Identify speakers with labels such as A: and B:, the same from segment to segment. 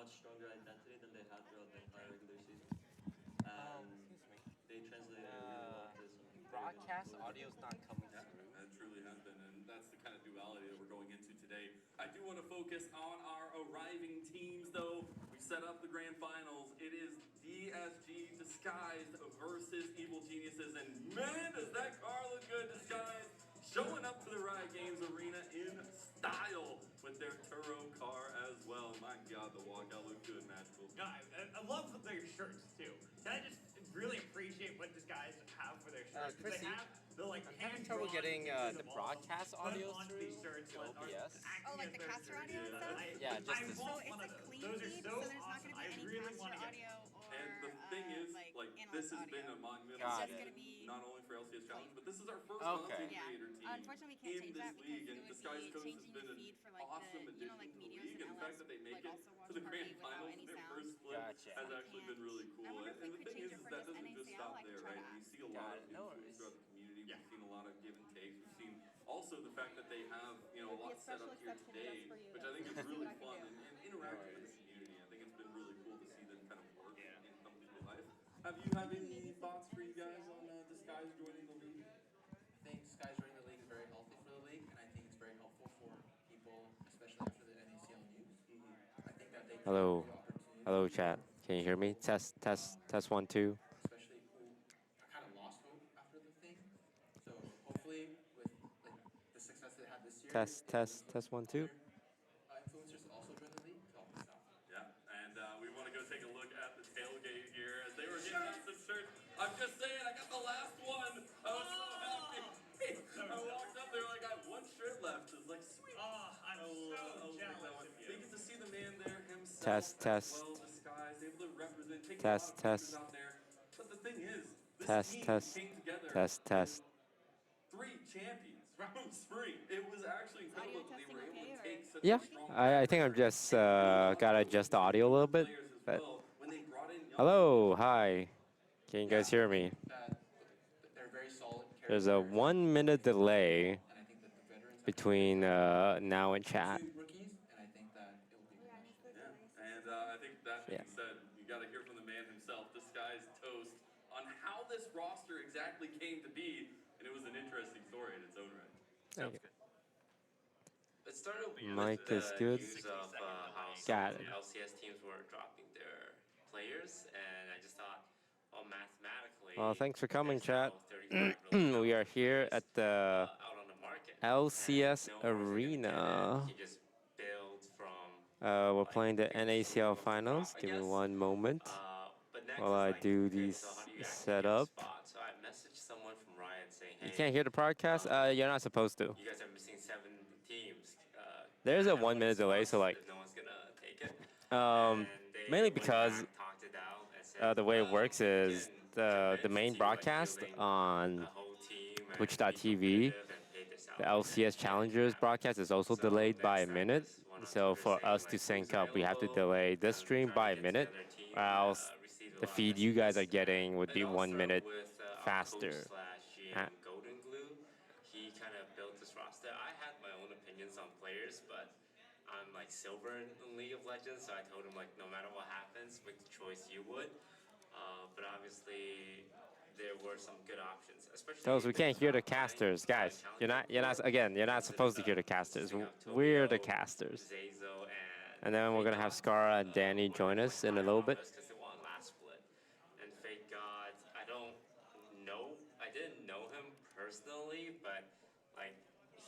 A: much stronger identity than they had throughout the entire regular season. And
B: Excuse me.
A: they translated it really well to some very good
B: Broadcast
A: performance.
B: audio's not coming
C: Yeah,
B: through.
C: it truly has been, and that's the kind of duality that we're going into today. I do want to focus on our arriving teams, though. We set up the grand finals. It is DSG Disguised versus Evil Geniuses, and man, does that car look good, Disguised! Showing up to the Riot Games Arena in style with their Turo car as well. My God, the walkout looked good, Magical.
D: Yeah, I love their shirts too. Can I just really appreciate what these guys have for their shirts?
B: Chrissy,
D: they have the like
B: I'm having trouble getting the broadcast audio through
D: these shirts
B: to OBS.
E: Oh, like the caster audio and stuff?
B: Yeah, just
D: I
B: this.
E: So
D: want
E: it's
D: one
E: a
D: of those.
E: clean
D: Those are
E: feed,
D: so
E: so there's not
D: awesome.
E: going to be
D: I
E: any
D: really
E: caster
D: want to get
E: audio or
C: And the thing is,
E: like
C: this has
E: analyst
C: been a
E: audio.
C: monumental
B: Got
E: It's just
C: season,
E: going to be...
C: not only for LCS Challenge, but this is our first
B: Okay.
C: content
E: Yeah.
C: creator team
E: Unfortunately, we can't
C: in
E: change
C: this
E: that because
C: league,
E: it
C: and
E: would
C: Disguised
E: be
C: Toast has
E: changing
C: been
E: the
C: an
E: feed for like
C: awesome
E: the,
C: addition
E: like
C: to the
E: meteors
C: league, and
E: and
C: the fact
E: LS
C: that they make
E: like
C: it
E: also
C: to
E: watch
C: the
E: party
C: grand
E: without
C: finals
E: any
C: in their
E: sound.
C: first split
B: Gotcha.
C: has
E: We
C: actually
E: can't.
C: been really
E: I
C: cool.
E: wonder if we
C: And the
E: could
C: thing
E: change
C: is
E: it for
C: that
E: just
C: doesn't just
E: NACL.
C: stop
E: I can
C: there,
E: try
C: right?
E: that.
C: We see a
B: Got
C: lot
B: it.
C: of
B: No
C: influence
B: worries.
C: throughout the community. We've seen a lot of give and takes. We've seen also the fact that they have, a lot set up here today, which I think is really fun and interactive with the community. I think it's been really cool to see them kind of work and come to life. Have you had any thoughts for you guys on Disguise joining the league?
F: I think Sky's joining the league is very healthy for the league, and I think it's very helpful for people, especially after the NACL news. I think that they create
G: Hello.
F: a great opportunity.
G: Hello, chat. Can you hear me? Test, test, test, one, two.
F: Especially who are kind of lost hope after the thing. So hopefully, with like the success they had this year,
G: Test,
F: it will
G: test,
F: influence
G: test, one, two.
F: other influencers to also join the league to help us out.
C: Yeah, and we want to go take a look at the tailgate here as they were getting out some shirts. I'm just saying, I got the last one. I was so happy. I walked up there like I have one shirt left. It's like sweet.
D: Oh, I'm so jealous of
C: So you
D: you.
C: get to see the man there himself,
G: Test, test.
C: as well disguised, able to represent, taking
G: Test,
C: a lot of pictures
G: test.
C: out there. But the thing is, this
G: Test,
C: team
G: test.
C: came together.
G: Test, test.
C: with 3 champions from spring. It was actually incredible that they were able to take such
G: Yeah,
C: a strong
G: I think I'm just gotta adjust the audio a little bit.
C: players as
G: But
C: well. When they brought in young
G: hello, hi. Can you guys
F: Yeah,
G: hear
F: I
G: me?
F: think that they're very solid character
G: There's a
F: players,
G: 1-minute delay
F: and I think that the veterans have
G: between now and chat.
F: 2 rookies, and I think that it will be good match.
C: Yeah, and I think that being said, you got to hear from the man himself, Disguised Toast, on how this roster exactly came to be, and it was an interesting story in its own right.
G: Sounds good.
H: It started with
G: Mic is
H: the
G: good.
H: news of how
G: Got
H: some
G: it.
H: LCS teams were dropping their players, and I just thought, well, mathematically,
G: Well, thanks for coming,
H: there's
G: chat.
H: now 35 really
G: We are
H: talented
G: here
H: players,
G: at the
H: out on the market.
G: LCS
H: And no one's gonna get it.
G: Arena.
H: You just build from
G: We're
H: like,
G: playing the
H: pick the team
G: NACL
H: who wants to
G: finals.
H: drop, I
G: Give me
H: guess.
G: 1 moment
H: But next
G: while
H: is
G: I
H: like,
G: do
H: okay,
G: these
H: so how do you actually
G: set
H: get a
G: up.
H: spot? So I messaged someone from Riot saying, hey,
G: You can't hear the podcast? You're not supposed to.
H: you guys are missing 7 teams.
G: There's a
H: I have
G: 1 minute delay,
H: spots
G: so like,
H: if no one's gonna take it.
G: mainly
H: Went
G: because
H: back, talked it out, and said,
G: the way it works
H: we
G: is
H: can
G: the
H: commit
G: main
H: to,
G: broadcast
H: fielding
G: on
H: a whole team and be
G: Twitch.tv,
H: competitive and pay their
G: the
H: salaries and
G: LCS
H: get
G: Challengers
H: happy.
G: broadcast is also
H: So
G: delayed by a
H: next I
G: minute.
H: just went on
G: So
H: Twitter
G: for
H: saying,
G: us to
H: like,
G: sync
H: who's
G: up, we have to
H: available,
G: delay this
H: and
G: stream
H: trying
G: by
H: to
G: a
H: get
G: minute,
H: together a team.
G: or else
H: Received a
G: the
H: lot of
G: feed you guys are
H: messages.
G: getting would be
H: It all
G: 1
H: started
G: minute
H: with our
G: faster.
H: coach/GM Golden Glue. He kind of built this roster. I had my own opinions on players, but I'm like silver in League of Legends, so I told him like no matter what happens, make the choice you would. But obviously there were some good options, especially.
G: Those we can't hear the casters, guys. You're not supposed to hear the casters. We're the casters.
H: Zazo
G: And then we're gonna have Scara and Danny join us in a little bit.
H: Because they won last split. And Fake God, I didn't know him personally, but like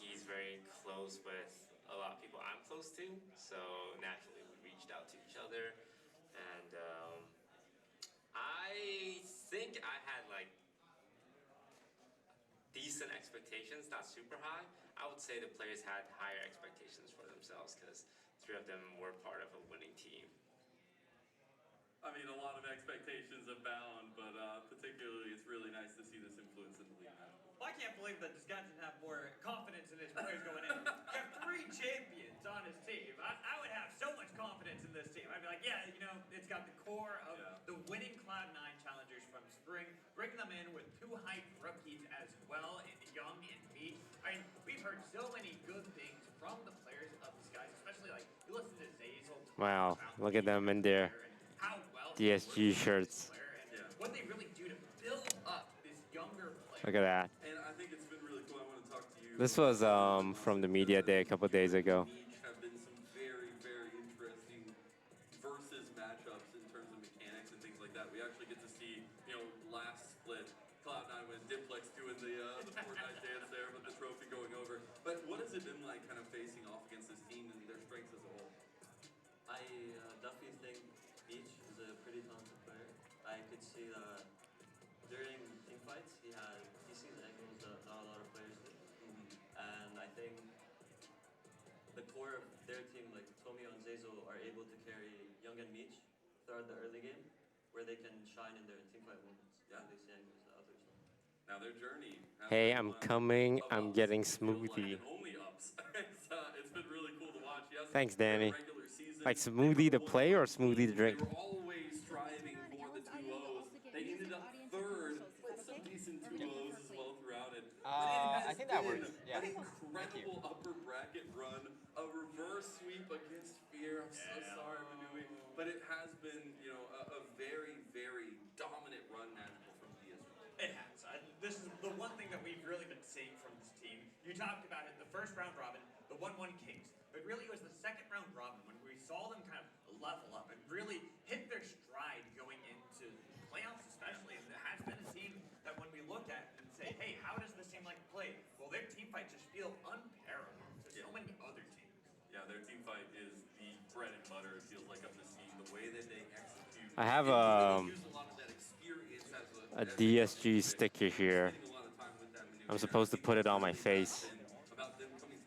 H: he's very close with a lot of people I'm close to. So naturally we reached out to each other, and I think I had like decent expectations, not super high. I would say the players had higher expectations for themselves because 3 of them were part of a winning team.
C: I mean, a lot of expectations abound, but particularly it's really nice to see this influence in the league.
D: Well, I can't believe that this guy didn't have more confidence in his players going in. You have 3 champions on his team. I would have so much confidence in this team. I'd be like, yeah, it's got the core of the winning Cloud9 challengers from spring. Bring them in with 2 hyped rookies as well, and Young and Pete. I mean, we've heard so many good things from the players of these guys, especially like, you listen to Zazel
G: Wow, look at them in their
D: how well
G: DSG shirts.
D: and what they really do to build up this younger player.
G: Look at that.
C: And I think it's been really cool. I want to talk to you.
G: This was from the media day a couple days ago.
C: Have been some very, very interesting versus matchups in terms of mechanics and things like that. We actually get to see, last split, Cloud9 with Diplex doing the Fortnite dance there, but the trophy going over. But what has it been like kind of facing off against this team and their strengths as a whole?
A: I definitely think Beach is a pretty talented player. I could see that during team fights, he sees angles that not a lot of players do. And I think the core of their team, like Tomio and Zeyzo, are able to carry Young and Meech throughout the early game, where they can shine in their team fight moments. Yeah, they see angles that others don't.
C: Now their journey.
G: Hey, I'm coming. I'm getting smoothie.
C: Only ups. It's been really cool to watch. Yes,
G: Thanks, Danny.
C: regular season,
G: Like smoothie to play or smoothie to drink?
C: They were always striving for the 2-0s. They ended up third with some decent 2-0s as well throughout it.
B: I think that works. Yeah.
C: An incredible upper bracket run, a reverse sweep against Fear. I'm so sorry, Manui, but it has been, a very, very dominant run magical from DSG.
D: It has. This is the one thing that we've really been seeing from this team. You talked about it, the first round robin, the 1-1 Kings. But really it was the second round robin when we saw them kind of level up and really hit their stride going into playoffs especially. And it has been a team that when we look at and say, hey, how does this team like to play? Well, their team fight just feel unparalleled to so many other teams.
C: Yeah, their team fight is the bread and butter, it feels like, of the scene. The way that they execute.
G: I have
C: a lot of that experience
G: a DSG sticker here. I'm supposed to put it on my face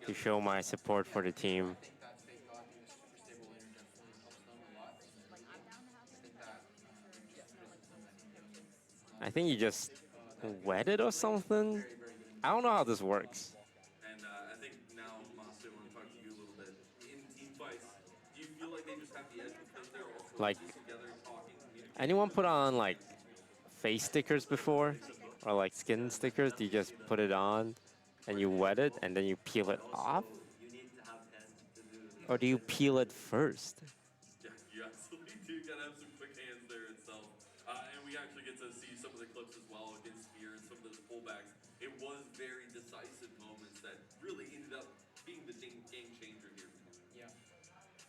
G: to show my support for the team.
F: I think that fake God being a super stable laner definitely helps them a lot.
G: I think you just wet it or something. I don't know how this works.
C: And I think now, Master, I want to talk to you a little bit. In team fights, do you feel like they just have the edge because they're also
G: Like,
C: together talking, communicating?
G: anyone put on like face stickers before? Or like skin stickers? Do you just put it on and you wet it and then you peel it off?
A: You need to have hands to do it.
G: Or do you peel it first?
C: Yeah, you absolutely do. You gotta have some quick hands there itself. And we actually get to see some of the clips as well against Fear and some of those pullbacks. It was very decisive moments that really ended up being the game changer here.
F: Yeah,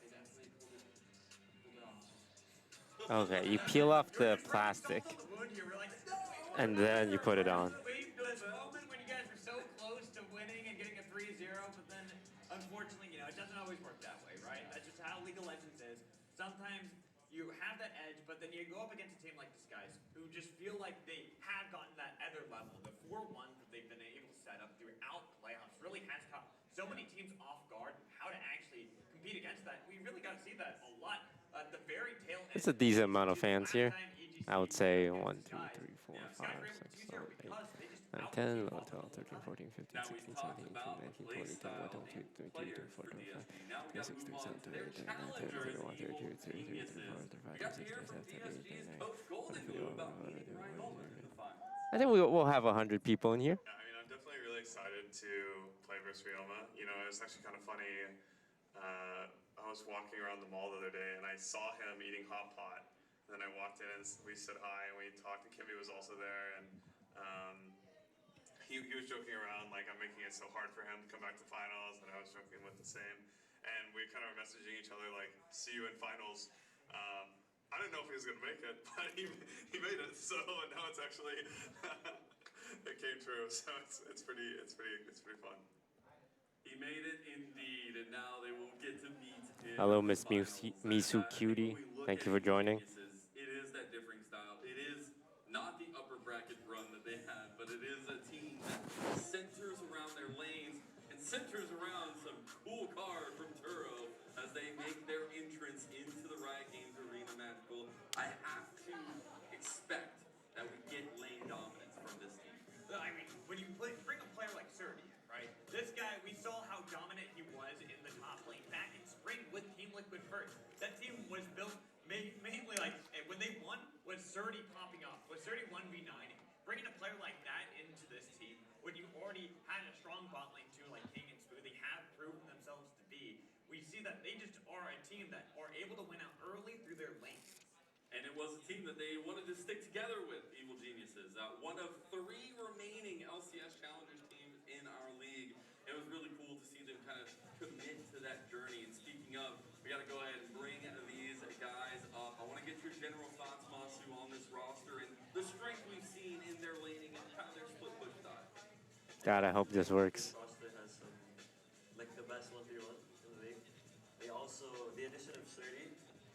F: they definitely pulled it off.
G: Okay, you peel off the plastic and then you put it on.
D: This moment when you guys were so close to winning and getting a 3-0, but then unfortunately, it doesn't always work that way, right? That's just how League of Legends is. Sometimes you have that edge, but then you go up against a team like Disguise, who just feel like they have gotten that other level. The 4-1s that they've been able to set up throughout playoffs really has caught so many teams off guard. How to actually compete against that, we really got to see that a lot at the very tail end.
G: It's a decent amount of fans here. I would say 1, 2, 3, 4, 5, 6, 7, 8, 9, 10, 11, 12, 13, 14, 15, 16, 17, 18, 19, 20, 21, 22, 23, 24, 25, 26, 27, 28, 29, 30, 31, 32, 33, 34, 35, 36, 37, 38, 39, 40, 41, 42, 43, 45. I think we'll have 100 people in here.
I: Yeah, I mean, I'm definitely really excited to play versus Rioma. It's actually kind of funny. I was walking around the mall the other day and I saw him eating hot pot. And then I walked in and we said hi and we talked. And Kimmy was also there, and he was joking around like I'm making it so hard for him to come back to finals, and I was joking with the same. And we kind of were messaging each other like, "See you in finals." I didn't know if he was gonna make it, but he made it. So now it's actually it came true. So it's pretty fun.
C: He made it indeed, and now they will get to meet him.
G: Hello, Miss Misu Cutie. Thank you for joining.
C: It is that differing style. It is not the upper bracket run that they had, but it is a team that centers around their lanes and centers around some cool card from Turo as they make their entrance into the Riot Games Arena Magical. I have to expect that we get lane dominance from this team.
D: I mean, when you bring a player like Serbian, right? This guy, we saw how dominant he was in the top lane back in spring with Team Liquid first. That team was built mainly like, when they won, was Surdy popping off, was Surdy 1v9ing. Bringing a player like that into this team, when you already had a strong bot lane too, like King and Spoo, they have proven themselves to be. We see that they just are a team
C: and it was a team that they wanted to stick together with, Evil Geniuses. One of 3 remaining LCS Challengers teams in our league. It was really cool to see them kind of commit to that journey. And speaking of, we got to go ahead and bring these guys up. I want to get your general thoughts, Masu, on this roster and the strength we've seen in their laning and kind of their split push style.
G: God, I hope this works.
A: Roster has some, like the best 1v1 in the league. They also, the addition of Surdy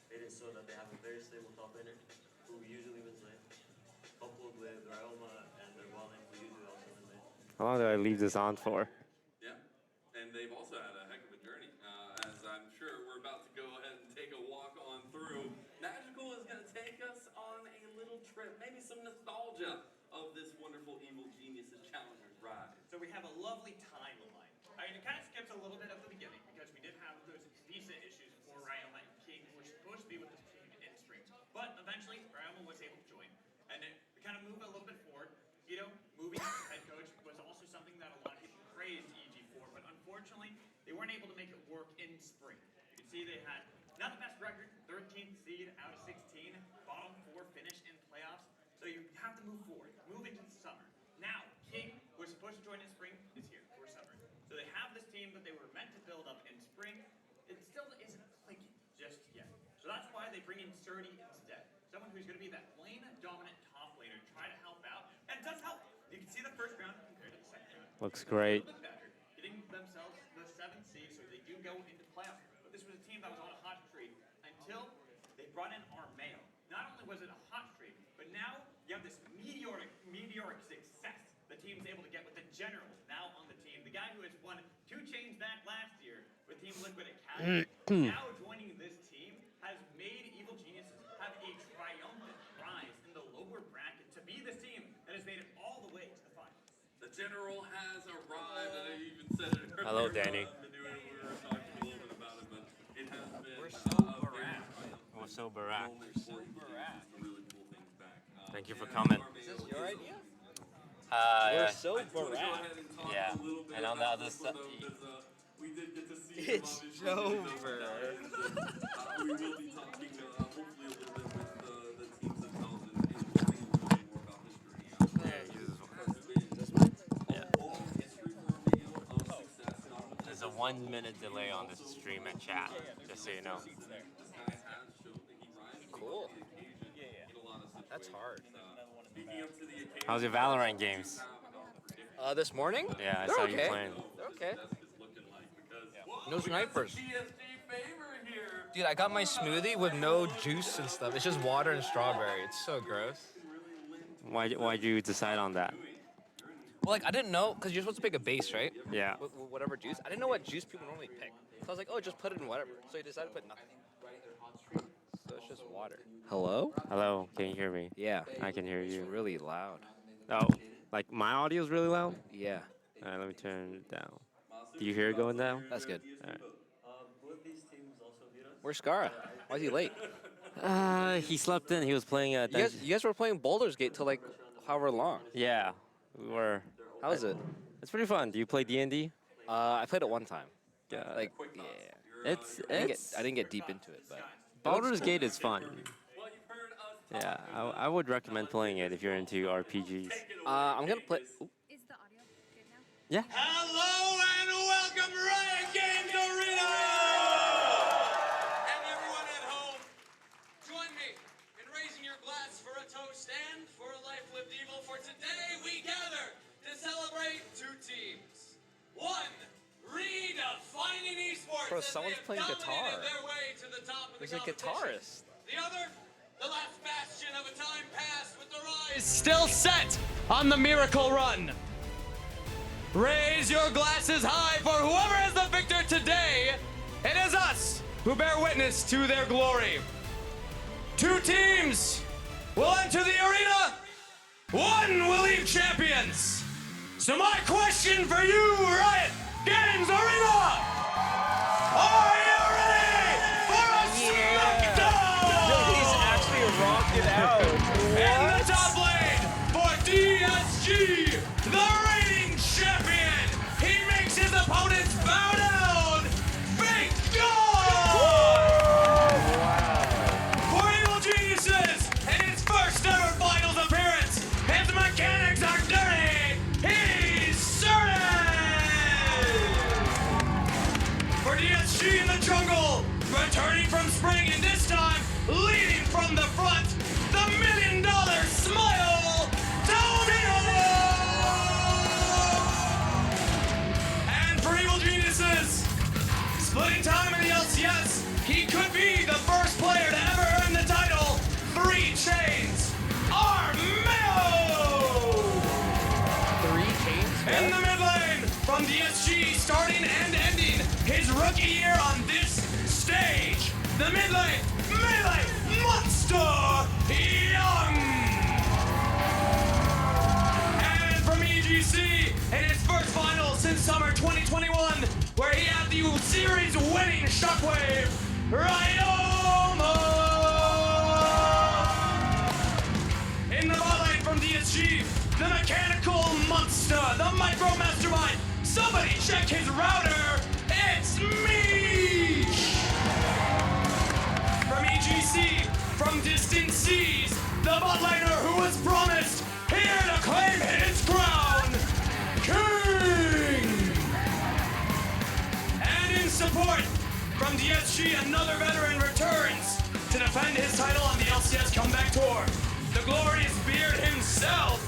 A: made it so that they have a very stable top laner who usually wins lane, coupled with Ryoma and their bot lane who usually also win lane.
G: How long do I leave this on for?
C: Yeah, and they've also had a heck of a journey, as I'm sure we're about to go ahead and take a walk on through. Magical is going to take us on a little trip, maybe some nostalgia of this wonderful Evil Geniuses Challengers ride.
D: So we have a lovely timeline. I mean, it kind of skips a little bit at the beginning because we did have those visa issues for Ryoma and King, who were supposed to be with this team in spring. But eventually, Ryoma was able to join. And then we kind of moved a little bit forward. You know, moving as head coach was also something that a lot of people praised EG for, but unfortunately, they weren't able to make it work in spring. You can see they had not the best record, 13th seed out of 16, bottom 4 finish in playoffs. So you have to move forward, move into the summer. Now, King, who was supposed to join in spring, is here for summer. So they have this team that they were meant to build up in spring. It still isn't clicking just yet. So that's why they bring in Surdy instead. Someone who's going to be that lane-dominant top laner, try to help out, and it does help. You can see the first round compared to the second round.
G: Looks great.
D: A little bit better, getting themselves the 7th seed, so they do go into playoffs. But this was a team that was on a hot streak until they brought in Armeo. Not only was it a hot streak, but now you have this meteoric success the team's able to get with the general now on the team. The guy who has won 2 chains back last year with Team Liquid Academy, now joining this team, has made Evil Geniuses have a triumphant rise in the lower bracket to be this team that has made it all the way to the finals.
C: The general has arrived, and I even said it earlier.
G: Hello, Danny.
C: We were talking a little bit about it, but it has been
B: We're so Barat.
G: We're so Barat.
C: really cool things back.
G: Thank you for coming.
B: Is this your idea?
G: Yeah.
B: So Barat.
G: Yeah. And on the other side.
C: We did get to see
B: It's over.
C: We will be talking hopefully a little bit with the teams themselves and hopefully learning more about history.
G: Yeah. There's a 1 minute delay on this stream and chat, just so you know.
B: Cool. That's hard.
G: How's your Valorant games?
B: This morning?
G: Yeah, I
B: They're
G: saw
B: okay.
G: you playing.
B: They're okay. No snipers. Dude, I got my smoothie with no juice and stuff. It's just water and strawberry. It's so gross.
G: Why'd you decide on that?
B: Well, like, I didn't know, because you're supposed to pick a base, right?
G: Yeah.
B: With whatever juice. I didn't know what juice people normally pick. So I was like, oh, just put it in whatever. So I decided to put nothing. So it's just water. Hello?
G: Hello, can you hear me?
B: Yeah.
G: I can hear you.
B: It's really loud.
G: Oh, like my audio's really loud?
B: Yeah.
G: Alright, let me turn it down. Do you hear it going down?
B: That's good.
G: Alright.
A: Both these teams also beat us.
B: Where's Skara? Why is he late?
G: He slept in. He was playing
B: You guys were playing Baldur's Gate till like however long.
G: Yeah, we were.
B: How was it?
G: It's pretty fun. Do you play D&D?
B: I played it one time.
G: Yeah.
B: Like, yeah.
G: It's
B: I didn't get deep into it, but
G: Baldur's Gate is fun. Yeah, I would recommend playing it if you're into RPGs.
B: I'm gonna play. Ooh.
E: Is the audio good now?
G: Yeah.
J: Hello and welcome Riot Games Arena! And everyone at home, join me in raising your glass for a toast and for a life lived evil. For today we gather to celebrate 2 teams. One, redefining esports.
B: Bro,
J: as
B: someone's
J: they
B: playing
J: have
B: guitar.
J: dominated their way to the top of
B: There's
J: the
B: a
J: competition.
B: guitarist.
J: The other, the last bastion of a time past with the rise still set on the miracle run. Raise your glasses high for whoever is the victor today. It is us who bear witness to their glory. 2 teams will enter the arena. 1 will leave champions. So my question for you, Riot Games Arena, are you ready for a smackdown?
B: He's actually rocking out.
J: In the top lane for DSG, the reigning champion. He makes his opponents bow down. Thank God! For Evil Geniuses, Spring, and this time, leading from the front, the $1 Million Smile, Tomio! And for Evil Geniuses, splitting time in the LCS, he could be the first player to ever earn the title. 3 chains, Armeo!
B: 3 chains?
J: In the mid lane, from DSG, starting and ending his rookie year on this stage, the mid lane, melee monster, Young! And from EGC, in his first final since summer 2021, where he had the series winning Shockwave, Ryoma! In the bot lane from DSG, the mechanical monster, the micro mastermind. Somebody check his router. It's me. From EGC, from distant seas, the bot laner who was promised here to claim his crown, King. And in support, from DSG, another veteran returns to defend his title on the LCS Comeback Tour. The glorious beard himself,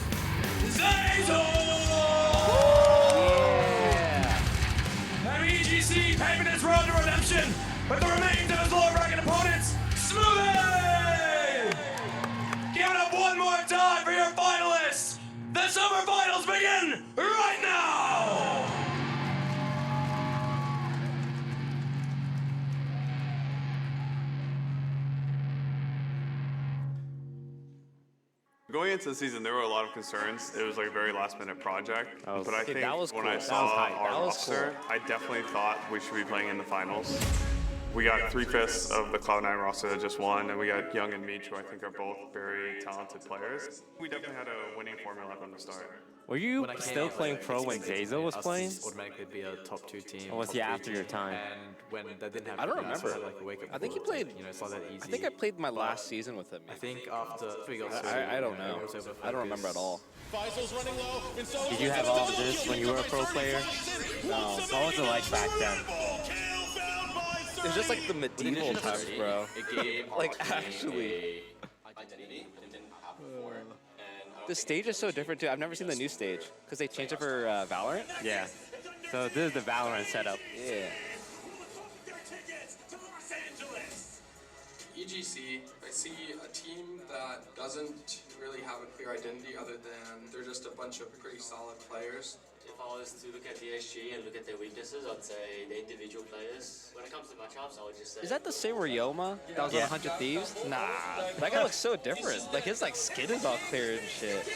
J: Zayzo! And EGC paving his road to redemption with the remains of his lower bracket opponents, Smoothie! Give it up one more time for your finalists! The Summer Finals begin right now!
I: Going into the season, there were a lot of concerns. It was like a very last-minute project. But I think when I
B: That
I: saw
B: was hype.
I: our
B: That was
I: roster, I definitely thought we should be playing in the finals. We got 3/5 of the Cloud9 roster that just won, and we got Young and Meech, who I think are both very talented players. We definitely had a winning formula from the start.
G: Were you still playing pro when Zayzo was playing?
K: Automatically be a top 2 team.
G: Or was he after your time?
K: And when that didn't happen,
B: I don't remember.
K: like a wake-up
B: I think he
K: call.
B: played.
K: You know, it's not that easy.
B: I think I played my last season with him.
K: I think after
B: I don't know. I don't remember at all.
G: Did you have all of this when you were a pro player? No. What was it like back then?
B: It was just like the medieval times, bro. Like actually. The stage is so different too. I've never seen the new stage because they changed it for Valorant.
G: Yeah. So this is the Valorant setup.
B: Yeah.
L: EGC, I see a team that doesn't really have a clear identity other than they're just a bunch of pretty solid players.
H: If I was to look at DSG and look at their weaknesses, I'd say the individual players. When it comes to matchups, I would just say...
B: Is that the same Ryoma that was on 100 Thieves? Nah, that guy looks so different. Like his skin is all clear and shit.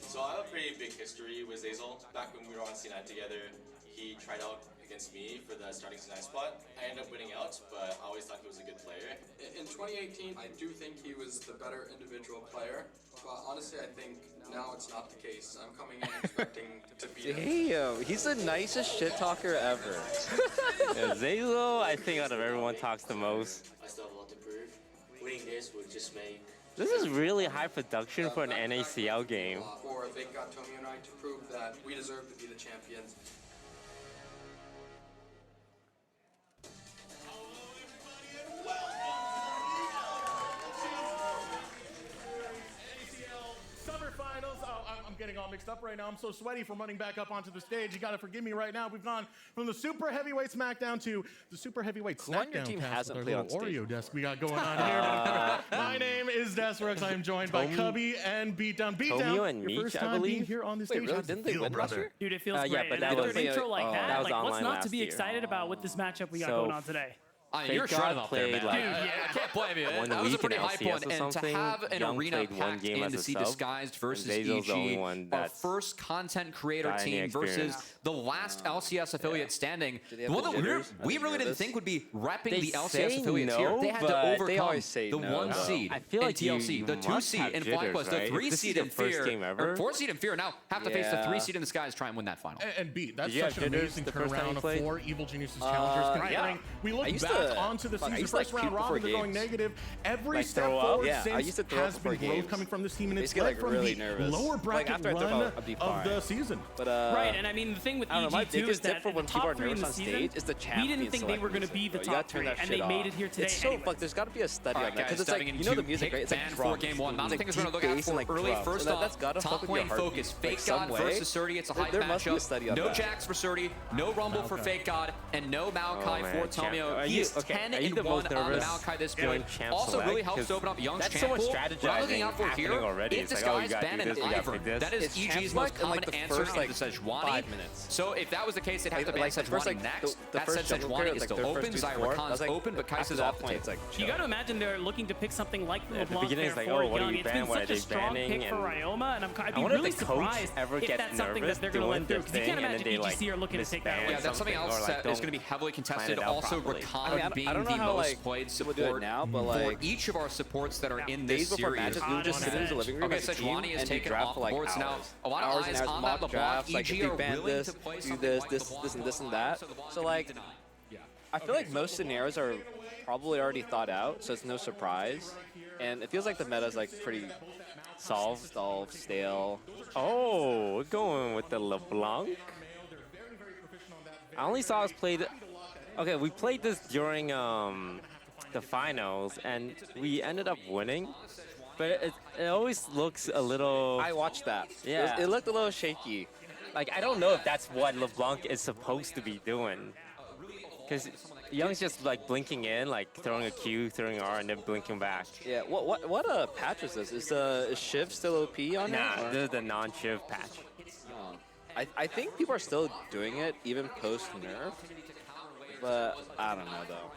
M: So I have a pretty big history with Zazel. Back when we were on C9 together, he tried out against me for the starting C9 spot. I ended up winning out, but I always thought he was a good player.
L: In 2018, I do think he was the better individual player, but honestly, I think now it's not the case. I'm coming in expecting to beat him.
B: Damn, he's the nicest shit talker ever.
G: Yeah, Zazel, I think out of everyone talks the most.
H: I still have a lot to prove. Winning this would just make...
G: This is really high production for an NACL game.
L: Or they got Tomio and I to prove that we deserve to be the champions.
N: Getting all mixed up right now. I'm so sweaty from running back up onto the stage. You gotta forgive me right now. We've gone from the super heavyweight SmackDown to the super heavyweight
B: Who on your
N: SmackDown
B: team
N: cast
B: hasn't
N: with
B: played
N: our
B: on
N: little
B: stage?
N: Oreo desk we got going on here. My name is Desrex. I am joined by Cubby and Beatdown. Beatdown,
G: Tomio and
N: your
G: Meech,
N: first
G: I
N: time being
G: believe.
N: here on the
B: Wait,
N: stage.
B: really?
N: How's it
B: Didn't they
N: feel,
B: win last
N: brother?
B: year?
O: Dude, it feels
G: Yeah,
O: great.
G: but
O: And
G: that
O: with
G: was
O: an intro like
G: that
O: that,
G: was
O: like what's
G: online
O: not
G: last
O: to be
G: year.
O: excited about with this matchup we got
G: So-
O: going on today?
J: You're
G: Fake
J: shut
G: God
J: up there,
G: played,
J: man.
G: like,
J: I can't blame you.
G: 1
J: That was a
G: week in
J: pretty hype
G: LCS
J: one.
G: or
J: And to
G: something.
J: have an
G: Young
J: arena
G: played one
J: packed
G: game
J: in
G: as
J: to
G: a
J: see
G: sub,
J: Disguised versus
G: and Zazel's the only
J: EG,
G: one
J: our
G: that's
J: first content creator
G: got any
J: team versus
G: experience.
J: the last LCS affiliate standing.
B: they
J: The
B: have
J: one
B: the
J: that
B: jitters? I
J: we
B: didn't
J: really
B: hear
J: didn't
B: this.
J: think would be repping
G: They
J: the LCS
G: say
J: affiliates
G: no,
J: here. They had to
G: but
J: overcome
B: they always say
J: the
B: no,
J: 1
B: though.
J: seed
G: I feel
J: in
G: like
J: TLC,
G: you
J: the 2
G: must
J: seed
G: have
J: in
G: jitters,
J: FlyQuest,
G: right?
J: the 3
G: If this is
J: seed
G: your
J: in
G: first
J: Fear,
G: game ever?
J: or 4 seed in Fear. Now have to face the 3
B: Yeah.
J: seed in Disguise, try and win that final.
N: And Beat, that's
G: Did you
N: such
G: have
N: an
G: jitters
N: amazing
G: the first time you
N: turnaround
G: played?
N: for Evil Geniuses Challengers. Considering
B: yeah.
N: we
B: I
N: look
B: used to
N: back onto the season. First round robin, they're going negative. Every step forward since has been growth coming from this team, and it's led from the lower bracket run of the season.
O: But,
J: right, and I mean, the thing with EG2 is that
O: for when
J: the
O: people are
J: top 3 in
O: nervous
J: the
O: on
J: season,
O: stage is the
J: we
O: champion.
J: didn't think they were going to be the top 3, and they made it here today.
O: It's so fucked. There's got to be a study on that because it's like, you know the music, right? It's like
P: for game 1. Not the thing we're going to look at for early. First off, top lane focus. Fake God versus Surdy. It's a high matchup. No Jax for Surdy, no Rumble for Fake God, and no Maokai for Tomio. He's 10-1 on Maokai this point. Also really helps to open up Young's champ pool. What I'm looking out for here is Disguise, Ben, and Ivern. That is EG's most common answer into Sejuani. So if that was the case, it'd have to be Sejuani next. That said, Sejuani is still open. Zyrakan's open, but Kai'Sa's off the table.
J: You got to imagine they're looking to pick something like
O: at the
J: LeBlanc
O: beginning,
J: there
O: it's like,
J: for
O: oh, what are
J: Young.
O: you
J: It's been such a strong pick for Ryoma, and I'd be really surprised if that's something that they're going to let through. Because you can't imagine EGC are looking to take that away.
P: Yeah, that's something else that is going to be heavily contested. Also, Rakan being the most played support for each of our supports that are in this series. Okay, Sejuani is taken off boards now. A lot of eyes on that LeBlanc. EG are willing to play something like
G: this and that. So like, I feel like most scenarios are probably already thought out, so it's no surprise. And it feels like the meta is like pretty solved, stale. Oh, we're going with the LeBlanc. I only saw us play the. Okay, we played this during the finals, and we ended up winning. But it always looks a little. I watched that. Yeah, it looked a little shaky. Like, I don't know if that's what LeBlanc is supposed to be doing. Because Young's just like blinking in, like throwing a Q, throwing R, and then blinking back. Yeah, what patch is this? Is Shiv still OP on it? Nah, this is the non-Shiv patch. I think people are still doing it, even post-nerf. But I don't know, though.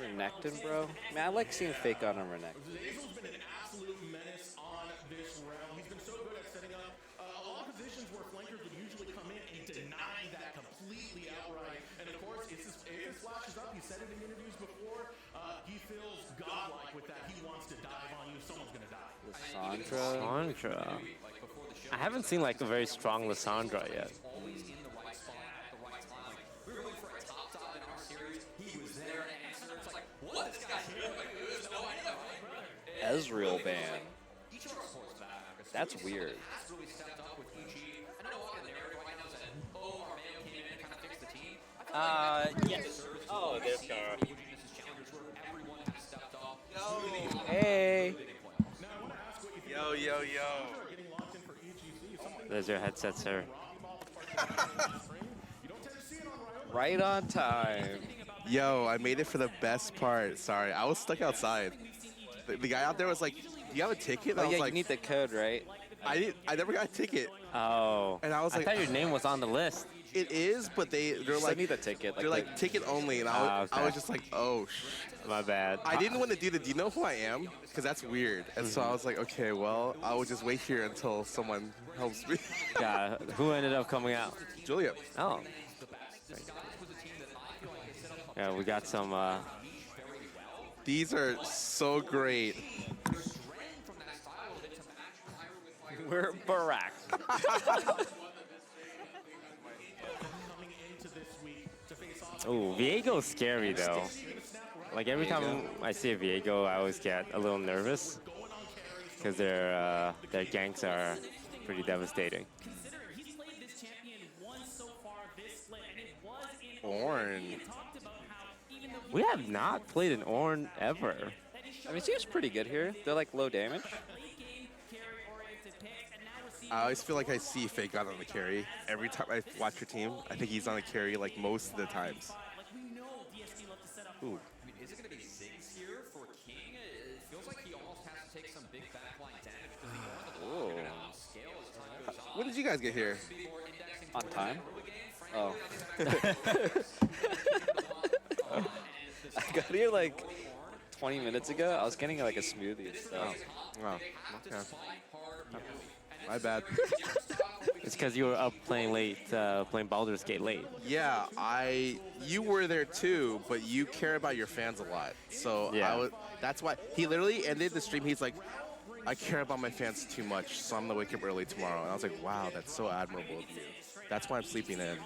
G: Renekton, bro. Man, I like seeing Fake on Renekton.
N: Azel's been an absolute menace on this round. He's been so good at setting up a lot of positions where flankers would usually come in and deny that completely outright. And of course, if his flashes up, he said it in interviews before, he feels godlike with that. He wants to dive on you. Someone's going to die.
G: Lissandra. I haven't seen like a very strong Lissandra yet. Ezreal ban. That's weird. Yes. Oh, there's Gara. Hey.
Q: Yo.
G: There's your headset, sir. Right on time.
Q: Yo, I made it for the best part. Sorry, I was stuck outside. The guy out there was like, "Do you have a ticket?"
G: Oh,
Q: I was
G: yeah,
Q: like,
G: you need the code, right?
Q: I never got a ticket.
G: Oh.
Q: And I was like,
G: I thought your name was on the list.
Q: It is, but they're like,
G: need the ticket.
Q: They're like ticket only, and I was just like, oh,
G: my bad.
Q: I didn't want to do you know who I am? Because that's weird. And so I was like, okay, well, I will just wait here until someone helps me.
G: Yeah, who ended up coming out?
Q: Julia.
G: Oh. Yeah, we got some.
Q: These are so great.
G: We're Barack. Oh, Viego's scary though. Like every time I see a Viego, I always get a little nervous because their ganks are pretty devastating.
Q: Ornn.
G: We have not played an Ornn ever. I mean, it seems pretty good here. They're like low damage.
Q: I always feel like I see Fake God on the carry. Every time I watch your team, I think he's on the carry like most of the times.
G: Ooh.
P: Is it going to be Ziggs here for King? It feels like he almost has to take some big backline damage because the scale is
Q: When did you guys get here?
G: On time. Oh. I got here like 20 minutes ago. I was getting like a smoothie and stuff.
Q: Oh. Okay. My bad.
G: It's because you were up playing late, playing Baldur's Gate late.
Q: Yeah, you were there too, but you care about your fans a lot. So
G: Yeah.
Q: that's why he literally ended the stream. He's like, I care about my fans too much, so I'm gonna wake up early tomorrow. And I was like, wow, that's so admirable of you. That's why I'm sleeping in.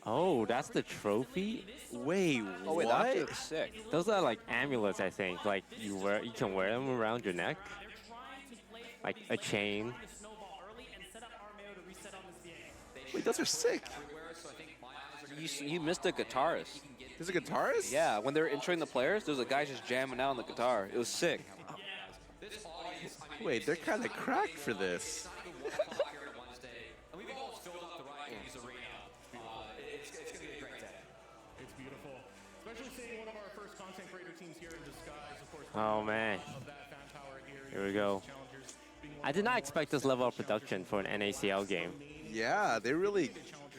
G: Oh, that's the trophy?
Q: Wait,
B: Oh wait,
Q: what?
B: that actually looks sick.
G: Those are like amulets, I think. Like you can wear them around your neck, like a chain.
Q: Wait, those are sick.
B: You missed a guitarist.
Q: There's a guitarist?
B: Yeah, when they were introing the players, there was a guy just jamming out on the guitar. It was sick.
Q: Wait, they're kind of cracked for this.
N: It's beautiful. Especially seeing one of our first content creator teams here in Disguise, of course.
G: Oh man. Here we go. I did not expect this level of production for an NACL game.
Q: Yeah, they really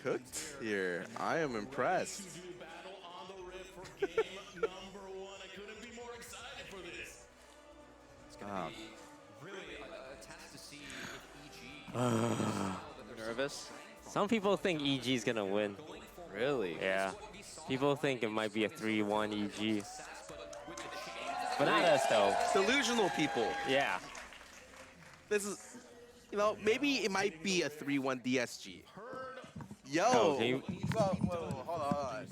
Q: cooked here. I am impressed.
B: Nervous?
G: Some people think EG is gonna win.
B: Really?
G: Yeah. People think it might be a 3-1 EG. But not us though.
Q: Delusional people.
G: Yeah.
Q: This is, maybe it might be a 3-1 DSG. Yo.
G: Oh, can you-
Q: Whoa, hold on.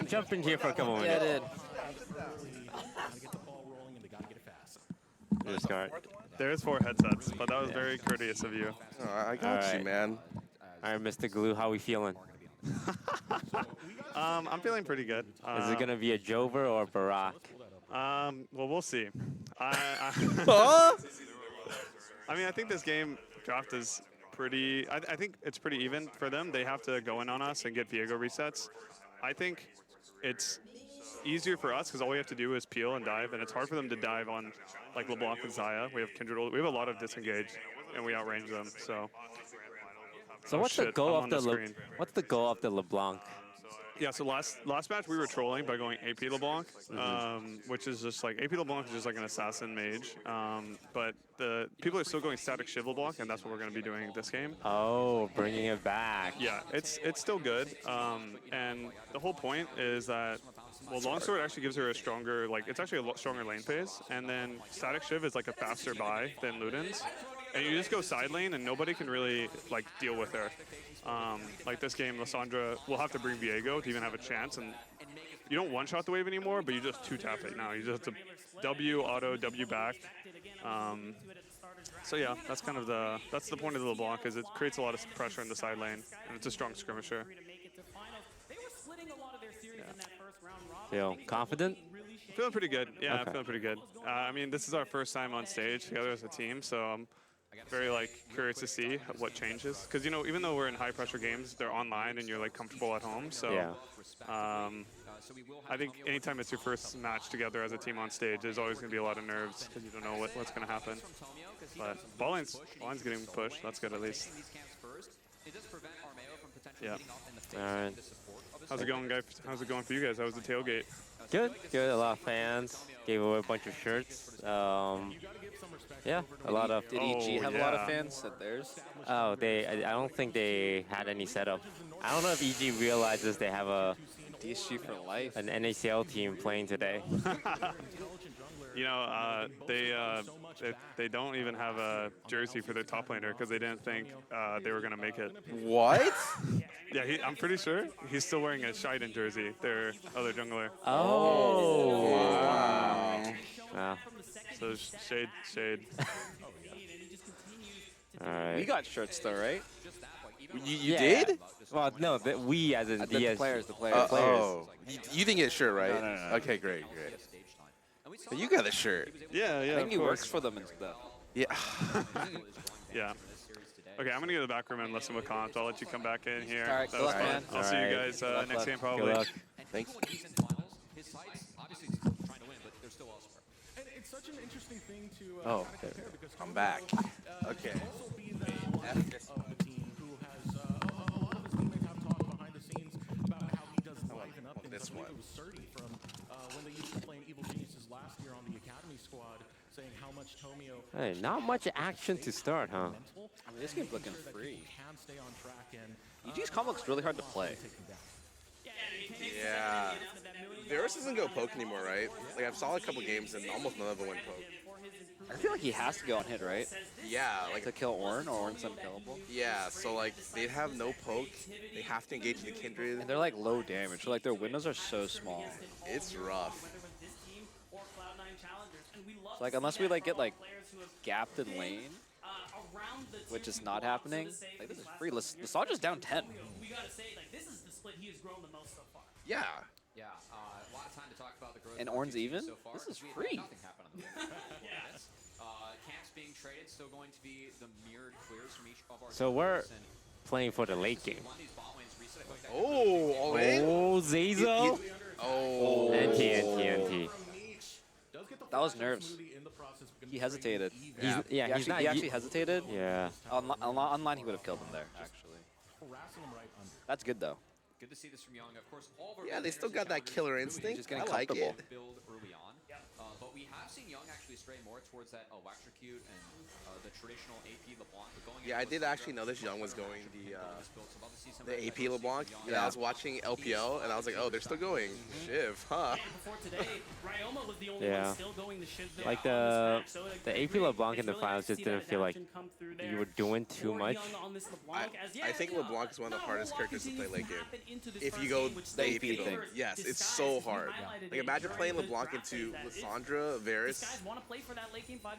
G: Jump in here for a couple minutes.
B: Yeah, I did.
R: There's 4 headsets, but that was very courteous of you.
Q: I got you, man.
G: All right, Mr. Glue, how we feeling?
R: I'm feeling pretty good.
G: Is it gonna be a Jover or a Barack?
R: Well, we'll see. I mean, I think this game draft is pretty. I think it's pretty even for them. They have to go in on us and get Viego resets. I think it's easier for us because all we have to do is peel and dive, and it's hard for them to dive on like LeBlanc and Zaya. We have Kindred. We have a lot of disengage, and we outrange them. So.
G: What's the goal of the LeBlanc?
R: Yeah, so last match we were trolling by going AP LeBlanc, which is just like AP LeBlanc is just like an assassin mage. But the people are still going static Shiv LeBlanc, and that's what we're going to be doing this game.
G: Oh, bringing it back.
R: Yeah, it's still good. And the whole point is that Longsword actually gives her a stronger, it's actually a lot stronger lane phase, and then static Shiv is like a faster buy than Luden's. And you just go side lane, and nobody can really deal with her. Like this game, Lissandra will have to bring Viego to even have a chance, and you don't one-shot the wave anymore, but you just two-tap it now. You just have to W auto, W back. So yeah, that's kind of the point of the LeBlanc, is it creates a lot of pressure in the side lane, and it's a strong skirmisher.
G: Feel confident?
R: Feeling pretty good. Yeah,
G: Okay.
R: feeling pretty good. I mean, this is our first time on stage together as a team, so I'm very curious to see what changes. Because even though we're in high pressure games, they're online and you're comfortable at home. So
G: Yeah.
R: I think anytime it's your first match together as a team on stage, there's always going to be a lot of nerves because you don't know what's going to happen. But ball lane's getting pushed. That's good at least. Yeah.
G: All right.
R: How's it going, guys? How's it going for you guys? How was the tailgate?
G: Good. A lot of fans. Gave away a bunch of shirts. Yeah, a lot of.
B: Did EG have a lot of fans at theirs?
G: Oh, I don't think they had any setup. I don't know if EG realizes they have a
B: DSG for life.
G: An NACL team playing today.
R: They don't even have a jersey for their top laner because they didn't think they were gonna make it.
Q: What?
R: Yeah, I'm pretty sure he's still wearing a Shiden jersey. Their other jungler.
G: Oh. Wow.
R: So shade.
G: All right.
B: We got shirts though, right?
Q: You did?
G: Well, no, we as in
B: The
G: DS.
B: players.
Q: Oh, you didn't get a shirt, right?
B: No.
Q: Okay, great. But you got a shirt.
R: Yeah.
B: I think he
R: of
B: works
R: course.
B: for them and stuff.
Q: Yeah.
R: Yeah. Okay, I'm gonna go to the back room and listen with comps. I'll let you come back in here.
B: All right,
R: That was
B: good luck,
R: fun.
B: man.
R: I'll see you guys next game probably.
G: Good luck.
Q: Thanks.
N: And it's such an interesting thing to
Q: Oh,
N: compare because
Q: I'm back. Okay.
N: also be the team who has a lot of his teammates have talked behind the scenes about how he does liven up things.
Q: This
N: I believe
Q: one.
N: it was Surdy from when they used to play in Evil Geniuses last year on the Academy squad, saying how much Tomio.
G: Hey, not much action to start, huh?
B: This game's looking free.
N: Can stay on track and
B: EG's comp looks really hard to play.
Q: Yeah. Varus doesn't go poke anymore, right? Like, I've saw a couple games and almost none of them went poke.
B: I feel like he has to go on hit, right?
Q: Yeah, like
B: to kill Ornn, or Ornn's unkillable.
Q: Yeah, so like they have no poke. They have to engage the Kindred.
B: And they're like low damage, so like their windows are so small.
Q: It's rough.
B: So, like unless we like get like gapped in lane, which is not happening. Like this is free. Lesandra's down 10.
S: We gotta say, like, this is the split he has grown the most so far.
Q: Yeah.
P: Yeah, a lot of time to talk about the growth.
B: And Ornn's even?
P: So far.
B: This is
P: We had
B: free.
P: Nothing happen on the camps being traded, still going to be the mirrored clears from each of our
G: So we're
P: teams, and
G: playing for the late game.
P: one of these bot lanes reset. I feel like that
Q: Oh, all in?
G: Oh, Zazo.
Q: Oh.
G: NT.
B: That was nerves. He hesitated.
G: He
B: actually hesitated.
G: Yeah.
B: Online, he would have killed him there, actually. That's good, though.
P: Good to see this from Young. Of course, all of our
Q: Yeah, they still got that killer instinct.
B: Just getting
Q: I like
B: comfortable.
Q: it.
P: build early on. But we have seen Young actually stray more towards that electrocute and the traditional AP LeBlanc. But going
Q: Yeah, I did actually notice Young was going the AP LeBlanc. Yeah, I was watching LPL and I was like, oh, they're still going Shiv, huh?
S: Before today, Ryoma was the only
G: Yeah.
S: one still going the Shiv build
G: Like
S: on this match. So, like,
G: the AP LeBlanc in the finals just didn't feel like you were doing too much.
Q: I think LeBlanc is one of the hardest characters to play late game. If you go the AP thing. Yes, it's so hard. Like imagine playing LeBlanc into Lissandra, Varus,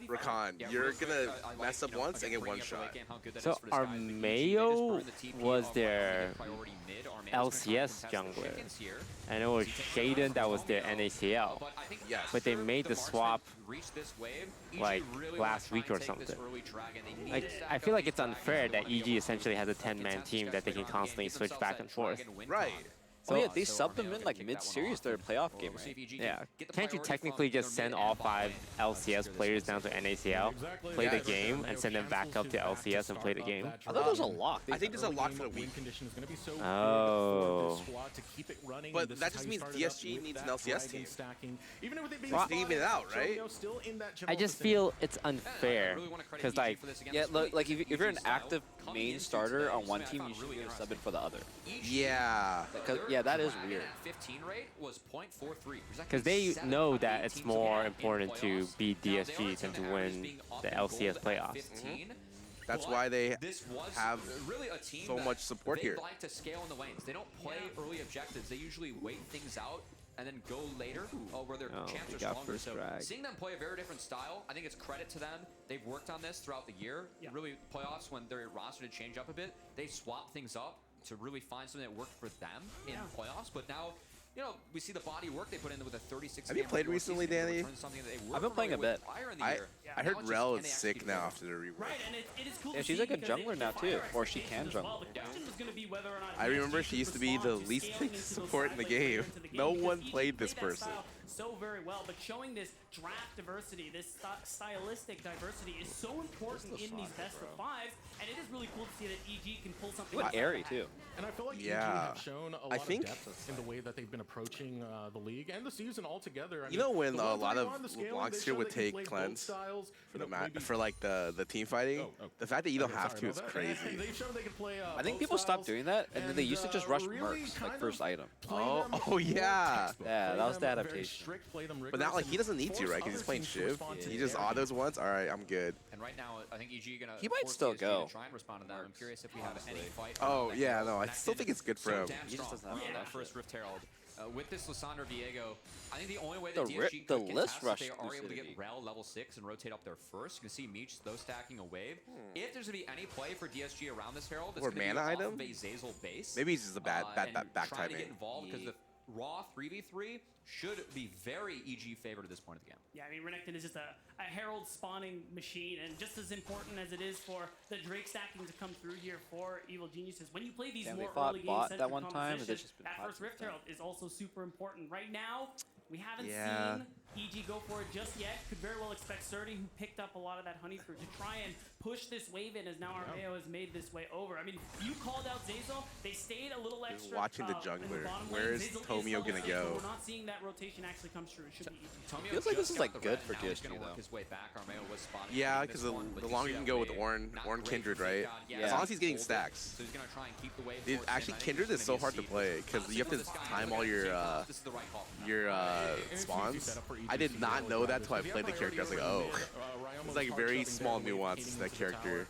Q: Rakan. You're gonna mess up once and get one shot.
G: So Armeo was their LCS jungler, and it was Shaden that was their NACL.
Q: Yes.
G: But they made the swap like last week or something. Like I feel like it's unfair that EG essentially has a 10-man team that they can constantly switch back and forth.
Q: Right.
B: So yeah, they subbed them in like mid-series their playoff game, right?
G: Yeah. Can't you technically just send all 5 LCS players down to NACL, play the game, and send them back up to LCS and play the game?
B: I thought there was a lock.
Q: I think there's a lock for the week.
G: Oh.
Q: But that just means DSG needs an LCS team.
G: Well,
Q: to even it out, right?
G: I just feel it's unfair because like
B: Yeah, look, like if you're an active main starter on one team, you should be subbing for the other.
Q: Yeah.
B: Yeah, that is weird.
P: 15 rate was 0.43.
G: because they know that it's more important to beat DSG than to win the LCS playoffs.
Q: That's why they have
P: really a team
Q: so much support here.
P: They like to scale in the lanes. They don't play early objectives. They usually wait things out and then go later where their chances are stronger. So seeing them play a very different style, I think it's credit to them. They've worked on this throughout the year. Really, playoffs, when their roster did change up a bit, they swap things up to really find something that worked for them in playoffs. But now, you know, we see the body work they put in with a 36.
Q: Have you played recently, Danny?
B: I've been playing a bit.
Q: I heard Rel is sick now after the rework.
B: Yeah, she's like a jungler now too, or she can jungle.
Q: I remember she used to be the least picked support in the game. No one played this person.
S: So very well, but showing this draft diversity, this stylistic diversity is so important in these best of fives, and it is really cool to see that EG can pull something.
B: What Airy too.
N: And I feel like EG have shown a lot of depth in the way that they've been approaching the league and the season altogether.
Q: You know when a lot of LeBlancs here would take cleanse for the for like the team fighting, the fact that you don't have to is crazy.
B: I think people stopped doing that, and then they used to just rush mercs like first item.
Q: Oh yeah.
B: Yeah, that was the adaptation.
Q: But now like he doesn't need to, right? Because he's playing Shiv. He just autos once. All right, I'm good.
P: And right now, I think EG gonna.
B: He might still go.
P: Try and respond to that. I'm curious if we have any fight.
Q: Oh yeah, no, I still think it's good for him.
P: He just doesn't have that first Rift Herald. With this Lissandra Viego, I think the only way
B: The
P: that DSG
B: the
P: could get
B: list
P: past
B: rush
P: if they are able to get
B: exclusivity.
P: Rel level 6 and rotate up their first. You can see Meech, though, stacking a wave. If there's going to be any play for DSG around this Herald, it's
Q: Or
P: going to be
Q: mana
P: off
Q: item?
P: of a Zazel base.
Q: Maybe he's just a bad back
P: and try to
Q: timing.
P: get involved because the raw 3v3 should be very EG favored at this point of the game.
S: Yeah, I mean, Renekton is just a Herald spawning machine, and just as important as it is for the Drake stacking to come through here for Evil Geniuses, when you play these
B: Yeah,
S: more
B: they fought
S: early game
B: bot
S: centric
B: that one time, and
S: compositions,
B: it's just been
S: that
B: hot
S: first
B: since
S: Rift
B: then.
S: Herald is also super important. Right now, we haven't
Q: Yeah.
S: seen EG go for it just yet. Could very well expect Surdy, who picked up a lot of that honey fruit, to try and push this wave in as now Armeo has made this way over. I mean, you called out Zeyzal. They stayed a little extra.
Q: Watching the jungler. Where is Tomio gonna go?
S: We're not seeing that rotation actually come true. It should be EG.
B: Feels like this is like good for DSG though.
Q: Yeah, because the longer you can go with Ornn Kindred, right? As long as he's getting stacks.
P: So he's gonna try and keep the wave.
Q: Dude, actually, Kindred is so hard to play because you have to time all your spawns. I did not know that until I played the character. I was like, oh, it's like very small nuance to that character.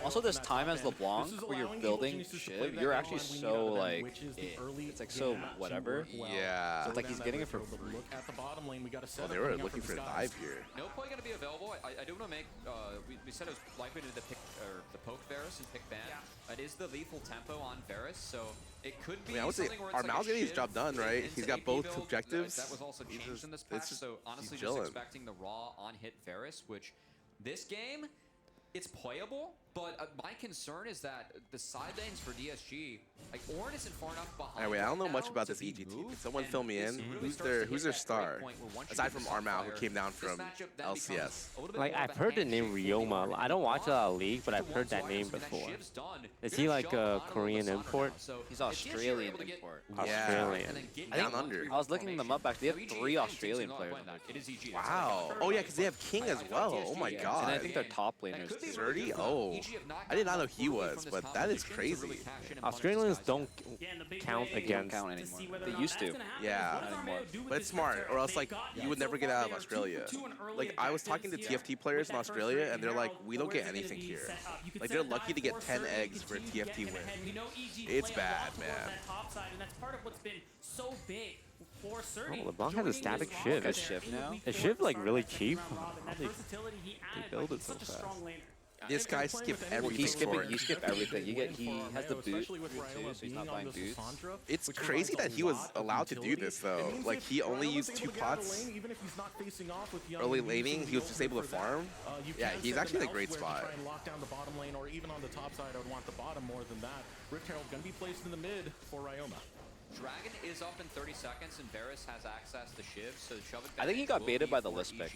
B: Also, this time as LeBlanc, where you're building Shiv, you're actually so like, it's like so whatever.
Q: Yeah.
B: So it's like he's getting it for free.
Q: Oh, they were looking for a dive here.
P: No play gonna be available. I do want to make. We said it was likely to pick or the poke Varus and pick Ban. It is the lethal tempo on Varus, so it could be.
Q: I would say Armao's getting his job done, right? He's got both objectives.
P: That was also changed in this patch. So honestly, just expecting the raw on hit Varus, which this game. It's playable, but my concern is that the side lanes for DSG, like Ornn isn't far enough behind.
Q: Anyway, I don't know much about this EG team. Can someone fill me in? Who's their star? Aside from Armao, who came down from LCS.
G: Like, I've heard the name Ryoma. I don't watch a lot of League, but I've heard that name before. Is he like a Korean import?
B: He's Australian import.
Q: Australian. Down under.
B: I was looking them up actually. They have 3 Australian players.
Q: Wow. Oh yeah, because they have King as well. Oh my god.
B: And I think they're top laners.
Q: 30? Oh. I did not know he was, but that is crazy.
G: Australians don't count against.
B: Don't count anymore. They used to.
Q: Yeah. But it's smart, or else like you would never get out of Australia. Like I was talking to TFT players in Australia, and they're like, we don't get anything here. Like they're lucky to get 10 eggs for a TFT win. It's bad, man.
G: Oh, LeBlanc has a static Shiv.
B: Good Shiv now.
G: Is Shiv like really cheap? They build it so fast.
Q: This guy skipped everything.
B: He skipped everything. He has the boot too, so he's not buying boots.
Q: It's crazy that he was allowed to do this though. Like he only used 2 pots. Early laning, he was just able to farm. Yeah, he's actually in a great spot.
N: Lock down the bottom lane, or even on the top side, I would want the bottom more than that. Rift Herald gonna be placed in the mid for Ryoma.
P: Dragon is up in 30 seconds, and Varus has access to Shiv, so shove it.
B: I think he got baited by the Lisp pick.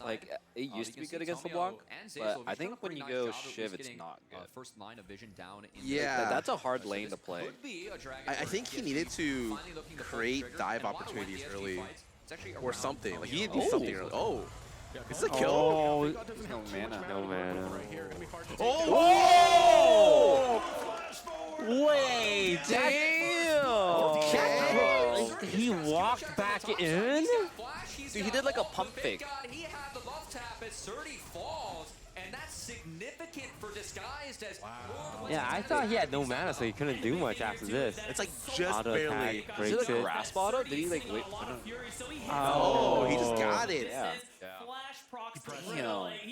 B: Like, it used to be good against LeBlanc, but I think when you go Shiv, it's not good.
P: First line of vision down.
Q: Yeah.
B: That's a hard lane to play.
Q: I think he needed to create dive opportunities early, or something. Like, he needed to do something early. Oh! This is a kill?
G: Oh!
B: No mana.
G: No mana.
Q: Oh!
G: Wait! Damn!
Q: Okay.
G: He walked back in?
B: Dude, he did like a pump fake.
P: He had the love tap as Surdy falls, and that's significant for Disguised as
G: Yeah, I thought he had no mana, so he couldn't do much after this.
Q: It's like just
G: auto
Q: barely.
G: Attack, breaks
B: Is it a
G: it.
B: grasp auto? Did he like wait?
Q: Oh, he just got it.
B: Yeah.
S: Damn.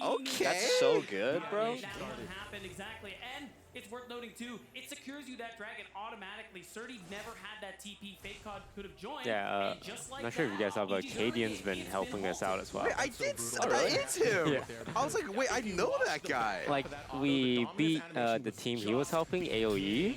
Q: Okay.
B: That's so good, bro.
S: That happened exactly, and it's worth noting too, it secures you that dragon automatically. Surdy never had that TP. Fake COD could have joined.
G: Yeah, I'm not sure if you guys saw, but Cadian's been helping us out as well.
Q: Wait, I did hit him. Yeah. I was like, wait, I know that guy.
G: Like, we beat the team he was helping, AOE,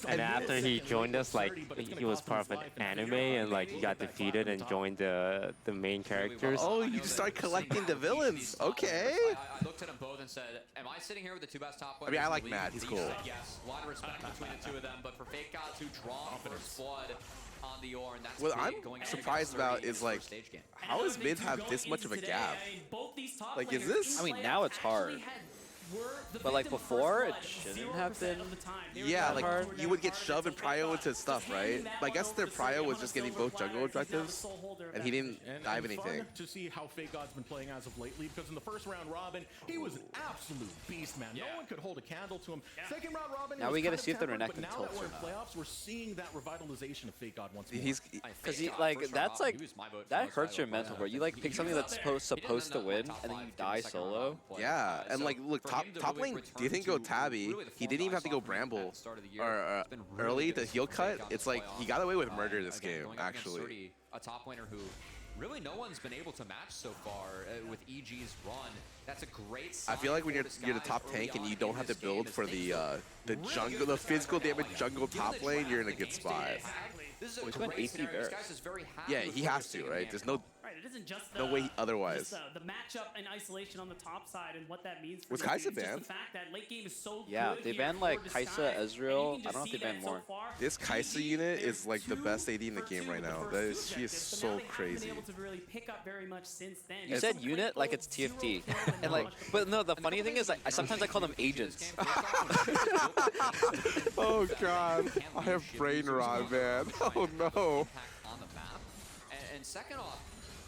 G: and after he joined us, like, he was part of an anime, and like, he got defeated and joined the main characters.
Q: Oh, you just start collecting the villains. Okay.
P: I looked at them both and said, am I sitting here with the 2 best top players?
Q: I mean, I like Matt. He's cool.
P: Yes, a lot of respect between the 2 of them, but for Fake God to draw first blood on the Ornn, that's
Q: what I'm surprised about is like, how does mid have this much of a gap? Like, is this?
B: I mean, now it's hard. But like before, it shouldn't have been.
Q: Yeah, like you would get shoved and prio into stuff, right? But I guess their prio was just getting both jungle objectives, and he didn't dive anything.
N: Fun to see how Fake God's been playing as of lately, because in the first round Robin, he was an absolute beast, man. No one could hold a candle to him. Second round Robin,
B: now we got to see if the Renekton tilts or
N: not. Playoffs, we're seeing that revitalization of Fake God once more.
B: Because he like that's like that hurts your mental, bro. You like pick something that's supposed to win, and then you die solo.
Q: Yeah, and like look, top lane didn't go Tabby. He didn't even have to go Bramble or early the heal cut. It's like he got away with murder this game, actually.
P: A top laner who really no one's been able to match so far with EG's run. That's a great sign.
Q: I feel like when you're the top tank and you don't have to build for the jungle, the physical damage jungle top lane, you're in a good spot.
P: This is a great
B: AP Varus.
Q: Yeah, he has to, right? There's no
S: it isn't just the,
Q: no way otherwise.
S: just the matchup and isolation on the top side and what that means for
Q: Was
S: this
Q: Kaisa
S: game. Just
Q: banned?
S: the fact that late game is so
O: Yeah,
S: good
O: they
S: here
O: banned
S: for
O: like
S: Disguise,
O: Kaisa,
S: and
O: Ezreal.
S: you can
O: I
S: just
O: don't know if
S: see
O: they banned
S: that so
O: more.
S: far,
Q: This Kaisa
S: EG,
Q: unit
S: they're
Q: is like the best AD in the
S: 2
Q: game
S: for
Q: right
S: 2
Q: now.
S: with
Q: That
S: the
Q: is,
S: first
Q: she
S: two
Q: is
S: objectives,
Q: so
S: but now they haven't
Q: crazy.
S: been able to really pick up very much since then.
O: You said unit like it's TFT. And like, but no, the funny thing is, like, sometimes I call them agents.
Q: Oh god, I have brain rot, man. Oh no.
P: On the map. And second off,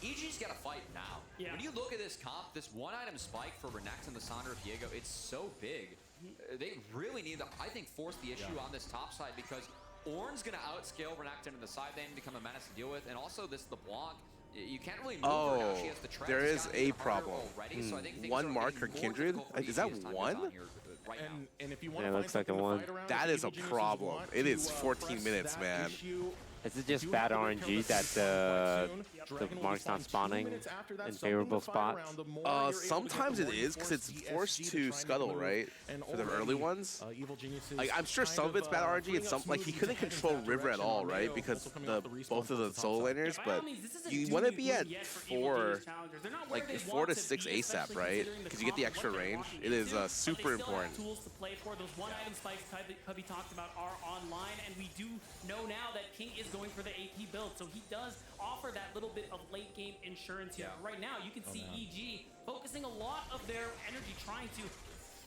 P: EG's got to fight now.
S: Yeah.
P: When you look at this comp, this one-item spike for Renekton, Lissandra, Diego, it's so big. They really need to, I think, force the issue on this top side because Ornn's going to outscale Renekton in the side lane, become a menace to deal with, and also this LeBlanc. You can't really move her now. She has the treads.
Q: There
P: It's
Q: is
P: gotta
Q: a
P: get harder
Q: problem.
P: already, so I think things
Q: One
P: are
Q: mark
P: getting
Q: or
P: more
Q: Kindred?
P: difficult for
Q: Is that
P: EG as time goes
Q: one?
P: on here right now.
N: And if you want
G: Yeah,
N: to
G: it looks like a
N: something to
G: one.
N: fight around,
Q: That
N: if
Q: is a
N: Evil Geniuses
Q: problem.
N: want
Q: It is
N: to,
Q: 14
N: press
Q: minutes,
N: that
Q: man.
N: issue,
G: Is it just bad RNG that the mark's not spawning in favorable spots?
Q: Sometimes it is because it's forced to scuttle, right? For the early ones. Like, I'm sure some of it's bad RNG and some, like, he couldn't control River at all, right? Because both of the solo laners, but you want to be at 4 to 6 ASAP, right? Because you get the extra range. It is super important.
S: Tools to play for. Those one-item spikes Cubby talked about are online, and we do know now that King is going for the AP build, so he does offer that little bit of late-game insurance here. Right now, you can see EG focusing a lot of their energy trying to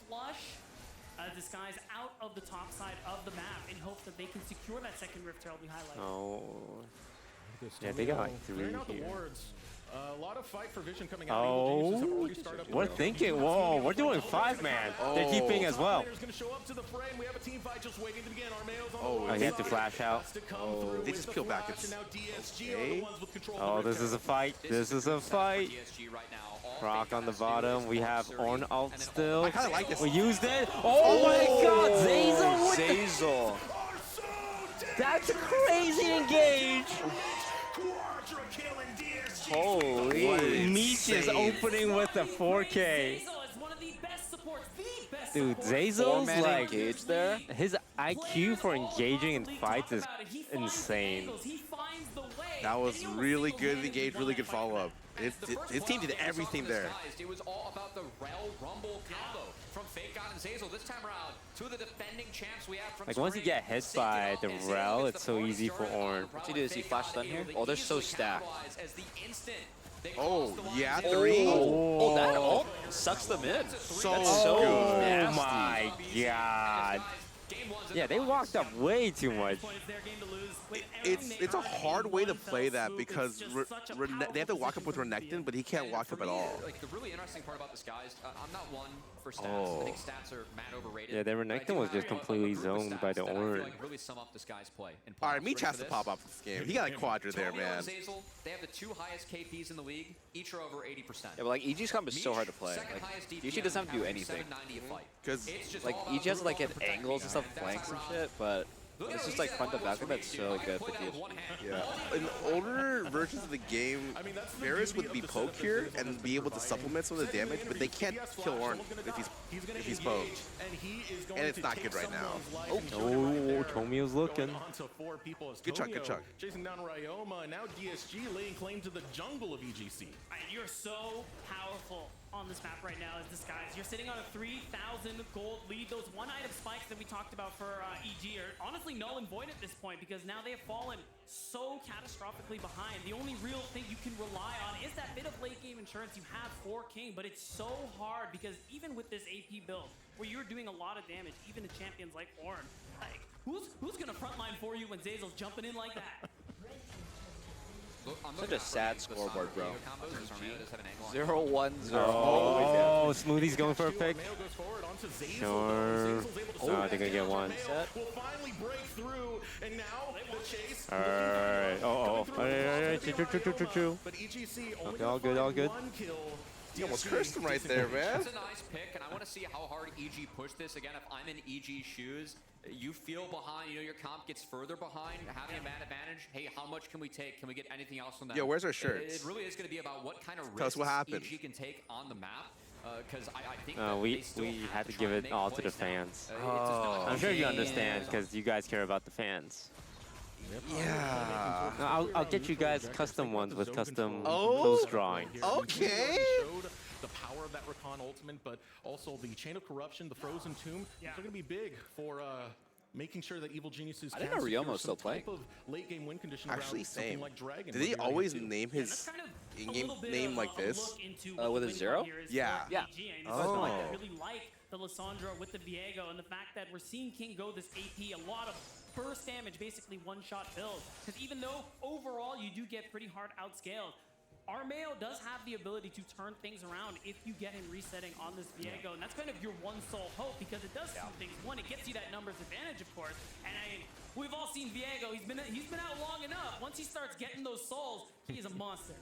S: flush Disguise out of the top side of the map in hopes that they can secure that second Rift Herald we highlighted.
G: Oh. Yeah, they got like 3
N: Clearing out the
G: here.
N: wards. A lot of fight for vision coming out.
G: Oh, we're thinking. Whoa, we're doing 5-man. They're keeping as well. Oh, he had to flash out.
Q: Oh, they just peel back. It's okay.
G: Oh, this is a fight. This is a fight. Rock on the bottom. We have Ornn ult still.
Q: I kind of like this.
G: We used it. Oh my God, Zazel.
O: Zazel.
G: That's a crazy engage. Holy. Meech is opening with a 4K. Dude, Zazel's like,
O: engage there.
G: his IQ for engaging in fights is insane.
Q: That was really good engage, really good follow-up. His team did everything there.
P: It was all about the Rel Rumble combo from FakeGod and Zazel. This time around, 2 of the defending champs we have from
G: Like once you get hit by the Rel, it's so easy for Ornn.
O: What's he do? Is he flash stun here? Oh, they're so stacked.
Q: Oh, yeah, 3.
O: Oh, that ult sucks them in.
Q: So
O: That's so
Q: good.
O: nasty.
G: Oh my God. Yeah, they walked up way too much.
Q: It's a hard way to play that because they have to walk up with Renekton, but he can't walk up at all.
P: Like the really interesting part about this, guys, I'm not one for stats. I think stats are mad overrated.
G: Yeah, their Renekton was just completely zoned by the Ornn.
P: Like really sum up this guy's play.
Q: All right, Meech has to pop off this game. He got a quadra there, man.
P: Zazel, they have the 2 highest KPs in the league. Each are over 80%.
O: Yeah, but like EG's comp is so hard to play. Like EG doesn't have to do anything.
Q: Because
O: like EG has like at angles and stuff, flanks and shit, but it's just like front to back. That's so good for DSG.
Q: Yeah. In older versions of the game, Varus would be poke here and be able to supplement some of the damage, but they can't kill Ornn if he's poked. And it's not good right now.
G: Oh, Tomio's looking.
Q: Good chunk, good chunk.
N: Chasing down Ryoma, and now DSG laying claim to the jungle of EGC.
S: You're so powerful on this map right now as Disguise. You're sitting on a 3,000 gold lead. Those one-item spikes that we talked about for EG are honestly null and void at this point because now they have fallen so catastrophically behind. The only real thing you can rely on is that bit of late-game insurance you have for King, but it's so hard because even with this AP build, where you're doing a lot of damage, even to champions like Ornn, like, who's gonna frontline for you when Zazel's jumping in like that?
O: Such a sad scoreboard, bro. 0-1-0.
G: Oh, Smoothie's going for a pick. Sure. Oh, they're gonna get one. Alright. Oh. True. Okay, all good, all good.
Q: You almost cursed him right there, man.
P: That's a nice pick, and I want to see how hard EG push this. Again, if I'm in EG's shoes, you feel behind, your comp gets further behind, having a man advantage. Hey, how much can we take? Can we get anything else from that?
Q: Yo, where's our shirts?
P: It really is going to be about what kind of
Q: Tell us
P: risks
Q: what happened.
P: EG can take on the map. Because I think
G: we had to give it all to the fans. I'm sure you understand because you guys care about the fans.
Q: Yeah.
G: No, I'll get you guys custom ones with custom close drawing.
Q: Okay.
N: The power of that Rakan ultimate, but also the Chain of Corruption, the Frozen Tomb, they're going to be big for making sure that evil geniuses
O: I didn't know Ryomo was still playing.
N: Late game win condition
Q: Actually,
N: around something
Q: same.
N: like Dragon.
Q: Did he always name his in-game name like this?
O: With a 0?
Q: Yeah.
S: Yeah.
Q: Oh.
S: I really like the Lissandra with the Viego and the fact that we're seeing King go this AP, a lot of burst damage, basically one-shot build. Because even though overall you do get pretty hard outscaled, Armeo does have the ability to turn things around if you get him resetting on this Viego, and that's kind of your one sole hope because it does two things. One, it gets you that numbers advantage, of course, and I mean, we've all seen Viego. He's been out long enough. Once he starts getting those souls, he is a monster.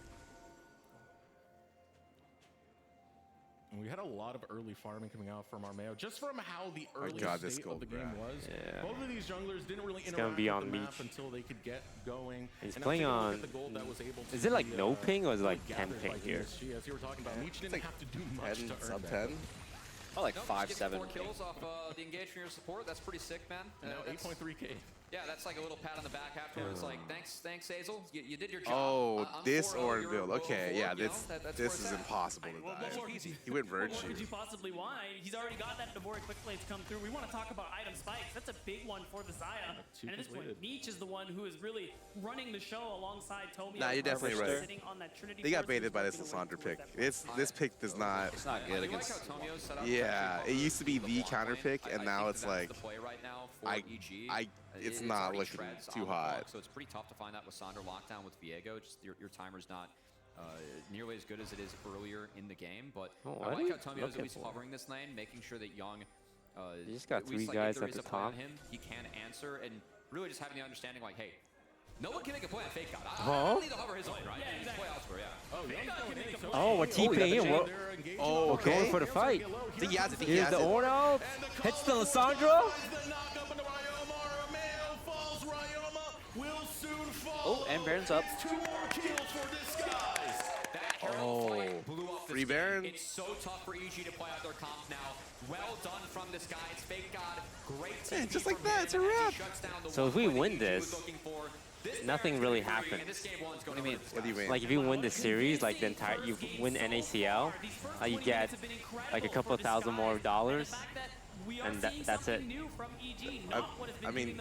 N: And we had a lot of early farming coming out from Armeo, just from how the early
Q: this
N: state of the game was.
G: Yeah.
N: Both of these junglers didn't really
G: It's gonna
N: interact
G: be
N: with
G: on
N: the map
G: Meech.
N: until they could get going.
G: He's
N: And now
G: playing
N: take a look
G: on.
N: at the gold that was able to
G: Is it like
N: be,
G: no ping or is it like 10
N: gathered
G: ping
N: by
G: here?
N: DSG, as you were talking about. Meech didn't
Q: like
N: have to do much
Q: 10,
N: to earn
Q: sub
N: that.
Q: 10.
O: Oh, like
J: No,
O: 5,
J: just get
O: 7.
J: 4 kills off the engage from your support. That's pretty sick, man.
N: Now
J: That's-
N: 8.3K.
J: Yeah, that's like a little pat on the back afterwards. Like, thanks, Hazel. You did your job.
Q: Oh,
J: I'm
Q: this
J: for,
Q: orange
J: your
Q: build. Okay, yeah,
J: you know,
Q: this
J: that's where
Q: this
J: it's
Q: is
J: at.
Q: impossible to
S: What
Q: die.
S: more,
Q: He went
S: what more
Q: virtue.
S: could you possibly want? He's already got that Devori quick plates come through. We want to talk about item spikes. That's a big one for the Zaya. And at this point, Meech is the one who is really running the show alongside Tomio.
Q: Nah, you're definitely right.
S: Sitting on that Trinity
Q: They got
S: force,
Q: baited by this
S: who's
Q: Lissandra
S: working
Q: pick.
S: towards
Q: This pick does not.
O: It's not good
J: You like
O: against.
J: how Tomio's set up?
Q: Yeah, it used to be the counter pick, and now
J: think
Q: it's
J: that's
Q: like
J: the play right now for EG.
Q: it's
J: It's
Q: not
J: already
Q: looking
J: shreds
Q: too
J: on the
Q: hot.
J: clock, so it's pretty tough to find that Lissandra lockdown with Viego. Just your timer's not nearly as good as it is earlier in the game. But
G: Oh,
J: I
G: what are
J: like
G: you
J: how Tomio's
G: looking
J: always
G: for?
J: covering this lane, making sure that Young.
G: You just got
J: at least,
G: 3
J: like,
G: guys
J: if there
G: at
J: is
G: the
J: a play on
G: top.
J: him, he can answer, and really just having the understanding like, hey, no one can make a play on Fake God. I
G: Huh?
J: don't need to hover his lane, right?
S: Yeah, exactly.
J: Play elsewhere, yeah.
G: Oh, we're TPing him.
Q: Oh,
G: We're going for the fight.
Q: I think he has it. I think he
G: Here's
Q: has
G: the
Q: it.
G: Orno. Hits the Lissandra.
N: The knock-up into Ryoma. Armeo falls. Ryoma will soon fall.
O: Oh, and Baron's up.
N: It's 2 more kills for Disguise.
J: That Herald fight blew up this
Q: free
J: game.
Q: Baron.
J: It's so tough for EG to play out their comp now. Well done from this guy. It's Fake God. Great
Q: Yeah,
J: TP
Q: just like
J: from
Q: that,
J: him
Q: it's a
J: as he
Q: wrap.
J: shuts down the
G: So if
J: one
G: we
J: point
G: win
J: EG
G: this,
J: was looking for. This
G: nothing
J: Baron's
G: really
J: gonna be free, and
G: happens.
J: this game one's
Q: What
J: going
Q: do you
J: to
Q: mean? What do you mean?
G: Like if you win the series, like the entire you win NACL, you get like a couple $1,000 more dollars, and that's it.
Q: I mean,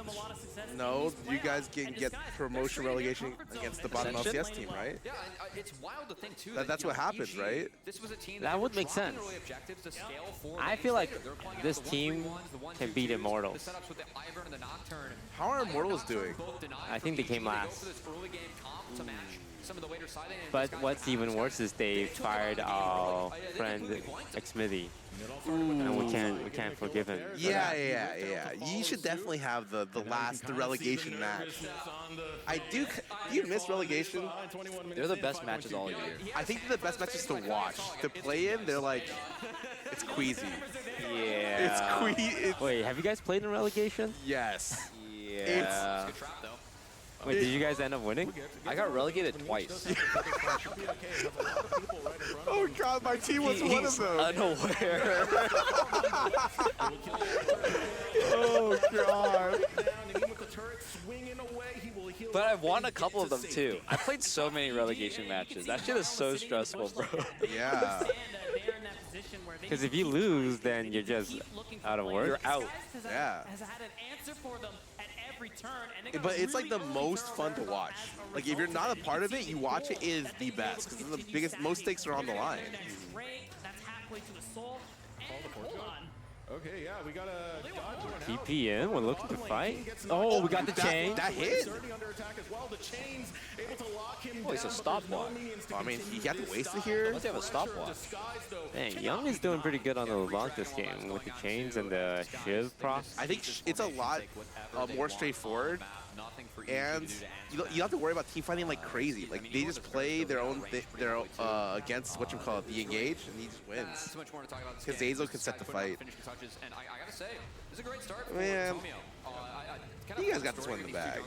Q: no, you guys can get promotion relegation against the bottom LCS team, right?
J: Yeah, and it's wild to think too.
Q: That's what happens,
J: EG,
Q: right?
J: This was a team
G: That would make
J: trying
G: sense.
J: early objectives to scale for
G: I
J: lanes
G: feel like
J: later. They're playing out
G: this
J: the
G: team
J: 1-3-1s, the 1-2-2s,
G: can beat Immortals.
J: The setups with the Ivern and the Nocturne.
Q: How are Immortals doing?
G: I think they came
J: Go
G: last.
J: for this early game comp to match some of the later side lane, and
G: But
J: Disguise
G: what's
J: have
G: even
J: some-
G: worse is they fired our friend Xmithy, and we can't forgive him. for
Q: Yeah,
G: that.
Q: yeah. You should definitely have the relegation match. Do you miss relegation?
O: They're the best matches all year.
Q: I think they're the best matches to watch. To play in, they're like, it's queasy.
G: Yeah.
Q: It's queasy.
G: Wait, have you guys played in relegation?
Q: Yes.
G: Yeah.
J: Good trap though.
G: Wait, did you guys end up winning?
O: I got relegated twice.
Q: Oh God, my team was one of them.
O: Unaware.
Q: Oh God.
O: But I've won a couple of them too. I played so many relegation matches. That shit is so stressful, bro.
Q: Yeah.
G: Because if you lose, then you're just out of work.
O: You're out.
Q: Yeah.
S: Has had an answer for them at every turn, and they got
Q: But
S: a
Q: it's like
S: really
Q: the
S: early
Q: most
S: turn
Q: fun to
S: right
Q: watch.
S: as a
Q: Like if you're
S: result
Q: not
S: of
Q: a
S: it.
Q: part of it,
S: see
Q: you
S: the
Q: watch it
S: goal,
Q: is
S: and
Q: the
S: then
Q: best
S: Diego
Q: because the
S: continues
Q: biggest,
S: that.
Q: most stakes are on the line.
S: That's great. That's halfway to the soul. And hold on.
N: Okay, yeah, we got a dodge going out.
G: TP in, we're looking to fight. Oh, we got the chain.
Q: That hit.
N: Certainly under attack as well. The chains able to lock him
O: Oh, it's a
N: down, but
O: stopwatch.
N: there's no means to
Q: I mean,
N: continue
Q: he got
N: to
Q: the waste
N: stop
Q: here.
O: Must have a stopwatch.
N: Disguise, though,
G: Dang,
N: cannot
G: Young is
N: be
G: doing
N: done.
G: pretty good on the LeBlanc this game with the chains and the Shiv proc.
Q: I think it's a lot more straightforward, and you don't have to worry about team fighting like crazy. Like they just play their own against what you call it, the engage, and he just wins.
J: So much more to talk about this
Q: Because
J: game.
Q: Azo can set the
J: Disguise putting
Q: fight.
J: out finishing touches, and I gotta say, this is a great start for
Q: Man.
J: Tomio.
Q: You guys got this one in the bag.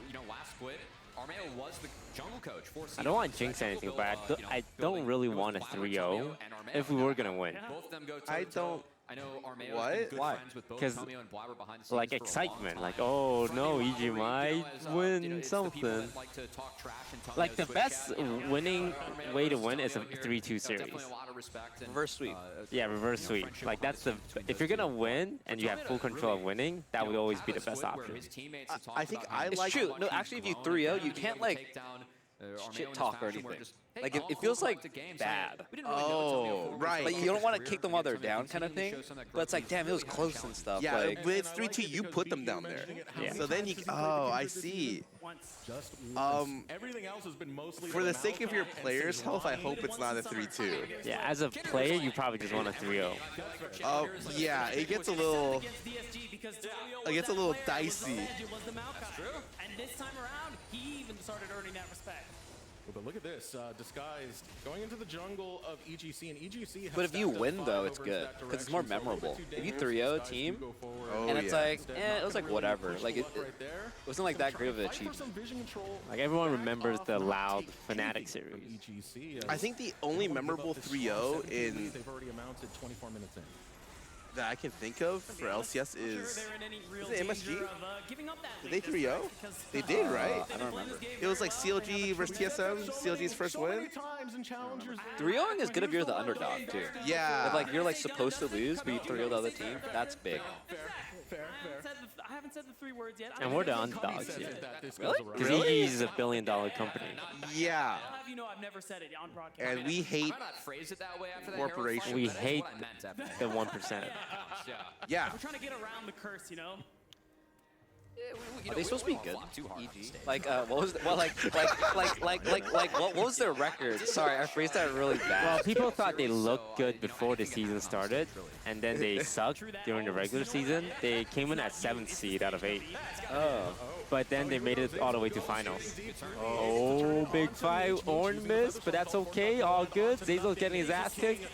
J: You know, last split, Armeo was the jungle coach for
G: I don't want to jinx anything, but I don't really want a 3-0 if we were going to win.
J: Both of them go
Q: I don't
P: I know Armeo's
Q: What?
P: been good
G: Why?
P: friends with both
G: 'Cause,
P: Tomio and Blabber behind the scenes
G: like
P: for a long
G: excitement,
P: time.
G: like oh
P: From
G: no,
P: the
G: EG
P: rivalry,
G: might
P: it's the
G: win
P: people
G: something.
P: that like to talk trash in Tomio's
G: Like the
P: Twitch
G: best
P: chat,
G: winning
P: Armeo
G: way to
P: versus
G: win is a
P: Tomio here,
G: 3-2 series.
P: definitely a lot of respect and,
B: Reverse sweep.
G: Yeah, reverse sweep. Like that's the if you're gonna win and you have full control of winning, that would always be the best option.
Q: I think I
B: It's
Q: like.
B: true. No, actually, if you 3-0, you can't like shit talk or anything. Like it feels like bad.
Q: Oh, right.
B: Like you don't want to kick them while they're down, kind of thing. But it's like, damn, it was close and stuff.
Q: Yeah,
B: like,
Q: when it's 3-2, you put them down there.
G: Yeah.
Q: So then you. Oh, I see.
N: Just everything else has been mostly
Q: For the sake of your players' health, I hope it's not a 3-2.
G: Yeah, as a player, you probably just want a 3-0.
Q: Yeah, it gets a little. It gets a little dicey.
S: And this time around, he even started earning that respect.
N: But look at this, Disguised going into the jungle of EGC, and EGC has
B: but if you
N: stacked up
B: win, though,
N: five
B: it's
N: over
B: good.
N: that
B: Because it's more
N: direction. So
B: memorable.
N: over
B: If you
N: two
B: 3-0 a
N: Disguised
B: team,
N: do go forward.
B: and it's like,
N: Instead,
B: it was like
N: really
B: whatever.
N: push
B: Like
N: the
B: it
N: look right there.
B: wasn't like that great of an
N: Fight for
B: achievement.
N: some vision control.
G: Like everyone remembers the loud Fnatic series.
N: EGC,
Q: I think the only memorable 3-0 in
N: they've already amounted 24 minutes in.
Q: that I can think of for LCS is it MSG? Did they 3-0? They did, right?
B: I don't remember.
Q: It was like CLG versus TSM, CLG's first win.
B: 3-0ing is good if you're the underdog too.
Q: Yeah.
B: If like you're like supposed to lose, but you 3-0 the other team, that's big.
S: I haven't said the 3 words yet.
G: And we're the underdogs here.
B: Really?
G: Because EG is a $1 billion company.
Q: Yeah.
S: I'll have you know I've never said it on broadcast.
Q: And we hate corporations.
G: We hate the 1%.
Q: Yeah.
S: We're trying to get around the curse, you know?
B: Are they supposed to be good? EG. Like what was what was their record? Sorry, I phrased that really bad.
G: Well, people thought they looked good before the season started, and then they sucked during the regular season. They came in at 7th seed out of 8.
B: Oh.
G: But then they made it all the way to finals. Oh, big fight, Orn missed, but that's okay, all good. Zazel's getting his ass kicked.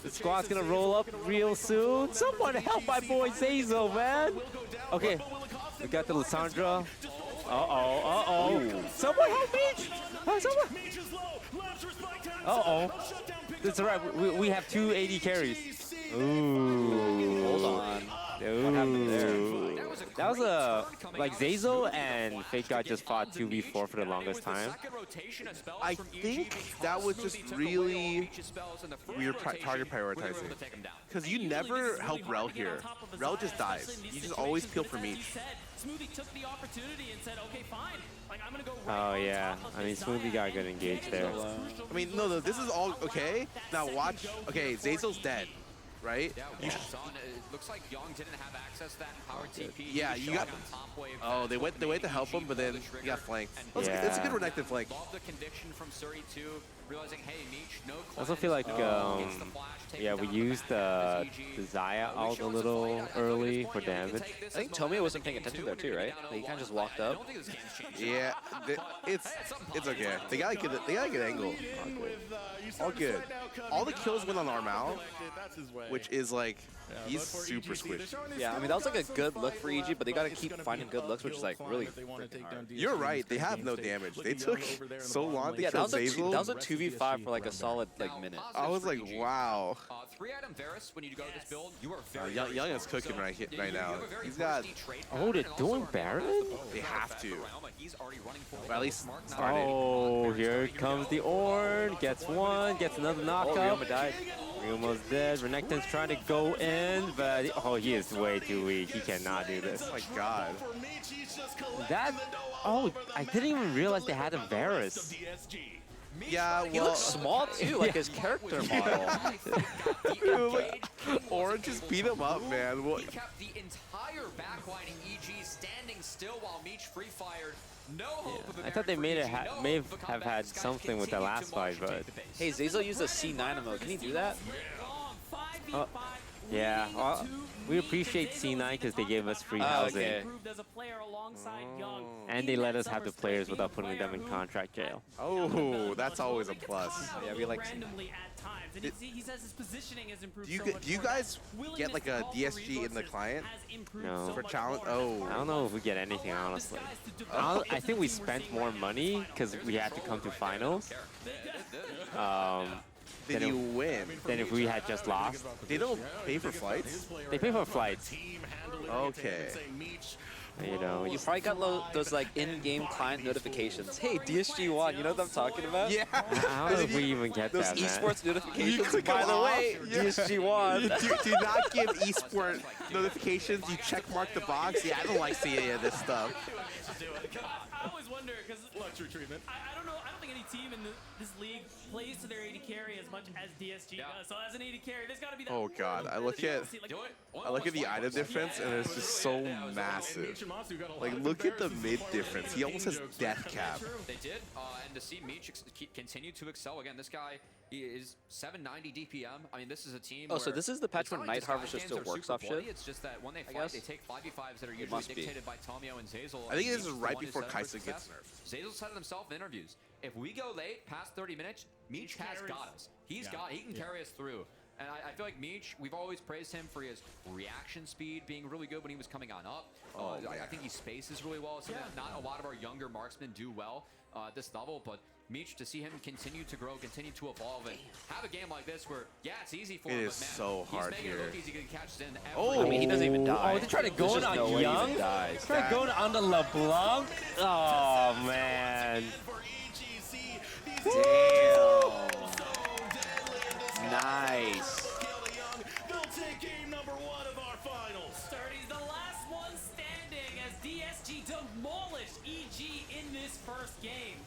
G: The squad's gonna roll up real soon. Someone help my boy Zazel, man. Okay, we got the Lissandra. Uh-oh. Someone help me! Someone. Uh-oh. That's all right, we have 2 AD carries. Ooh.
B: Hold on.
G: Ooh.
B: What happened there?
G: That was a, like Zazel and Fake God just fought 2v4 for the longest time.
Q: I think that was just really weird target prioritizing. Because you never help Rel here. Rel just dies. You just always peel for me.
S: Smoothie took the opportunity and said, okay, fine. Like, I'm gonna go
G: Oh yeah, I mean Smoothie got good engaged there.
Q: I mean, no, this is all okay. Now watch. Okay, Zazel's dead, right?
P: Yeah. It looks like Young didn't have access to that empowered TP.
Q: Yeah, you got. Oh, they went to help him, but then he got flanked. It's a good renekton flank.
P: Love the conviction from Suri too, realizing, hey, Meech, no.
G: I also feel like yeah, we used the Zaya out a little early for damage.
B: I think Tomio wasn't paying attention there too, right? Like, he kind of just walked up.
Q: Yeah, it's okay. They got a good angle. All good. All the kills went on Armao, which is like he's super squishy.
B: Yeah, I mean that was like a good look for EG, but they gotta keep finding good looks, which is like really freaking hard.
Q: You're right. They have no damage. They took so long to kill Zazel.
B: That was a 2v5 for like a solid like minute.
Q: I was like, wow.
P: 3-item Varus, when you go to this build, you are very
Q: Young is cooking right now. He's got.
G: Oh, they're doing Baron?
Q: They have to. Or at least started.
G: Oh, here comes the Orn. Gets one, gets another knockup.
B: Ryoma died.
G: Ryuma's dead. Renekton's trying to go in, but oh, he is way too weak. He cannot do this.
Q: Oh my god.
G: That. Oh, I didn't even realize they had a Varus.
Q: Yeah, well,
B: he looks small too, like his character model.
Q: Or just beat him up, man.
P: He kept the entire backline in EG standing still while Meech free-fired. No hope of
G: I thought they may have had something with the last fight, but
B: Hey, Zazel used a C9 emote. Can he do that?
G: Yeah, we appreciate C9 because they gave us free housing.
B: Okay.
G: And they let us have the players without putting them in contract jail.
Q: Oh, that's always a plus.
B: Yeah, we like.
S: He says his positioning has improved
Q: Do you guys get like a DSG in the client?
G: No.
Q: For challenge? Oh.
G: I don't know if we get anything, honestly. I think we spent more money because we had to come to finals.
Q: then you win.
G: Then if we had just lost,
Q: they don't pay for flights.
G: They pay for flights.
Q: Okay.
G: You know,
O: You probably got those like in-game client notifications. Hey, DSG won. You know what I'm talking about?
Q: Yeah.
G: how did we even get
O: those
G: that, man?
O: esports notifications?
Q: click
O: By
Q: them
O: the
Q: off.
O: way, DSG won.
Q: Do not give esport notifications. You check mark the box. Yeah, I don't like seeing any of this stuff.
S: I always wonder because
N: luxury treatment.
S: I don't know. I don't think any team in this league plays to their AD carry as much as DSG does. So as an AD carry, there's got to be that.
Q: Oh god, I look at the item difference and it's just so massive. Like look at the mid difference. He almost has death cap.
P: They did, and to see Meech continue to excel again. This guy, he is 790 DPM. I mean, this is a team.
O: Oh, so this is the patch when Night Harvester still works off shit?
P: It's just that when they fight, they take 5v5s that are usually dictated by Tomio and Zazel.
Q: I think this is right before Kaisa gets nerfed.
P: Zazel said it himself in interviews. If we go late, past 30 minutes, Meech has got us. He can carry us through. And I feel like Meech, we've always praised him for his reaction speed being really good when he was coming on up. I think he spaces really well. Something that not a lot of our younger marksmen do well at this level. But Meech, to see him continue to grow, continue to evolve, and have a game like this where, it's easy for him,
Q: It
P: but
Q: is
P: man,
Q: so hard
P: he's making
Q: here.
P: it look easy. He catches in
O: I mean, he doesn't even die.
G: Oh, they're trying to go in on Young? Trying to go on the LeBlanc? Oh, man.
N: Damn.
O: Nice.
N: They'll take game number 1 of our finals.
S: Sturdy's the last one standing as DSG demolished EG in this first game.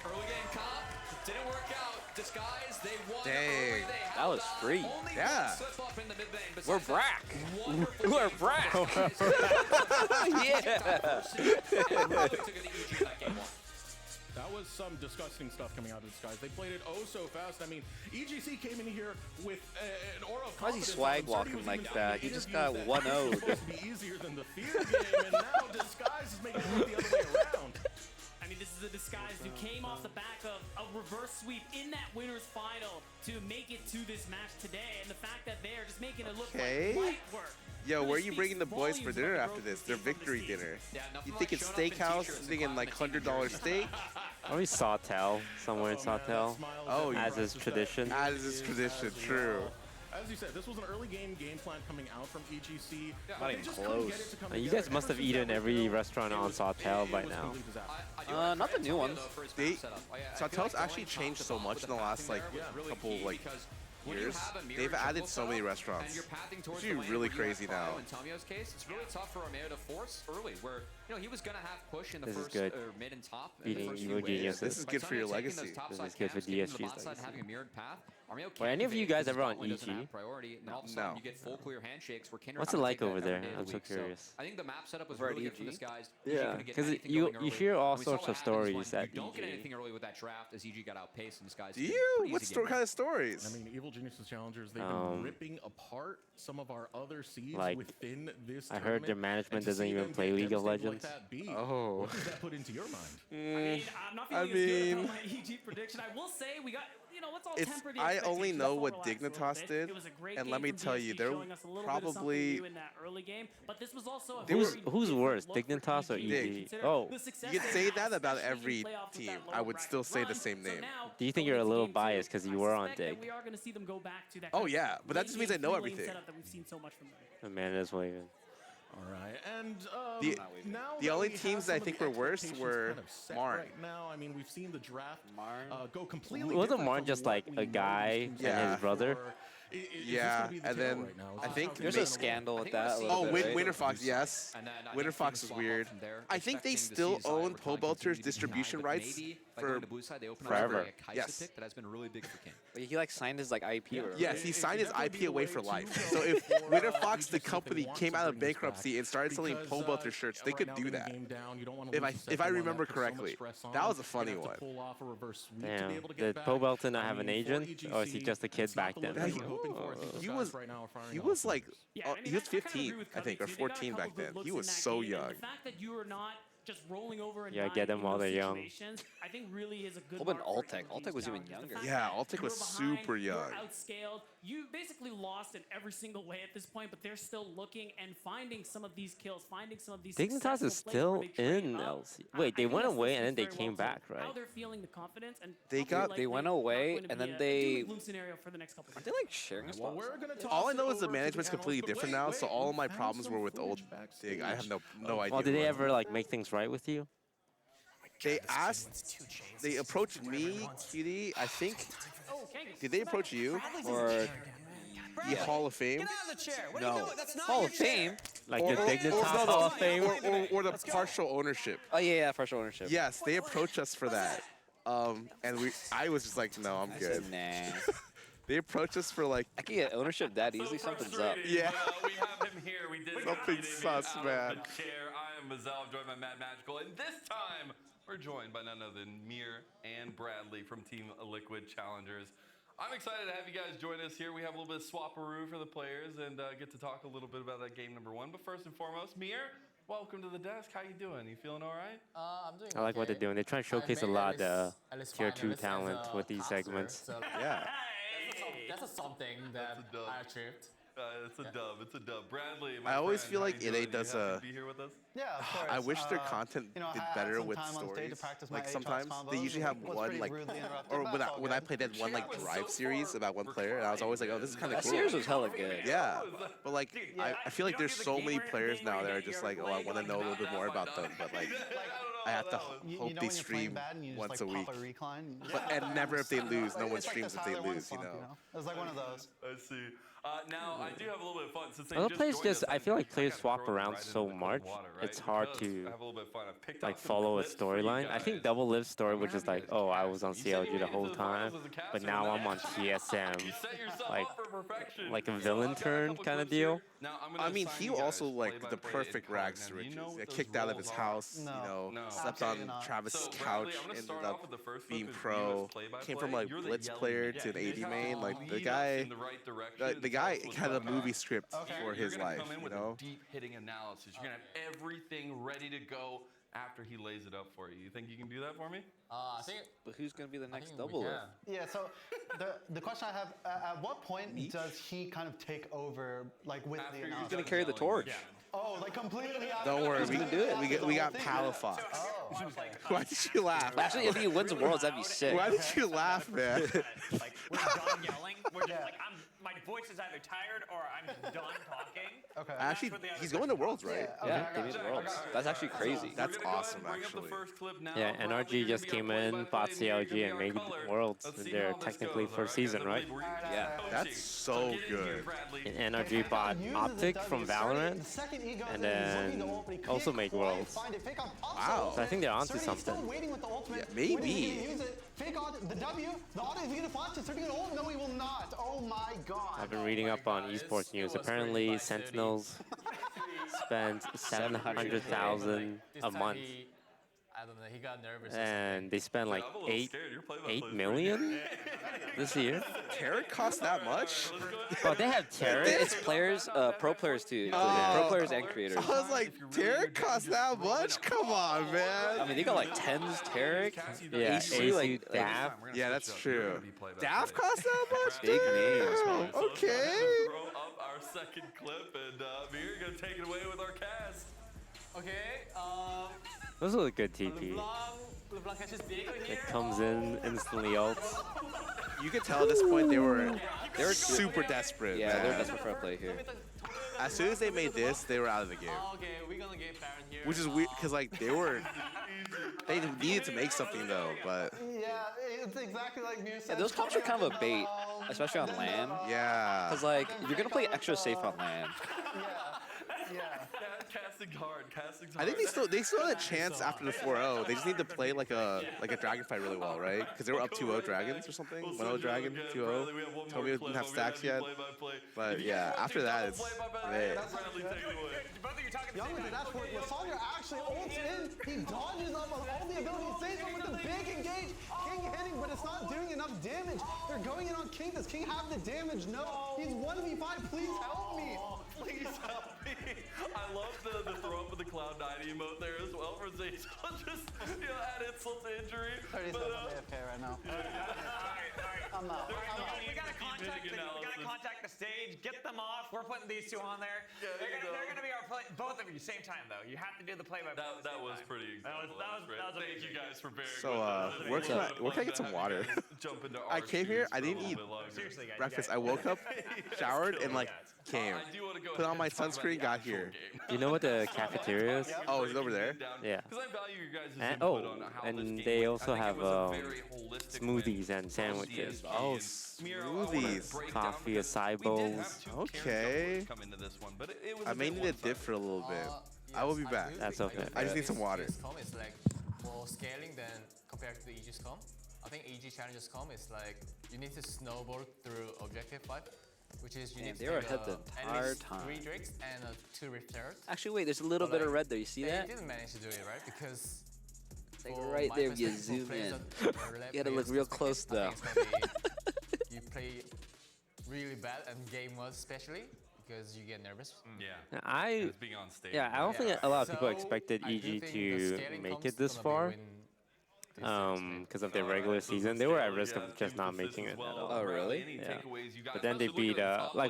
P: Early game comp didn't work out. Disguise, they won.
Q: Dang.
O: That was free.
Q: Yeah.
O: We're Brack. We're Brack.
N: That was some disgusting stuff coming out of Disguise. They played it so fast. I mean, EGC came in here with an aura of
O: Why is he
N: confidence.
O: swag walking like that? He just got 1-0'd.
N: It's supposed to be easier than the Fear game, and now Disguise is making it look the other way around.
S: I mean, this is a Disguise who came off the back of a reverse sweep in that winner's final to make it to this match today. And the fact that they're just making it look like light work.
Q: Yo, where are you bringing the boys for dinner after this? Their victory dinner. You thinking steakhouse? Thinking like $100 steak?
G: Probably Sawtell, somewhere in Sawtell.
Q: Oh,
G: as is tradition.
Q: As is tradition, true.
N: As you said, this was an early game plan coming out from EGC.
O: Not even close.
G: You guys must have eaten every restaurant on Sawtell by now.
O: Not the new ones.
Q: Sawtell's actually changed so much in the last couple years. They've added so many restaurants. It's actually really crazy now.
P: In Tomio's case, it's really tough for Romeo to force early, where he was gonna have push in the
G: This is
P: first
G: good.
P: or mid and top.
G: Beating Evil Geniuses.
Q: This is good for your legacy.
G: This is good for DSG's legacy.
P: Having a mirrored path.
G: Were any of you guys ever on EG?
P: No. You get full clear handshakes.
G: What's it like over there? I'm so curious.
P: I think the map setup was really good for this guys.
G: Yeah, because you hear all sorts of stories at
P: You don't get
G: EG.
P: anything early with that draft as EG got outpaced and this guy's.
Q: Do you? What kind of stories?
N: I mean, Evil Geniuses Challengers, they've been ripping apart some of our other seeds
G: Like,
N: within this
G: I heard their management doesn't even play League of Legends.
Q: Oh.
N: What does that put into your mind?
S: I mean, I'm not feeling as good about my EG prediction. I will say we got, let's all temper the
Q: I only
S: expectations.
Q: know
S: Let's all
Q: what
S: relax a little
Q: Dignitas
S: bit.
Q: did,
S: It was a great
Q: and
S: game
Q: let me
S: from
Q: tell you,
S: DSG,
Q: they're
S: showing us a little bit of something
Q: probably.
S: new in that early game, but this was also a
G: Who's worse, Dignitas or EG? Oh,
Q: You could say that about every team. I would still say the same name.
G: do you think you're a little biased because you were on Dig?
S: we are going to see them go back to that
Q: Oh yeah, but that just means I know everything.
S: setup that we've seen so much from them.
G: The man is waving.
N: All right, and now
Q: The
N: that
Q: only
N: we have
Q: teams that I
N: some of
Q: think
N: the
Q: were worse
N: expectations
Q: were
N: kind of set
Q: Marn.
N: Right now, I mean, we've seen the draft go completely.
G: Wasn't
N: different
G: Marn
N: from
G: just
N: what
G: like
N: we
G: a
N: know
G: guy
N: these
G: and his brother?
Q: Yeah, and then I think
O: There's a scandal with that.
Q: Winter Fox, yes. Winter Fox is weird. I think they still own Pobelter's distribution rights for forever. Yes.
P: That has been really big for King.
O: He signed his IP. Or
Q: Yes, he signed his IP away for life. So if Winter Fox, the company, came out of bankruptcy and started selling Pobelter shirts, they could do that. If I remember correctly, that was a funny one.
G: Damn, did Pobelter not have an agent, or is he just a kid back then?
Q: He was 15, I think, or 14 back then. He was so young.
S: The fact that you are not just rolling over and
G: Yeah,
S: dying
G: get them
S: in
G: while
S: those
G: they're young.
S: situations, I think really is a good
O: What about
S: mark for
O: Altec?
S: Evo
O: Altec was even
S: Team's
O: younger.
S: challenges. The
Q: Yeah,
S: fact that
Q: Altec was
S: you were behind,
Q: super
S: you were
Q: young.
S: outscaled. You basically lost in every single way at this point, but they're still looking and finding some of these kills, finding some of these
G: Dignitas is
S: successful plays where
G: still
S: they trade
G: in
S: up.
G: LC. Wait, they
S: I think
G: went
S: this
G: away and then
S: speaks
G: they
S: very
G: came
S: well to
G: back, right?
S: How they're feeling the confidence and
Q: They got-
O: They went
S: not
O: away,
S: going to
O: and
S: be
O: then
S: a
O: they.
S: doom and gloom scenario for the next couple of
O: Aren't they like sharing a spot?
Q: All I know is the management's completely different now, so all of my problems were with old Dig. I have no idea.
G: Well, did they
Q: what-
G: ever like make things right with you?
Q: They asked, they approached me, QD, I think. Did they approach you?
O: Or
Q: the Hall of Fame?
O: No. Hall of Fame?
G: Like the Dignitas Hall of Fame?
Q: Or the partial ownership.
O: Oh yeah, partial ownership.
Q: Yes, they approached us for that. And I was just like, no, I'm good.
O: Nah.
Q: They approached us for like.
O: I can get ownership that easily. Something's up.
Q: Yeah.
C: We have him here. We did
Q: Something sus, man.
C: Chair. I am Mazal, joined by Matt Magical, and this time we're joined by none other than Mir and Bradley from Team Liquid Challengers. I'm excited to have you guys join us here. We have a little bit of swap-a-roo for the players and get to talk a little bit about that game number 1. But first and foremost, Mir, welcome to the desk. How you doing? You feeling all right?
F: I'm doing
G: I like what they're doing. They're trying to showcase a lot of tier 2 talent with these segments.
Q: Yeah.
F: That's a something that I achieved.
C: It's a dub. It's a dub. Bradley, my
Q: I always
C: friend,
Q: feel
C: how
Q: like
C: you doing?
Q: NA does
C: You happy
Q: a.
C: to be here with us?
T: Yeah, of course.
Q: I wish their content
T: you know,
Q: did
T: I had
Q: better
T: some
Q: with
T: time on stage to
Q: stories.
T: practice my
Q: Like
T: Aatrox
Q: sometimes they
T: combos,
Q: usually have
T: was
Q: one
T: pretty
Q: like,
T: rudely interrupted,
Q: or
T: but
Q: when
T: that's all
Q: when I
T: good.
Q: played that one like drive series about one player, and I was always like, oh, this is kind of
O: That
Q: cool.
O: series was hella good.
Q: Yeah, but like I feel like there's so many players now that are just like, oh, I want to know a little bit more about them, but like I have to hope
T: You know
Q: they
T: when you're playing
Q: stream
T: bad and you just
Q: once
T: like
Q: a week.
T: pop a recline?
Q: But and never if they lose. No one
T: It's like
Q: streams
T: the
Q: if they
T: Tyler One
Q: lose. You
T: funk,
Q: know.
T: It was like one of those.
C: I see. Now, I do have a little bit of fun. Since they
G: Other
C: just
G: players
C: joined
G: just,
C: us,
G: I feel like
C: I
G: players
C: gotta
G: swap
C: throw them
G: around
C: right
G: so
C: into the
G: much.
C: water, right?
G: It's hard
C: Because
G: to
C: I have a little bit of fun. I've picked
G: like
C: out some
G: follow a
C: clips for you
G: storyline. I think
C: guys.
G: Double Live's story was just like, oh, I was on CLG the whole time, but now I'm on TSM, like a villain turn kind of deal.
Q: I mean, he also like the perfect rags to riches. Got kicked out of his house, you know, slept on Travis' couch, ended up being pro. Came from like blitz player to an AD main. Like the guy had a movie script for his life, you know.
C: Deep hitting analysis. You're gonna have everything ready to go after he lays it up for you. You think you can do that for me?
F: I think.
O: But who's gonna be the next Double Live?
T: Yeah, so the question I have, at what point does he kind of take over, like with the analysis?
O: Who's gonna carry the torch?
T: Oh, like completely out
Q: Don't worry, we can do it. We got Palafox. Why did you laugh?
O: Actually, if he wins the Worlds, that'd be sick.
Q: Why did you laugh, man?
D: Like we're done yelling. We're just like my voice is either tired or I'm done talking.
T: Okay.
Q: Actually, he's going to Worlds, right?
O: Yeah, they made the Worlds. That's actually crazy.
Q: That's awesome, actually.
G: Yeah, NRG just came in, bought CLG, and made Worlds. They're technically first season, right?
O: Yeah.
Q: That's so good.
G: And NRG bought Optic from Valorant, and then also made Worlds.
Q: Wow.
G: So I think they're onto something.
Q: Yeah, maybe.
T: Fake out the W. The auto is going to flash. Is going to ult? No, he will not. Oh my god.
G: I've been reading up on esports news. Apparently, Sentinels spend 700,000 a month.
F: I don't know. He got nervous.
G: And they spend like 8 million this year.
Q: Carrot costs that much?
G: But they have Tarek.
O: It's players, pro players too, pro players and creators.
Q: I was like, Tarek costs that much? Come on, man.
O: I mean, they got like tens, Tarek.
G: Yeah,
O: AC, like
G: Dav.
Q: Yeah, that's true. Dav costs that much?
O: Big names, man.
Q: Okay.
C: Throw up our second clip, and we're gonna take it away with our cast.
F: Okay.
G: Those are a good TP. It comes in, instantly ults.
Q: You could tell at this point they were super desperate.
O: Yeah,
Q: man.
O: they're desperate for a play here.
Q: As soon as they made this, they were out of the game.
F: Okay, we're gonna get Baron here.
Q: Which is weird, because like they needed to make something though, but
T: Yeah, it's exactly like Mir said.
O: Yeah, those comps are kind of a bait, especially on LAN.
Q: yeah.
O: Because like, you're gonna play extra safe on LAN.
T: Yeah.
C: Casting hard.
Q: I think they still had a chance after the 4-0. They just need to play like a dragon fight really well, right? Because they were up 2-0 dragons or something. 1-0 dragon, 2-0. Tommy didn't have stacks yet. But yeah, after that it's man.
T: Young with the dash for Lasagna actually ults in. He dodges up on all the abilities. Saves him with the big engage. King hitting, but it's not doing enough. enough damage. They're going in on King. Does King have the damage? No. He's 1v5. Please help me.
C: Please help me. I love the throw up of the Cloud9 emote there as well for Zazel. Just, add insult to injury.
T: 37 AFK right now.
D: All right.
T: I'm out.
D: We gotta contact the stage, get them off. We're putting these two on there.
C: Yeah,
D: they're gonna be our both of you same time though. You have to do the play-by-play.
C: That was pretty exciting. That was Thank you guys for bearing
Q: So, where can I get some water?
C: Jump into
Q: I came here, I didn't eat
D: Seriously, guys.
Q: breakfast. I woke up, showered, and came. Put on my sunscreen, got here.
G: Do you know what the cafeteria is?
Q: Oh, is it over there?
G: Yeah.
C: Because I value your guys'
G: And,
C: input on how this
G: and
C: game
G: they
C: works.
G: also
C: I think
G: have
C: it was a very holistic
G: smoothies
C: win
G: and
C: from
G: sandwiches.
C: DSG.
Q: Oh,
C: Miro, I wanna
Q: smoothies.
C: break down
G: Coffee,
C: because
G: acai
C: we did
G: bowls.
C: have two
Q: Okay.
C: come into this one, but it was
Q: I
C: a
Q: may
C: bit
Q: need a
C: one-sided.
Q: dip for a little bit. I will be back.
G: That's okay.
Q: I just need some water.
F: XCOM is like more scaling than compared to the EG SCOM. I think EG Challenger SCOM is like you need to snowboard through objective 5, which is you need to
O: they were
F: take,
O: ahead the
F: at
O: entire
F: least
O: time.
F: 3 drakes and 2 rift turrets.
O: Actually, wait, there's a little bit of red there. You see
F: they
O: that?
F: didn't manage to do it, right? Because
O: Like
F: for
O: right
F: my
O: there, you
F: perspective,
O: zoom
F: for players
O: in.
F: that are left
O: You gotta look
F: players'
O: real
F: perspective,
O: close
F: I
O: though.
F: think it's gonna be, you play really bad and game mode especially because you get nervous.
C: Yeah.
G: I
C: being on stage.
G: Yeah, I don't think a lot of people
F: So,
G: expected
F: I do
G: EG
F: think the
G: to
F: scaling
G: make
F: comps
G: it this
F: gonna be
G: far.
F: win
G: Because of their regular season, they were at risk of just not making it at all.
O: Oh, really?
G: Yeah. But then they beat,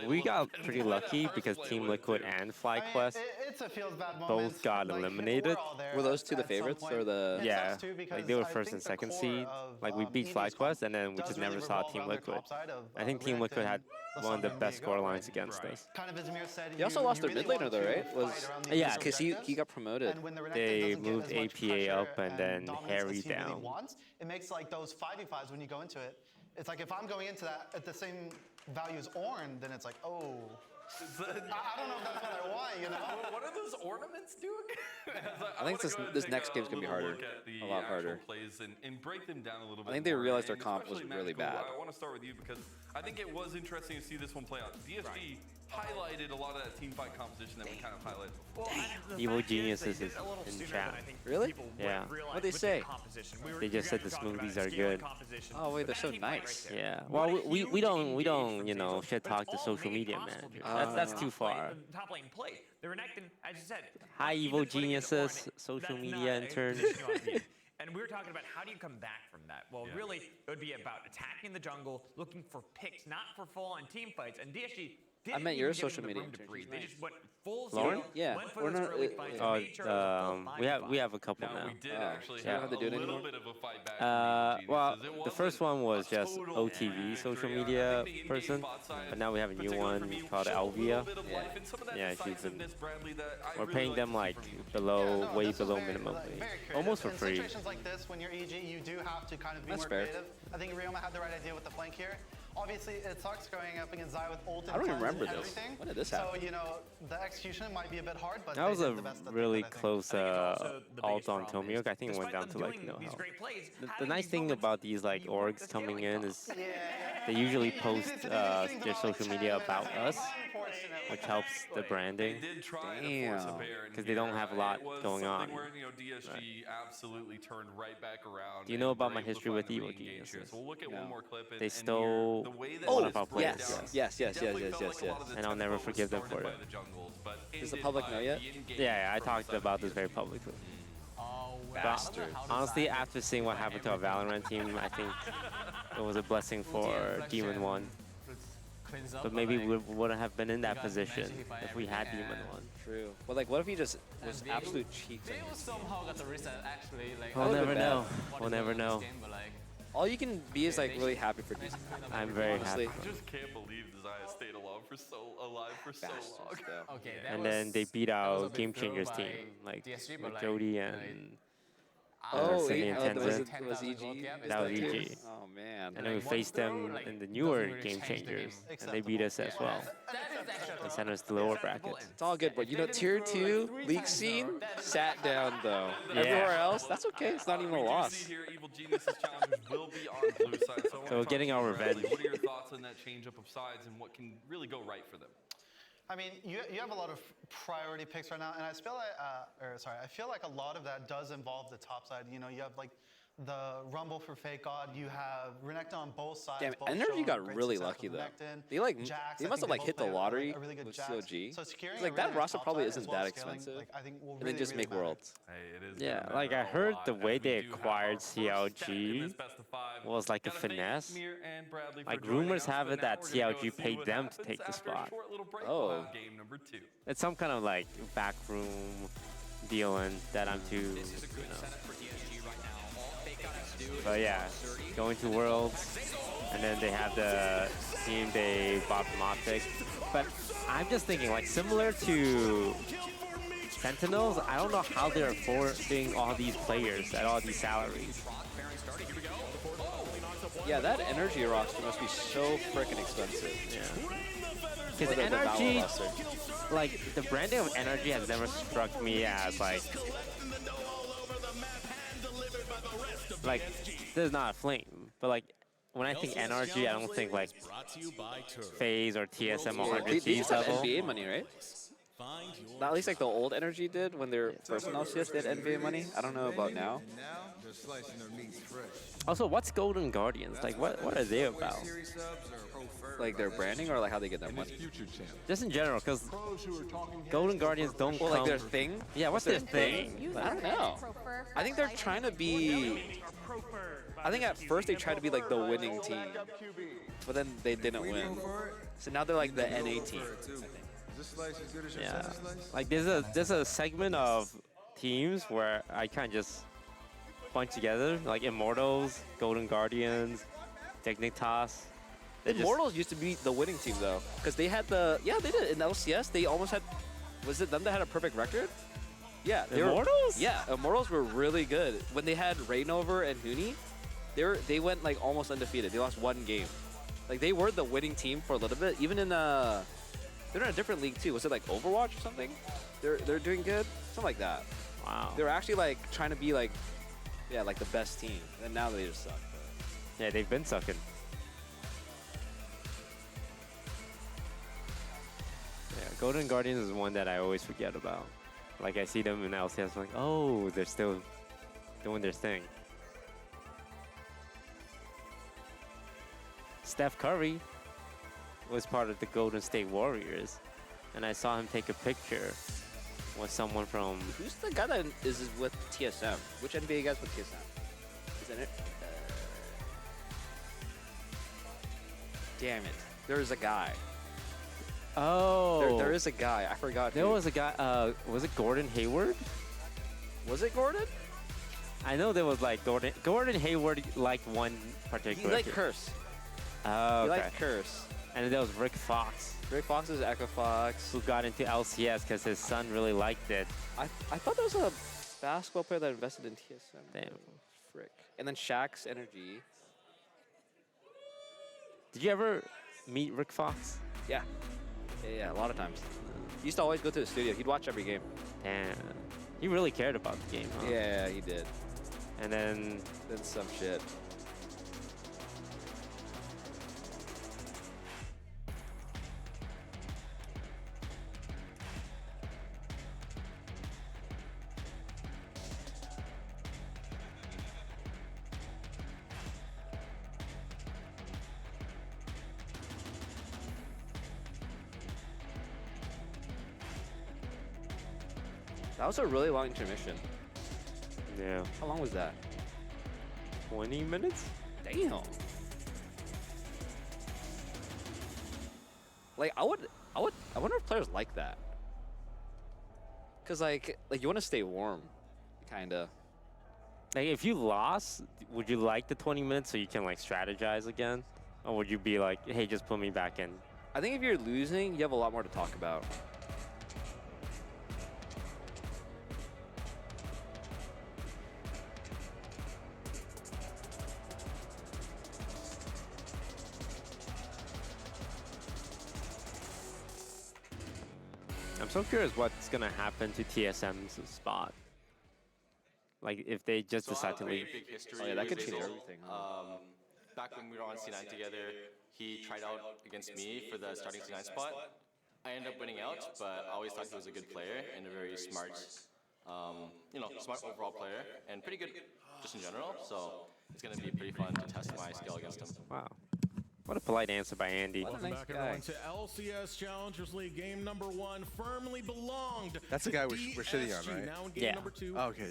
G: we got pretty lucky because Team Liquid and FlyQuest
T: It's a feels bad moment.
G: both got eliminated.
O: Were those two the favorites or the?
G: Yeah, like they were first and second seed. Like we beat FlyQuest and then we just never saw Team Liquid. I think Team Liquid had one of the best score lines against us.
T: Kind of as Amir said,
O: They also lost their mid laner though, right?
G: Yeah,
O: because he got promoted.
G: They moved APA up and then Harry down.
T: It makes like those 5v5s when you go into it. It's like if I'm going into that at the same value as Ornn, then it's like, oh. I don't know if that's what I want, you know?
C: What are those ornaments doing?
O: I think this next game's gonna be harder, a lot harder.
C: Plays and break them down a little bit.
O: I think they
C: more,
O: realized their
C: and
O: comp was
C: especially
O: really
C: Magical,
O: bad.
C: I want to start with you because I think it was interesting to see this one play out. DSG highlighted a lot of that team fight composition that we kind of highlighted.
D: Well,
G: Evil Geniuses is in chat.
O: Really?
G: Yeah.
O: What'd they say?
G: They just said the smoothies are good.
O: Oh wait, they're so nice.
G: Yeah. Well, we don't shit talk the social media managers. That's too far.
D: Top lane play. They're enacting, as you said.
G: Hi, Evil Geniuses, social media intern.
D: And we were talking about how do you come back from that? Well, really, it would be about attacking the jungle, looking for picks, not for full-on team fights. And DSG didn't
O: I meant
D: even
O: your
D: give them
O: social
D: the
O: media
D: room to
O: intern.
D: breathe.
O: She's
D: They
O: nice.
D: just went full
G: Lauren?
D: scale,
O: Yeah.
D: went for
O: We're
D: those
O: not-
D: early fights, and made sure it was full
G: we
D: 5v5.
G: have a couple now.
C: We did actually
O: so you don't
C: have
O: have to do it
C: a little
O: anymore?
C: bit of a fight back. from Evil
G: Well,
C: Geniuses. It
G: the first
C: wasn't
G: one was
C: a
G: just
C: total
G: OTV social
C: victory.
G: media
C: I think the in-game
G: person,
C: bot side,
G: but now we have a new
C: particularly for
G: one
C: me,
G: called
C: showed a
G: Alvia.
C: little bit of life and some of that
G: Yeah, she's been.
C: decisiveness, Bradley, that I
G: We're
C: really
G: paying
C: like
G: them
C: to see
G: like
C: from you.
G: below, way
T: this is
G: below
T: very,
G: minimum
T: like,
G: wage,
T: very curious.
G: almost for
T: In
G: free.
T: situations like this, when you're EG, you do have to kind of be
O: That's
T: more
O: fair.
T: creative. I think Ryoma had the right idea with the flank here. Obviously, it sucks going up against Zai with ult and
O: I don't even
T: cleanse
O: remember
T: and
O: this.
T: everything.
O: When did this
T: So,
O: happen?
T: you know, the execution might be a bit hard, but
G: That
T: they
G: was
T: did
G: a
T: the best that they
G: really
T: could, I think.
G: close
D: Also, the
G: alt
D: biggest
G: on
D: problem
G: Tomio.
D: is,
G: I think it went
D: despite
G: down
D: them
G: to like
D: doing
G: no
D: these
G: health.
D: great plays,
G: The
D: having
G: nice
D: these
G: thing
D: moments,
G: about these like
D: you want
G: orgs
D: the
G: coming
D: scaling
G: in
D: costs.
G: is they usually post their social media about us, which helps the branding.
C: They did try to
O: Damn.
C: force a bear in
G: 'Cause they don't
C: here.
G: have a lot
C: It was
G: going on.
C: something where, DSG absolutely turned right back around.
G: Do you know
C: and
G: about
C: were
G: my
C: able to
G: history
C: find
G: with
C: the
G: Evil
C: re-engage here.
G: Geniuses?
C: So we'll look at
O: No.
C: one more clip and
G: They
C: hear
G: stole
C: the way that
G: one
C: this
G: of our
C: broke
G: players.
C: down.
O: Yes.
C: Definitely felt like a lot of the
G: And I'll
C: tempo
G: never
C: was
G: forgive them
C: started
G: for
C: by
G: it.
C: the jungles, but
O: Does the
C: ended
O: public
C: by
O: know yet?
C: the in-game
G: Yeah, I
C: from
G: talked
C: the
G: about this
C: DSG.
G: very publicly.
F: Oh, well,
O: Bastard.
G: Honestly, after seeing what happened to our Valorant team, I think it was a blessing for Demon 1. But maybe we wouldn't have been in that position if we had Demon 1.
O: True. But like, what if he just was absolute cheats?
F: They somehow got the reset actually. Like,
G: We'll
O: would've
G: never
O: been bad.
G: know.
F: what
G: We'll
F: is
G: never
F: going on
G: know.
F: in this game, but, like,
O: All you can be is like really happy for DC.
G: I'm very
O: Honestly.
G: happy.
C: I just can't believe Desire stayed alive for so long.
O: Bastards, though.
F: okay, that
G: And
F: was,
G: then they beat
F: that was
G: our
F: a big
G: Game
F: throw
G: Changers
F: by
G: team, like
F: DSG, but, like,
G: Jody
F: like,
G: and
O: Oh,
G: Cindy
O: yeah,
G: and
O: was
G: Tenzin.
O: it was EG?
G: That was EG.
O: Oh man.
G: And then we
F: Like,
G: faced
F: one
G: them
F: throw, like,
G: in the newer
F: doesn't really
G: Game
F: change the
G: Changers,
F: game.
G: and they beat us as well. They sent us to lower brackets.
O: It's all good, but you know, tier 2 league scene sat down though. Everywhere else, that's okay. It's not even a
C: We do
O: loss.
C: see here Evil Geniuses challengers will be on blue side. So, I wanna
G: So we're
C: talk
G: getting
C: to you,
G: our
C: Bradley.
G: revenge.
C: What are your thoughts on that change up of sides and what can really go right for them?
T: I mean, you have a lot of priority picks right now, and I feel like a lot of that does involve the top side. You know, you have like the Rumble for Fake God. You have Renekton on both sides.
O: Damn,
T: both
O: Energy
T: showing
O: got
T: great
O: really
T: success
O: lucky
T: with
O: though.
T: Renekton. Jax,
O: They
T: I
O: must have
T: think
O: like
T: they
O: hit the
T: both play
O: lottery
T: a really good
O: with
T: Jax.
O: COG.
T: So securing
O: It's like
T: a
O: that
T: really nice
O: roster
T: top
O: probably
T: side
O: isn't
T: as well
O: that
T: as scaling,
O: expensive.
T: like, I think will
O: And
T: really,
O: they just
T: really
O: make
T: matter.
O: worlds.
C: Hey, it is
G: Yeah,
C: gonna
G: like I
C: matter a
G: heard
C: lot
G: the way
C: as we
G: they
C: do have
G: acquired
C: our first step in
G: CLG
C: this best of five.
G: was like a
C: Gotta thank
G: finesse.
C: Mir and Bradley for
G: Like
C: joining
G: rumors
C: us,
G: have
C: but
G: it
C: now
G: that
C: we're gonna go
G: CLG
C: and see
G: paid
C: what
G: them to
C: happens
G: take the
C: after a
G: spot.
C: short little break.
O: Oh.
C: We'll have game number 2.
G: It's some kind of like backroom dealing that I'm too, you know. But yeah, going to Worlds, and then they have the team they bought from Optic. But I'm just thinking, like similar to Sentinels, I don't know how they're affording all these players at all these salaries.
B: Yeah, that Energy roster must be so freaking expensive.
G: Yeah. Because Energy, like the branding of Energy has never struck me as like there's not a flame, but like when I think Energy, I don't think like FaZe or TSM or
B: They just have
G: level.
B: NBA money, right? At least like the old Energy did when their first in LCS did NBA money. I don't know about now.
G: Also, what's Golden Guardians? Like, what are they about?
B: Like their branding or like how they get their money?
G: Just in general, because Golden Guardians don't
B: Well,
G: come...
B: like their thing?
G: Yeah, what's their thing?
B: I don't know. I think they're trying to be... I think at first they tried to be like the winning team, but then they didn't win. So now they're like the NA team.
G: Yeah, like there's a segment of teams where I kind of just bunch together, like Immortals, Golden Guardians, Dignitas.
B: Immortals used to be the winning team though, because they had the they did in LCS. They almost had, was it them that had a perfect record? Yeah,
G: Immortals?
B: Yeah, Immortals were really good when they had Rainover and Huni. They went like almost undefeated. They lost one game. Like they were the winning team for a little bit. Even in they're in a different league too. Was it like Overwatch or something? They're doing good, something like that.
G: Wow.
B: They were actually like trying to be like, yeah, like the best team, and now they just suck.
G: Yeah, they've been sucking. Yeah, Golden Guardians is one that I always forget about. Like I see them in LCS, I'm like, oh, they're still doing their thing. Steph Curry was part of the Golden State Warriors, and I saw him take a picture with someone from...
B: Who's the guy that is with TSM? Which NBA guys with TSM? Isn't it? Damn it. There's a guy.
G: Oh.
B: There is a guy. I forgot.
G: There was a guy, was it Gordon Hayward?
B: Was it Gordon?
G: I know there was like Gordon Hayward liked one particular...
B: He liked Curse.
G: Oh,
B: He
G: okay.
B: liked Curse.
G: And then there was Rick Fox.
B: Rick Fox is Echo Fox.
G: Who got into LCS because his son really liked it.
B: I thought there was a basketball player that invested in TSM.
G: Damn.
B: Frick. And then Shaq's Energy.
G: Did you ever meet Rick Fox?
B: Yeah. Yeah, a lot of times. He used to always go to the studio. He'd watch every game.
G: Damn. He really cared about the game, huh?
B: Yeah, he did.
G: And then
B: some shit. That was a really long intermission.
G: Yeah.
B: How long was that?
G: 20 minutes?
B: Damn. Like I wonder if players like that. Cause like you want to stay warm, kinda.
G: Like if you lost, would you like the 20 minutes so you can like strategize again? Or would you be like, hey, just put me back in?
B: I think if you're losing, you have a lot more to talk about.
G: I'm so curious what's gonna happen to TSM's spot. Like if they just decide to leave.
M: Big history
B: Oh yeah, that could
M: with
B: change
M: Hazel.
B: everything.
M: Back when we were on C9 together, he tried out against me for the starting C9 spot. I ended up winning out, but I always thought he was a good player and a very smart, smart overall player and pretty good just in general. So it's going to be pretty fun to test my skill against him.
G: Wow. What a polite answer by Andy.
N: Welcome back, everyone, to LCS Challengers League. Game number 1 firmly belonged.
Q: That's the guy we're sitting on, right?
N: Now in game number 2,
Q: okay,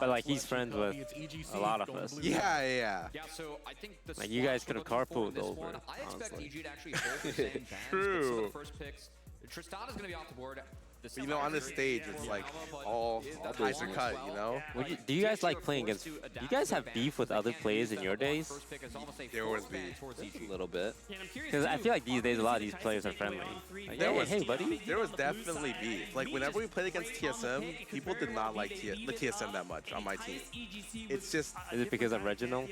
G: but like he's friends with a lot of us.
Q: Yeah.
P: Yeah, so I think the
G: like you guys could have carpooled over.
P: I expect EG to actually hold the same bands.
Q: True.
P: Some of the first picks. Tristana's going to be off the board.
Q: But, you know, on the stage, it's like all ties are cut, you know?
G: Do you guys like playing against... You guys have beef with other players in your days?
Q: There was beef.
G: A little bit. Because I feel like these days a lot of these players are friendly. Like, hey, buddy.
Q: There was definitely beef. Like, whenever we played against TSM, people did not like the TSM that much on my team. It's just...
G: Is it because of Reginald?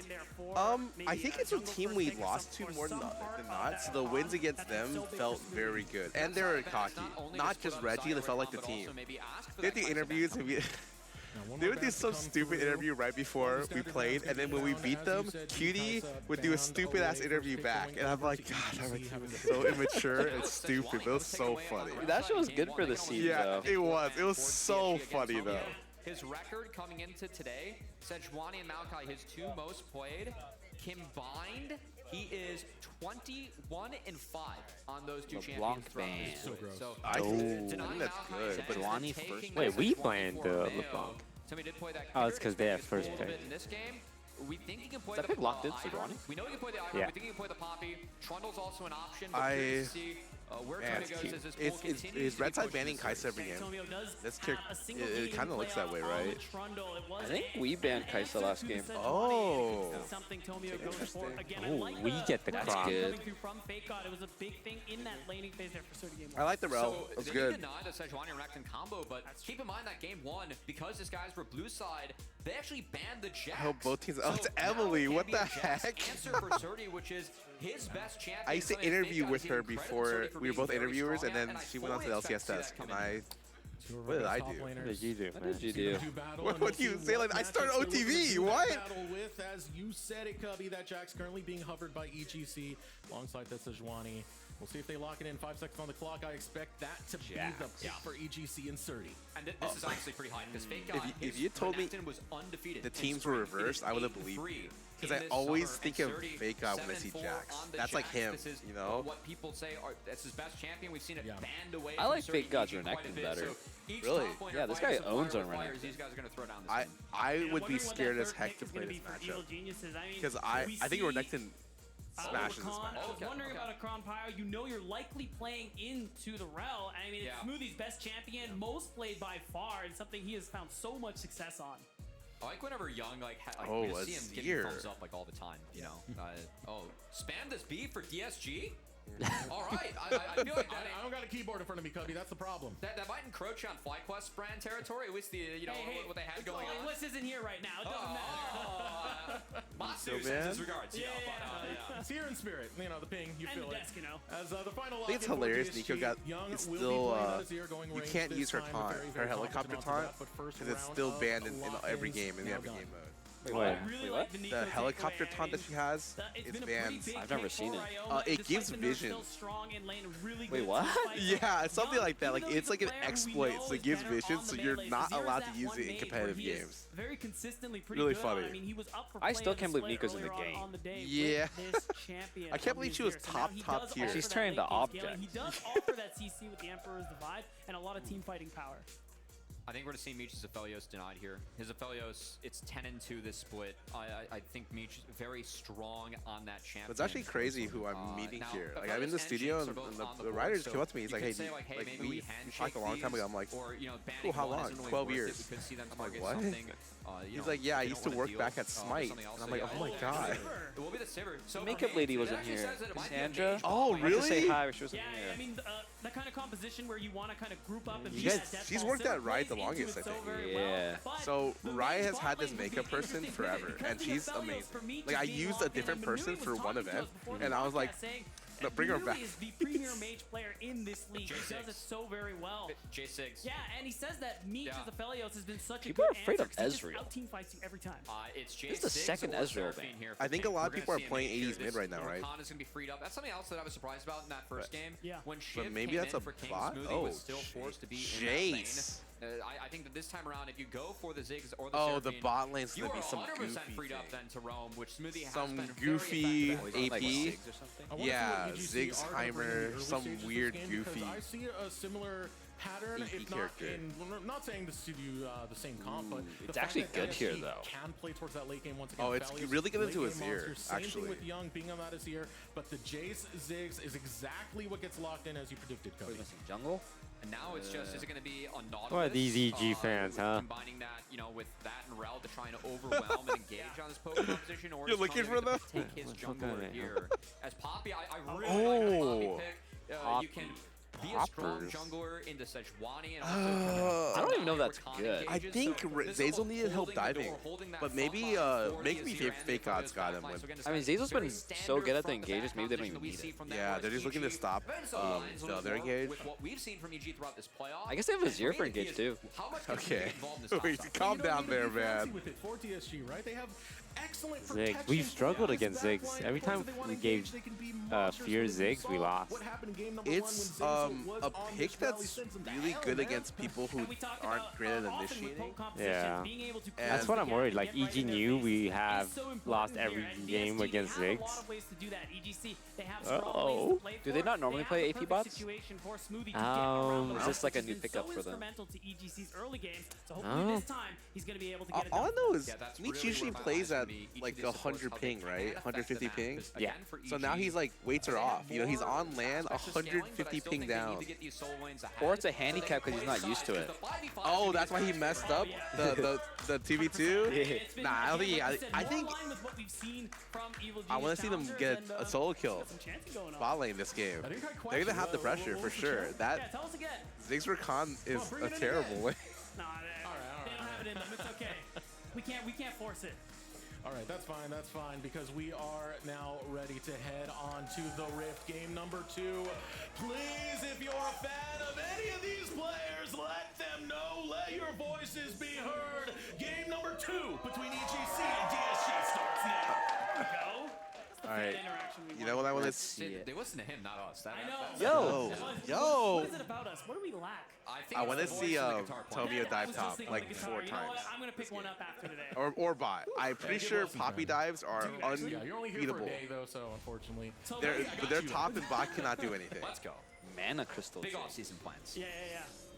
Q: I think it's a team we lost to more than not, so the wins against them felt very good. And they were cocky. Not just Reggie, they felt like the team. They had the interviews, and they would do some stupid interview right before we played, and then when we beat them, Cutie would do a stupid-ass interview back. And I'm like, God, I'm so immature and stupid. It was so funny.
G: That shit was good for the scene, though.
Q: It was. It was so funny, though.
P: His record coming into today, Sejuani and Maokai, his 2 most played, combined, he is 21 and 5 on those 2 champions.
Q: So I think that's good.
G: But Sejuani first. Wait, we planned LeBlanc. Oh, it's because they have first pick.
P: In this game, we think he can play
G: that
P: the
G: pick locked in Sejuani?
P: We know he can play the Iron.
G: Yeah.
P: We think he can play the Poppy. Trundle's also an option. But curious to see where Tony goes as this pool continues.
Q: Is Red Side banning Kai'Sa every game? That's it kind of looks that way, right?
B: I think we banned Kai'Sa last game.
Q: Oh.
G: Oh, we get the crown.
S: Good. It was a big thing in that laning phase there for
Q: I like the rel.
P: So
Q: It's good.
P: Denied the Sejuani and Renekton combo, but keep in mind that game 1, because these guys were blue side, they actually banned the Jax.
Q: Oh, both teams. Oh, it's Emily. What the heck?
P: Answer for Surdy, which is his best champion.
Q: I used to interview with her before we were both interviewers, and then she went on to the LCS desk, and what did I do?
G: What did you do?
B: What did you do?
Q: What do you say? Like, I started OTV. What?
N: With, as you said it, Cubby, that Jack's currently being hovered by EGC alongside the Sejuani. We'll see if they lock it in. 5 seconds on the clock. I expect that to be the pick for EGC and Surdy.
P: And this is honestly pretty high because Fake God,
Q: if you told me
P: was undefeated
Q: the teams were reversed, I would have believed you. Because I always think of Fake God when I see Jax. That's like him, you know?
P: What people say that's his best champion. We've seen it banned away.
B: I like Fake God's Renekton better.
Q: Really?
B: Yeah, this guy owns on Renekton.
P: These guys are going to throw down this
Q: I would be scared as heck to play this matchup. Because I think Renekton smashes this match.
S: I was wondering about a Kron Pyro. You know you're likely playing into the rel. I mean, it's Smoothie's best champion, most played by far, and something he has found so much success on.
P: I like whenever Young, we see him getting thumbs up all the time, you know. Spam this B for DSG? All right, I feel like
N: I don't got a keyboard in front of me, Cubby. That's the problem.
P: That might encroach on FlyQuest brand territory. At least what they had going on.
S: Lewis isn't here right now. It doesn't matter.
P: Matsu sends his regards.
N: It's here in spirit. You know, the ping. You feel it.
S: Desk, you know.
N: As the final
Q: I think it's hilarious. Nico got it's still you can't use her taunt, her helicopter taunt, because it's still banned in every game in every game mode.
G: Wait,
Q: what? The helicopter taunt that she has, it's banned.
G: I've never seen it.
Q: It gives vision.
G: Wait, what?
Q: Yeah, it's something like that. Like it's like an exploit, so it gives vision, so you're not allowed to use it in competitive games.
S: Very consistently pretty
Q: really
S: good.
Q: funny.
S: I mean, he was up for
B: I still can't believe Nico's in the game.
Q: Yeah. I can't believe she was top tier.
G: She's turning to object.
S: He does offer that CC with the Emperor's Divide and a lot of team fighting power.
P: I think we're going to see Meech's Aphelios denied here. His Aphelios, it's 10-2 this split. I think Meech is very strong on that champion.
Q: It's actually crazy who I'm meeting here. Like I'm in the studio and the writer just came up to me. He's like, hey, we talked a long time ago. I'm like, cool, how long? 12 years. I'm like, what? He's like, yeah, I used to work back at Smite. And I'm like, oh my god.
P: It will be the Sivir.
B: The makeup lady wasn't here. Sandra?
Q: Oh, really?
B: I say hi, but she wasn't here.
S: I mean, that kind of composition where you want to kind of group up and
Q: she's worked at Riot the longest, I think.
B: Yeah.
Q: So Riot has had this makeup person forever, and she's amazing. Like I used a different person for one event, and I was like, no, bring her back.
S: He is the premier mage player in this league. He does it so very well.
P: J6.
S: Yeah, and he says that Meech's Aphelios has been such
B: People
S: a
B: are
S: good
B: afraid of
S: answer.
B: Ezreal.
S: He just out-team fights you every time.
P: It's J6.
B: This is the second Ezreal ban.
Q: I think a lot of people are playing 80s mid right now, right?
P: Khan is going to be freed up. That's something else that I was surprised about in that first game.
S: Yeah.
P: When Shiv
Q: maybe
P: came
Q: that's
P: in
Q: a
P: for King
Q: bot?
P: Smoothie
Q: Oh,
P: was still forced to be in that lane.
Q: Jace.
P: I think that this time around, if you go for the Ziggs or the
Q: the
P: Seraphine,
Q: bot lane's
P: you
Q: gonna
P: are
Q: be some
P: 100%
Q: goofy
P: freed up
Q: thing.
P: then to roam, which Smoothie has
Q: Some
P: been
Q: goofy
P: very
Q: AP.
P: effective.
Q: Yeah, Ziggs Heimer, some weird goofy.
N: I see a similar pattern,
Q: EP
N: if not
Q: character.
N: in. Well, I'm not saying this to do the same comp, but the
O: It's
N: fact
O: actually
N: that
O: good here,
N: DSG
O: though.
N: Can play towards that late game once again.
Q: Oh, it's
N: Valius,
Q: really good
N: late
Q: into his
N: game
Q: ear,
N: monster, same
Q: actually.
N: thing with Young being out his ear, but the Jace Ziggs is exactly what gets locked in as you predicted, Cody.
O: Jungle?
P: And now it's just, is it going to be on Nautilus?
G: What are these EG fans, huh?
P: Combining that, with that and Rel to try and overwhelm and engage on this poke composition, or
Q: You're
P: is
Q: looking
P: Tommy
Q: for
P: gonna
Q: them?
P: take his
G: Let's look
P: jungler
G: at it.
P: here? As Poppy, I really like the Poppy pick. You can be a strong
G: Poppers.
P: jungler into Sejuani and also
O: I don't even know if that's good.
Q: I think Zazel needed help diving, but maybe Fake Gods got him.
O: I mean, Zazel's been so good at the engages, maybe they don't even need it.
Q: Yeah, they're just looking to stop the other engage.
P: With what we've seen from EG throughout this playoff.
O: I guess they have a Zero for engage, too.
Q: Okay. Wait, calm down there, man.
N: With it for DSG, right? They have excellent
G: Ziggs.
N: protection
G: We've
N: for
G: struggled
N: the
G: against
N: Aztec
G: Ziggs.
N: line.
G: Every
N: Of course,
G: time
N: if they wanna
G: we
N: engage,
G: gave
N: they can be monsters.
G: Fear
N: We
G: Ziggs, we
N: saw
G: lost.
N: what happened in game number
Q: It's
N: one when Zazel was
Q: a
N: on
Q: pick
N: this rally
Q: that's
N: since and
Q: really
N: hell,
Q: good
N: man.
Q: against people who aren't great at initiating.
G: Yeah.
Q: And
G: That's what I'm worried. Like, EG knew we have lost every game against Ziggs. Uh-oh.
O: Do they not normally play AP bots? Is this like a new pickup for them?
G: Oh.
Q: All I know is Leech usually plays at like 100 ping, right? 150 ping?
G: Yeah.
Q: So now he's like, weights are off. He's on land, 150 ping down.
O: Or it's a handicap because he's not used to it.
Q: Oh, that's why he messed up the 2v2? Nah, I don't think I think I want to see them get a solo kill bot lane this game. They're gonna have the pressure for sure. That Ziggs for Khan is a terrible way.
S: Nah, they don't have it in them. It's okay. We can't force it.
N: All right, that's fine, because we are now ready to head on to the Rift game number 2. Please, if you're a fan of any of these players, let them know, let your voices be heard. Game number 2 between EGC and DSG starts now.
S: There we go.
Q: All right, you know what I want to
O: see?
Q: see?
P: They listen to him, not us.
S: I know.
Q: Yo.
S: What is it about us? What do we lack?
Q: I want to see Tomio dive top like 4
S: You know
Q: times.
S: what? I'm gonna pick one up after today.
Q: Or bot. I'm pretty sure Poppy dives are
N: Yeah, you're only here for a
Q: unbeatable.
N: day, though, so unfortunately.
Q: Their top and bot cannot do anything.
P: Let's go.
O: Mana crystals.
P: Big off-season plans.
S: Yeah.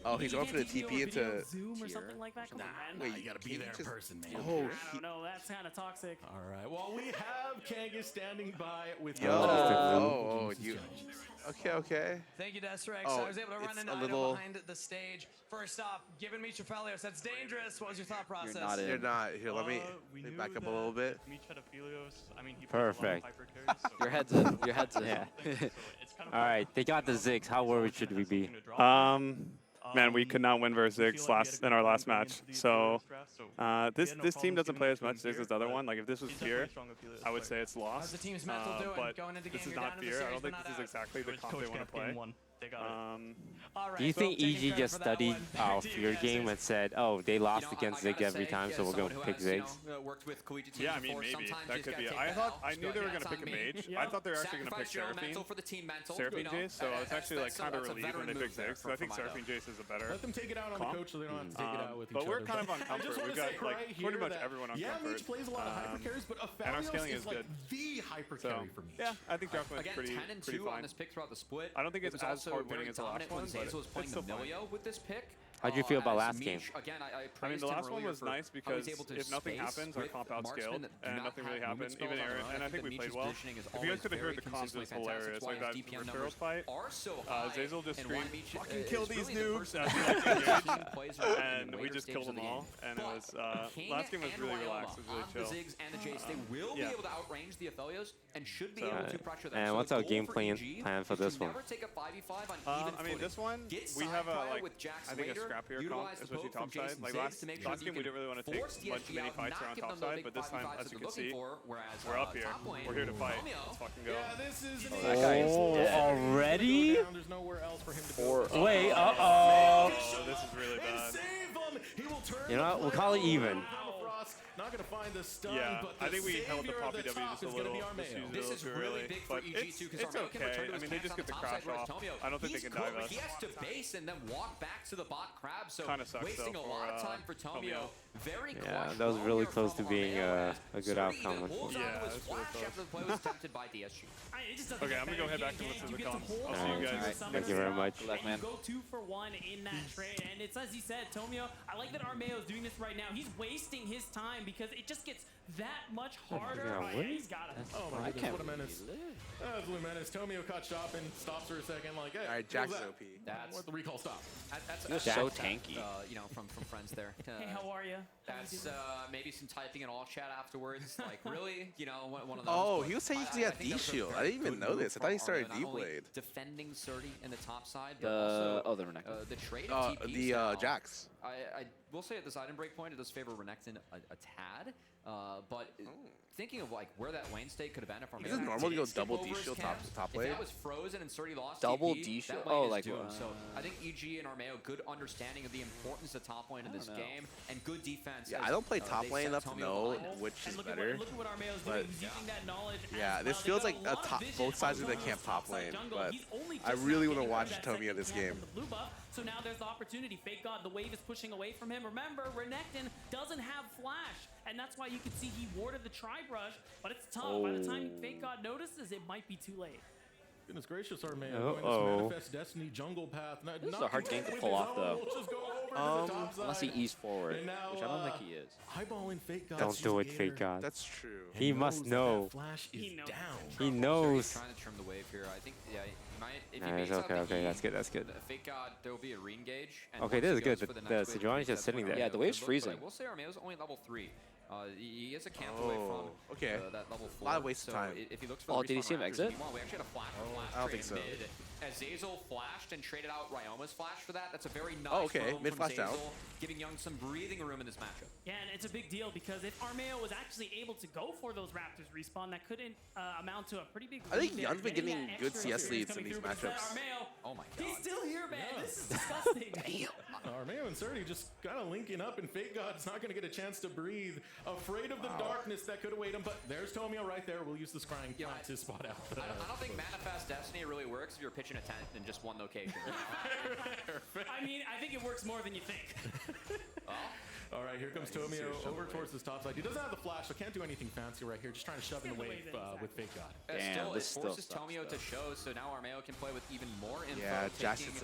Q: Oh, he's going for the
S: Can't
Q: TP
S: take you over
Q: into
S: Zoom or something like that. Come on, man.
Q: Wait,
N: you gotta be there in person, man.
Q: Oh,
S: I don't know. That's kind of toxic.
N: All right. Well, we have Kangas standing by with
Q: you. Okay.
J: Thank you, Desrex.
Q: Oh,
J: I was able to run
Q: it's
J: an
Q: a
J: item
Q: little-
J: behind the stage. First off, giving me Trefelios. That's dangerous. What was your thought process?
O: not in.
Q: You're not. Here, let me back up a little bit.
G: Perfect.
O: Your head's in. Your head's in.
G: Yeah. All right, they got the Ziggs. How worried should we be?
R: Man, we could not win versus Ziggs in our last match. So this team doesn't play as much Ziggs as the other one. Like if this was Fear, I would say it's lost.
J: How's the team's mental doing
R: But
J: going into
R: this
J: game?
R: is
J: You're
R: not
J: down in the
R: Fear. I
J: series,
R: don't think
J: but
R: this is
J: not
R: exactly the comp they want to play.
J: All right,
G: Do you think
J: taking
G: EG
J: credit
G: just
J: for that
G: studied
J: one.
G: our Fear game and said, oh, they lost against Ziggs every time, so we're going to pick Ziggs?
R: Yeah, I mean, maybe. That could be it. I knew they were going to pick a mage. I thought they were actually going to pick Seraphine. Seraphine Jace, so I was actually like kind of relieved when they picked Ziggs, because I think Seraphine Jace is a better
N: Let them take it out on
R: comp.
N: the coach so they don't have to take it out with each
R: But
N: other.
R: we're kind of on
N: I just
R: comfort.
N: wanna
R: We've got
N: say
R: like
N: right
R: pretty
N: here
R: much
N: that,
R: everyone on
N: yeah,
R: comfort.
N: Leech plays a lot of hyper carries, but
R: and our
N: Aphelios
R: scaling
N: is
R: is
N: like
R: good.
N: the hyper
R: So,
N: carry for me.
R: yeah, I think Drachma's
P: Again,
R: pretty
P: 10 and 2
R: fine.
P: on this pick throughout the split.
R: I don't think it's
P: was
R: as
P: also
R: hard
P: very
R: winning as the last
P: dominant when
R: one, but
P: Zazel was playing
R: it's still fun.
P: Emilio with this pick.
G: How'd you feel about
P: As
G: last game?
P: Mish, again, I
R: I mean,
P: praised
R: the
P: him
R: last one
P: earlier
R: was
P: for
R: nice
P: how he's
R: because
P: able to
R: if nothing
P: space
R: happens, our
P: with
R: comp
P: marksmen
R: outscaled,
P: that do
R: and
P: not
R: nothing really
P: have movement
R: happened. Even
P: spells on
R: Aaron,
P: their own.
R: and I think we
P: Mish's
R: played well.
P: positioning is
R: If you
P: always
R: guys could have heard
P: very
R: the comms, it was
P: consistently fantastic.
R: hilarious. Like
P: That's why
R: that
P: his DPM
R: referral
P: numbers
R: fight.
P: are so high,
R: Zazel just
P: and why
R: screamed,
P: Mish
R: "Fucking
P: is
R: kill these
P: really the
R: noobs!"
P: person
R: as
P: who
R: he like engaged,
P: plays her in
R: and
P: the
R: we
P: later
R: just killed
P: stages of
R: them
P: the
R: all.
P: game.
R: And it was
P: King
R: last game was
P: and
R: really
P: Ryola
R: relaxed. It was really
P: on the
R: chill.
P: Ziggs and the Jace, they will be
R: yeah.
P: able to outrange the Aphelios and should be
R: So-
P: able to pressure them.
G: And
P: So
G: what's
P: the
G: our
P: goal
G: game
P: for
G: plan
P: EG
G: for
P: is
G: this
P: to
G: one?
P: never take a 5v5 on even
R: I mean, this one,
P: Get
R: we have a
P: side
R: like,
P: with Jax
R: I think a
P: later,
R: scrappier comp,
P: utilize the
R: especially
P: poke from
R: topside.
P: Jason
R: Like
P: Ziggs to make sure
R: last
P: that
R: game,
P: you
R: we didn't really want to take
P: force
R: much
P: DSG
R: many
P: out,
R: fights
P: not
R: around
P: give them the
R: topside,
P: big
R: but this time,
P: 5v5s
R: as
P: that
R: you
P: they're
R: can see,
P: looking for, whereas,
R: we're up here.
P: top lane,
R: We're here to fight.
P: Tomio,
R: Let's fucking go.
N: Yeah, this is an
O: that guy is
G: Oh,
O: dead.
G: already?
N: There's nowhere else for him to go.
G: Wait,
R: Oh, this is really
N: And
R: bad.
N: save him. He will turn
G: You know what?
N: the
G: We'll
N: play
G: call it
N: over
G: even.
N: now Frost not going to find the stun,
R: Yeah,
N: but the
R: I think we held the
N: savior of
R: Poppy
N: the
R: W
N: top
R: just a
N: is going to
R: little.
N: be Armeo.
P: This is really big for
R: but
P: EG too, because
R: it's
P: Armeo can return
R: okay.
P: to
R: I
P: his
R: mean, they
P: camps
R: just
P: on
R: get
P: the
R: the
P: top
R: crash
P: side, whereas
R: off.
P: Tomio,
R: I don't think they
P: he's
R: can dive
P: cool,
R: us.
P: but he has to base and then walk back to the bot crab, so
R: Kinda sucks,
P: wasting
R: though,
P: a lot of
R: for,
P: time for Tomio. Very
G: Yeah,
P: clutch
G: that was
P: roam
G: really
P: here
G: close to
P: from
G: being
P: Armeo,
G: a good outcome.
P: Holds
R: Yeah,
P: onto his
R: that's really
P: flash
R: close.
P: after the play was attempted by DSG.
R: Okay, I'm gonna go head back and listen to the comms. I'll see you guys.
G: Thank you very much.
S: Good luck, man. You go 2 for 1 in that trade, and it's as he said, Tomio. I like that Armeo is doing this right now. He's wasting his time because it just gets that much harder.
G: Yeah,
S: Oh, yeah, he's got it.
N: Oh my goodness, what a menace. Absolute menace. Tomio caught shop and stops for a second like, hey,
Q: All right, Jack's OP.
N: What the recall stop?
P: That's
O: so tanky.
P: You know, from friends there.
S: Hey, how are you?
P: That's maybe some typing in all chat afterwards. Like, really? You know, one of those.
Q: Oh,
P: but
Q: he was saying
P: I
Q: he had
P: think that was a
Q: D-Shield. I
P: very
Q: didn't even
P: good
Q: know
P: move
Q: this. I thought he
P: from
Q: started
P: Armeo, not only
Q: D-Blade.
P: defending Surdy in the top side, but also
O: the Renekton.
P: the trade of TPs
Q: The
P: now.
Q: Jax.
P: I will say at this item break point, it does favor Renekton a tad, but thinking of like where that lane state could have ended from.
Q: Is it normal to go double D-Shield top lane?
P: If that was frozen and Surdy lost
O: Double
P: TP,
O: D-Shield?
P: that lane
O: Oh,
P: is
O: like,
P: doomed. So I think EG and Armeo, good understanding of the importance of top lane in this game, and good defense.
Q: Yeah,
P: as,
Q: I don't play top
P: they
Q: lane
P: set
Q: enough to
P: Tomio
Q: know
P: behind us.
Q: which is
S: Look
Q: better.
S: at what Armeo's
Q: But
S: doing. He's using that knowledge.
Q: yeah,
S: as
Q: this
S: well.
Q: feels
S: They
Q: like
S: got
Q: a
S: lot of
Q: top,
S: vision
Q: both sides of the
S: along
Q: camp
S: the
Q: top
S: top side
Q: lane,
S: jungle.
Q: but
S: He's only
Q: I
S: just
Q: really
S: now
Q: want to
S: getting
Q: watch
S: that
Q: Tomio
S: second
Q: this
S: camp
Q: game.
S: from the blue buff. So now there's the opportunity. Fake God, the wave is pushing away from him. Remember, Renekton doesn't have flash, and that's why you can see he warded the tri-brush, but it's tough. By the time Fake God notices, it might be too late.
N: Goodness gracious, Armeo. Going this Manifest Destiny jungle path.
O: This is a hard game to pull off, though. Unless he eased forward,
N: now,
O: which I don't think he is.
N: Eyeballing Fake God.
G: Don't do it, Fake God.
Q: That's true.
G: He must know.
N: Flash is down.
G: He knows.
P: Trying to trim the wave here. I think, yeah, he might. If
G: Nah,
P: he
G: it's
P: makes out
G: okay,
P: the
G: okay,
P: E,
G: that's good, that's good.
P: Fake God, there will be a re-engage. and
G: Okay,
P: once
G: this
P: he
G: is good.
P: goes for
G: The
P: next wave,
G: Sejuani's
P: he's
G: just sitting
P: definitely
G: there.
O: Yeah, the wave's
P: good look,
O: freezing.
P: But I will say Armeo's only level 3. He is a camp away from
Q: okay.
P: that level 4.
Q: A lot of waste of
P: so
Q: time.
P: If he looks for
O: Oh,
P: the
O: did he
P: respawn
O: see him
P: Raptors,
O: exit?
P: meanwhile, we actually had a flash
Q: I don't think so.
P: mid. As Zazel flashed and traded out Ryoma's flash for that, that's a very nice
Q: okay.
P: roam
Q: Mid
P: from
Q: flash down.
P: Zazel, giving Young some breathing room in this matchup.
S: Yeah, and it's a big deal because if Armeo was actually able to go for those Raptors respawn, that couldn't amount to a pretty big
Q: I think
S: lead
Q: Young's
S: there.
Q: been
S: Getting
Q: getting
S: that
Q: good
S: extra
Q: CS leads in
S: coming
Q: these
S: through, but
Q: matchups.
S: Armeo,
P: Oh my god.
S: he's still here, man. This is disgusting.
N: Armeo and Surdy just kind of linking up, and Fake God's not going to get a chance to breathe. Afraid of the darkness that could await him, but there's Tomio right there. We'll use the scrying plant to spot out.
P: I don't think Manifest Destiny really works if you're pitching a tent in just one location.
S: I mean, I think it works more than you think.
N: All right, here comes Tomio over towards this top side. He doesn't have the flash, so can't do anything fancy right here. Just trying to shove in the wave with Fake God.
P: It forces Tomio to show, so now Armeo can play with even more info.
Q: Yeah, Jax
P: taking,
Q: is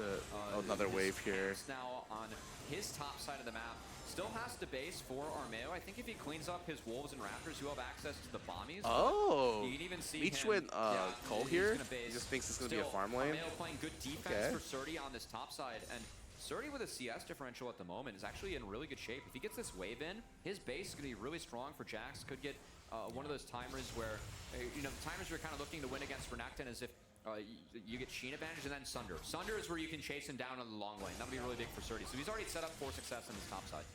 Q: another wave here.
P: Now on his top side of the map. Still has to base for Armeo. I think if he cleans up his Wolves and Raptors who have access to the bombies.
Q: Oh,
P: you can even see
Q: Leech
P: him,
Q: went Cole here. He
P: Base.
Q: just thinks it's going to
P: Still,
Q: be a farm lane.
P: Armeo playing good defense for Surdy on this top side. And Surdy with a CS differential at the moment is actually in really good shape. If he gets this wave in, his base is going to be really strong for Jax. Could get one of those timers where, the timers you're kind of looking to win against Renekton is if you get Sheen advantage and then Sunder. Sunder is where you can chase him down on the long lane. That'll be really big for Surdy. So he's already set up for success on his top side.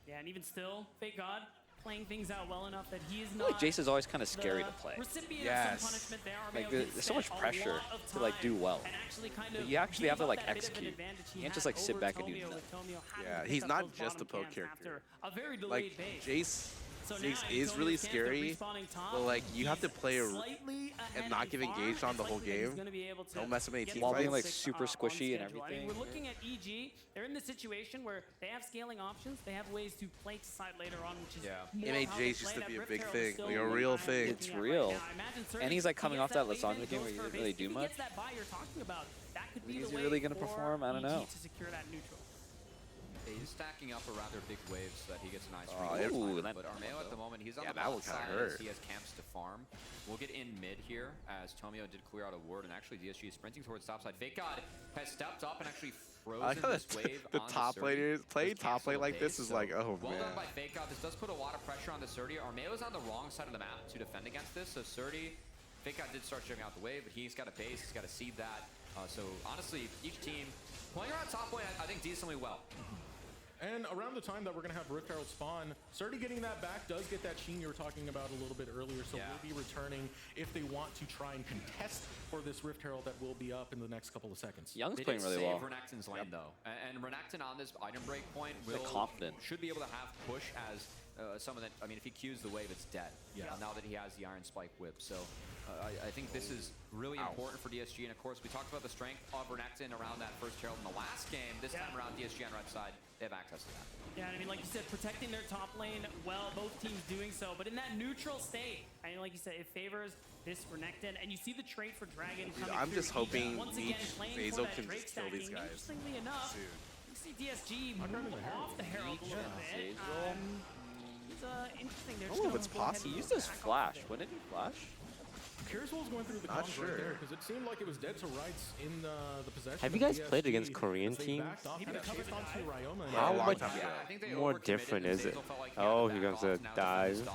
S: Yeah, and even still, Fake God playing things out well enough that he is not.
O: Like Jace is always kind of scary to play.
S: Recipient of some punishment there.
O: Like
S: Armeo
O: there's so much pressure to like do well. But you actually have to like execute. You can't just like sit back and do nothing.
Q: Yeah, he's not just a poke character. Like Jace is really scary, but like you have to play and not get engaged on the whole game. Don't mess with any team
O: While
Q: fights.
O: being like super squishy and everything.
S: I mean, we're looking at EG. They're in the situation where they have scaling options. They have ways to play to side later on, which is more how they
Q: MHJ's used
S: play.
Q: to be a
S: That
Q: big
S: Rift
Q: thing,
S: Herald is
Q: like
S: still
Q: a real thing.
O: It's real. And he's like coming off that Lysandra game where he
S: goes
O: didn't
S: for
O: really
S: base.
O: do
S: If he
O: much.
S: gets that buy you're talking about, that could be
O: Is
S: the
O: he
S: way
O: really gonna
S: for
O: perform? I don't know.
S: EG to secure that neutral.
P: He's stacking up a rather big wave so that he gets a nice
O: ooh,
P: but Armeo at the moment, he's on the
Q: that
P: bot
Q: would kinda
P: side
Q: hurt.
P: as he has camps to farm. We'll get in mid here as Tomio did clear out a ward, and actually DSG is sprinting towards top side. Fake God has stepped up and actually frozen this wave
Q: the
P: on
Q: top
P: Surdy.
Q: laners playing
P: Just
Q: top lane
P: canceled
Q: like
P: the
Q: this
P: base,
Q: is like, oh
P: well
Q: man.
P: done by Fake God. This does put a lot of pressure on the Surdy. Armeo is on the wrong side of the map to defend against this, so Surdy, Fake God did start showing out the wave, but he's got a base, he's got to seed that. So honestly, each team playing around top lane, I think decently well.
N: And around the time that we're going to have Rift Herald spawn, Surdy getting that back does get that Sheen you were talking about a little bit earlier, so will be returning if they want to try and contest for this Rift Herald that will be up in the next couple of seconds.
B: Young's playing really well.
P: Renekton's lane though, and Renekton on this item break point should be able to have push as some of that. I mean, if he Qs the wave, it's dead. Now that he has the Iron Spike whip, so I think this is really important for DSG. And of course, we talked about the strength of Renekton around that first Herald in the last game. This time around, DSG on red side, they have access to that.
S: Yeah, I mean, like you said, protecting their top lane well, both teams doing so. But in that neutral state, I mean, like you said, it favors this Renekton, and you see the trade for Dragon coming
Q: I'm just hoping
S: Meech
Q: Basil can just kill these guys.
S: Interestingly enough, you see DSG move off the Herald a little bit. It's interesting. They're just
Q: if it's possible.
B: He used his flash. When did he flash?
N: Curious what was going through the comms right there, because it seemed like it was dead to rights in the possession.
G: Have you guys played against Korean teams? How much more different is it? Oh, here comes a dive.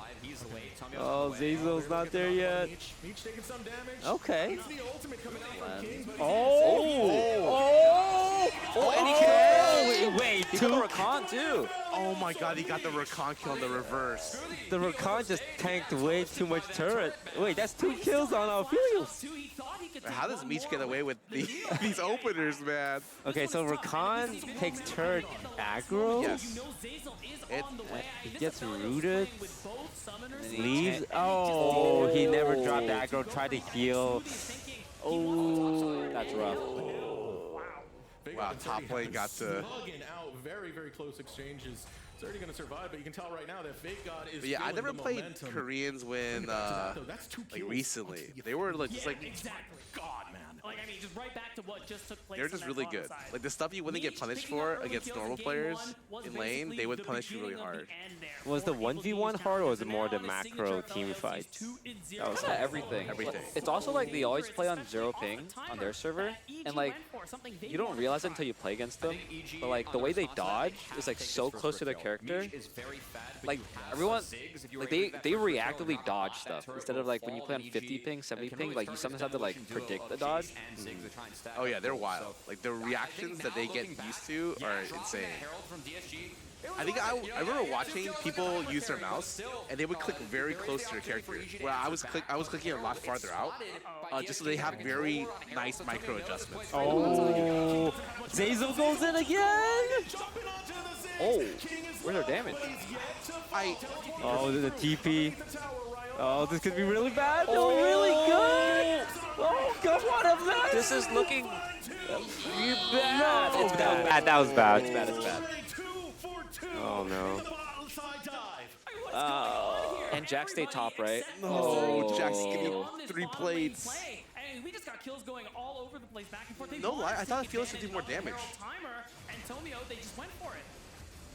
G: Oh, Zazul's not there yet.
N: Meech taking some damage.
G: Okay.
N: It's the ultimate coming out from Kings, but
G: Wait,
B: he got the Rakan too.
Q: Oh my god, he got the Rakan kill in the reverse.
G: The Rakan just tanked way too much turret. Wait, that's 2 kills on Alphelios.
Q: How does Meech get away with these openers, man?
G: Okay, so Rakan takes turret aggro.
Q: Yes.
G: He gets rooted. Leaves. Oh, he never dropped aggro. Tried to heal. Oh,
B: that's rough.
Q: Wow, top lane got to.
N: Slugging out very, very close exchanges. It's already going to survive, but you can tell right now that Fake God is.
Q: But yeah, I never played
N: momentum.
Q: Koreans when like recently. They were like just like
S: exactly. God, man. Like I mean, just right back to what just took place.
Q: They're just really good.
S: Side.
Q: Like the stuff you wouldn't get punished for against normal players in lane, they would punish you really hard.
G: Was the 1v1 hard, or was it more the macro team fights?
B: That was everything.
Q: Everything.
B: It's also like they always play on 0 ping on their server, and like you don't realize it until you play against them. But like the way they dodge is like so close to their character. Like everyone, like they reactively dodge stuff instead of like when you play on 50 ping, 70 ping. Like you sometimes have to like predict the dodge.
Q: Oh yeah, they're wild. Like the reactions that they get used to are insane. I think I remember watching people use their mouse and they would click very close to their character. Where I was clicking a lot farther out, just so they have very nice micro adjustments.
G: Oh, Zazul goes in again.
B: Oh, where's their damage?
G: Oh, the TP. Oh, this could be really bad. Oh, really good. Oh, God, what a mess.
B: This is looking
G: bad.
B: It's bad.
G: That was bad.
B: It's bad. It's bad.
G: Oh no.
B: And Jack stayed top, right?
Q: Oh, Jack's getting 3 plates.
S: And we just got kills going all over the place, back and forth.
Q: No lie, I thought Felix would do more damage.
S: Timer and Tomio, they just went for it.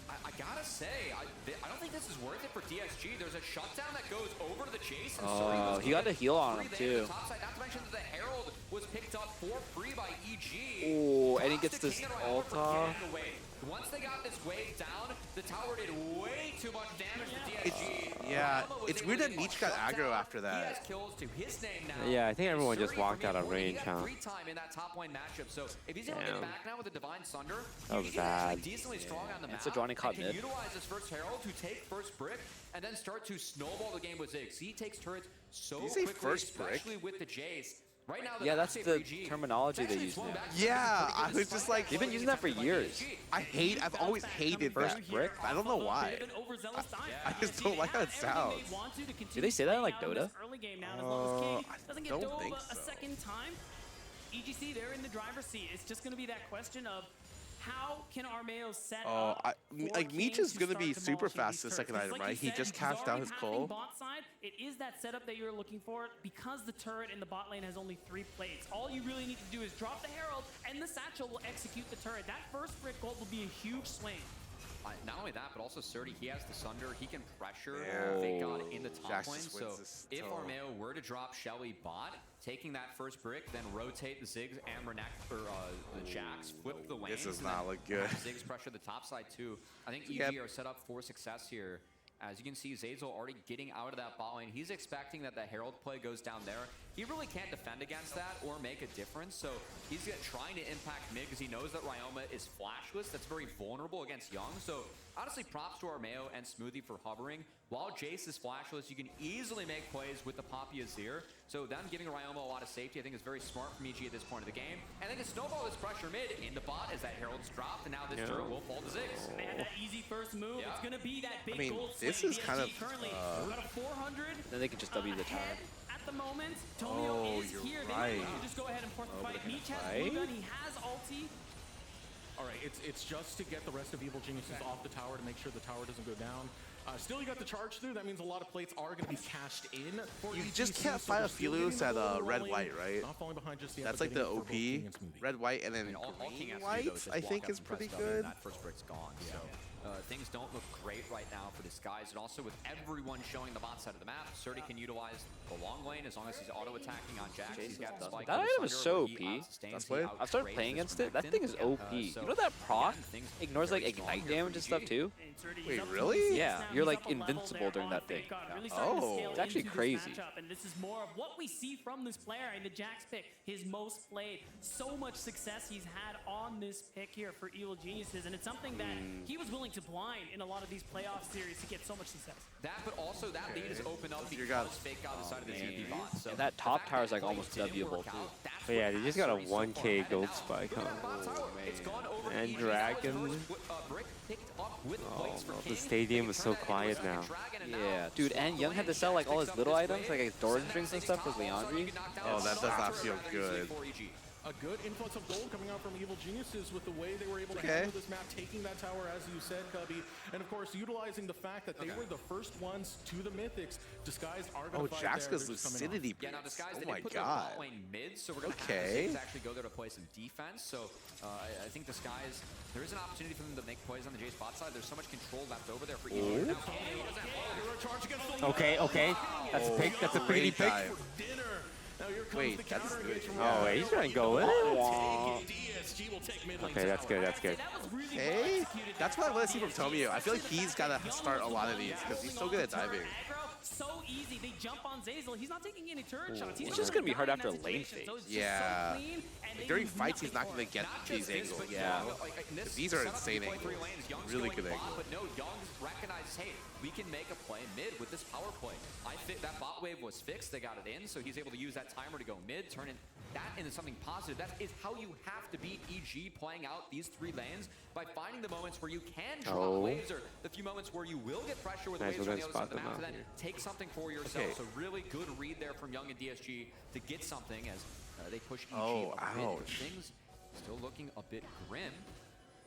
P: I gotta say, I don't think this is worth it for DSG. There's a shutdown that goes over to the chase. And
B: he got a heal on him too.
P: Not to mention that the Herald was picked up for free by EG.
B: Oh, and he gets this ult off.
P: Once they got this wave down, the tower did way too much damage to DSG.
Q: Yeah, it's weird that Meech got aggro after that.
P: He has kills to his name now.
G: Yeah, I think everyone just walked out of range, huh?
P: Time in that top lane matchup. So if he's able to get back now with the Divine Sunder,
G: he's actually
P: decently strong on the map.
B: It's a Johnny caught
P: mid.
B: mid.
P: Utilize his first Herald to take first brick and then start to snowball the game with Ziggs. He takes turrets so quickly, especially with the Jace. Right now,
B: yeah, that's the terminology they use now.
Q: Yeah, I was just like...
B: They've been using that for years.
Q: I've always hated
B: first brick.
Q: I don't know why. I just don't like how it sounds.
B: Do they say that in like Dota?
Q: I don't think so.
S: A second time, EGC, they're in the driver's seat. It's just going to be that question of how can Armeo set up?
Q: Like Meech is going to be super fast the second item, right? He just cast out his Cole.
S: Bot side, it is that setup that you're looking for because the turret in the bot lane has only 3 plates. All you really need to do is drop the Herald and the Satchel will execute the turret. That first brick gold will be a huge swing.
P: Not only that, but also Surdy, he has the Sunder. He can pressure Fake God in the top lane. So if Armeo were to drop Shelly bot, taking that first brick, then rotate the Ziggs and the Jax, flip the lanes.
Q: This does not look good.
P: Ziggs pressure the top side too. I think EG are set up for success here. As you can see, Zazel already getting out of that bot lane. He's expecting that the Herald play goes down there. He really can't defend against that or make a difference, so he's trying to impact mid because he knows that Ryoma is flashless. That's very vulnerable against Young, so honestly, props to Armeo and Smoothie for hovering. While Jace is flashless, you can easily make plays with the Poppy Azir, so them giving Ryoma a lot of safety, I think is very smart from EG at this point of the game. And they can snowball this pressure mid into bot as that Herald's dropped, and now this turret will fall to Ziggs.
S: They had that easy first move. It's going to be that big gold
Q: this
S: slate.
Q: is kind of...
S: Currently about a 400.
B: Then they can just W the tower.
S: At the moment, Tomio is here.
Q: Right.
S: They can just go ahead and force the fight. Meech has blue gun. He has ulti.
N: All right, it's just to get the rest of Evil Geniuses off the tower to make sure the tower doesn't go down. Still, you got the charge through. That means a lot of plates are going to be cashed in.
Q: You just can't fight a Philus at red-white, right?
N: Not falling behind just yet.
Q: That's like the OP. Red-white and then green-white, I think is pretty good.
P: That first brick's gone, so things don't look great right now for Disguise. And also with everyone showing the bot side of the map, Surdy can utilize the long lane as long as he's auto-attacking on Jax. He's got the spike.
B: That item is so OP. I've started playing against it. That thing is OP. You know that proc ignores like ignite damage and stuff too?
Q: Wait, really?
B: Yeah, you're like invincible during that thing.
Q: Oh,
B: it's actually crazy.
S: And this is more of what we see from this player in the Jax pick. His most played. So much success he's had on this pick here for Evil Geniuses, and it's something that he was willing to blind in a lot of these playoff series to get so much success.
P: That, but also that lead is open up because Fake God decided to TP bot. So
B: that top tower is like almost W'able too.
G: But yeah, they just got a 1K gold spike. Oh man. And Dragon. Oh, the stadium is so quiet now.
B: Yeah, dude, and Young had to sell like all his little items, like his Doran drinks and stuff with Leandri.
Q: Oh, that does not feel good.
N: A good influx of gold coming out from Evil Geniuses with the way they were able to handle this map, taking that tower, as you said, Cubby, and of course, utilizing the fact that they were the first ones to the Mythics. Disguised are going to fight
Q: Jax's Lucidity
P: Yeah, now Disguised,
Q: oh my
P: put
Q: god.
P: Their bot lane mid, so we're going to have to actually go there to play some defense. So I think Disguised, there is an opportunity for them to make plays on the Jace bot side. There's so much control left over there for EG.
G: Okay, that's a pick. That's a pretty pick.
Q: Wait, that's good.
G: Oh, wait, he's gonna go in it. Okay, that's good. That's good.
Q: Okay, that's what I want to see from Tomio. I feel like he's got to start a lot of these because he's so good at diving.
S: So easy. They jump on Zazel. He's not taking any turret shots.
B: It's just gonna be hard after lane phase.
Q: Yeah. Like during fights, he's not gonna get these angles. Yeah. These are insane angles. Really good angles.
P: But no, Young recognizes, hey, we can make a play mid with this power play. That bot wave was fixed. They got it in, so he's able to use that timer to go mid, turn that into something positive. That is how you have to beat EG, playing out these three lanes by finding the moments where you can draw waves, or the few moments where you will get pressure with waves on the other side of the map, and then take something for yourself. So really good read there from Young and DSG to get something as they push EG a bit. Things still looking a bit grim.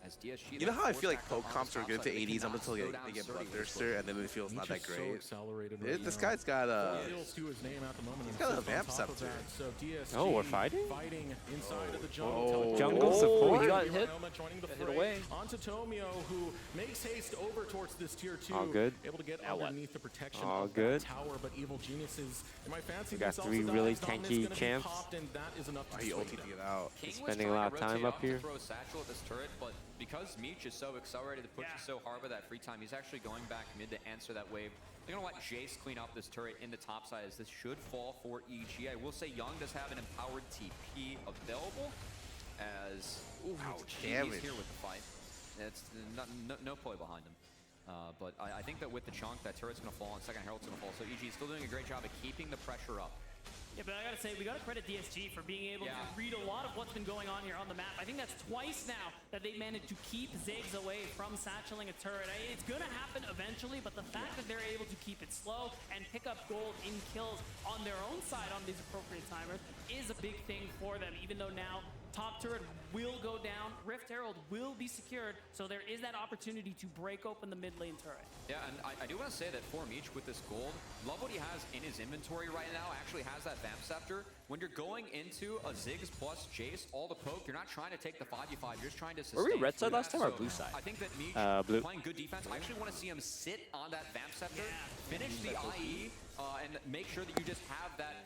P: As DSG,
Q: you know how I feel like poke comps are good to 80s up until they get Bloodthirster and then it feels not that great? This guy's got a... He's got a Vamp Scepter.
G: Oh, we're fighting?
Q: Oh.
G: Jungle support?
B: He got hit away.
N: Onto Tomio, who makes haste over towards this tier 2.
G: All good.
N: Able to get underneath the protection
G: All
N: of
G: good.
N: that tower, but Evil Geniuses, in my fancy,
G: we got 3 really tanky champs.
Q: He ulted to get out.
G: Spending a lot of time up here.
P: Throw a satchel at this turret, but because Meech is so accelerated, the push is so hard with that free time, he's actually going back mid to answer that wave. They're going to let Jace clean up this turret in the top side, as this should fall for EG. I will say Young does have an empowered TP available, as he's here with the fight. It's no play behind him. But I think that with the chunk, that turret's going to fall and second Herald's going to fall. So EG is still doing a great job of keeping the pressure up.
S: Yeah, but I gotta say, we gotta credit DSG for being able to read a lot of what's been going on here on the map. I think that's twice now that they managed to keep Ziggs away from satcheling a turret. It's gonna happen eventually, but the fact that they're able to keep it slow and pick up gold in kills on their own side on these appropriate timers is a big thing for them, even though now top turret will go down, Rift Herald will be secured, so there is that opportunity to break open the mid lane turret.
P: Yeah, and I do want to say that for Meech with this gold, love what he has in his inventory right now, actually has that Vamp Scepter. When you're going into a Ziggs plus Jace, all the poke, you're not trying to take the 5v5, you're just trying to sustain.
B: Were we red side last time or blue side?
P: I think that Meech
G: blue.
P: Playing good defense, I actually want to see him sit on that Vamp Scepter, finish the IE, and make sure that you just have that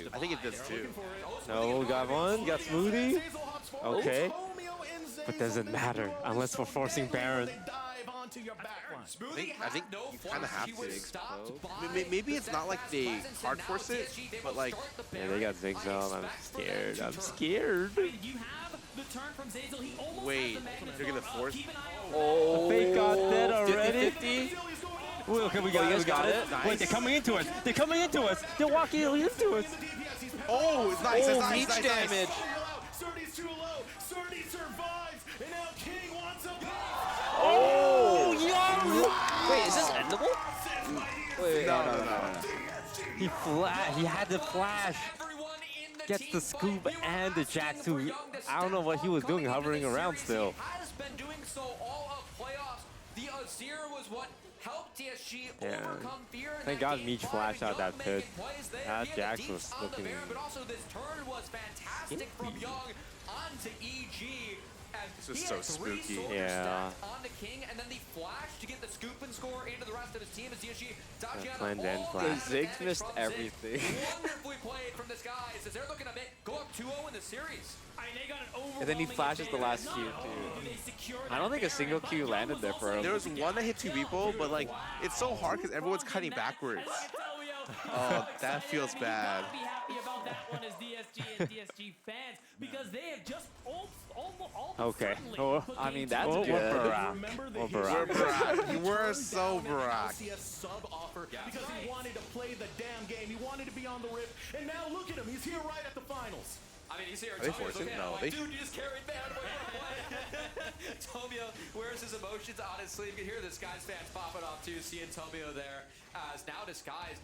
B: too.
Q: I think it does too.
G: No, got one. Got Smoothie. Okay. But doesn't matter unless we're forcing Baron.
Q: I think you kind of have to explode. Maybe it's not like they hard force it, but like...
G: Yeah, they got Zigzag. I'm scared. I'm scared.
Q: Wait, they're gonna force?
G: Oh, Fake got dead already.
B: 50-50.
G: Well, okay, we got it.
Q: Nice.
G: Wait, they're coming into us. They're coming into us. They're walking into us.
Q: Oh, it's nice.
B: Oh,
Q: That's nice.
B: reach damage.
N: He's too low. Surdy survives, and now King wants a
O: Oh, Wait, is this endable? Wait,
Q: No.
O: He had the flash. Gets the scoop and the jack too. I don't know what he was doing, hovering around still.
P: Has been doing so all of playoffs. The Azir was what helped DSG overcome fear.
G: Thank God Meech flashed out that pit. That Jax was looking.
P: But also this turn was fantastic from Young onto EG.
Q: This was so spooky.
G: Yeah.
P: On the King, and then the flash to get the scoop and score into the rest of his team as DSG dodging out
G: Cleanse and
P: all
G: flash.
O: The Ziggs missed everything.
P: Wonderfully played from this guys as they're looking to go up 2-0 in the series.
O: And then he flashes the last Q too. I don't think a single Q landed there for him.
Q: There was one that hit 2 people, but like it's so hard because everyone's cutting backwards. Oh, that feels bad.
S: Be happy about that one as DSG and DSG fans because they have just all
G: Okay.
O: I mean, that's
G: We're
O: good.
Q: Barack. We're so Barack.
N: Sub offer because he wanted to play the damn game. He wanted to be on the rip, and now look at him. He's here right at the finals.
P: I mean, he's here.
Q: Are they forcing? No, they.
P: Dude, you just carried bad. Tomio wears his emotions on his sleeve. You can hear the Disguise fans popping off too, seeing Tomio there. As now Disguise,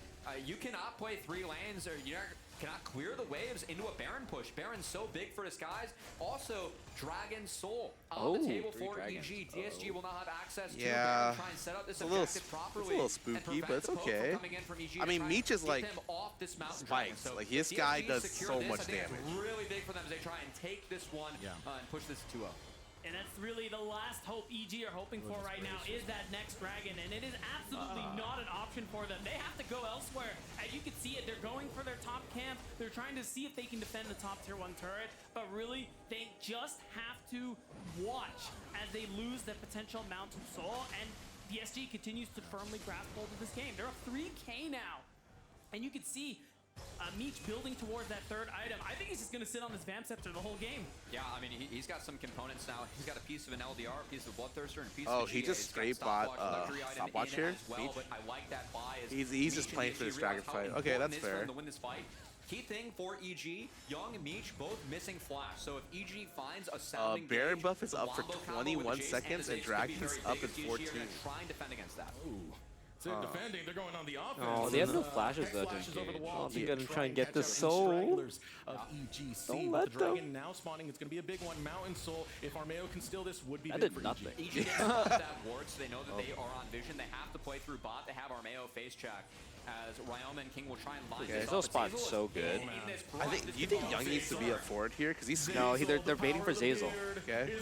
P: you cannot play 3 lanes, or you cannot clear the waves into a Baron push. Baron's so big for Disguise. Also, Dragon Soul on the table for EG. DSG will not have access to Baron. Try and set up this objective properly.
Q: It's a little spooky, but it's okay. I mean, Meech is like spikes. So like his guy does so much damage.
P: Really big for them as they try and take this one and push this 2-0.
S: And that's really the last hope EG are hoping for right now is that next dragon, and it is absolutely not an option for them. They have to go elsewhere. As you can see it, they're going for their top camp. They're trying to see if they can defend the top tier 1 turret, but really they just have to watch as they lose their potential Mountain Soul, and DSG continues to firmly grasp hold of this game. They're up 3K now, and you can see Meech building towards that 3rd item. I think he's just going to sit on this Vamp Scepter the whole game.
P: Yeah, I mean, he's got some components now. He's got a piece of an LDR, a piece of a Bloodthirster, and a piece of a
Q: he just straight bought stopwatch here.
P: Well, but I like that buy.
Q: He's just playing for this dragon fight. Okay, that's fair.
P: To win this fight. Key thing for EG, Young and Meech both missing flash. So if EG finds a sounding
Q: Baron buff is up for 21 seconds and Dragon's up in 14.
P: Try and defend against that.
N: So defending, they're going on the offense.
O: Oh, they have no flashes though to engage. Oh, they're gonna try and get the soul.
N: Don't let the dragon now spawning. It's gonna be a big one. Mountain Soul. If Armeo can steal this, would be big for
O: nothing.
P: EG gets that ward, so they know that they are on vision. They have to play through bot. They have Armeo face check. As Ryoma and King will try and line this up.
O: Those spots so good.
Q: I think. Do you think Young needs to be a forward here? Because he's
O: they're baiting for Zazel.
Q: Okay.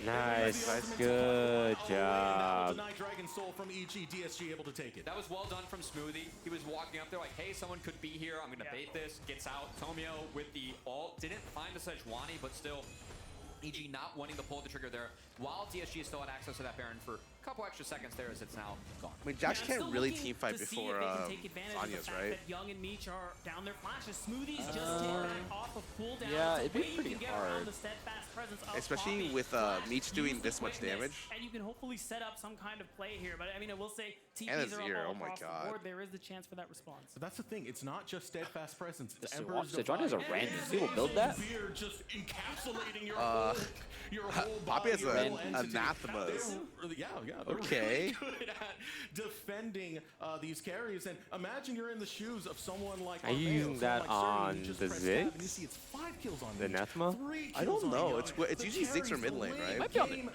G: Nice. Good job.
N: Dragon Soul from EG. DSG able to take it.
P: That was well done from Smoothie. He was walking up there like, hey, someone could be here. I'm going to bait this. Gets out. Tomio with the ult. Didn't find the Sejuani, but still EG not wanting to pull the trigger there, while DSG still had access to that Baron for a couple extra seconds there as it's now gone.
Q: I mean, Jax can't really team fight before Anya's, right?
S: Young and Meech are down their flashes. Smoothies just take back off of cooldown.
O: Yeah, it'd be pretty hard.
Q: Especially with Meech doing this much damage.
S: And you can hopefully set up some kind of play here. But I mean, I will say,
Q: and
S: TPs are
Q: Azir,
S: all
Q: oh my
S: across the board. There is the chance for that response.
N: So that's the thing. It's not just steadfast presence. It's
O: Sejuani is a random. People build that?
N: Just encapsulating your whole
Q: Poppy has
N: body,
Q: anathemas.
N: Yeah.
Q: Okay.
N: Really good at defending these carries, and imagine you're in the shoes of someone like.
G: Are you using that on the Ziggs?
N: You see it's 5 kills on
G: the anathema?
Q: I don't know. It's usually Ziggs or mid lane, right?
O: Might be on the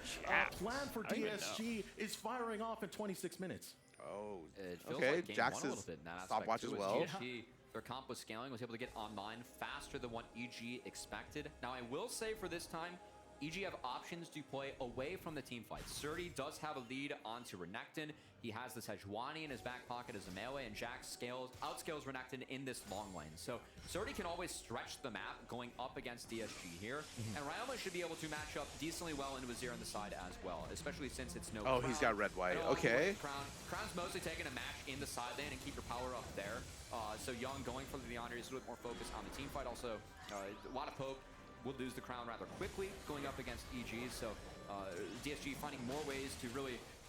N: plan for DSG is firing off in 26 minutes.
Q: Oh,
P: it feels
Q: okay.
P: like game
Q: Jax
P: one a
Q: is
P: little bit in that
Q: stopwatch
P: aspect
Q: as
P: too,
Q: well.
P: DSG, their comp was scaling, was able to get online faster than what EG expected. Now I will say for this time, EG have options to play away from the team fight. Surdy does have a lead onto Renekton. He has the Sejuani in his back pocket as a melee, and Jax outscales Renekton in this long lane. So Surdy can always stretch the map going up against DSG here, and Ryoma should be able to match up decently well into Azir on the side as well, especially since it's no
Q: Oh,
P: Crown.
Q: he's got red-white.
P: No
Q: Okay.
P: Crown's mostly taking a match in the side lane and keep your power up there. So Young going for the honor is a little bit more focused on the team fight. Also, a lot of poke. Will lose the crown rather quickly going up against EG, so DSG finding more ways to really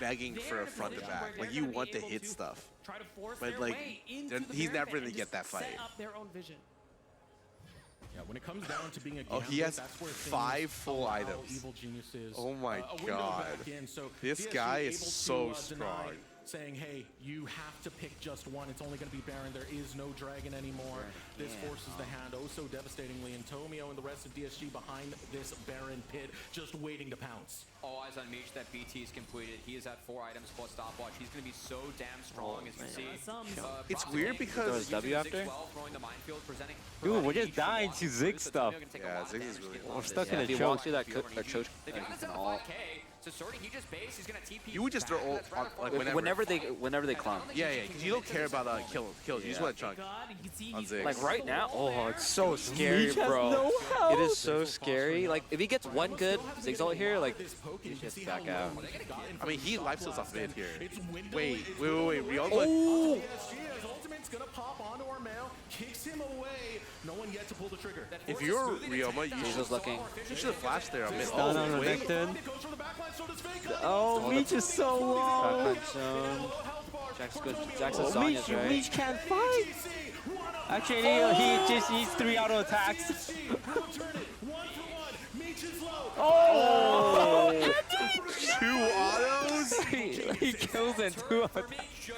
Q: begging for a front to back. Like you want to hit stuff, but like he's never gonna get that fight.
S: Set up their own vision.
N: Yeah, when it comes down to being a
Q: Oh,
N: gambler,
Q: he has
N: that's where
Q: 5 full
N: allow
Q: items.
N: Evil geniuses
Q: Oh my
N: a window
Q: god.
N: back in. So
Q: This
N: DSG
Q: guy is
N: able
Q: so
N: to, deny,
Q: strong.
N: saying, hey, you have to pick just one. It's only going to be Baron. There is no dragon anymore. This forces the hand oh so devastatingly. And Tomio and the rest of DSG behind this Baron pit, just waiting to pounce.
P: All eyes on Meech that BT is completed. He is at 4 items plus stopwatch. He's going to be so damn strong as you see.
Q: It's weird because
O: W after?
P: Dude,
O: Dude, we're just dying to Zig stuff.
Q: Yeah, Zig is really
O: We're stuck in a
B: If he
O: choke.
B: walks through that choke,
P: They got us in the 5K. So Sorty, he just base. He's going to TP.
Q: You would just throw ult on, like
B: whenever they clump.
Q: Yeah, because you don't care about kills. You just want to chunk on Ziggs.
B: Like right now, oh, it's so scary, bro. It is so scary. Like if he gets one good Ziggs ult here, like he just back out.
Q: I mean, he life steals off mid here. Wait. Rion.
N: Oh! DSG, his ultimate's gonna pop onto Armel, kicks him away. No one yet to pull the trigger.
Q: If you're Ryoma, you should have flashed there on mid. Oh, wait.
O: Oh, Meech is so low.
B: Jack's good. Jack's a Sonya's, right?
O: Meech can't fight. Actually, he just needs 3 auto attacks. Oh!
Q: 2 autos?
O: He kills in 2 autos.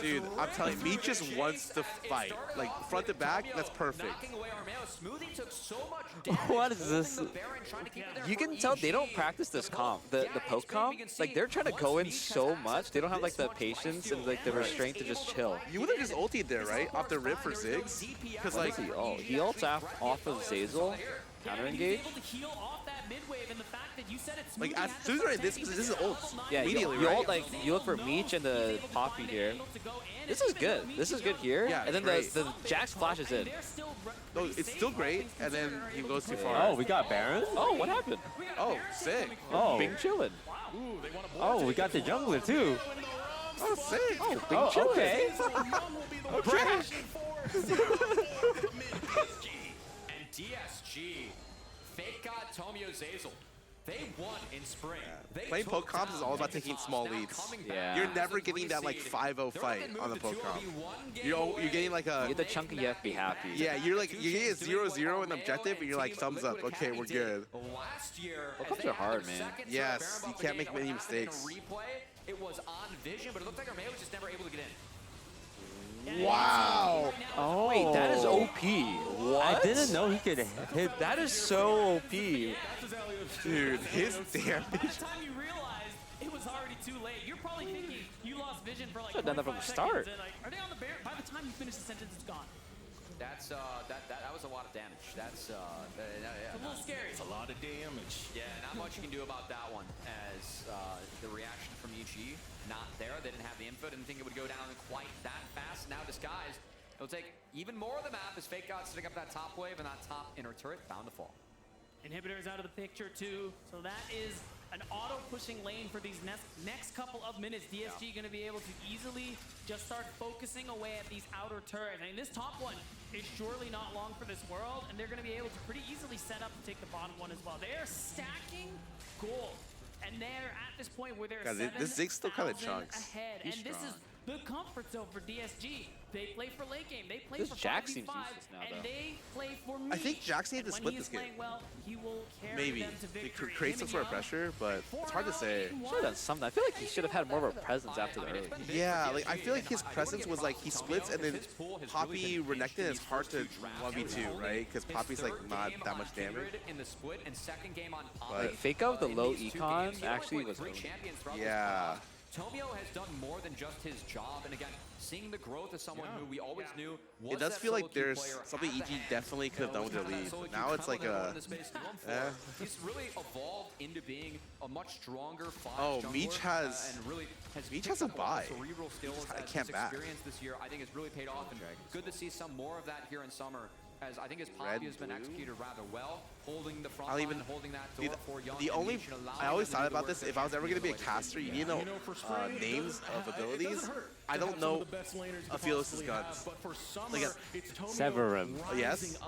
Q: Dude, I'm telling you, Meech just wants to fight. Like, front to back, that's perfect.
B: What is this? You can tell they don't practice this comp, the poke comp. Like they're trying to go in so much, they don't have like the patience and like the restraint to just chill.
Q: You would have just ultied there, right? Off the rip for Ziggs? Because like,
B: he ults off of Zazel, counter engage.
Q: Like as soon as you're in this position, this is ult.
B: Yeah,
Q: immediately,
B: you
Q: right?
B: ult, like you look for Meech and the Poppy here. This is good. This is good here.
Q: Yeah,
B: and then the Jax flashes in.
Q: No, it's still great, and then he goes too far.
O: Oh, we got Baron?
B: Oh, what happened?
Q: Oh, sick.
O: Oh.
B: Bing chillin'.
O: Oh, we got the jungler too.
Q: Oh, sick.
B: Oh, Bing chillin'.
O: Okay.
Q: Okay.
P: And DSG, Fake God, Tomio, Zazel. They won in spring.
Q: Playing poke comps is all about taking small leads.
B: Yeah.
Q: You're never getting that like 5-0 fight on the poke comp. You're getting like a.
B: You get the chunky, you have to be happy.
Q: Yeah, you're getting a 0-0 in objective, and you're like thumbs up. Okay, we're good.
B: Poke comps are hard, man.
Q: Yes, you can't make many mistakes.
P: It was on vision, but it looked like Armeo was just never able to get in.
Q: Wow.
O: Oh.
B: Wait, that is OP. What?
O: I didn't know he could hit.
B: That is so OP.
Q: Dude, his damage.
S: By the time you realized it was already too late, you're probably thinking you lost vision for like
B: Should've done that from the
S: 45
B: start.
S: seconds, and, like, are they on the bear? By the time you finish the sentence, it's gone.
P: That's that was a lot of damage. That's yeah,
S: It's a little scary.
N: It's a lot of damage.
P: Yeah, not much you can do about that one. As the reaction from EG, not there. They didn't have the info. Didn't think it would go down quite that fast. Now disguised. It'll take even more of the map as Fake God setting up that top wave and that top inner turret bound to fall.
S: Inhibitor is out of the picture too, so that is an auto-pushing lane for these next couple of minutes. DSG going to be able to easily just start focusing away at these outer turrets. I mean, this top one is surely not long for this world, and they're going to be able to pretty easily set up to take the bottom one as well. They are stacking gold, and they're at this point where they're
Q: This Ziggs still kind of
S: 7,000
Q: chunks.
S: ahead, and this is the comfort zone for DSG. They play for late game. They play
B: This
S: for
B: Jax
S: 5v5,
B: seems useless now,
S: and
B: though.
S: they play for me.
Q: I think Jax needs to
S: And
Q: split
S: when he
Q: this
S: is
Q: game.
S: playing well, he will carry
Q: Maybe.
S: them to
Q: It
S: victory.
Q: creates some sort of pressure, but it's hard to say.
B: Should have done something. I feel like he should have had more of a presence after the early.
Q: Yeah, like I feel like his presence was like he splits and then Poppy Renekton is hard to 1v2, right? Because Poppy's like not that much damage.
P: In the split and second game on
B: Like Fake Out with the low econ actually was.
Q: Yeah.
P: Tomio has done more than just his job, and again, seeing the growth of someone who we always knew was
Q: It does
P: that
Q: feel
P: solo
Q: like
P: queue
Q: there's
P: player
Q: something
P: at the
Q: EG
P: end.
Q: definitely could have done with their lead. Now it's like a.
P: He's really evolved into being a much stronger
Q: Oh,
P: jungler,
Q: Meech has.
P: and really
Q: Meech
P: picked
Q: has a
P: up lot
Q: buy.
P: of cerebral skills
Q: I
P: as
Q: can't
P: his
Q: back.
P: experience this year, I think, has really paid off, and good to see some more of that here in summer. As I think his Poppy has been executed rather well, holding the front line, holding that door for Young.
Q: The
P: and
Q: only
P: Meech and allowing
Q: I always
P: them to
Q: thought
P: do the
Q: about
P: work
Q: this.
P: that
Q: If I was ever
P: Jackson
Q: gonna be a
P: did.
Q: caster, you need to know names of abilities. I don't know Aphelios' guns. Like
O: Severum.
Q: Yes.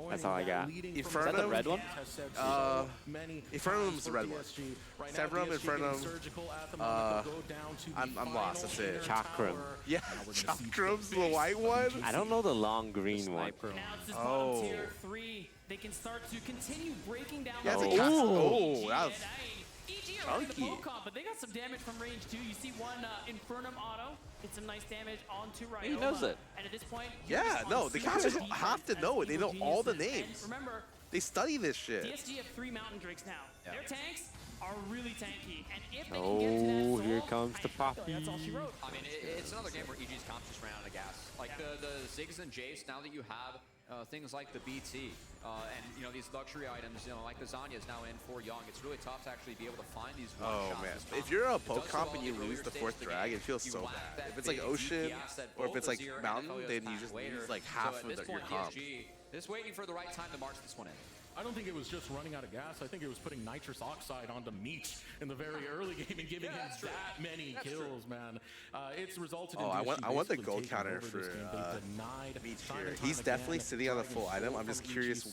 O: That's all I got.
Q: Infernum.
B: Is that the red one?
Q: Infernum's the red one. Severum, Infernum. I'm lost. That's it.
O: Chakram.
Q: Yeah, Chakram's the white one.
O: I don't know the long green one.
S: Now it's just bottom tier 3. They can start to continue breaking down.
Q: Yeah,
S: the
Q: that was
S: EG are in the bow comp, but they got some damage from range too. You see one Infernum auto. Get some nice damage onto Ryoma.
B: He knows it.
S: And at this point,
Q: Yeah, no, the casters have to know it. They know all the names.
S: Remember,
Q: they study this shit.
S: DSG have 3 Mountain Drakes now. Their tanks are really tanky, and if they can get to that soul,
O: here comes the poppy.
S: that's all she wrote.
P: I mean, it's another game where EG's comp just ran out of gas. Like the Ziggs and Jace, now that you have things like the BT and these luxury items, like the Zanya's now in for Young, it's really tough to actually be able to find these one shots.
Q: Man, if you're a poke comp and you lose the 4th drag, it feels so bad. If it's like Ocean or if it's like Mountain, then you just lose like half of your comp.
P: Just waiting for the right time to march this one in.
N: I don't think it was just running out of gas. I think it was putting nitrous oxide onto Meech in the very early game and giving him that many kills, man. It's resulted in
Q: I want the gold counter for Meech here. He's definitely sitting on a full item. I'm just curious.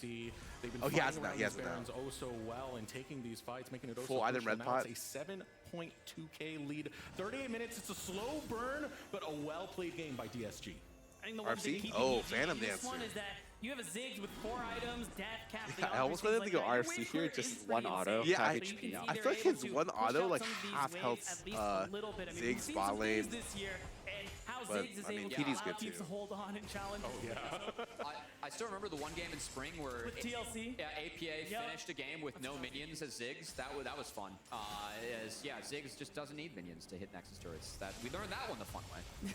Q: Oh, he has it now. He has it now.
N: Oh, so well and taking these fights, making it
Q: full item red pot.
N: It's a 7.2k lead. 38 minutes. It's a slow burn, but a well-played game by DSG.
S: I think the one thing
Q: RFC? Phantom
S: this
Q: Dancer.
S: one is that you have a Ziggs with 4 items, Death Cap.
Q: Yeah, I almost wanted to go RFC here, just
B: one auto.
Q: Yeah,
B: half
Q: I feel like his one auto like half helps Ziggs bot lane. But I mean, PD's good too.
S: Hold on and challenge.
N: Oh yeah.
P: I still remember the one game in spring where
S: with TLC.
P: Yeah, APA finished a game with no minions as Ziggs. That was fun. Ziggs just doesn't need minions to hit Nexus turrets. We learned that one the fun way.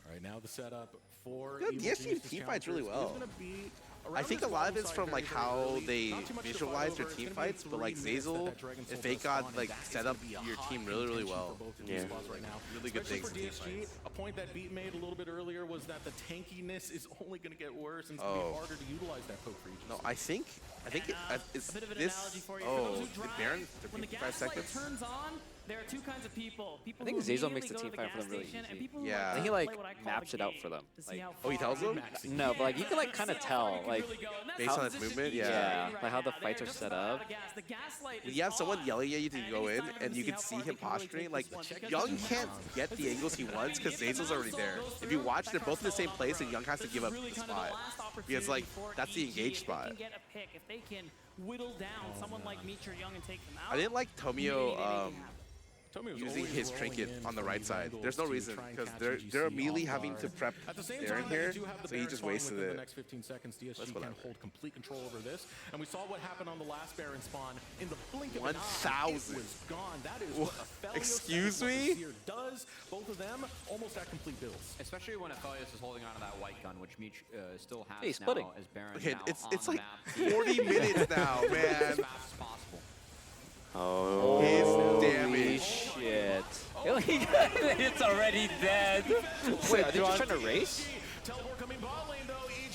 N: All right, now the setup for
Q: DSG team fights really well. I think a lot of it's from like how they visualize their team fights, but like Zazel and Fake God like set up your team really well.
N: Yeah.
Q: Really good things in team fights.
N: A point that Beat made a little bit earlier was that the tankiness is only going to get worse and it's going to be harder to utilize that poke for each.
Q: No, I think it's this. Oh, the Baron took 5 seconds.
S: Turns on. There are 2 kinds of people.
B: I think Zazel makes the team fight for them really easy.
Q: Yeah.
B: I think he like maps it out for them. Like,
Q: oh, he tells them?
B: No, but like you can like kind of tell like
Q: based on his movement.
B: Yeah, like how the fights are set up.
Q: When you have someone yelling at you to go in, and you can see him posturing, like Young can't get the angles he wants because Zazel's already there. If you watch, they're both in the same place, and Young has to give up the spot because like that's the engaged spot.
S: If they can whittle down someone like Meech or Young and take them out.
Q: I didn't like Tomio using his trinket on the right side. There's no reason because they're immediately having to prep there and here, so he just wasted it.
N: The next 15 seconds, DSG can hold complete control over this, and we saw what happened on the last Baron spawn. In the blink of an eye, it was gone. That is what Aphelios
Q: Excuse me?
N: does. Both of them almost at complete builds.
P: Especially when Aphelios is holding on to that white gun, which Meech still has
B: hey, splitting.
P: now as Baron.
Q: Okay,
P: now
Q: it's
P: on
Q: like
P: the map.
Q: 40 minutes now, man.
P: As fast as possible.
O: Oh,
Q: his damage.
B: Shit.
O: It's already dead.
B: Wait, are they just trying to race?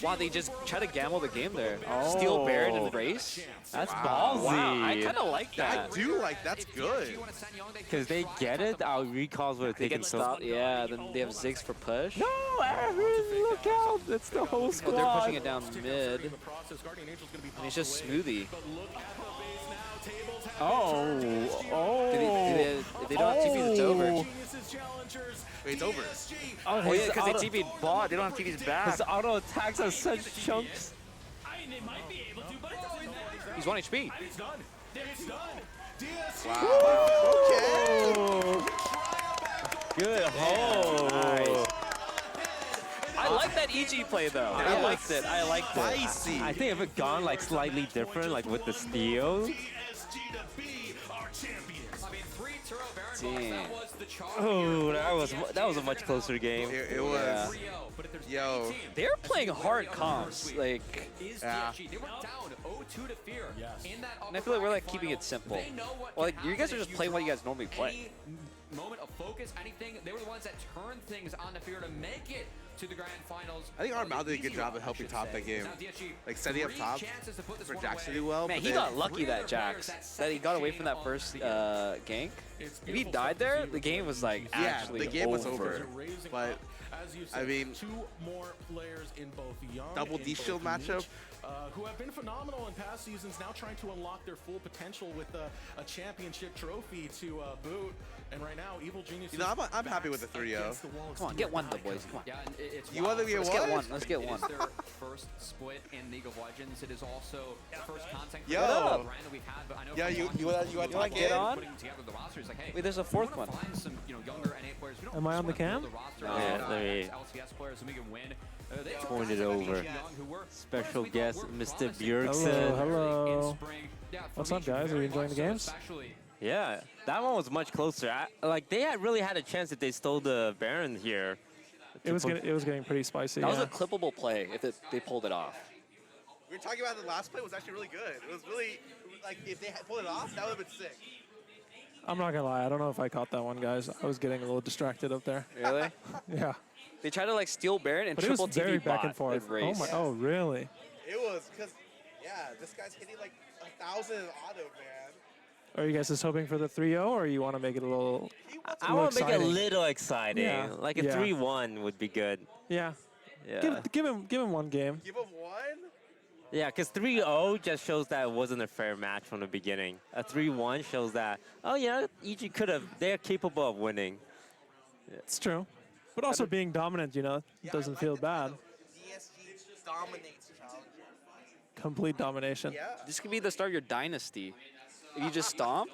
B: Wow, they just try to gamble the game there. Steal Baron and race?
O: That's ballsy.
B: Wow, I kind of like that.
Q: I do like that's good.
O: Because they get it, our recalls would have
B: They
O: taken
B: get
O: so
B: stopped. Yeah, then they have Ziggs for push.
O: No, Aaron, look out. It's the whole squad.
B: Oh, they're pushing it down mid. And it's just Smoothie.
O: Oh.
B: If they don't have TPs, it's over.
Q: Wait, it's over.
O: Oh,
B: yeah, because they TP'd bot. They don't have TPs back.
O: His auto attacks are such chunks.
B: He's 1 HP.
Q: Wow. Okay.
O: Good hole.
B: Nice. I like that EG play though. I liked it. I liked it.
Q: Spicy.
O: I think if it gone like slightly different, like with the steals.
B: Damn.
O: Oh, that was a much closer game.
Q: It was. Yo.
B: They're playing hard comps. Like,
Q: yeah.
B: And I feel like we're like keeping it simple. Well, like you guys are just playing what you guys normally play.
P: moment of focus, anything. They were the ones that turned things on the field to make it to the grand finals.
Q: I think Armal did a good job of helping top that game. Like setting up top for Jax to do well.
B: Man, he got lucky that Jax, that he got away from that first gank. If he died there, the game was like actually
Q: the game
B: over.
Q: was over. But I mean,
N: 2 more players in both Young
Q: double
N: and
Q: D-Shield
N: both
Q: matchup.
N: Niche, who have been phenomenal in past seasons, now trying to unlock their full potential with a championship trophy to boot. And right now, Evil Genius.
Q: You know, I'm happy with the 3-0.
B: Come on, get one though, boys. Come on.
P: Yeah, and it's
Q: you want to get
B: Let's
Q: one?
B: get one. Let's get one.
P: It is their first split in League of Legends. It is also the first content
Q: Yo.
P: brand that we've had. But I know
Q: You want to
B: get on?
P: putting together the roster is like, hey,
B: Wait, there's a fourth one.
P: find some younger NA players. We don't
U: Am I on the
P: just wanna
U: cam?
P: build a roster
O: No,
P: of
O: let me
P: LCS players so we can win. They
O: point it
P: actually
O: over.
P: Young, who were
O: Special
P: players we thought
O: guest,
P: were
O: Mr.
P: promising
O: Bjergsen.
U: Hello.
P: in spring. Yeah,
U: What's
P: for
U: up,
P: each
U: guys? Are
P: very
U: you enjoying
P: much
U: the
P: so,
U: games?
P: especially
O: Yeah, that one was much closer. Like they really had a chance if they stole the Baron here.
U: It was getting pretty spicy.
B: That
U: yeah.
B: was a clippable play if they pulled it off.
Q: We were talking about the last play was actually really good. It was really, like, if they had pulled it off, that would have been sick.
U: I'm not gonna lie. I don't know if I caught that one, guys. I was getting a little distracted up there.
B: Really?
U: Yeah.
B: They tried to like steal Baron and
U: But it
B: triple
U: was very
B: TV
U: back
B: bot
U: and forth.
B: race.
U: Oh my! Oh really?
Q: It was, because, yeah, this guy's hitting like 1,000 in auto, man.
U: Are you guys just hoping for the 3-0, or you want to make it a little?
O: I want to make it a
U: exciting?
O: little exciting.
U: Yeah.
O: Like a
U: Yeah.
O: 3-1 would be good.
U: Yeah.
O: Yeah.
U: Give him one game.
Q: Give him one?
O: Yeah, because 3-0 just shows that it wasn't a fair match from the beginning. A 3-1 shows that, oh yeah, EG could have, they're capable of winning.
U: It's true. But also being dominant, doesn't feel bad.
Q: DSG dominates Challenger.
U: Complete domination.
Q: Yeah.
B: This could be the start of your dynasty. If you just stomp.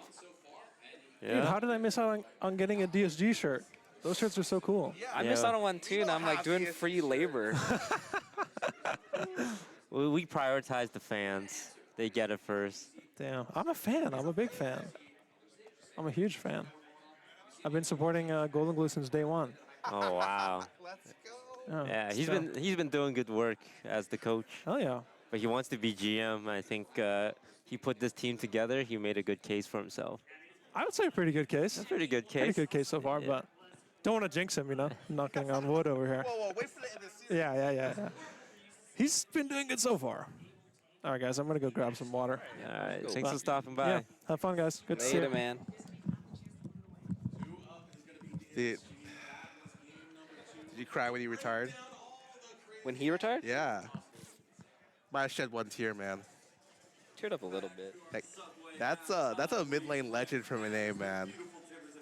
U: Dude, how did I miss out on getting a DSG shirt? Those shirts are so cool.
B: I missed out on one too, and I'm like doing free labor.
O: We prioritize the fans. They get it first.
U: Damn, I'm a fan. I'm a big fan. I'm a huge fan. I've been supporting Golden Glue since day one.
O: Oh wow.
Q: Let's go.
U: Oh,
O: Yeah,
U: so-
O: he's been doing good work as the coach.
U: Oh yeah.
O: But he wants to be GM. I think he put this team together. He made a good case for himself.
U: I would say a pretty good case.
O: That's a pretty good case.
U: Pretty good case so far, but don't want to jinx him, knocking on wood over here.
Q: Whoa, wait for the end of the season.
U: Yeah. He's been doing good so far. All right, guys, I'm gonna go grab some water.
O: All right, thanks for stopping by.
U: Yeah, have fun, guys. Good to see you.
B: Later, man.
Q: Did you cry when you retired?
B: When he retired?
Q: Yeah. Might have shed one tear, man.
B: Teared up a little bit.
Q: Like, that's a mid lane legend from a name, man.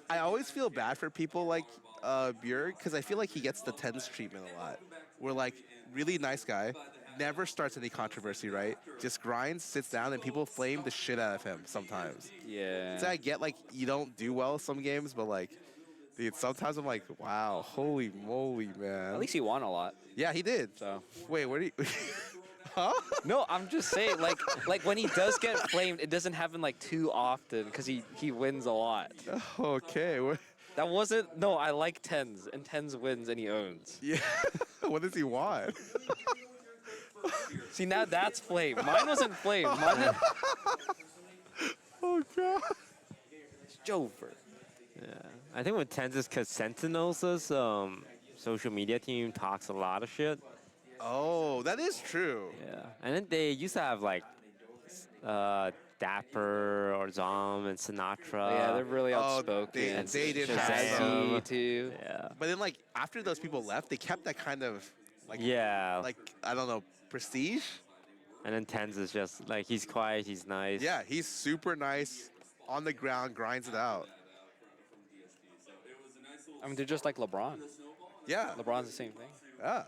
Q: I always feel bad for people like Bjerg, because I feel like he gets the tens treatment a lot. We're like, really nice guy, never starts any controversy, right? Just grinds, sits down, and people flame the shit out of him sometimes.
B: Yeah.
Q: So I get like you don't do well some games, but like, dude, sometimes I'm like, wow, holy moly, man.
B: At least he won a lot.
Q: Yeah, he did.
B: So.
Q: Wait, where do you? Huh?
B: No, I'm just saying, like when he does get flamed, it doesn't happen like too often because he wins a lot.
Q: Okay.
B: That wasn't. No, I like tens, and tens wins, and he owns.
Q: Yeah. What does he want?
B: See, now that's flame. Mine wasn't flame. Mine.
Q: Oh god.
B: It's Jover.
O: Yeah, I think with Tens is because Sentinels' social media team talks a lot of shit.
Q: Oh, that is true.
O: Yeah, and then they used to have like Dapper or Zom and Sinatra.
B: Yeah, they're really outspoken.
Q: They did have
B: Shazzy
Q: some.
B: too.
O: Yeah.
Q: But then, like, after those people left, they kept that kind of, like,
O: Yeah.
Q: like, I don't know, prestige?
O: And then Tens is just like, he's quiet, he's nice.
Q: Yeah, he's super nice, on the ground, grinds it out.
B: I mean, they're just like LeBron.
Q: Yeah.
B: LeBron's the same thing.
Q: Yeah.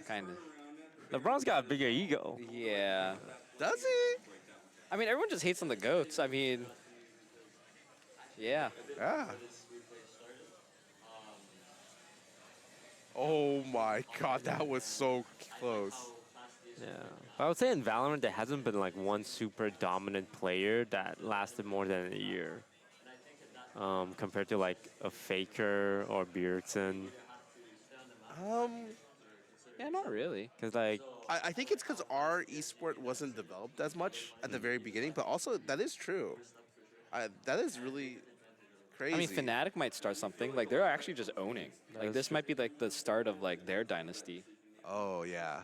B: Kind of.
O: LeBron's got a bigger ego.
B: Yeah.
Q: Does he?
B: I mean, everyone just hates on the GOATs. I mean, yeah.
Q: Yeah. Oh my god, that was so close.
O: Yeah. But I would say in Valorant, there hasn't been like one super dominant player that lasted more than a year. Compared to like a Faker or Bjergsen.
B: Yeah, not really.
O: Because like,
Q: I think it's because our esport wasn't developed as much at the very beginning, but also that is true. That is really Crazy.
B: I mean, Fnatic might start something. Like, they're actually just owning. Like, this might be, like, the start of, like, their dynasty.
Q: Oh, yeah.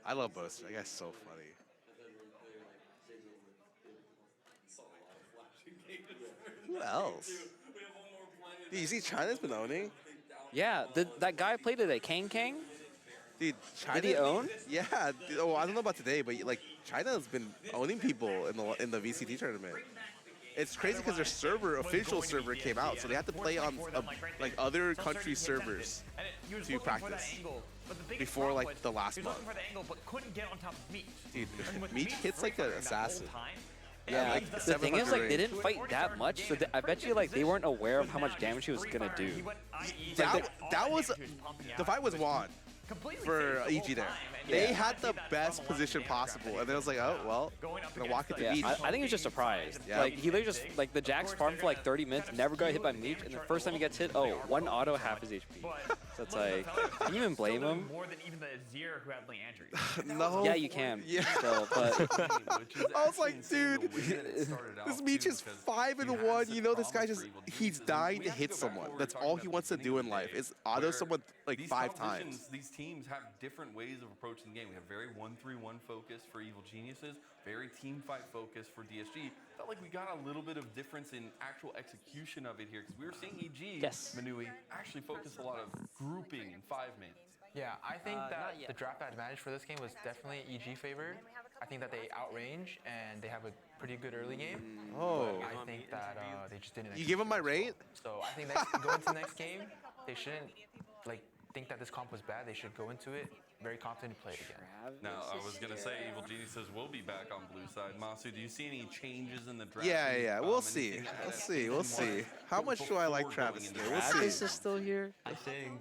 Q: I love Boaster. That guy's so funny. Who else? Dude, you see China's been owning?
B: Yeah, that guy played it at Kang Kang?
Q: Dude, China,
B: did he own?
Q: Yeah. Dude, oh, I don't know about today, but like China's been owning people in the VCT tournament. It's crazy because their official server came out, so they have to play on like other country servers to practice before like the last month. Dude, Meek hits like an assassin.
B: Yeah, like, the thing is, like, they didn't fight that much, so I bet you, like, they weren't aware of how much damage he was gonna do.
Q: That was the fight was won for EG there. They had the best position possible, and then it was like, oh well, gonna walk at the beach.
B: I think he was just surprised.
Q: Yeah.
B: Like, he literally just, like, the Jax farmed for like 30 minutes, never got hit by Meech, and the first time he gets hit, oh, one auto, half his HP. So it's like, can you even blame him?
D: More than even the Azir who had Leandry.
Q: No.
B: Yeah, you can.
Q: Yeah.
B: Still, but
Q: I was like, dude, this Meech is 5-1. You know, this guy he's dying to hit someone. That's all he wants to do in life is auto someone like 5 times.
C: These teams have different ways of approaching the game. We have very 1-3-1 focus for Evil Geniuses, very team fight focus for DSG. Felt like we got a little bit of difference in actual execution of it here because we were seeing EG, Manui, actually focus a lot of grouping and 5-man.
F: Yeah, I think that the draft advantage for this game was definitely EG favored. I think that they outrange and they have a pretty good early game.
Q: Oh.
F: But I think that they just didn't.
Q: You give him my rate?
F: So I think going to the next game, they shouldn't like think that this comp was bad. They should go into it very confident to play it again.
C: Now, I was going to say Evil Geniuses will be back on blue side. Masu, do you see any changes in the draft?
Q: Yeah. We'll see. We'll see. How much do I like Travis today? We'll see.
B: Travis is still here.
A: I think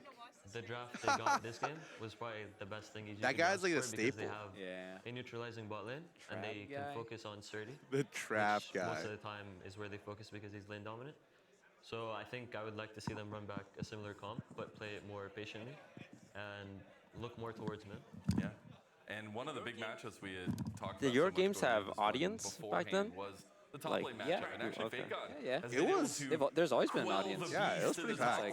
A: the draft they got this game was probably the best thing.
Q: That guy's like a staple.
A: They have a neutralizing bot lane, and they can focus on Surdy.
Q: The trap guy.
A: Most of the time is where they focus because he's lane dominant. So I think I would like to see them run back a similar comp, but play it more patiently and look more towards mid.
C: Yeah. And one of the big matchups we had talked about.
O: Did your games have audience back then?
C: Was the top lane matchup, and actually Fake God.
B: It was. There's always been an audience.
Q: Yeah, it was pretty packed.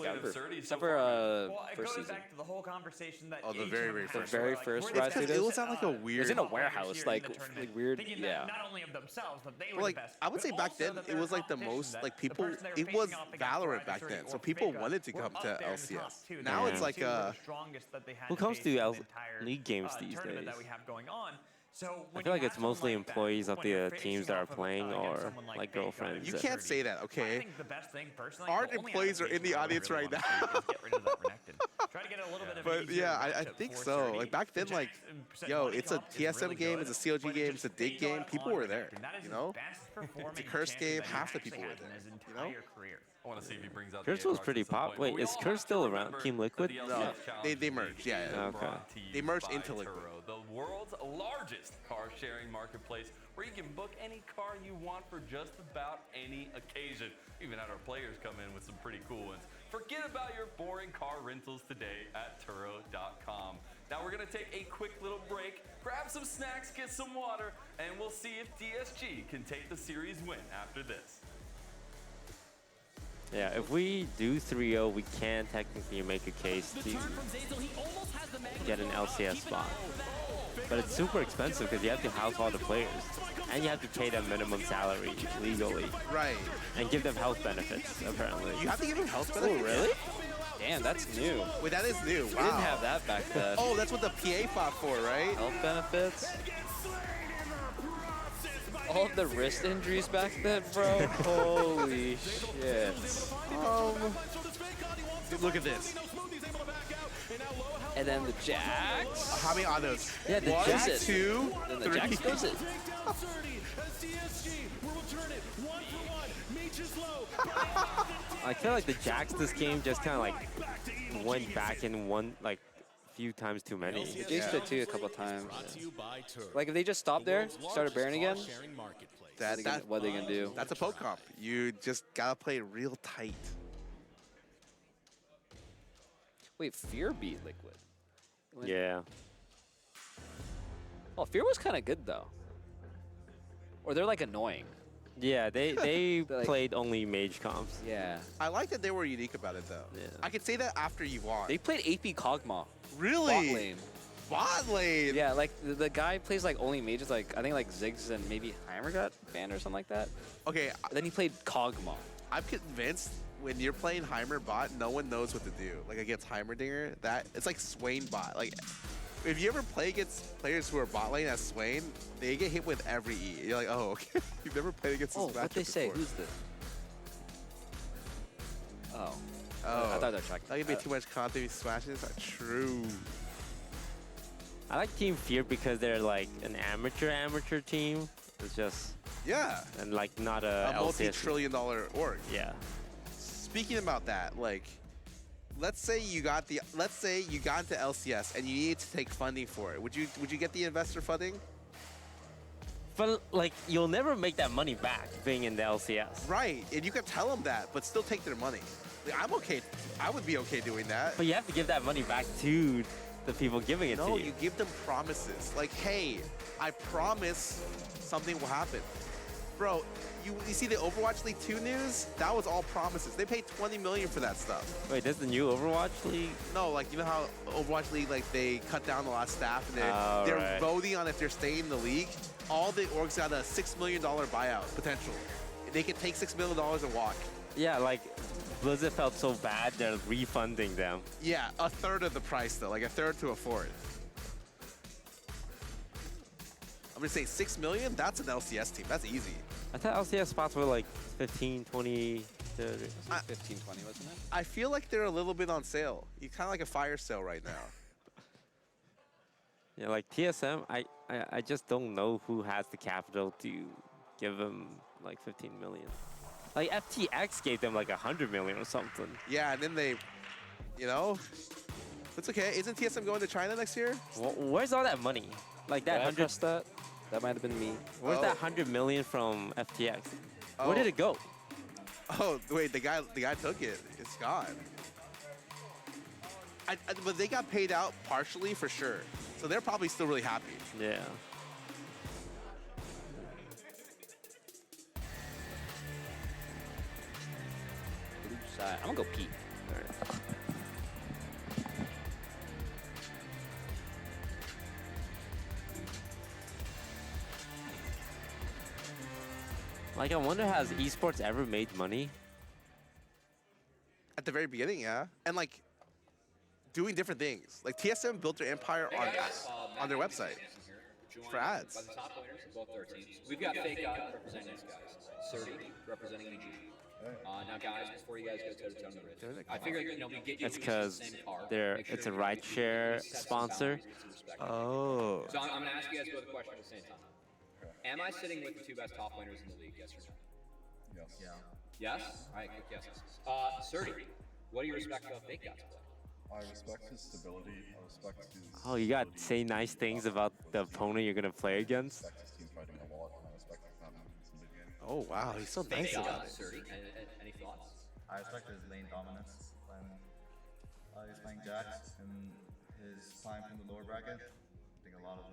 B: Except for first
D: goes
B: season.
D: back to the whole conversation that
Q: the very first.
B: The very first Rise to
Q: It was at like a weird.
B: It was in a warehouse, like weird. Yeah.
D: Not only of themselves, but they were
Q: Like
D: the best.
Q: I would say back then, it was like the most like people. It was Valorant back then, so people wanted to come to LCS. Now it's like
O: who comes to league games these days?
D: That we have going on. So
O: I feel like it's mostly employees of the teams that are playing or like girlfriends.
Q: You can't say that, okay?
D: I think the best thing personally.
Q: Our employees are in the audience right now.
D: Try to get a little bit of
Q: But yeah, I think so. Like back then, like, yo, it's a TSM game, it's a COG game, it's a dig game. People were there, you know? It's a curse game. Half the people were there, you know?
C: I want to see if he brings out
O: Curse was pretty pop. Wait, is Curse still around? Team Liquid?
Q: No, they merged. Yeah.
O: Okay.
Q: They merged into Liquid.
C: The world's largest car sharing marketplace where you can book any car you want for just about any occasion. Even had our players come in with some pretty cool ones. Forget about your boring car rentals today at Turo.com. Now we're going to take a quick little break, grab some snacks, get some water, and we'll see if DSG can take the series win after this.
O: Yeah, if we do 3-0, we can technically make a case to get an LCS spot. But it's super expensive because you have to house all the players. And you have to pay them minimum salary legally.
Q: Right.
O: And give them health benefits, apparently.
Q: You have to give them health benefits?
B: Oh, really? Damn, that's new.
Q: Wait, that is new. Wow.
B: We didn't have that back then.
Q: Oh, that's what the PA fought for, right?
B: Health benefits. All of the wrist injuries back then, bro. Holy shit.
Q: Dude, look at this.
B: And then the Jax.
Q: How many autos?
B: Yeah, the
Q: 1,
B: Jax.
Q: 2,
B: then the
Q: 3.
B: Jax goes it.
O: I feel like the Jax this game just kind of like went back in one like few times too many.
B: The Jax did too a couple times. Like if they just stopped there, started Baron again, what are they gonna do?
Q: That's a poke comp. You just gotta play real tight.
B: Wait, Fear beat Liquid.
O: Yeah.
B: Oh, Fear was kind of good though. Or they're like annoying.
O: Yeah, they played only mage comps.
B: Yeah.
Q: I like that they were unique about it though.
O: Yeah.
Q: I could say that after you won.
B: They played AP Kog'Maw.
Q: Really?
B: Bot lane.
Q: Bot lane.
B: Yeah, like the guy plays like only mages, like I think like Ziggs and maybe Heimer got banned or something like that.
Q: Okay.
B: Then he played Kog'Maw.
Q: I'm convinced when you're playing Heimer bot, no one knows what to do. Like against Heimerdinger, that it's like Swain bot. Like if you ever play against players who are bot lane as Swain, they get hit with every E. You're like, oh, okay. You've never played against this matchup
B: what they say?
Q: before.
B: Who's this? Oh.
Q: Oh.
B: I thought they were checking.
Q: That could be too much content. He smashes. That's true.
O: I like Team Fear because they're like an amateur team. It's just and like not a LCS.
Q: multi-trillion-dollar org.
O: Yeah.
Q: Speaking about that, like, let's say you got into LCS and you needed to take funding for it. Would you get the investor funding?
O: But like you'll never make that money back being in the LCS.
Q: Right, and you can tell them that, but still take their money. Like, I'm okay. I would be okay doing that.
O: But you have to give that money back to the people giving it to you.
Q: No, you give them promises. Like, hey, I promise something will happen. Bro, you see the Overwatch League 2 news? That was all promises. They paid $20 million for that stuff.
O: Wait, that's the new Overwatch League?
Q: No, like, you know how Overwatch League, like, they cut down a lot of staff and they're voting on if they're staying in the league? All the orgs got a $6 million buyout potential. They can take $6 million and walk.
O: Yeah, like, Blizzard felt so bad, they're refunding them.
Q: Yeah, a third of the price, though. Like, a third to a fourth. I'm gonna say $6 million? That's an LCS team. That's easy.
O: I thought LCS spots were like 15, 20, 30.
B: 15, 20, wasn't it?
Q: I feel like they're a little bit on sale. You kind of like a fire sale right now.
O: Yeah, like TSM, I just don't know who has the capital to give them like 15 million. Like FTX gave them like 100 million or something.
Q: Yeah, and then they, you know, it's okay. Isn't TSM going to China next year?
O: Well, where's all that money? Like that 100.
B: That might have been me.
O: Where's that 100 million from FTX? Where did it go?
Q: Oh wait, the guy took it. It's gone. But they got paid out partially for sure, so they're probably still really happy.
O: Yeah.
B: Blue side. I'm gonna go Pete.
O: Like, I wonder, has esports ever made money?
Q: At the very beginning, yeah. And like, doing different things. Like TSM built their empire on their website for ads.
E: By the top winners of both their teams. We've got Fake God representing these guys. Surdy representing EG. Now, guys, before you guys go toe-to-toe on the bridge, I figured, we get you
O: It's because it's a rideshare sponsor. Oh.
E: So I'm going to ask you guys both a question at the same time. Am I sitting with the two best top laners in the league? Yes or no?
V: Yes.
E: Yeah. Yes? All right, quick yeses. Surdy, what do you respect about Fake God's play?
V: I respect his stability. I respect his.
O: Oh, you got to say nice things about the opponent you're gonna play against.
V: I respect his team fighting a lot, and I respect his dominance in the game.
Q: Oh wow, he's so nice about it.
E: Surdy, any thoughts?
V: I respect his lane dominance when he's playing Jax and his climb from the lower bracket. I think a lot of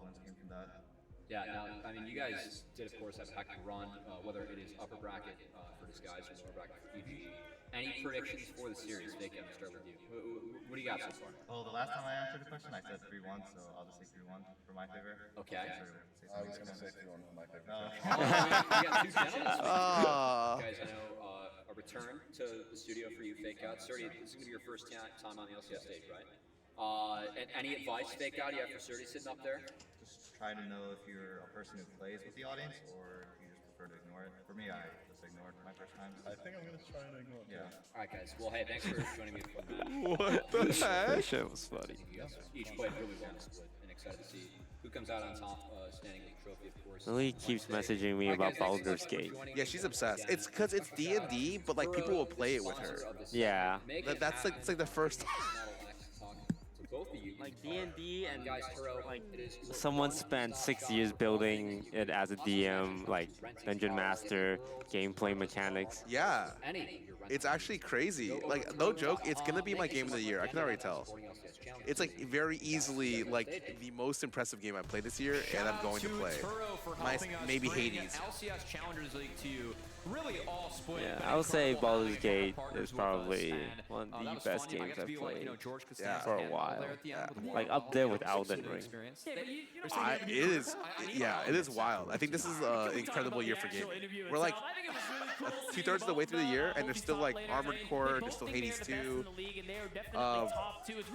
V: wins came from that.
E: Yeah, now, I mean, you guys did, of course, have a heck of a run, whether it is upper bracket for Disguise or lower bracket for EG. Any predictions for the series? Fake, I'm going to start with you. What do you got so far?
V: Well, the last time I answered the question, I said 3-1, so I'll just say 3-1 for my favor.
E: Okay.
V: I was going to say 3-1 for my favor.
E: We got two gentlemen. You guys, I know, a return to the studio for you, Fake God. Surdy, this is going to be your first time on the LCS stage, right? And any advice, Fake God, you have for Surdy sitting up there?
V: Just try to know if you're a person who plays with the audience or you just prefer to ignore it. For me, I just ignored my first time. I think I'm going to try to ignore it. Yeah.
E: All right, guys. Well, hey, thanks for joining me for the match.
Q: What the heck?
O: That shit was funny.
E: You guys each played really well in the split, and excited to see who comes out on top, standing with the trophy, of course.
O: Lily keeps messaging me about Baldur's Gate.
Q: Yeah, she's obsessed. It's because it's D&D, but like people will play it with her.
O: Yeah.
Q: That's like it's like the first.
O: Like D&D and like someone spent 6 years building it as a DM, like dungeon master, gameplay mechanics.
Q: Yeah. It's actually crazy. Like, no joke, it's gonna be my game of the year. I can already tell. It's like very easily like the most impressive game I've played this year, and I'm going to play. Maybe Hades.
P: LCS Challengers League 2 really all split.
O: Yeah, I would say Baldur's Gate is probably one of the best games I've played for a while. Like up there with Elden Ring.
Q: It is, it is wild. I think this is an incredible year for gaming. We're like 2/3 of the way through the year, and there's still like Armored Core, there's still Hades 2.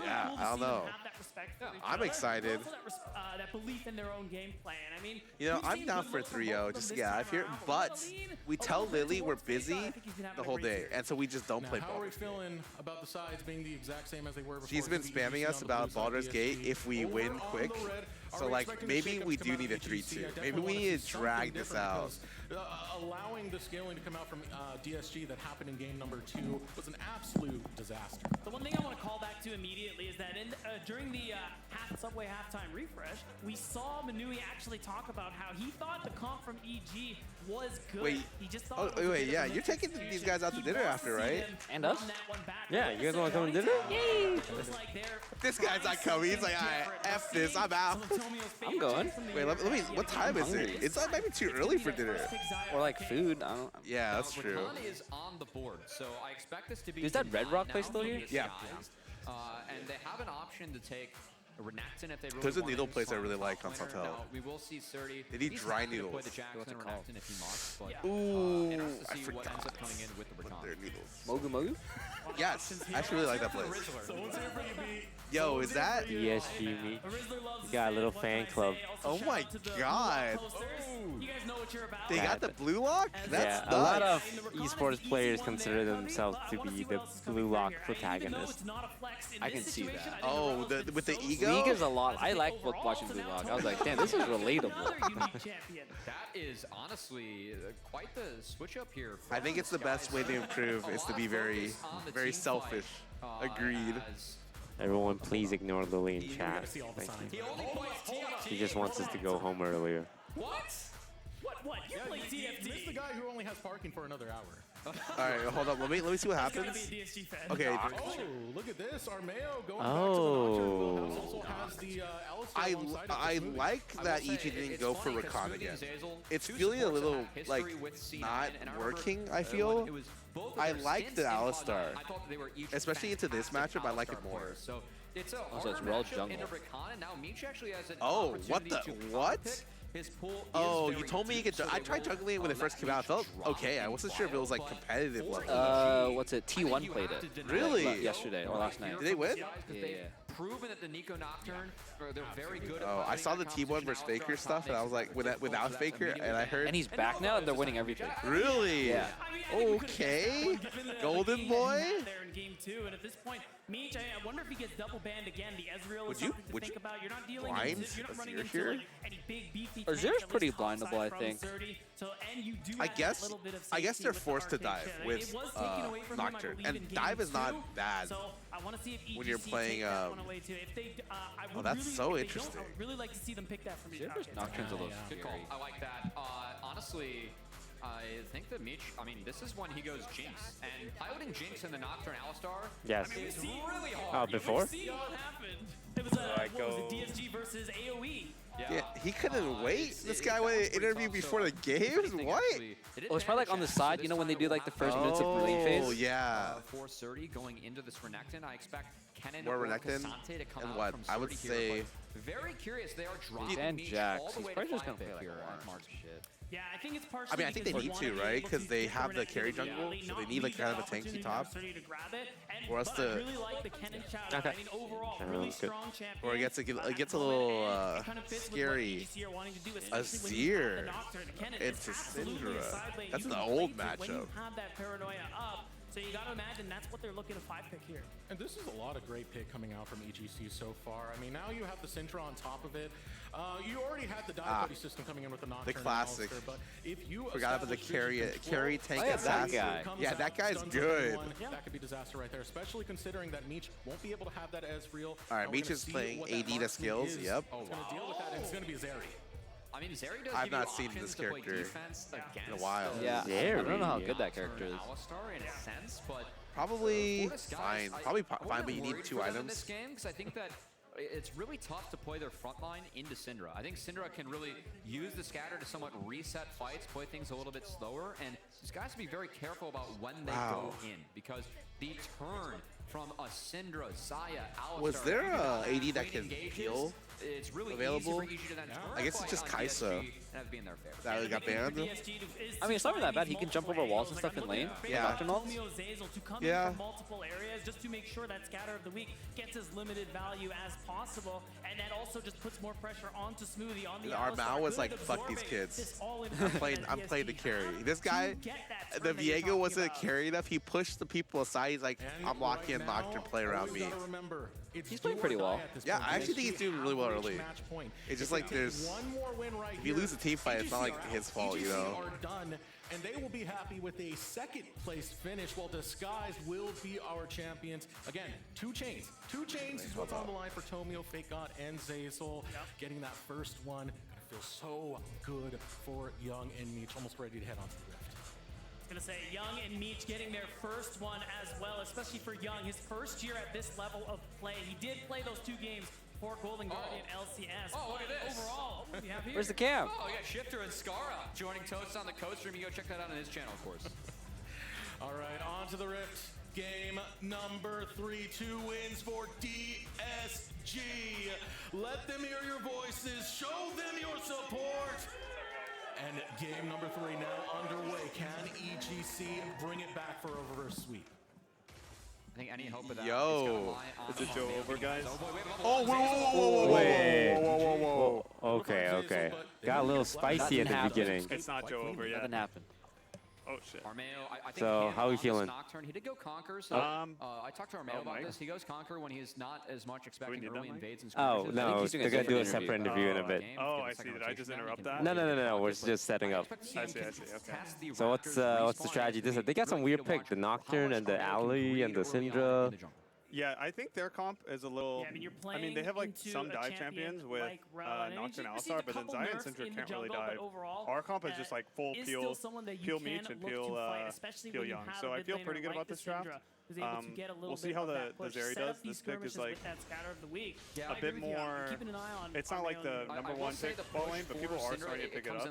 Q: Yeah, I don't know. I'm excited.
S: That belief in their own game plan. I mean,
Q: you know, I'm down for 3-0 just to get out of here, but we tell Lily we're busy the whole day, and so we just don't play
N: How are we
Q: Baldur's Gate.
N: feeling about the sides being the exact same as they were before?
Q: She's been spamming us about Baldur's Gate if we win quick. So like maybe we do need a 3-2. Maybe we need to drag this out.
N: Allowing the scaling to come out from DSG that happened in game number 2 was an absolute disaster.
S: The one thing I want to call back to immediately is that during the Subway halftime refresh, we saw Manui actually talk about how he thought the comp from EG was good.
Q: Wait,
S: he just thought
Q: yeah, you're taking these guys out to dinner after, right?
O: And us? Yeah, you guys want to come to dinner? Yay!
Q: This guy's not coming. He's like, alright, F this, I'm out.
O: I'm going.
Q: Wait, let me, what time is it? It's not maybe too early for dinner.
B: Or like food. I don't.
Q: Yeah, that's true.
P: Rakan is on the board, so I expect this to be.
B: Is that Red Rock place still here?
Q: Yeah.
P: And they have an option to take a Renekton if they really
Q: There's a
P: want
Q: noodle
P: to.
Q: place I really like on Santel.
P: Now, we will see 30.
Q: They need dry
P: He's happy to
Q: noodles.
P: play the Jackson or Renekton if he must, but
Q: Ooh,
P: interested to
Q: I
P: see
Q: forgot.
P: what ends up coming in with the Rakan.
Q: Their noodles.
B: Mogu Mogu?
Q: Yes, I actually really like that place. Yo, is that?
O: DSG meet. You got a little fan club.
Q: Oh my god.
S: You guys know what you're about.
Q: They got the blue lock? That's
O: Yeah, a lot of esports players consider themselves to be the blue lock protagonist.
B: I can see that.
Q: Oh, with the ego?
B: League is a lot. I like watching Blue Lock. I was like, damn, this is relatable.
P: That is honestly quite the switch up here.
Q: I think it's the best way to improve is to be very, very selfish. Agreed.
O: Everyone, please ignore Lily in chat. Thank you. She just wants us to go home earlier.
S: What? You play
N: This
S: DFT.
N: the guy who only has parking for another hour.
Q: All right, hold up. Let me see what happens. Okay.
N: Oh, look at this. Armeo going
O: Oh.
N: back to the also has the Alistar alongside of
Q: I
N: Smoothie.
Q: like that EG didn't go for Rakan again. It's feeling a little like not working, I feel. I like the Alistar. Especially into this matchup, I like it more.
P: So it's
B: Also, it's Rel jungle.
Q: Oh, what the what? Oh, you told me you could. I tried juggling it when it first came out. I felt okay. I wasn't sure if it was like competitive level.
B: What's it? T1 played it.
Q: Really?
B: Yesterday or last night.
Q: Did they win?
B: Yeah.
P: Proven that the Nico Nocturne, they're very good.
Q: Oh, I saw the T1 versus Faker stuff, and I was like, without Faker, and I heard.
B: And he's back now, and they're winning everything.
Q: Really?
B: Yeah.
Q: Okay. Golden boy.
S: There in game 2, and at this point, Meech, I wonder if he gets double banned again. The Ezreal is something to think about. You're not dealing
Q: blind
S: you're not running
Q: Azir
S: into
Q: here?
S: like, any big beefy
B: Azir's
S: tanks, at
B: pretty
S: least topside
B: blindable, I
S: from
B: think.
S: 30. So, and you do
Q: I
S: have
Q: guess
S: that little bit of
Q: I guess
S: safety
Q: they're
S: with the
Q: forced to
S: Arcade
Q: dive
S: Shadow.
Q: with
S: It was taken away from him, I
Q: Nocturne,
S: believe,
Q: and
S: in game
Q: dive is not
S: 2.
Q: bad.
S: So I want to see if
Q: When you're
S: EGC
Q: playing,
S: take that one away too. If they, I would
Q: that's
S: really,
Q: so
S: if they
Q: interesting.
S: Don't, I would really like to see them pick that from you.
B: Nocturne's a little
P: Good call. I like that. Honestly, I think that Meech, I mean, this is when he goes Jinx. And piloting Jinx in the Nocturne Alistar
O: Yes.
P: is really
O: Oh,
P: hard.
O: before?
S: See what happened. It was what was it, DSG versus AoE.
Q: Yeah, he couldn't wait. This guy went to interview before the games. What?
B: Oh, it's probably like on the side, you know, when they do like the first minutes of lane phase.
Q: Oh yeah.
P: 430 going into this Renekton. I expect Kennen
Q: More
P: or
Q: Renekton,
P: Cassante to come
Q: and
P: out
Q: what?
P: from
Q: I would
P: 30 here,
Q: say.
P: but very curious. They are dropping
B: And
P: Meech
B: Jax.
P: all the
B: He's
P: way
B: probably
P: to
B: just gonna
P: 5
B: play like
P: here at
B: Mark's shit.
S: Yeah, I think it's partially.
Q: I mean, I think they
S: because
Q: need
S: wanna
Q: to,
S: be
Q: right?
S: able
Q: Because
S: to
Q: they
S: pick
Q: have the
S: Renekton
Q: carry
S: in the
Q: jungle,
S: alley,
Q: so they
S: not
Q: need like
S: lose
Q: kind of
S: that
Q: a tanky
S: opportunity
Q: top.
S: for Surrey to grab it. And,
Q: For us
S: but
Q: to-
S: I really like the Kennen shout out.
O: Okay.
S: I mean, overall,
O: Sounds
S: really
O: good.
S: strong champion.
Q: Or it gets a little
S: It kind of fits with what
Q: scary.
S: EGC are wanting to do, especially when you have the
Q: Azir
S: Nocturne. Kennen is
Q: into
S: absolutely a
Q: Syndra.
S: side lane
Q: That's
S: you
Q: an
S: can
Q: old
S: play to when you
Q: matchup.
S: have that paranoia up. So you got to imagine that's what they're looking to 5-pick here.
N: And this is a lot of great pick coming out from EGC so far. I mean, now you have the Syndra on top of it. You already had the die buddy system coming in with the Nocturne. and
Q: classic.
N: Alistar, but if you
Q: Forgot about the
N: establish vision
Q: carry
N: control,
Q: tank
B: Oh, yeah, that
Q: assassin.
B: guy.
Q: Yeah, that guy's
N: stuns
Q: good.
N: everyone, That could be disaster right there, especially considering that Meech won't be able to have that as real.
Q: All right, Meech is playing AD to skills. Yep.
N: It's going to deal with that, and it's going to be Zeri.
P: I mean, Zeri does
Q: I've
P: give you
Q: not seen
P: options
Q: this
P: to play
Q: character
P: defense
Q: in a while.
B: Yeah, I don't know how good that character is.
P: Alistar in a sense, but
Q: Probably
P: for this
Q: fine.
P: guys,
Q: Probably
P: I
Q: fine, but you need
P: worried
Q: 2
P: for them in
Q: items.
P: this game because I think that it's really tough to play their front line into Syndra. I think Syndra can really use the scatter to somewhat reset fights, play things a little bit slower, and these guys have to be very careful about when they go in because the turn from a Syndra, Zaya, Alistar.
Q: Was there a AD that can
P: engages,
Q: heal
P: it's really
Q: available?
P: easy for EG to then turn
Q: I guess it's just Kaisa that got banned.
B: I mean, it's not that bad. He can jump over walls and stuff in lane.
Q: Yeah.
B: Yeah.
S: From multiple areas just to make sure that scatter of the week gets as limited value as possible, and that also just puts more pressure onto Smoothie on the
Q: Our Mao was like, fuck these kids. I'm playing the carry. This guy, the Viego wasn't carry enough. He pushed the people aside. He's like, I'm locking in Nocturne, play around me.
B: He's playing pretty well.
Q: Yeah, I actually think he's doing really well early. It's just like there's, if you lose a team fight, it's not like his fault, you know?
N: And they will be happy with a second place finish, while Disguised will be our champions. Again, 2 chains. 2 chains is what's on the line for Tomio, Fake God, and Zazel. Getting that first one. Gonna feel so good for Young and Meech. Almost ready to head on to the Rift.
S: Gonna say Young and Meech getting their first one as well, especially for Young, his first year at this level of play. He did play those 2 games for Golden Guardian LCS.
P: Oh, look at this.
S: Overall, what do we have here?
B: Where's the cam?
P: Oh, we got Shifter and Skara joining Toast on the Coast Stream. You go check that out on his channel, of course.
N: All right, on to the Rift. Game number 3, 2 wins for DSG. Let them hear your voices. Show them your support. And game number 3 now underway. Can EGC bring it back for a reverse sweep?
P: I think any hope of that
Q: Yo.
R: Is it Joe over, guys?
Q: Oh, whoa.
O: Okay. Got a little spicy in the beginning.
R: It's not Joe over yet.
B: Nothing happened.
R: Oh shit.
P: Armeo, I think
O: So, how are you feeling?
P: Nocturne, he did go Conquer, so I talked to Armeo about this. He goes Conquer when he's not as much expecting early invades and
O: Oh,
P: skirmishes.
O: no, they're going to do a separate interview in a bit.
R: Oh, I see. Did I just interrupt that?
O: No, we're just setting up.
R: I see. Okay.
O: So what's the strategy? They got some weird pick, the Nocturne and the Alley and the Syndra.
R: Yeah, I think their comp is a little.
S: Yeah,
R: I mean, they have like some dive champions with Nocturne Alistar, but then Zaya and Syndra can't really dive. Our comp is just like full peel Meech and peel Young. So I feel pretty good about this draft. We'll see how the Zeri does. This pick is like a bit more. It's not like the #1 pick ball lane, but people are starting to pick it up. So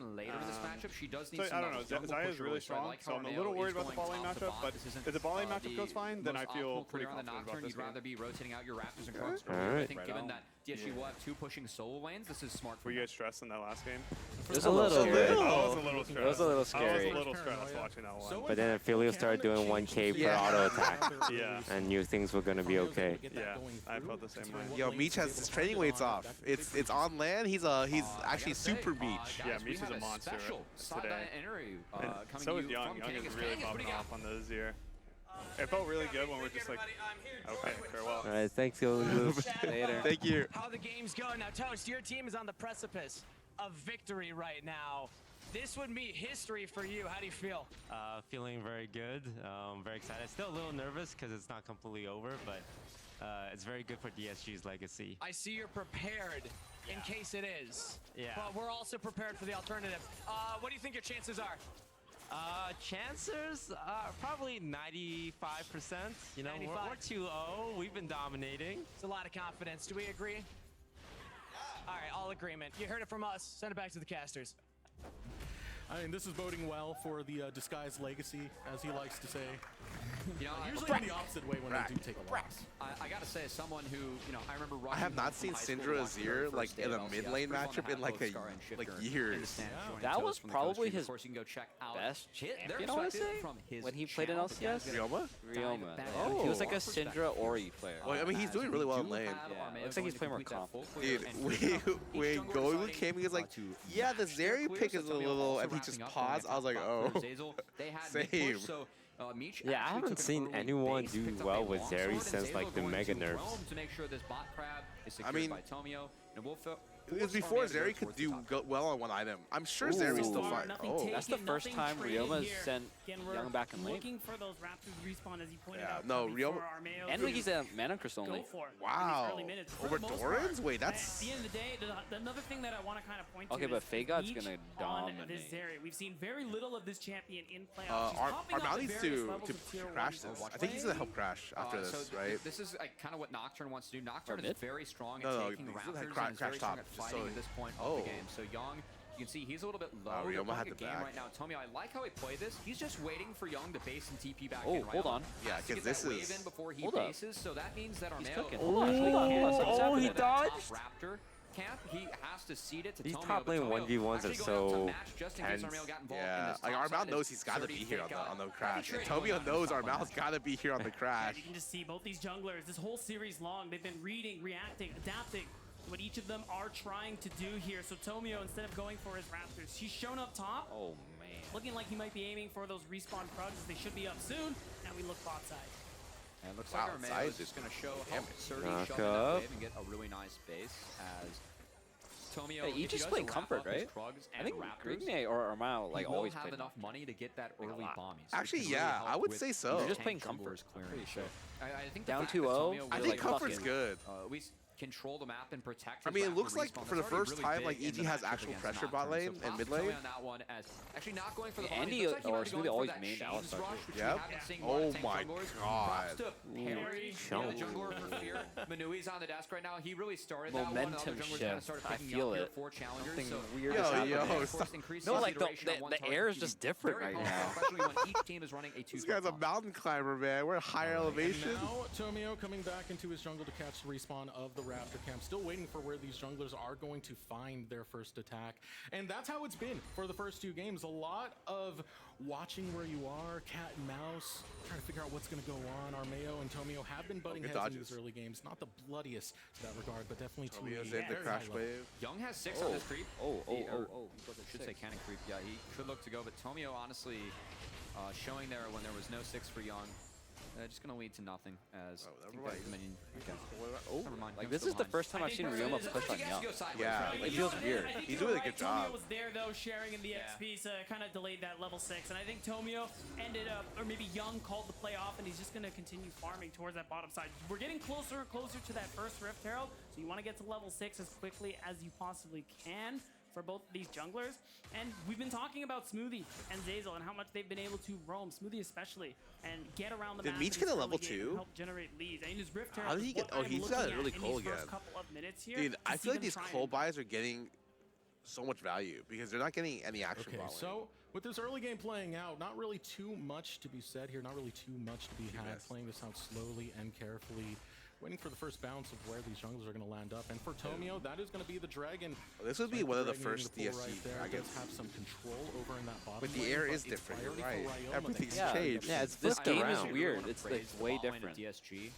R: I don't know. Zaya is really strong, so I'm a little worried about the ball lane matchup. But if the ball lane matchup goes fine, then I feel pretty confident about this
P: You'd rather
R: game.
P: be rotating out your Raptors and Crocs.
O: Alright.
P: I think given that DSG will have 2 pushing solo lanes, this is smart.
R: Were you guys stressed in that last game?
B: It was a little bit.
R: I was a little stressed.
B: It was a little scary.
R: I was a little stressed watching that one.
O: But then Aphelios started doing 1K per auto attack.
R: Yeah.
O: And knew things were going to be okay.
R: Yeah, I felt the same way.
Q: Yo, Meech has his training weights off. It's on land. He's actually super Meech.
R: Yeah, Meech is a monster today. And so is Young. Young is really popping off on those here. It felt really good when we're just like, okay, farewell.
O: All right, thanks, Golden.
B: Later.
Q: Thank you.
J: How the game's going. Now, Toast, your team is on the precipice of victory right now. This would be history for you. How do you feel?
G: Feeling very good. Very excited. Still a little nervous because it's not completely over, but it's very good for DSG's legacy.
J: I see you're prepared in case it is.
G: Yeah.
J: But we're also prepared for the alternative. What do you think your chances are?
G: Chances probably 95%. You know,
J: 95.
G: we're 2-0. We've been dominating.
J: It's a lot of confidence. Do we agree? All right, all agreement. You heard it from us. Send it back to the casters.
N: I mean, this is boding well for the Disguised legacy, as he likes to say.
P: You know,
N: Usually in the opposite way when they do take a loss.
P: I gotta say, as someone who, you know, I remember.
Q: I have not seen Syndra Azir like in a mid lane matchup in like years.
B: That was probably his
P: you can go check out
B: best
P: hit.
B: you know what I say? When he played in LCS?
Q: Ryoma?
B: He was like a Syndra Ori player.
Q: Well, I mean, he's doing really well in lane.
B: Yeah, looks like he's playing more comp.
Q: Dude, when Golden came, he was like, yeah, the Zeri pick is a little, and he just paused. I was like, oh, same.
O: Yeah, I haven't seen anyone do well with Zeri since like the mega nerfs.
P: To make sure this bot crab is
Q: I mean,
P: by Tomio, and we'll
Q: Because before Zeri could do well on one item. I'm sure Zeri's still fine. Oh,
B: that's the first time Ryoma's sent Young back in lane.
S: Looking for those Raptors respawn, as you pointed out.
Q: No, Ryoma.
B: And he's a mana crystal only.
Q: Wow. Over Doran's? Wait, that's.
S: At the end of the day, another thing that I want to kind of point to.
B: Okay, but Fagod's gonna dominate.
S: This Zeri. We've seen very little of this champion in playoffs.
Q: Armal needs to crash this. I think he's gonna help crash after this, right?
P: This is kind of what Nocturne wants to do. Nocturne is very strong at taking Raptors and is
Q: crash
P: very strong
Q: top.
P: at fighting at this point of the game. So Young, you can see he's a little bit low.
Q: Ryoma had the
P: game
Q: back.
P: right now. Tomio, I like how he played this. He's just waiting for Young to base and TP back in.
B: Hold on.
Q: Yeah, because this is.
P: In before he bases, so that means that Armeo.
O: Oh, he dodged.
P: Raptor camp, he has to seed it to
O: These
P: Tomio,
O: top lane 1v1s are so tense.
Q: Yeah, like Armal knows he's got to be here on the crash. And Tomio knows Armal's got to be here on the crash.
S: You can just see both these junglers, this whole series long, they've been reading, reacting, adapting to what each of them are trying to do here. So Tomio, instead of going for his Raptors, he's shown up top.
B: Oh, man.
S: Looking like he might be aiming for those respawn prugs, as they should be up soon. And we look bot side.
P: And it looks like Armeo is just going to show how Surdy shove in that wave and get a really nice base as Tomio.
B: Hey, just playing comfort, right? I think Grigne or Armao like always
P: have
B: played
P: enough money to get that early bomb.
Q: Actually, yeah, I would say so.
B: You're just playing comfort. Pretty sure.
P: I think
B: down 2-0.
Q: I think comfort's good.
P: We control the map and protect.
Q: I mean, it looks like for the first time, like EG has actual pressure bot lane and mid lane.
P: Actually, not going for the
B: Andy or Smoothie always made Alistar.
Q: Yep. Oh my god.
P: Jungler for fear. Manui's on the desk right now. He really started that one.
B: Momentum shift. I feel it.
P: Something
B: weird. No, like the air is just different right now.
P: Especially when each team is running a 2.
Q: This guy's a mountain climber, man. We're at higher elevation.
N: And now Tomio coming back into his jungle to catch the respawn of the Raptor camp. Still waiting for where these junglers are going to find their first attack. And that's how it's been for the first 2 games. A lot of watching where you are, cat and mouse, trying to figure out what's going to go on. Armeo and Tomio have been butting heads in these early games. Not the bloodiest to that regard, but definitely
Q: Tomio's in the crash wave.
P: Young has 6 on this creep. Should say cannon creep. Yeah, he could look to go, but Tomio honestly showing there when there was no 6 for Young. Just gonna lead to nothing as the minion. Never mind.
B: Like this is the first time I've seen Ryoma push on Young.
Q: Yeah, it feels weird. He's doing a good job.
S: Tomio was there though, sharing in the XP, so kind of delayed that level 6. And I think Tomio ended up, or maybe Young called the play off, and he's just gonna continue farming towards that bottom side. We're getting closer and closer to that first Rift Herald, so you want to get to level 6 as quickly as you possibly can for both of these junglers. And we've been talking about Smoothie and Zazel and how much they've been able to roam, Smoothie especially, and get around the map.
Q: Did Meech get a level 2?
S: Help generate leads. And his Rift
Q: How did he get? Oh, he's got it really cool again. Dude, I feel like these coal buys are getting so much value because they're not getting any action.
N: Okay, so with this early game playing out, not really too much to be said here, not really too much to be had. Playing this out slowly and carefully. Waiting for the first bounce of where these junglers are going to land up. And for Tomio, that is going to be the dragon.
Q: Well, this would be one of the first DSG dragons.
N: Have some control over in that bottom
Q: but the air is different, right? Everything's changed.
B: Yeah, this game is weird. It's way different.
P: DSG,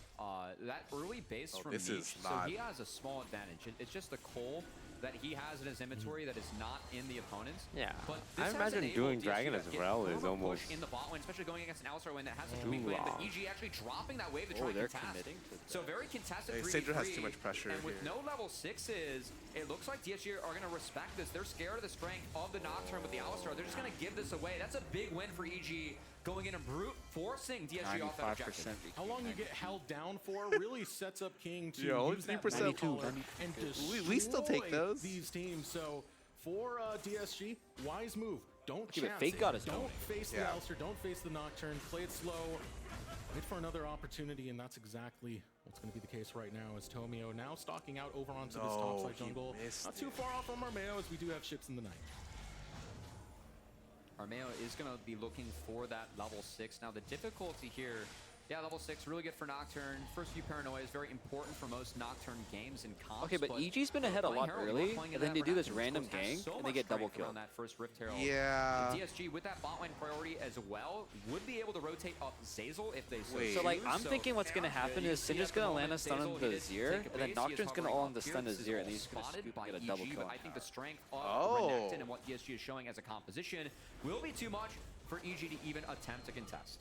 P: that early base from
Q: this is
P: so he has a small advantage. It's just the coal that he has in his inventory that is not in the opponents.
O: Yeah,
P: but
O: I imagine doing Dragon as well is almost
P: in the bot lane, especially going against an Alistar win that has such a weak wave. But EG actually dropping that wave to try and contest. So very contested.
Q: Syndra has too much pressure.
P: And with no level 6s, it looks like DSG are going to respect this. They're scared of the strength of the Nocturne with the Alistar. They're just going to give this away. That's a big win for EG. Going in and brute forcing DSG off that objective.
N: How long you get held down for really sets up King to use that
Q: 3%
N: and
Q: we still take those.
N: These teams. So for DSG, wise move. Don't chance
B: Fake God is
N: Don't face the Alistar. Don't face the Nocturne. Play it slow. Wait for another opportunity, and that's exactly what's going to be the case right now. As Tomio now stalking out over onto this topside jungle. Not too far off from Armeo, as we do have ships in the night.
P: Armeo is going to be looking for that level 6. Now, the difficulty here, level 6, really good for Nocturne. First few Paranoia is very important for most Nocturne games and comps.
B: Okay, but EG's been ahead a lot early, and then they do this random gank, and they get double kill.
P: On that first Rift Herald.
Q: Yeah.
P: And DSG, with that bot lane priority as well, would be able to rotate up Zazel if they so choose.
B: So, like, I'm thinking what's going to happen is Syndra's going to land a stun on the Azir, and then Nocturne's going to all on the stun Azir, and he's going to get a double kill.
P: But I think the strength of Renekton and what DSG is showing as a composition will be too much for EG to even attempt to contest.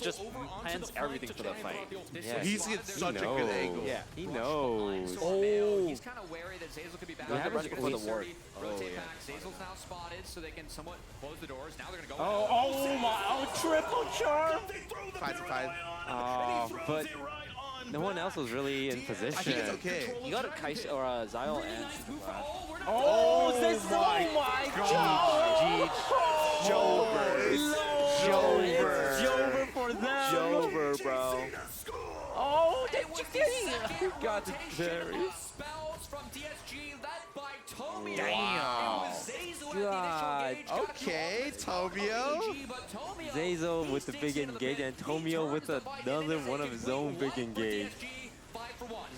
B: just plans everything for the fight.
O: Yeah,
Q: He's got such a good angle.
B: Yeah,
O: he knows.
B: Oh.
P: He's kind of wary that Zeyzal could be back.
B: They have to run before the ward.
P: Rotate
B: yeah.
P: back. Zeyzal's now spotted, so they can somewhat close the doors. Now they're gonna go.
U: Oh my! Oh, triple charm!
Q: 5 to 5.
O: Oh, but No one else was really in position.
Q: I think it's okay.
B: You got a Kais or a Xyle and Super Flash.
Q: Oh
O: my
Q: God!
O: Jover for them.
Q: Jover, bro.
O: Oh, they got the Jerry.
P: Spells from DSG led by Tomio.
Q: Wow.
P: It was Zeyzal
O: God.
P: at the initial gauge.
Q: Okay, Tomio.
O: Zazo with the big engage and Tomio with another one of his own big engage.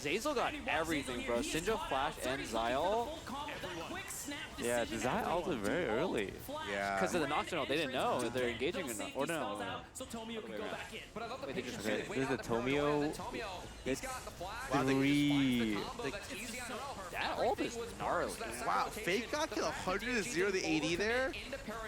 B: Zeyzal got everything, bro. Syndra, Flash, and Xyle.
O: Yeah, the Zai ulted very early.
Q: Yeah.
B: Because of the Nocturnal, they didn't know if they're engaging or not. Or no.
S: So Tomio can go back in.
P: But I love the
B: Wait, they
P: patience.
B: just-
O: Okay,
P: Wait
O: this is
P: out
O: the
P: the Tomio.
O: Tomio.
P: He's got the flash.
Q: Wow, they-
O: 3.
P: Easy on her.
B: That ult is gnarly.
Q: Wow, Fake got to 100-0 the AD there.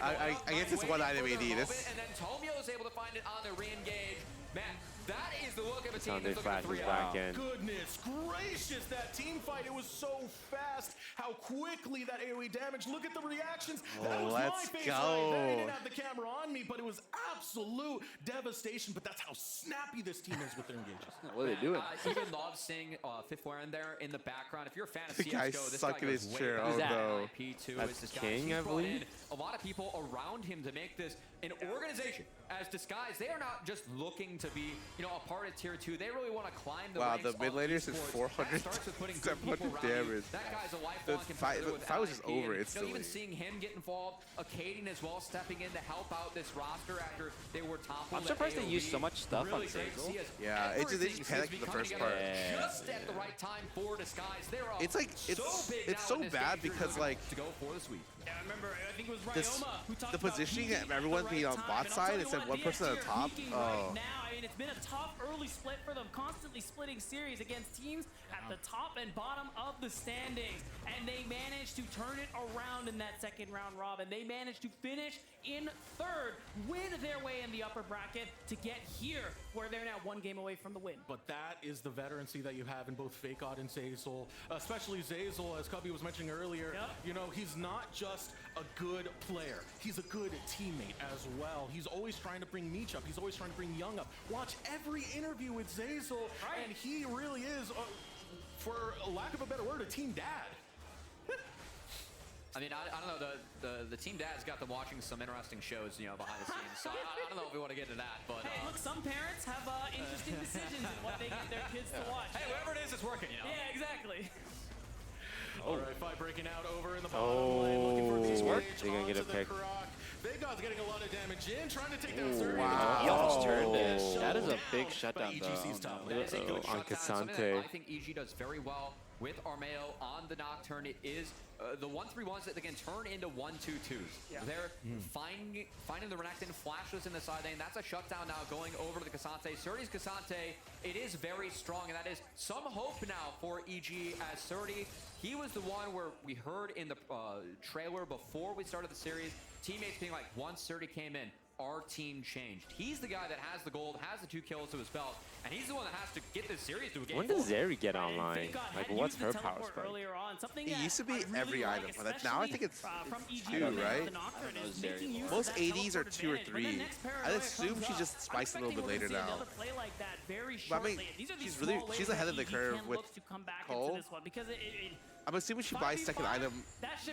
Q: I guess it's one item AD. This.
P: And then Tomio is able to find it on the re-engage. Man, that is the look of a team
O: Sunday
P: that's
O: Flash
P: looking
O: is
P: for 3
O: back in.
N: Goodness gracious, that team fight, it was so fast. How quickly that AoE damage. Look at the reactions. That was my
Q: Let's
N: face
Q: go.
N: right there. He didn't have the camera on me, but it was absolute devastation. But that's how snappy this team is with their engages.
B: What are they doing?
P: Even love seeing Fifth Warren there in the background. If you're a fan of
Q: The
P: CSGO,
Q: guy's
P: this
Q: sucking
P: guy
Q: his
P: goes
Q: chair
P: way
Q: out,
P: back.
Q: though.
P: P2
O: That's
P: is this guy.
O: King,
P: He's
O: I
P: brought
O: believe.
P: in a lot of people around him to make this an organization as Disguised. They are not just looking to be, a part of tier 2. They really want to climb the
Q: Wow,
P: ranks
Q: the
P: of
Q: mid laners is
P: esports.
Q: 400,
P: That starts with putting good
Q: 700
P: people around you.
Q: damage.
P: That guy's a
Q: The
P: lifelong
Q: fight
P: competitor with
Q: was just
P: LIP,
Q: over
P: and,
Q: instantly.
P: even seeing him get involved, Acadian as well, stepping in to help out this roster after they were toppled.
B: I'm surprised they used so much stuff on
P: Really great to see
B: Zeyzal.
P: as
Q: Yeah, they
P: everything
Q: just
P: seems
Q: panicked
P: to
Q: in
P: be
Q: the
P: coming
Q: first
P: together
Q: part.
P: just at the right time for Disguise. They're up
Q: It's like
P: so big
Q: it's
P: now
Q: so
P: in this
Q: bad
P: game.
Q: because like
P: to go for the sweep.
S: Yeah, I remember, I think it was
Q: this,
S: Ryoma who talked
Q: the
S: about
Q: positioning
S: peaking
Q: of
S: at
Q: everyone
S: the
Q: being
S: right
Q: on
S: time.
Q: bot
S: And I'll
Q: side
S: tell you
Q: instead of
S: what,
Q: one person at the
S: DSG are
Q: top.
S: peaking
Q: Oh.
S: right now. I mean, it's been a tough early split for them, constantly splitting series against teams at the top and bottom of the standings. And they managed to turn it around in that second round robin. They managed to finish in third, win their way in the upper bracket to get here, where they're now 1 game away from the win.
N: But that is the veterancy that you have in both Fakeout and Zeyzal, especially Zeyzal, as Cubby was mentioning earlier.
S: Yep.
N: He's not just a good player. He's a good teammate as well. He's always trying to bring Meech up. He's always trying to bring Young up. Watch every interview with Zeyzal, and he really is, for a lack of a better word, a team dad.
P: I mean, I don't know. The team dad's got them watching some interesting shows, behind the scenes. So I don't know if we want to get into that, but
S: Hey, look, some parents have interesting decisions in what they get their kids to watch.
P: hey, whatever it is, it's working.
S: Yeah, exactly.
N: All right, fight breaking out over in the bottom lane, looking for the
O: They're
N: engage
O: gonna get a
N: onto the
O: pick.
N: Croc. Fakeout's getting a lot of damage in, trying to take down Zuri.
Q: Wow.
B: He almost turned it.
Q: Oh.
B: That is a big shutdown, though.
N: EGC's top
B: Oh,
N: lane.
P: That is a good
O: on
P: shutdown. Something that
O: Cassante.
P: I think EG does very well with Armeo on the Nocturne. It is the 1-3-1s that they can turn into 1-2-2s.
S: Yeah.
P: They're finding the Renekton flashes in the side lane. That's a shutdown now going over to the Cassante. Surdy's Cassante, it is very strong, and that is some hope now for EG as Surdy. He was the one where we heard in the trailer before we started the series, teammates being like, once Surdy came in, our team changed. He's the guy that has the gold, has the 2 kills to his belt, and he's the one that has to get this series to a game.
O: When does Zeri get online? Like, what's her power spike?
Q: It used to be every item, but now I think it's 2, right? Most ADs are 2 or 3. I assume she just spikes a little bit later now. But I mean, she's ahead of the curve with Cole. I'm assuming she buys second item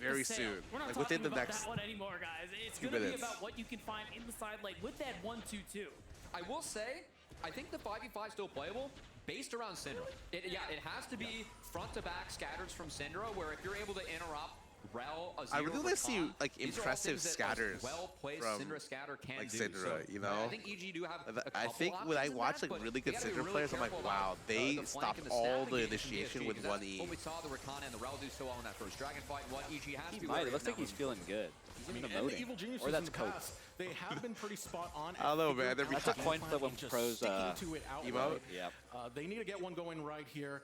Q: very soon, like within the next
S: anymore, guys. It's
Q: few
S: going to be
Q: minutes.
S: about what you can find in the side lane with that 1-2-2.
P: I will say, I think the 5v5 is still playable based around Syndra. It has to be front to back scatters from Syndra, where if you're able to interrupt Rel, Azir,
Q: I really want to see
P: Rakan,
Q: like
P: these are all
Q: impressive
P: things that a
Q: scatters
P: well-placed
Q: from
P: Syndra scatter can
Q: like
P: do.
Q: Syndra,
P: So,
Q: you know.
P: I think EG do have a
Q: I
P: couple
Q: think when I
P: options in
Q: watch
P: that,
Q: like
P: but
Q: really
P: they
Q: good
P: gotta be
Q: Syndra
P: really
Q: players, I'm like,
P: careful
Q: wow,
P: about,
Q: they
P: the flank
Q: stopped
P: and the
Q: all
P: stack
Q: the
P: engagement
Q: initiation
P: from
Q: with
P: DSG, 'cause that's
Q: 1E.
P: what we saw the Rakan and the Rel do so well in that first Dragon fight. What EG has to
B: He
P: be
B: might.
P: wary
B: It looks
P: of
B: like
P: now
B: he's feeling good. He's
N: I mean,
B: even
N: and the
B: emoting.
N: Evil Geniuses
B: Or that's
N: in the
B: Coke.
N: past, they have been pretty spot on.
Q: I don't know, man. They're
B: That's a coin flip when
N: just
B: pros
N: sticking to it outright.
Q: emote.
B: Yep.
N: They need to get one going right here.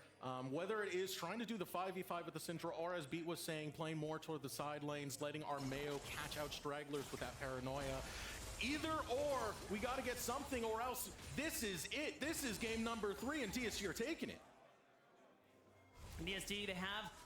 N: Whether it is trying to do the 5v5 with the Syndra, or as Beat was saying, playing more toward the side lanes, letting Armeo catch out stragglers with that paranoia. Either or, we got to get something, or else this is it. This is game number 3, and DSG are taking it.
S: DSG, they have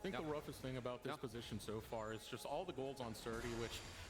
N: I think the roughest thing about this position so far is just all the golds on Surdy, which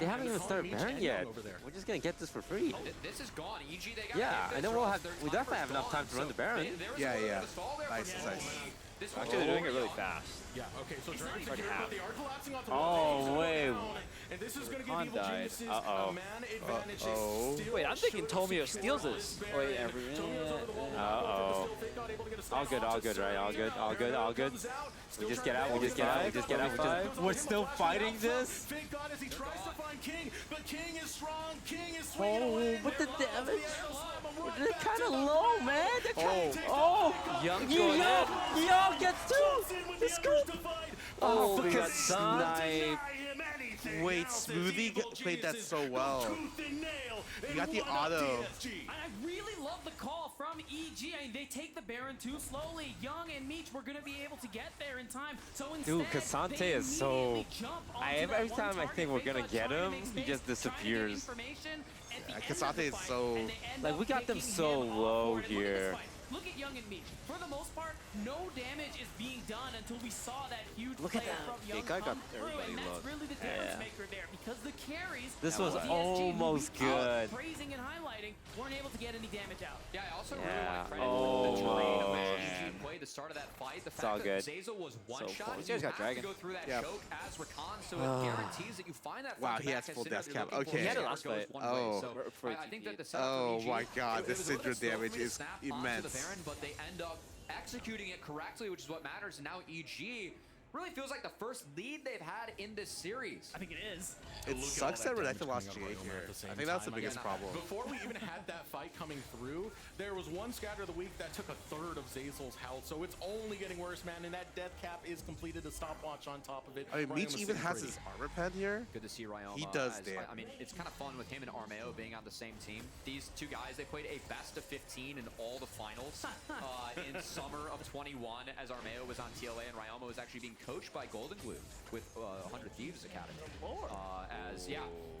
O: They haven't even started Baron yet.
N: over there.
O: We're just gonna get this for free.
P: This is gone. EG, they got
O: Yeah, I know we definitely have enough time to run the Baron.
Q: Yeah. Nice.
B: Actually, they're doing it really fast.
N: Yeah, okay, so Dragon's
B: Like
N: here,
B: half.
N: but they are collapsing off the
O: Oh, wait.
N: and this is going to give
B: Khan
N: Evil
B: died.
N: Geniuses
O: Uh-oh.
N: a man advantage. They
O: Uh-oh.
N: still
B: Wait, I'm thinking
N: should
B: Tomio
N: secure
B: steals this.
N: Baron.
B: Wait, every minute.
N: Tomio's over the wall.
O: Uh-oh.
N: Still, Fake God
V: not able to get a
O: All good, right? All good. We just get out, we just get out. We're still fighting this?
N: Fake God as he tries to find King, but King is strong. King is
O: Oh, but the damage. They're kind of low, man.
B: Young
O: gets two. Let's go. Oh, we got
N: sniped.
Q: Wait, Smoothie played that so well. He got the auto.
S: I really love the call from EG. I mean, they take the Baron too slowly. Young and Meech were going to be able to get there in time. So instead,
O: dude, Cassante is so... every time I think we're going to get him, he just disappears.
Q: Cassante is so...
O: Like, we got them so low here.
S: Look at Young and Meech. For the most part, no damage is being done until we saw that huge play from Young come through, and that's really the difference maker there, because the carries...
O: This was
S: DSG
O: almost good.
S: Praising and highlighting, weren't able to get any damage out.
P: Yeah, I also really like credit for the terrain of EG play, the start of that fight. The fact that Zeyzal was one-shot, you have to go through that choke as Rakan, so it guarantees that you find that
Q: wow, he has full death cap. Okay.
O: He had it last fight.
P: I think that the
Q: oh my god, the Syndra damage is immense.
P: But they end up executing it correctly, which is what matters. And now EG really feels like the first lead they've had in this series.
S: I think it is.
Q: It sucks that Renekton lost GA here. I think that's the biggest problem.
N: Before we even had that fight coming through, there was one scatter of the week that took a third of Zeyzal's health, so it's only getting worse, man, and that death cap is completed, a stopwatch on top of it.
Q: I mean, Meech even has his armor pen here.
P: Good to see Ryoma.
Q: He does damage.
P: I mean, it's kind of fun with him and Armeo being on the same team. These two guys, they played a best of 15 in all the finals in summer of 21 as Armeo was on TLA and Ryoma was actually being coached by Golden Glue with 100 Thieves Academy.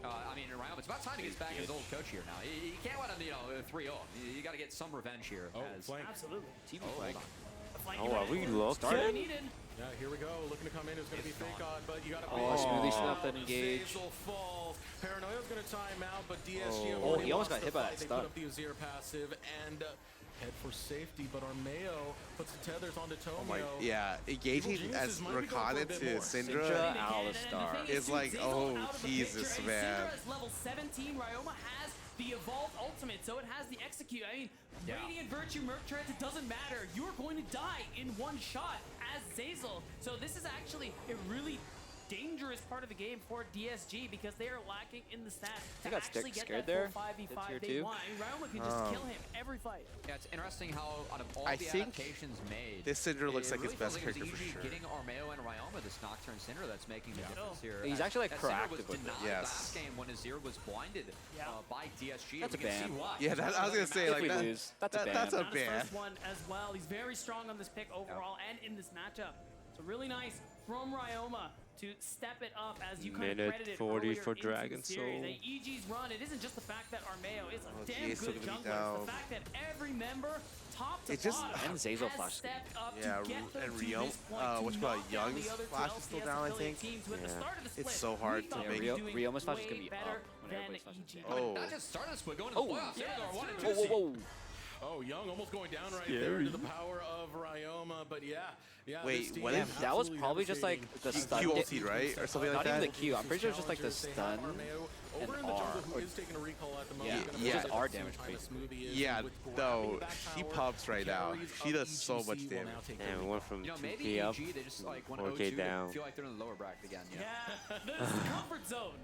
P: I mean, Ryoma, it's about time he gets back his old coach here now. You can't let him, 3-0. You got to get some revenge here.
S: Absolutely.
P: TV
O: are we looking?
N: Yeah, here we go. Looking to come in is going to be Fake God, but you got to
B: Smoothie snuffed that engage.
N: Zeyzal falls. Paranoia's going to time out, but DSG
B: he almost got hit by that
N: stun. They put up the Azir passive and head for safety, but Armeo puts the tethers onto Tomio.
Q: Oh my, yeah, engaging as Rakan into Syndra
B: Alistar
Q: is like, oh Jesus, man.
S: Syndra is level 17. Ryoma has the evolved ultimate, so it has the execute. I mean, Radiant Virtue Merc Treads, it doesn't matter. You're going to die in one shot as Zeyzal. So this is actually a really dangerous part of the game for DSG because they are lacking in the stats to actually get that 5v5 they want. I mean, Ryoma can just kill him every fight.
P: Yeah, it's interesting how out of all
Q: I
P: the
Q: think
P: adaptations made,
Q: this Syndra looks like
P: really
Q: his best
P: feels
Q: character
P: it
Q: for
P: was
Q: sure.
P: getting Armeo and Ryoma, this Nocturne Syndra, that's making the difference here.
B: He's actually like proactive
P: with
B: with
P: it.
B: it.
P: Last game when Azir was blinded by DSG.
B: That's a ban.
Q: Yeah, I was gonna say like that.
B: That's a ban.
Q: That's a
S: His
Q: ban.
S: first one as well. He's very strong on this pick overall and in this matchup. So really nice from Ryoma to step it up as you kind of credited
O: 40
S: earlier
O: for
S: into
O: Dragon
S: the series.
O: Soul.
S: The EG's run, it isn't just the fact that Armeo is a damn
Q: GA's still
S: good
Q: gonna be
S: jungler. It's
Q: down.
S: the fact that every member, top to
Q: It just-
S: bottom,
B: And Zeyzal
S: has
B: flash.
S: stepped up
Q: Yeah,
S: to get them
Q: and
S: to
Q: Rio,
S: this point,
Q: what's
S: to
Q: about
S: knock down
Q: Young's
S: the other
Q: flash
S: 12
Q: is still
S: CS
Q: down, I
S: affiliate
Q: think.
S: teams who at the start of the
Q: It's
S: split,
Q: so hard
S: we
Q: to
S: thought
Q: make.
S: we were doing
B: Rioma's flash is
S: way
B: gonna be
S: better
B: up when
S: than
B: everybody's flash is
S: EG.
B: down.
P: Not just started the split, going to the playoffs.
N: Oh, Young almost going down right there to the power of Ryoma, but yeah.
Q: Wait,
N: this
Q: what
N: team
Q: if-
N: is
B: That was
N: absolutely
B: probably just like
N: devastating.
B: the stun.
Q: Q ulti, right? Or something like
B: Not even
Q: that?
B: the Q. I'm pretty sure it's just like the stun and
N: Over in the
B: R.
N: jungle, who is taking a recall at the moment. Gonna
Q: Yeah.
N: play
B: Just R
N: at the same
B: damage,
N: time as
B: basically.
N: Smoothie is
Q: Yeah,
N: with
Q: though,
N: grabbing back
Q: she
N: power.
Q: pumps right now.
N: Carries
Q: She
N: of
Q: does so
N: EGC
Q: much
N: will
Q: damage.
N: now take
O: And
N: the
O: we went from
P: Maybe
O: 2K up,
P: EG, they just like went
O: 4K
P: 0-2,
O: down.
P: they feel like they're in the lower bracket again.
S: Yeah, the comfort zone.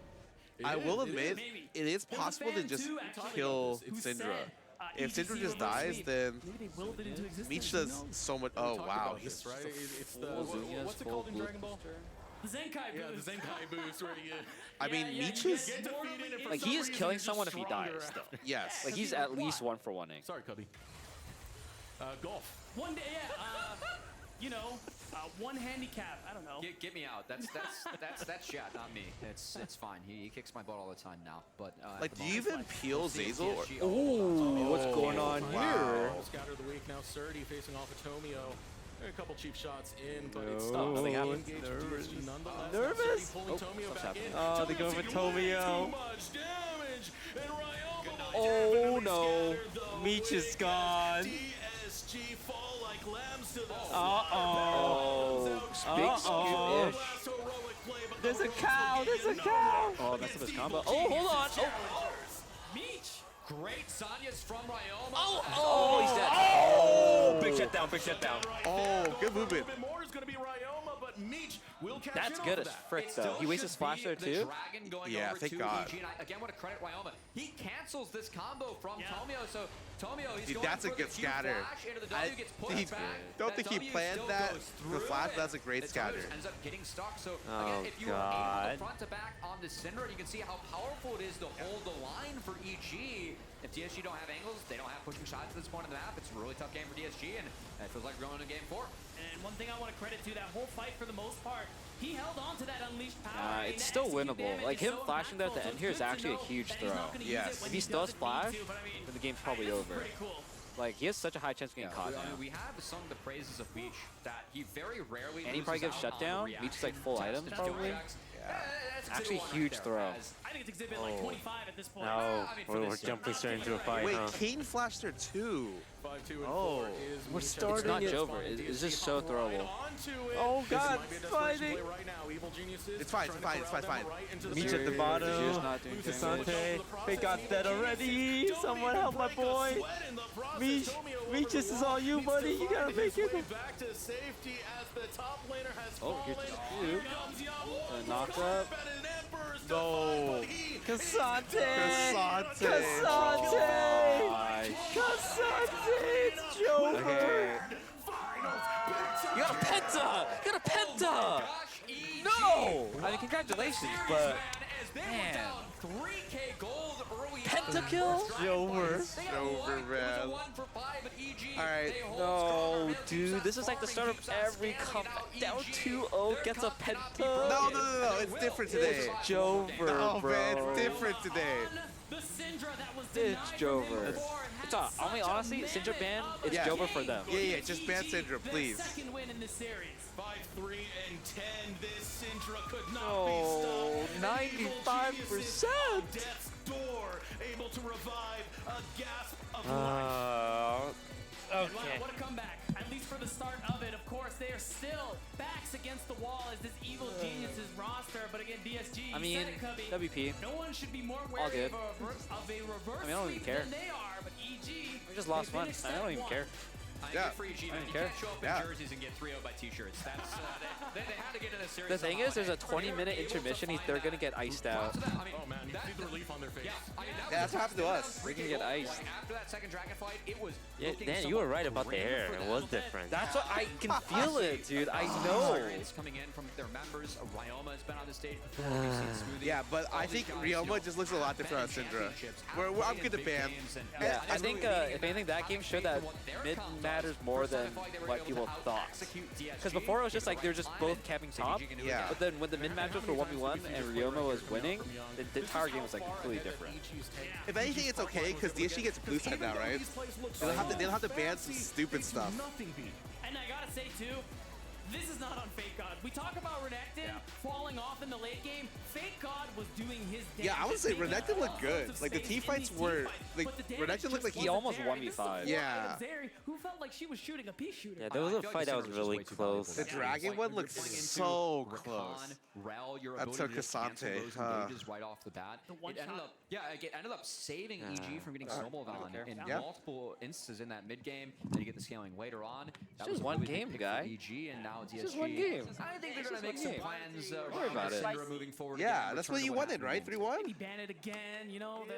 Q: I will
N: It is,
Q: admit,
S: maybe.
Q: it is
S: There's a
Q: possible to
S: fan
Q: just
S: too, actually,
Q: kill
S: who
Q: Syndra.
S: said,
Q: If
S: EGC
Q: Syndra just
S: reverse
Q: dies,
S: sweep.
Q: then
S: Maybe they willed it into existence.
Q: Meech
S: who
Q: does
S: knows?
Q: so much.
N: We
Q: Oh
N: talked
Q: wow,
N: about
Q: he's
N: this, right? It's the
B: Zunia's
N: what's it
B: full
N: called in
B: blue
N: Dragon Ball?
S: The Zenkai
N: Yeah,
S: boost.
N: the Zenkai boost where you
Q: I mean,
S: yeah,
Q: Meech
S: you
Q: is
N: get defeated and for
B: Like
N: some
B: he is
N: reason
B: killing
N: you're just
B: someone if he dies.
N: stronger
B: Still.
N: after.
Q: yes.
B: Like he's at least 1-for-1ing.
N: Sorry, Cubby. Golf.
S: One day, one handicap. I don't know.
P: Get me out. That's Shat, not me. It's fine. He kicks my butt all the time now. But
Q: Like,
P: at
Q: do
P: the
Q: you
P: moment,
Q: even peel Zeyzal? Or,
B: Ooh, what's going on here?
N: Scatter of the week now. Surdy facing off of Tomio. A couple cheap shots in, but it's
O: No,
N: still
O: nothing
N: engaged
O: happens.
N: DSG nonetheless.
O: Nervous?
N: Surdy pulling Tomio back in.
O: Oh, they go for
N: taking way
O: Tomio.
N: too much damage, and Ryoma
O: Oh
N: definitely
O: no,
N: scattered, though.
O: Meech is gone.
N: DSG fall like lambs to the
B: Oh, big scoop-ish.
O: There's a cow, there's a cow.
B: Oh, that's his combo. Oh, hold on. Oh,
S: Meech.
P: great Sanya's from Ryoma.
B: oh, he's dead. Oh, big shutdown, big shutdown.
Q: Oh, good movement.
N: More is going to be Ryoma, but Meech will catch
B: That's
N: in
B: good
N: off
B: as
N: that.
B: frick, though. He wastes his flash there, too.
Q: Yeah, thank God.
P: EG, and I again want to credit Ryoma. He cancels this combo from Tomio, so Tomio, he's
Q: Dude,
P: going
Q: that's a
P: for
Q: good
P: the Q
Q: scatter.
P: flash into the W, gets pushed back.
Q: Don't think he
P: W
Q: planned
P: still
Q: that.
P: goes
Q: The
P: through,
Q: flash,
P: and
Q: that's a great
P: the
Q: scatter.
P: Tomio ends up getting stuck. So
O: Oh,
P: again, if you are able
O: God.
P: to front to back on the Syndra, you can see how powerful it is to hold the line for EG. If DSG don't have angles, they don't have pushing shots at this point in the map. It's a really tough game for DSG, and it feels like we're going to game 4.
S: And one thing I want to credit to, that whole fight for the most part, he held on to that unleashed power.
B: It's still winnable. Like, him flashing there at the end here is actually a huge throw.
Q: Yes.
B: If he still has flash, then the game's probably over. Like, he has such a high chance of getting caught
P: I
B: now.
P: mean, we have sung the praises of Meech that he very rarely
B: And he probably
P: loses
B: gets
P: out
B: shut down.
P: on the
B: Meech is like
P: reaction
B: full
P: test
B: items,
P: to
B: probably.
P: Jojax.
B: Actually, huge throw.
S: I think it's exhibit like 25 at this point.
O: No,
P: I mean,
O: we're jumping straight into a fight,
Q: Wait,
O: huh?
Q: Kane flashed there too.
N: 5, 2, and
Q: Oh.
N: 4 is
O: We're
N: Meech.
O: starting
B: It's not
O: it.
B: Jover. It's just so throwable.
O: Oh, God,
N: Might be a desperation
O: fighting.
N: play right now. Evil Geniuses
Q: It's fine,
N: trying
Q: it's fine,
N: to
Q: it's
N: corral
Q: fine,
N: them
Q: fine.
N: right into the
O: Meech at
N: center.
O: the bottom.
B: Gio's not doing
N: Loses
B: damage.
O: Casante, they got
N: Evil
O: that
N: Geniuses
O: already.
N: don't
O: Someone
N: even
O: help my
N: break a
O: boy.
N: sweat in the process.
O: Meech,
N: Tomio over
O: Meech,
N: the
O: this is
N: wall
O: all you,
N: needs to
O: buddy. You gotta
N: find
O: make
N: his
O: it.
N: way back to safety as the top laner has
B: Oh, here's
N: fallen.
B: the
N: Here
B: cube.
N: comes Yamo.
B: Knocked up.
Q: No.
O: Casante!
Q: Casante.
O: Casante! Casante! It's Jover!
B: Okay. You got a penta! You got a penta! No! I mean, congratulations, but man,
P: 3K gold early
B: penta kill?
O: Jover.
Q: Jover, man. Alright.
B: No, dude, this is like the start of every cup. Down 2-0 gets a penta.
Q: No. It's different today.
B: It's Jover,
Q: No,
B: bro.
Q: man, it's different today.
S: The Syndra that was
B: It's Jover. It's I mean, honestly, Syndra ban, it's
Q: Yeah.
B: Jover for them.
Q: Yeah, just ban Syndra, please.
S: Second win in this series.
N: 5, 3, and 10. This Syndra could not
B: No,
N: be stopped.
B: 95%.
N: Death's door, able to revive a gasp of life.
S: Wow, what a comeback. At least for the start of it, of course, they are still backs against the wall as this Evil Geniuses roster. But again, DSG,
B: I mean,
S: said it, Cubby.
B: WP.
S: No one should be more
B: All
S: wary
B: good.
S: of a reverse
B: I mean, I don't even
S: sweep
B: care.
S: than they are. But EG,
B: We just lost
S: they
B: one.
S: finished
B: I don't
S: step
B: even
S: one.
B: care.
Q: Yeah.
P: Good for EG, man.
B: don't
P: You
B: care.
P: can't show up
Q: Yeah.
P: in jerseys and get 3-0 by t-shirts. That's they had to get in this series.
B: The thing is, there's a
P: somehow, and
B: 20-minute
P: they were able to
B: intermission.
P: find
B: They're
P: that.
B: gonna get iced out.
P: I mean,
N: Oh man, you see the relief on their face.
P: yeah, I mean,
Q: Yeah, that's what happened to us.
B: We're gonna get iced.
P: After that second dragon fight, it was
O: Yeah,
P: looking
O: Dan, you
P: somewhat
O: were right about the
P: grim
O: hair.
P: for
O: It
P: them.
O: was different.
B: That's what I can feel it, dude. I know.
P: Sirens coming in from their members. Ryoma has been on the stage before. We've seen Smoothie.
Q: Yeah, but
P: All
Q: I
P: these
Q: think
P: guys, you know,
Q: Ryoma just looks a lot different on
P: been in
Q: Syndra.
P: championships, have
Q: I'm
P: played
Q: good
P: in
Q: to
P: big
Q: ban.
P: games, and
B: Yeah, I
P: that's
B: think
P: really leading
B: if anything, that game showed that mid matters more than what people thought. Because before it was just like they were just both capping top.
Q: Yeah.
B: But then when the mid matchups were 1v1 and Ryoma was winning, the entire game was like completely different.
Q: If anything, it's okay because DSG gets blue side now, right? They don't have to ban some stupid stuff.
S: And I gotta say too, this is not on Fake God. We talk about Renekton falling off in the late game. Fake God was doing his damage.
Q: Yeah, I would say
S: Taking
Q: Renekton
S: all
Q: looked good.
S: sorts of
Q: Like the
S: space
Q: team
S: in
Q: fights
S: these
Q: were
S: teamfights,
Q: like
S: but the damage
Q: Renekton looked like
S: just
B: he
S: wasn't
B: almost
S: there. And this is the
B: 1v5.
S: one
Q: Yeah.
S: item Zeri, who felt like she was shooting a pea shooter.
O: Yeah, there was a fight that was really close.
Q: The dragon one looked so close.
P: Rel, your
Q: That's
P: ability
Q: so
P: to cancel
Q: Casante,
P: those
Q: huh.
P: engages right off the bat.
S: one
P: It ended
S: shot.
P: up, yeah, it ended up saving EG from getting snowballed on in
Q: Yeah.
P: multiple instances in that mid game. Then you get the scaling later on. That
B: just
P: was a
B: one
P: really big
B: game,
P: pick
B: guy.
P: for EG, and now DSG.
B: It's just one game.
P: I think they're
B: It's
P: gonna
B: just
P: make
B: one
P: some
B: game.
P: plans
B: Don't worry
P: around
B: about it.
P: Syndra moving forward.
Q: Yeah,
P: again,
Q: that's
P: return
Q: what you
P: to
Q: wanted, right? 3-1?
S: Maybe ban it again, you know?
N: Yeah,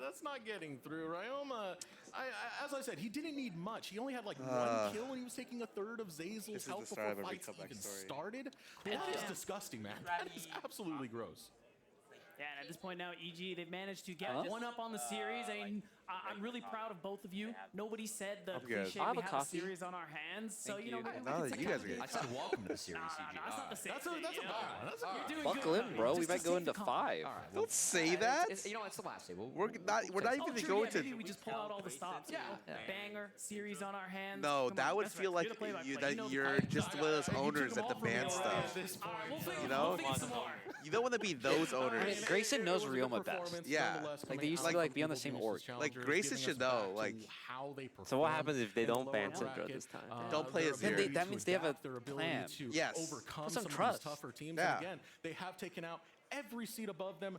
N: that's not getting through. Ryoma, as I said, he didn't need much. He only had like one kill and he was taking a third of Zazel's
Q: This is
N: health
Q: the start of
N: before
Q: every
N: fights
Q: comeback
N: even
Q: story.
N: started. That is disgusting, man. That is absolutely gross.
S: Yeah, and at this point now, EG, they've managed to get one up on the series. I mean, I'm really proud of both of you. Nobody said the
Q: I'm good.
S: cliche,
B: I'll have
S: we
B: a
S: have
B: coffee.
S: a series on our hands. So, you know, we
Q: No,
S: can
Q: you guys are good.
P: I said welcome to the series,
S: No,
P: EG.
S: that's not the same
N: That's a
S: thing,
N: that's a
S: you
N: bad
S: know?
N: one. That's a
S: You're
N: good
S: doing
B: Buckle
S: good,
B: in, bro.
S: Just
B: We
S: to
B: might go
S: save
B: into
S: the comp.
B: 5.
Q: Don't say that.
P: You know, it's the last day.
Q: We're not even
S: Oh,
Q: to
S: true,
Q: go
S: yeah,
Q: into.
S: maybe we just pull out all the stops.
P: Yeah.
S: You know? Banger, series on our hands.
Q: No,
S: Come
Q: that
S: on,
Q: would
S: that's
Q: feel
S: right.
Q: like
S: You're the play-by-play.
Q: you,
S: You
Q: that
S: know the
Q: you're
S: play.
Q: just one of those owners
N: took 'em
Q: at the
N: all from me
Q: ban
N: already
Q: stuff.
N: at this point.
S: We'll figure,
Q: You know?
S: we'll figure some more.
Q: You don't want to be those
B: I mean,
Q: owners.
B: Grayson knows
N: It was a good
B: Ryoma best.
N: performance,
Q: Yeah.
N: nonetheless,
B: Like, they used to,
N: coming out
B: like, be on the
N: from
B: same
N: Evil
B: org.
N: Geniuses
Q: Like,
N: challengers,
Q: Grayson
N: giving
Q: should
N: us back
Q: know,
N: to
Q: like-
N: how they
O: So what
N: perform
O: happens if they
N: in the
O: don't
N: lower
O: ban Syndra
N: bracket,
O: this time?
Q: Don't play
N: their
Q: as Zeri.
N: ability
B: That
N: to
B: means they have a
N: adapt, their ability
B: plan.
N: to
Q: Yes.
N: overcome
B: Put
N: some
B: some
N: of
B: trust.
N: these tougher teams.
Q: Yeah.
N: And again, they have taken out every seed above them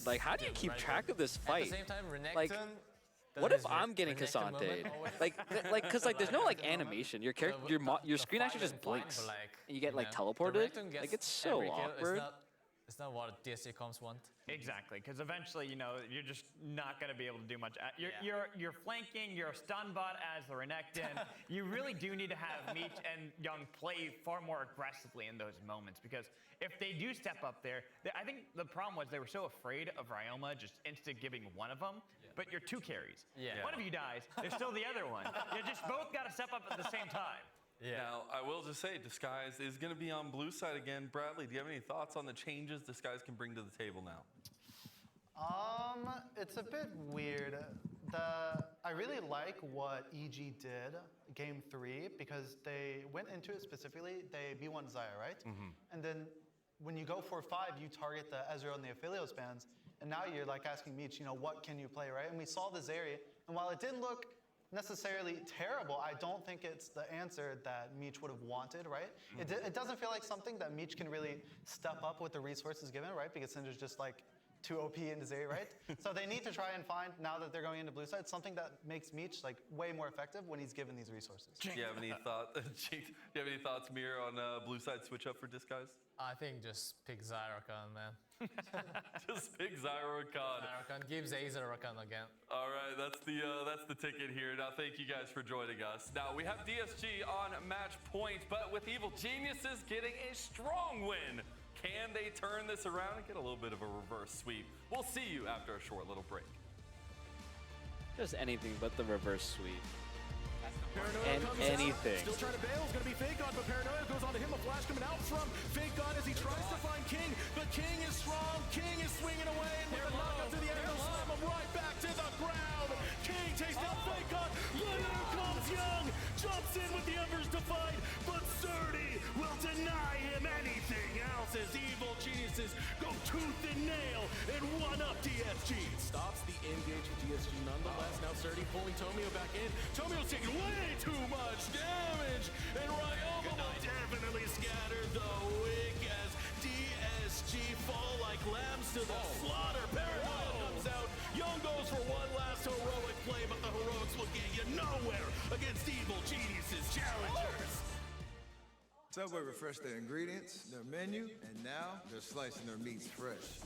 B: Like, how do you keep track of this
F: At
B: fight?
F: the same time, Renekton,
B: Like, What if I'm getting Cassante? Cause there's no like animation. Your character, your screen actually just blinks, and you get like teleported. Like it's so awkward.
F: It's not what DSG comps want.
D: Exactly, because eventually, you're just not going to be able to do much. You're flanking, you're a stun bot as the Renekton. You really do need to have Meech and Young play far more aggressively in those moments, because if they do step up there, I think the problem was they were so afraid of Ryoma just insta-giving one of them, but you're two carries.
F: Yeah.
D: One of you dies, there's still the other one. You just both got to step up at the same time.
C: Yeah. Now, I will just say, Disguise is going to be on blue side again. Bradley, do you have any thoughts on the changes Disguise can bring to the table now?
T: It's a bit weird. I really like what EG did game 3 because they went into it specifically. They B1 Xayah, right? And then when you go 4-5, you target the Ezreal and the Aphelios bans. And now you're like asking Meech, what can you play, right? And we saw the Zeri. And while it didn't look necessarily terrible, I don't think it's the answer that Meech would have wanted, right? It doesn't feel like something that Meech can really step up with the resources given, right? Because Syndra's just like too OP into Zeri, right? So they need to try and find, now that they're going into blue side, something that makes Meech like way more effective when he's given these resources.
C: Do you have any thoughts, Mir, on blue side switch up for Disguise?
F: I think just pick Zyrakan, man.
C: Just pick Zyrakan.
F: Zyrakan, give Zazer Rakan again.
C: All right, that's the ticket here. Now, thank you guys for joining us. Now, we have DSG on match point, but with Evil Geniuses getting a strong win. Can they turn this around and get a little bit of a reverse sweep? We'll see you after a short little break.
B: Just anything but the reverse sweep.
N: Paranoia
B: and anything.
N: Still trying to bail. It's going to be Fake God, but Paranoia goes on to him. A flash coming out from Fake God as he tries to find King. But King is strong. King is swinging away. And with a knockout to the end, he'll slam him right back to the ground. King takes down Fake God. But here comes Young. Jumps in with the Embers to fight. But Surdy will deny him anything else as Evil Geniuses go tooth and nail and one up DSG. Stops the engage of DSG nonetheless. Now Surdy pulling Tomio back in. Tomio's taking way too much damage, and Ryoma will definitely scatter the wig as DSG fall like lambs to the slaughter. Paranoia comes out. Young goes for one last heroic play, but the heroics will get you nowhere against Evil Geniuses challengers.
H: Subway refreshed their ingredients, their menu, and now they're slicing their meats fresh.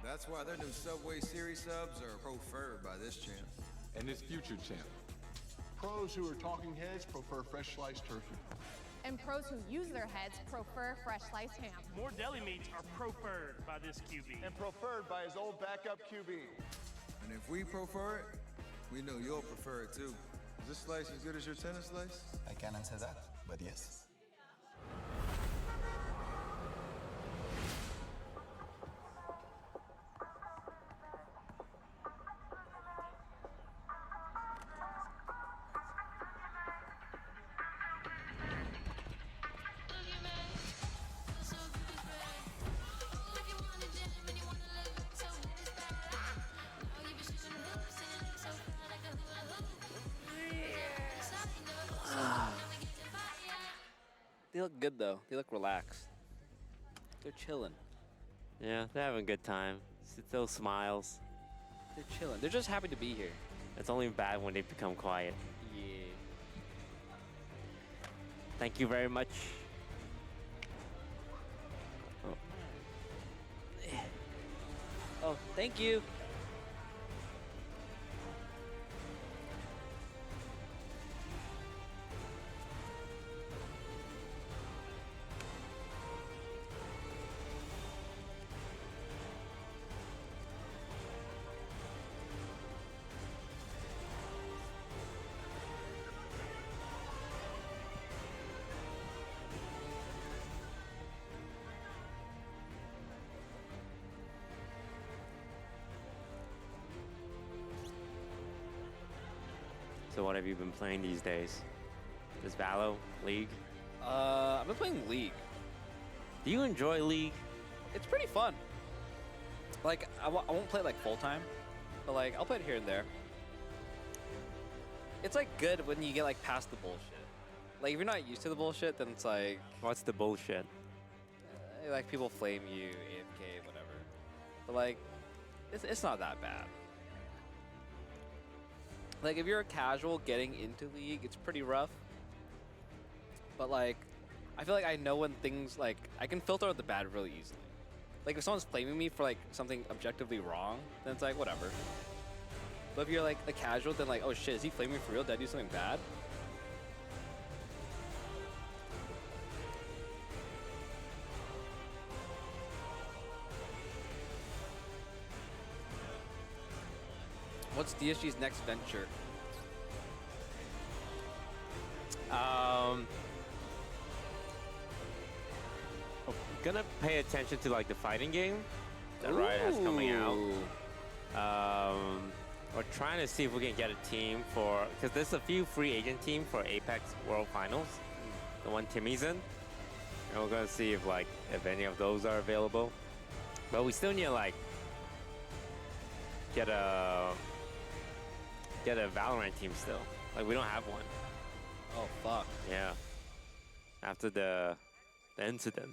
H: That's why their new Subway Series subs are preferred by this champ.
K: And this future champ. Pros who are talking heads prefer fresh sliced turkey.
W: And pros who use their heads prefer fresh sliced ham.
X: More deli meats are preferred by this QB.
K: And preferred by his old backup QB.
H: And if we prefer it, we know you'll prefer it too. Is this slice as good as your tennis slice?
Y: I can't answer that, but yes.
B: They look good though. They look relaxed. They're chilling.
O: Yeah, they're having a good time. Still smiles.
B: They're chilling. They're just happy to be here.
O: It's only bad when they become quiet.
B: Yeah.
O: Thank you very much.
B: Oh, thank you.
O: So what have you been playing these days? This Valo? League?
B: I've been playing League.
O: Do you enjoy League?
B: It's pretty fun. Like, I won't play like full time, but like, I'll play it here and there. It's like good when you get like past the bullshit. Like, if you're not used to the bullshit, then it's like...
O: What's the bullshit?
B: Like, people flame you, AFK, whatever. But like, it's not that bad. Like, if you're a casual getting into League, it's pretty rough. But, like, I feel like I know when things, like, I can filter out the bad really easily. Like, if someone's flaming me for, like, something objectively wrong, then it's like, whatever. But if you're, like, a casual, then, like, oh, shit, is he flaming me for real? Did I do something bad? What's DSG's next venture?
G: Gonna pay attention to like the fighting game that Riot has coming out. We're trying to see if we can get a team for, because there's a few free agent teams for Apex World Finals. The one Timmy's in. And we're gonna see if any of those are available. But we still need to like get a Valorant team still. Like we don't have one.
B: Oh fuck.
G: Yeah. After the incident.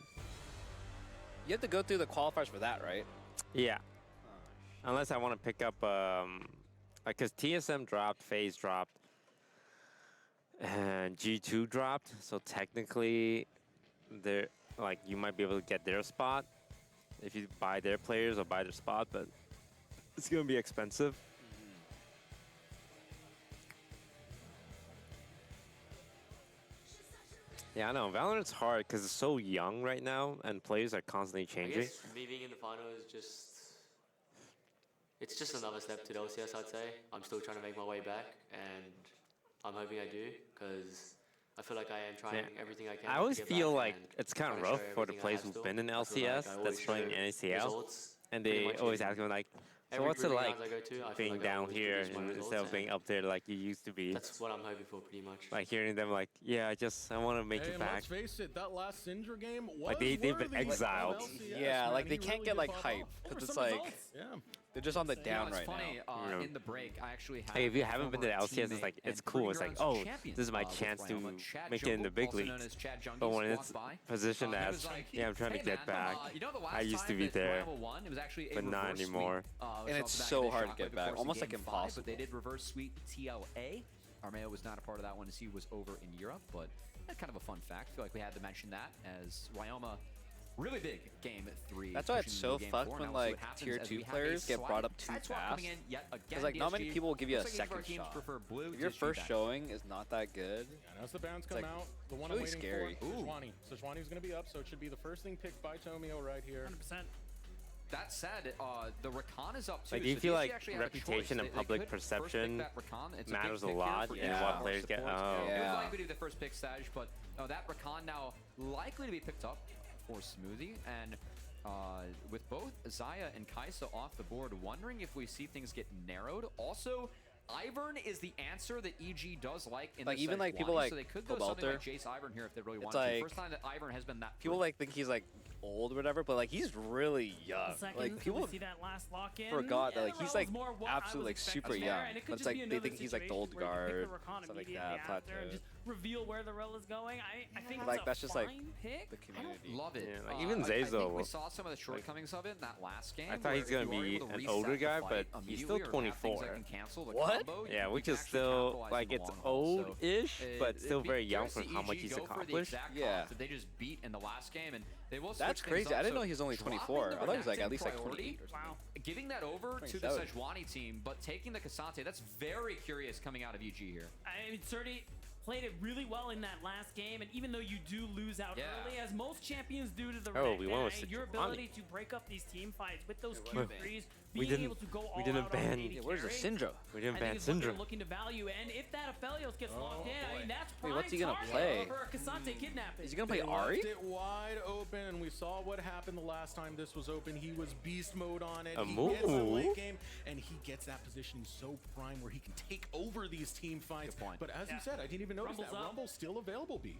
B: You have to go through the qualifiers for that, right?
G: Yeah. Unless I want to pick up, because TSM dropped, FaZe dropped, and G2 dropped. So technically, you might be able to get their spot if you buy their players or buy their spot, but it's gonna be expensive. Yeah, I know. Valorant's hard because it's so young right now, and players are constantly changing.
A: I guess me being in the final is it's just another step to the LCS, I'd say. I'm still trying to make my way back, and I'm hoping I do, because I feel like I am trying everything I can.
G: I always
A: to get
G: feel
A: back
G: like
A: and
G: it's kind of
A: trying to
G: rough
A: show
G: for the
A: everything I
G: players
A: have
G: who've
A: still.
G: been in
A: I feel like
G: LCS
A: I always
G: that's playing
A: show
G: NACL,
A: results
G: and
A: pretty
G: they
A: much
G: always
A: in
G: ask me like, so
A: every
G: what's it
A: group
G: like
A: rounds I go to, I feel
G: being
A: like I
G: down
A: always
G: here
A: produce my
G: instead
A: results,
G: of being
A: and
G: up there like you used to be?
A: That's what I'm hoping for, pretty much.
G: Like hearing them like, yeah, I want to make it
N: And
G: back.
N: let's face it, that last Syndra game was
G: Like they've been
N: worthy
G: exiled.
N: of LCS,
B: Yeah,
N: man.
B: like they
N: He
B: can't
N: really
B: get
N: did
B: like
N: pop
B: hype
N: off.
B: because it's like they're just on the down right
P: funny,
B: now.
P: in the break, I actually had
G: Hey, if you haven't been to the LCS, it's like it's cool. It's like, oh, this is my chance to make it in the big leagues. But when it's positioned as, yeah, I'm trying to get back. I used to be there, but not anymore.
B: And it's so hard to get back, almost like impossible.
P: But they did reverse sweep TLA. Armeo was not a part of that one as he was over in Europe, but that's kind of a fun fact. I feel like we had to mention that as Ryoma. Really big game 3.
B: That's why it's so fucked when like tier 2 players get brought up too fast. Because like not many people will give you a second shot. If your first showing is not that good,
N: and as the bounce come out, the one
B: really
N: I'm waiting
B: scary.
N: for, Sejuani's going to be up, so it should be the first thing picked by Tomio right here.
S: 100%.
P: That said, the Rakan is up too.
G: Like, do you
P: so
G: feel
P: DSG
G: like
P: actually had a
G: reputation
P: choice.
G: and public perception matters a lot in what players get? Oh,
P: It was likely to be the first pick stage, but that Rakan now likely to be picked up for Smoothie, and with both Zaya and Kaisa off the board, wondering if we see things get narrowed. Also, Ivern is the answer that EG does like in
B: like
P: the
B: even like
P: Sejuani,
B: people like
P: so they could go something
B: Cobelter.
P: like Jace Ivern here if they really
B: It's
P: wanted
B: like
P: to. First time that Ivern has been that
B: people like think he's like old or whatever, but like he's really young. Like people
S: see that last lock in.
B: forgot that like
S: the
B: he's
S: role
B: like
S: is more what I
B: absolutely like
S: was
B: super
S: expecting
B: young.
S: there, and it could
B: But it's
S: just
B: like
S: be
B: they
S: another
B: think he's like the old
S: situation where you
B: guard,
S: pick the Rakan
B: stuff like
S: immediately
B: that,
S: after and just reveal where the rel is going. I think
B: like
S: it's
B: that's
S: a
B: just like
S: fine pick.
B: the community.
P: Love it.
G: Yeah, like even
P: I think
G: Zazo.
P: we saw some of the shortcomings of it in that last game.
G: I thought he's gonna be an older guy, but he's still 24.
P: What?
G: Yeah, which is still like it's old-ish, but still very young for how much he's accomplished.
B: Yeah.
P: That they just beat in the last game, and they will.
B: That's
P: switch things
B: crazy.
P: up,
B: I didn't
P: so
B: know he was only 24. I thought he was like at least like 28 or something.
S: Wow.
P: Giving that over to the
B: 27.
P: Sejuani team, but taking the Cassante, that's very curious coming out of EG here.
S: I mean, Surdy played it really well in that last game, and even though you do lose out early, as most champions do to the
G: Oh,
S: rank,
G: we won with
S: your
G: Sejuani.
S: ability to break up these team fights with those Q3s,
G: We
S: being
G: didn't-
S: able to go all
G: we didn't
S: out
G: ban-
S: on 80
G: Yeah,
B: where's the
S: carry,
B: Syndra?
G: We didn't
S: I
G: ban
S: think is what they're
G: Syndra.
S: looking to value, and if that Aphelios gets locked in, I mean, that's prime
B: Wait, what's he gonna
S: target
B: play?
S: for a Cassante kidnapping.
B: Is he gonna play
N: They
B: Ari?
N: left it wide open, and we saw what happened the last time this was open. He was beast mode on it. He gets the late game, and he gets that positioning so prime where he can take over these team fights. But as you said, I didn't even notice
S: Rumble's
N: that
S: up.
N: Rumble's still available, B.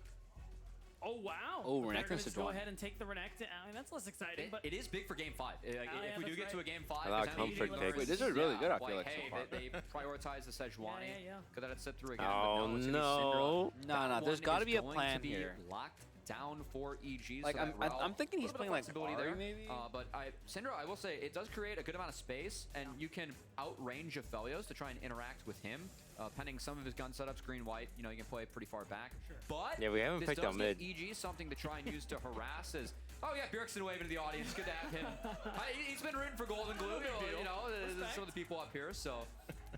S: Oh, wow.
B: Oh,
S: They're
B: Renekton
S: gonna just go
B: Sejuani.
S: ahead and take the Renekton. I mean, that's less exciting, but
P: It is big for Game 5. If
S: yeah,
P: we do
S: that's
P: get to a
S: right.
P: Game 5,
G: A lot of
P: because I know
G: comfort
P: usually
G: picks.
B: Wait, this is really good, I feel like,
P: hey,
B: so far.
P: they prioritize the Sejuani.
S: Yeah.
P: Could that have set through again?
G: Oh,
P: but no. It's gonna be
G: no.
P: Syndra.
B: No,
P: That
B: there's
P: one
B: got to
P: is
B: be a
P: going
B: plan
P: to be
B: here.
P: Locked down for EG.
B: Like,
P: so
B: I'm thinking he's playing like
P: flexibility
B: Ari
P: there.
B: maybe.
P: But Syndra, I will say, it does create a good amount of space, and you can outrange Aphelios to try and interact with him. Pending some of his gun setups, green-white, you know, you can play pretty far back. Sure. But
O: yeah, we haven't
P: this
O: picked
P: does
O: up
P: give
O: mid.
P: EG something to try and use to harass as... Oh yeah, Bjergsen waving to the audience. Good to have him. He's been rooting for Golden Glue, you know, some of the people up here. So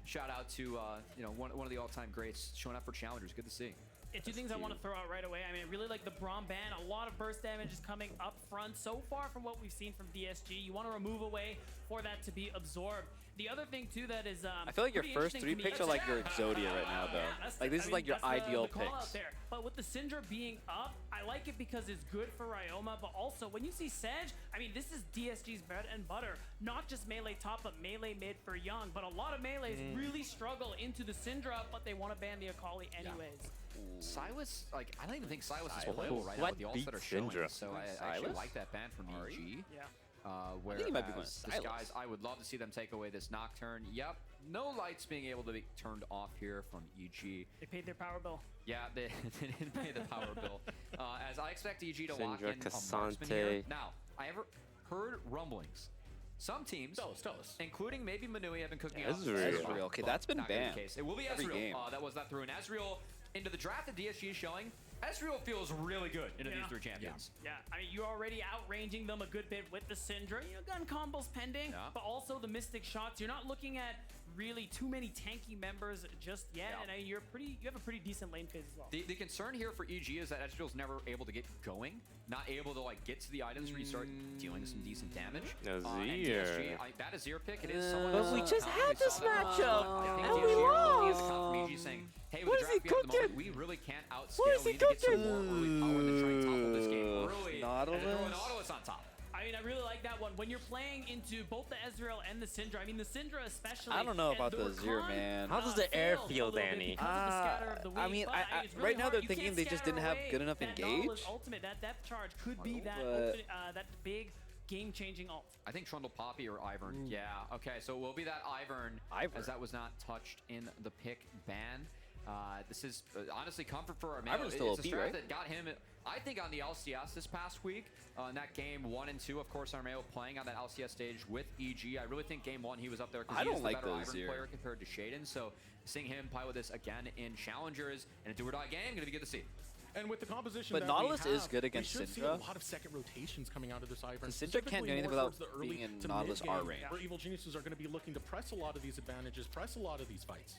P: shout out to you know, one of the all-time greats showing up for challengers. Good to see.
S: Yeah, two things I want to throw out right away. I mean, I really like the Braum ban. A lot of burst damage is coming up front. So far from what we've seen from DSG, you want to remove a way for that to be absorbed. The other thing too that is
B: I feel like your first 3 picks are like your Exodia right now, though. Like this is like your ideal picks.
S: There. But with the Syndra being up, I like it because it's good for Ryoma. But also when you see Sedge, I mean, this is DSG's bread and butter. Not just melee top, but melee mid for Young. But a lot of melees really struggle into the Syndra, but they want to ban the Akali anyways.
P: Silas, like, I don't even think Silas is playable right now with the ults that are showing. So I actually like that ban from EG.
S: Yeah.
P: Where
B: I think he might be going
P: Disguise, I would love to see them take away this Nocturne. Yep, no lights being able to be turned off here from EG.
S: They paid their power bill.
P: Yeah, they didn't pay the power bill. As I expect EG to lock in
O: Cassante.
P: a marksman here. Now, I ever heard rumblings. Some teams, including maybe Manui, have been cooking up.
B: Ezreal. Okay, that's been banned.
P: It will be Ezreal. That threw an Ezreal into the draft that DSG is showing. Ezreal feels really good into these 3 champions.
S: Yeah, I mean, you're already outranging them a good bit with the Syndra. You know, gun combos pending, but also the Mystic shots. You're not looking at really too many tanky members just yet, and I mean, you have a pretty decent lane phase as well.
P: The concern here for EG is that Ezreal's never able to get going, not able to like get to the items where you start dealing some decent damage.
O: Azir.
P: And DSG, that Azir pick, it is someone
O: But we just had this matchup,
P: and
O: we
P: lost.
O: lost.
P: EG saying, hey, with the draft we have at the moment, we really can't outscale. We need to get some more early power to try and topple this game early.
B: Nautilus?
P: And throw a Nautilus on top.
S: I mean, I really like that one. When you're playing into both the Ezreal and the Syndra, I mean, the Syndra especially.
B: I don't know about the Azir, man.
O: How does the air feel, Danny?
B: I mean, right now they're thinking they just didn't have good enough engage.
S: Ultimate, that depth charge could be that big game-changing ult.
P: I think Trundle Poppy or Ivern. Yeah, okay, so it will be that Ivern, as that was not touched in the pick ban. This is honestly comfort for our man.
B: Ivern's still
P: it's a
B: OP,
P: strat
B: right?
P: that got him, I think, on the LCS this past week. In that game 1 and 2, of course, Armeo playing on that LCS stage with EG. I really think game 1 he was up there because he is the better Ivern player compared to Shaden. So seeing him pilot this again in Challengers in a do-or-die game, gonna be good to see.
N: And with the composition
B: but Nautilus is good against
N: we should see
B: Syndra.
N: a lot of second rotations coming out of this Ivern.
B: Syndra can't do anything without being in Nautilus R range.
N: Where Evil Geniuses are going to be looking to press a lot of these advantages, press a lot of these fights.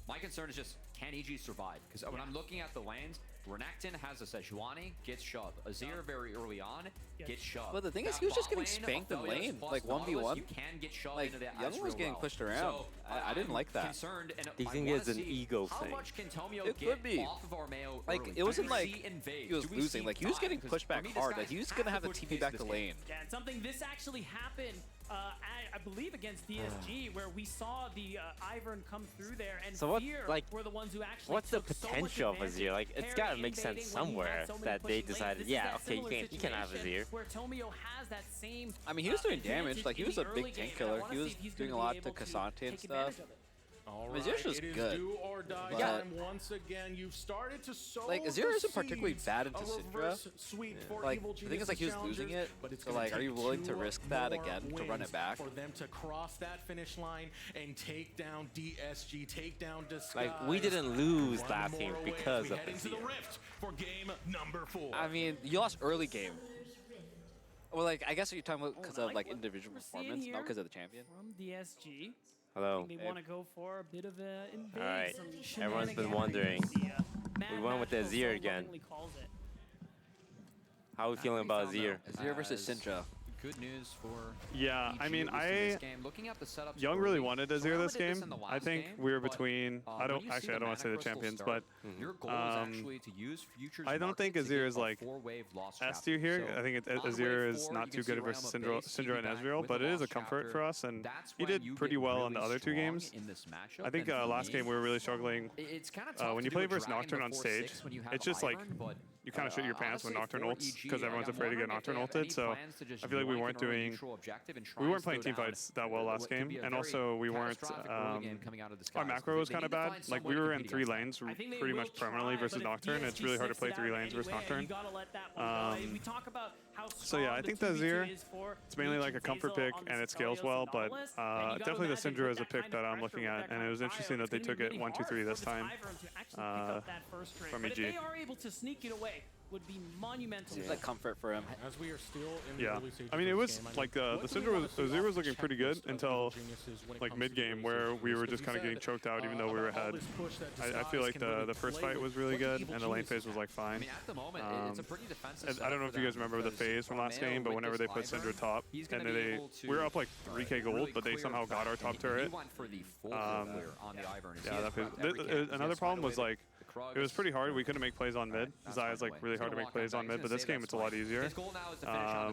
P: My concern is just, can EG survive? Because when I'm looking at the lanes, Renekton has a Sejuani, gets shoved. Azir very early on, gets shoved.
B: But the thing is, he was just getting spanked in lane, like 1v1.
P: You can get shoved
B: like,
P: into that
B: Young was getting pushed around.
P: So,
B: I didn't like that.
P: Concerned, and
O: Do you think it's an ego
P: how
O: thing?
P: much can Tomio
B: It
P: get
B: could be.
P: off of Armeo
B: Like,
P: early?
B: it wasn't
P: Do we
B: like
P: see invade?
B: he was
P: Do we
B: losing.
P: see
B: Like, he was getting
P: dive?
B: pushed back
P: 'Cause for me,
B: hard.
P: this
B: Like, he was
P: guy
B: going to
P: has
B: have the
P: to
B: TP
P: push
B: back
P: this
B: to
P: game.
B: lane.
S: Yeah, and something this actually happened, I believe, against DSG, where we saw the Ivern come through there, and
O: So what,
S: Fear
O: like,
S: were the ones who actually
O: what's the
S: took so much
O: potential of
S: advantage.
O: Azir? Like, it's
S: Harry
O: gotta make sense
S: invading when he
O: somewhere
S: had so many
O: that they
S: pushing lanes.
O: decided,
S: This is
O: yeah,
S: that
O: okay,
S: similar
O: you can have
S: situation
O: Azir.
S: Where Tomio has that same.
B: I mean, he was doing
S: advantage
B: damage. Like, he
S: in
B: was
S: the
B: a
S: early
B: big tank
S: game, and I
B: killer.
S: wanna
B: He
S: see
B: was
S: if he's
B: doing a
S: gonna be
B: lot to
S: able
B: Cassante and
S: take
B: stuff.
S: advantage of it.
N: All
B: Azir's
N: right,
B: just
N: it is
B: good.
N: do or die
B: But-
N: time once again. You've started to sow
B: Like, Azir
N: the
B: isn't particularly
N: seeds
B: bad into
N: of
B: Syndra.
N: reverse sweep for
B: Like,
N: Evil
B: the thing is, like, he was
N: Geniuses
B: losing
N: challengers,
B: it.
N: but it's
B: So,
N: gonna
B: like, are you
N: take
B: willing to
N: 2
B: risk that
N: more
B: again to run it
N: wins
B: back?
N: for them to cross that finish line and take down DSG, take down Disguise?
O: Like, we didn't lose
N: One
O: last
N: more
O: game
N: away as
O: because
N: we
O: of
N: head into the
O: Azir.
N: Rift for game number 4.
B: I mean, you lost early game. Well, like, I guess you're talking about because of, like, individual performance, not because of the champion.
S: From DSG.
O: Hello.
S: They want to go for a bit of a invade.
O: All right.
S: Some
O: Everyone's been
S: shenanigans.
O: wondering.
S: Mad
O: We went with
S: Max
O: Azir
S: so
O: again.
S: lovingly calls it.
O: How are we feeling about Azir?
B: Azir versus Syndra.
P: Good news for
E: Yeah,
P: EG,
E: I mean,
P: at least in this game. Looking at the setups
E: Young really
P: early,
E: wanted Azir
P: Surrounded
E: this game.
P: in the
E: I
P: last
E: think
P: game,
E: we were
P: but,
E: between. I
P: when
E: don't
P: you see
E: actually. I don't want to say
P: mana
E: the
P: crystal
E: champions,
P: start,
E: but
P: your goal is actually to use Futures
E: I don't think
P: Market to
E: Azir
P: get
E: is
P: a
E: like
P: 4-wave lost
E: S
P: chapter.
E: tier here.
P: So
E: I think
P: on
E: Azir
P: wave
E: is
P: 4,
E: not
P: you
E: too
P: can see
E: good versus
P: Realm of Base,
E: Syndra and
P: piggyback
E: Ezreal,
P: with
E: but
P: a
E: it is a
P: lost
E: comfort
P: chapter.
E: for us, and
P: That's
E: he
P: when
E: did
P: you
E: pretty
P: get
E: well on
P: really
E: the other two
P: strong
E: games.
P: in this matchup,
E: I think
P: and for
E: last
P: me,
E: game we were really struggling.
P: it's kind of tough
E: When
P: to
E: you
P: do
E: play
P: a
E: versus
P: Dragon
E: Nocturne on
P: before
E: stage,
P: 6 when you have
E: it's just like
P: Ivern, but
E: you kind of shit your pants when Nocturne ults because everyone's afraid to get Nocturne ulted. So I feel like we weren't playing team fights that well last game, and also we weren't. Our macro was kind of bad. Like we were in 3 lanes pretty much permanently versus Nocturne. It's really hard to play 3 lanes versus Nocturne. So yeah, I think the Azir, it's mainly like a comfort pick and it scales well, but definitely the Syndra is a pick that I'm looking at, and it was interesting that they took it 1-2-3 this time from EG.
S: Would be monumental.
B: Seems like comfort for him.
K: As we are still in
E: yeah, I mean it was like the Syndra was Azir was looking pretty good until like mid game where we were just kind of getting choked out even though we were ahead. I feel like the first fight was really good and the lane phase was like fine. I don't know if you guys remember the phase from last game, but whenever they put Syndra top and we were up like 3k gold, but they somehow got our top turret. Yeah, that phase. Another problem was like. It was pretty hard. We couldn't make plays on mid. Zai's like really hard to make plays on mid, but this game it's a lot easier.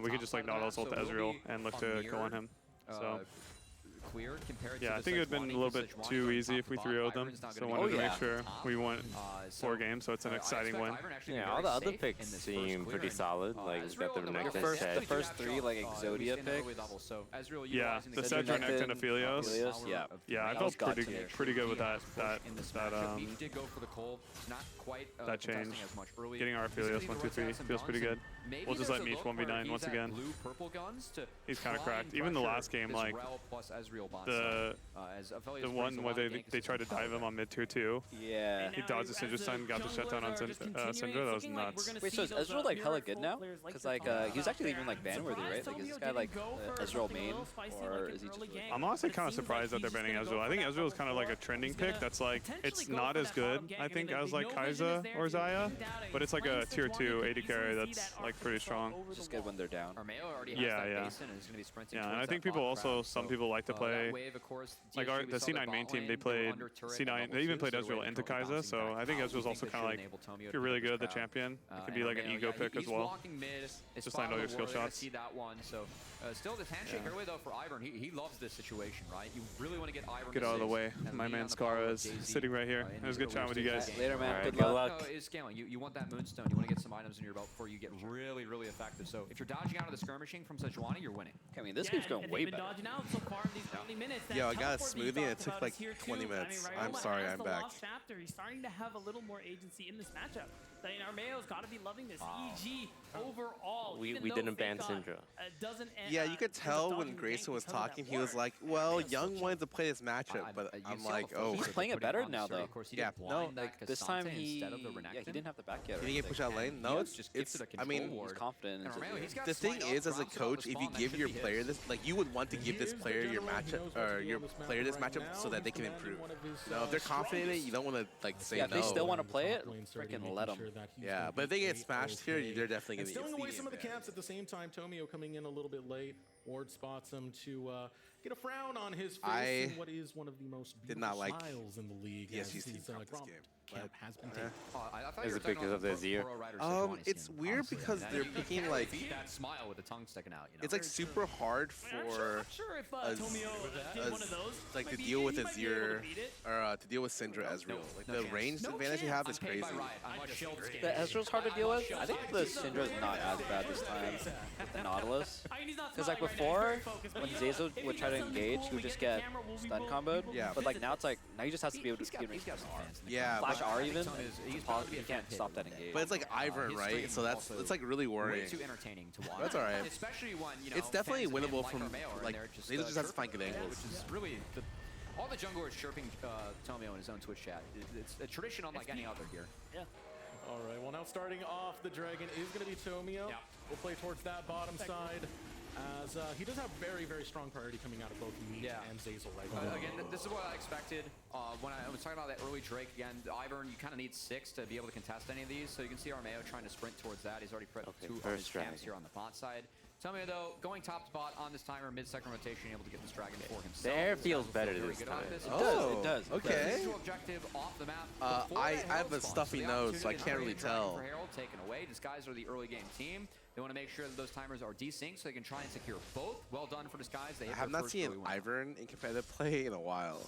E: We could just like Nautilus ult Ezreal and look to go on him. So yeah, I think it would have been a little bit too easy if we 3-0'd them. So I wanted to make sure we won 4 games, so it's an exciting win.
O: Yeah, all the other picks seem pretty solid. Like we got the Renekton,
B: the first 3 like Exodia picks.
E: Yeah, the Sedge, Renekton, Aphelios. Yeah, I felt pretty good with that change. Getting our Aphelios 1-2-3 feels pretty good. We'll just let Meech 1v9 once again. He's kind of cracked. Even the last game, like the one where they tried to dive him on mid tier 2.
B: Yeah.
E: He dodged the Syndra stun, got the shutdown on Syndra. That was nuts.
B: Wait, so is Ezreal like hella good now? Because like he was actually even like ban worthy, right? Like is this guy like Ezreal main, or is he just? Really
E: I'm honestly kind of surprised that they're banning Ezreal. I think Ezreal is kind of like a trending pick. That's like it's not as good, I think, as like Kai'Sa or Xayah, but it's like a tier 2 AD carry that's like pretty strong.
B: Just good when they're down.
E: Yeah. Yeah, and I think some people like to play like the C9 main team. They played C9. They even played Ezreal into Kai'Sa, so I think Ezreal's also kind of like if you're really good at the champion, it could be like an ego pick as well. Just land all your skill shots.
P: Still this handshake early though for Ivern. He loves this situation, right? You really want to get Ivern.
E: Get out of the way. My man Skara is sitting right here. It was good chatting with you guys.
B: Later, man.
O: Right, good luck.
P: Is scaling. You want that Moonstone. You want to get some items in your belt before you get really, really effective. So if you're dodging out of the skirmishing from Sejuani, you're winning.
B: I mean, this game's going way better.
Q: Yo, I got a smoothie and it took like 20 minutes. I'm sorry, I'm back.
S: He's starting to have a little more agency in this matchup. Armeo's got to be loving this. EG overall.
O: We didn't ban Syndra.
Q: Yeah, you could tell when Grayson was talking, he was like, well, Young wanted to play this matchup, but I'm like, oh.
B: He's playing it better now, though.
Q: Yeah, no.
B: Like, this time he didn't have the back yet.
Q: He didn't get pushed out lane? No, it's I mean,
B: he's confident.
Q: The thing is, as a coach, if you give your player this, like, you would want to give this player your matchup, or your player this matchup so that they can improve. No, if they're confident in it, you don't want to, like, say no.
B: Yeah, if they still want to play it, freaking let them.
Q: Yeah, but if they get smashed here, they're definitely going to get
N: stealing away some of the camps at the same time. Tomio coming in a little bit late. Ward spots him to get a frown on his face in what is one of the most beautiful smiles in the league.
Q: DSG's team from this game.
N: Camp has been taken.
O: Is it because of the Azir?
Q: It's weird because they're picking like
P: that smile with the tongue sticking out. You know?
Q: It's like super hard for like to deal with Azir or to deal with Syndra Ezreal. Like the range advantage you have is crazy.
B: The Ezreal's hard to deal with. I think the Syndra's not as bad this time with the Nautilus. Because like before, when Zazo would try to engage, he would just get stun comboed.
Q: Yeah.
B: But like now it's like now he just has to be able to get him.
Q: Yeah.
B: Flash R even. He can't stop that engage.
Q: But it's like Ivern, right? So it's like really worrying.
P: Way too entertaining to watch.
Q: That's alright.
P: Especially when
Q: it's definitely winnable from like they just have to find good angles.
P: Which is really all the junglers chirping Tomio in his own Twitch chat. It's a tradition unlike any other here.
S: Yeah.
N: All right, well now starting off, the Dragon is going to be Tomio.
P: Yeah.
N: We'll play towards that bottom side. As he does have very, very strong priority coming out of both Meat and Zazel right now.
P: Again, this is what I expected. When I was talking about that early Drake, again, Ivern, you kind of need 6 to be able to contest any of these. So you can see Armeo trying to sprint towards that. He's already put 2 of his camps here on the bot side. Tomio, though, going top to bot on this timer, mid-second rotation, able to get this Dragon for himself.
O: The air feels better this time.
B: It does.
Q: Okay.
P: Objective off the map.
Q: I have a stuffy nose, so I can't really tell.
P: Herald taken away. Disguise are the early game team. They want to make sure that those timers are desynced so they can try and secure both. Well done for Disguise. They
Q: have not seen Ivern in competitive play in a while.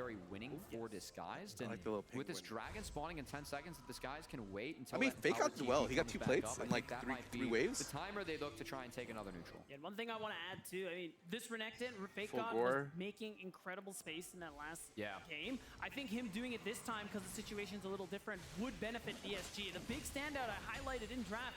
P: very winning for Disguised. And
Q: like the little
P: with this
Q: penguin.
P: dragon spawning in 10 seconds, if Disguised can wait until
Q: I mean,
P: that
Q: Fake
P: Empowered
Q: Out did well.
P: TP
Q: He got
P: comes
Q: 2
P: back
Q: plates
P: up, I
Q: and
P: think
Q: like
P: that might
Q: three
P: be
Q: waves.
P: the timer they look to try and take another neutral.
S: And one thing I want to add too, I mean, this Renekton, Fake
Q: Full
S: God, was
Q: gore.
S: making incredible space in that last
P: Yeah.
S: game. I think him doing it this time, because the situation's a little different, would benefit DSG. The big standout I highlighted in draft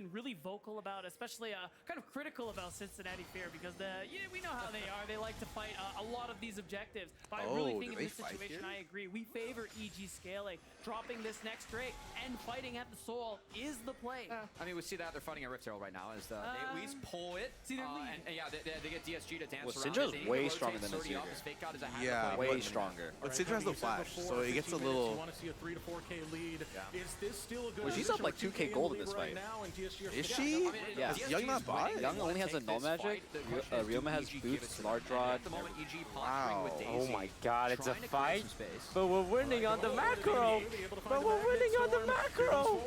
S: been really vocal about, especially kind of critical about Cincinnati Fear, because we know how they are. They like to fight a lot of these objectives. But I really think in this situation, I agree. We favor EG scaling. Dropping this next Drake and fighting at the soul is the play.
P: I mean, we see that they're fighting at Rift Herald right now. As they at least pull it.
S: See, they're leading.
P: And yeah, they get DSG to dance
B: well,
P: around.
B: Syndra's way stronger than this year.
Q: Yeah,
B: way stronger.
Q: But Syndra has the flash, so it gets a little.
N: You want to see a 3 to 4K lead.
B: Yeah.
N: Is this still a good
B: well, she's up like 2K gold in this fight.
Q: Is she?
B: Yeah.
Q: Is Young not bot?
B: Young only has a null magic. Ryoma has boots, large rod.
Q: Wow.
O: Oh my god, it's a fight. But we're winning on the macro. But we're winning on the macro.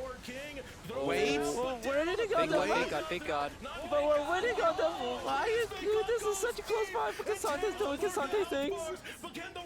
Q: Wait.
O: We're winning on the macro.
B: Thank God.
O: But we're winning on the. Why is this is such a close fight for Casante's doing Casante things.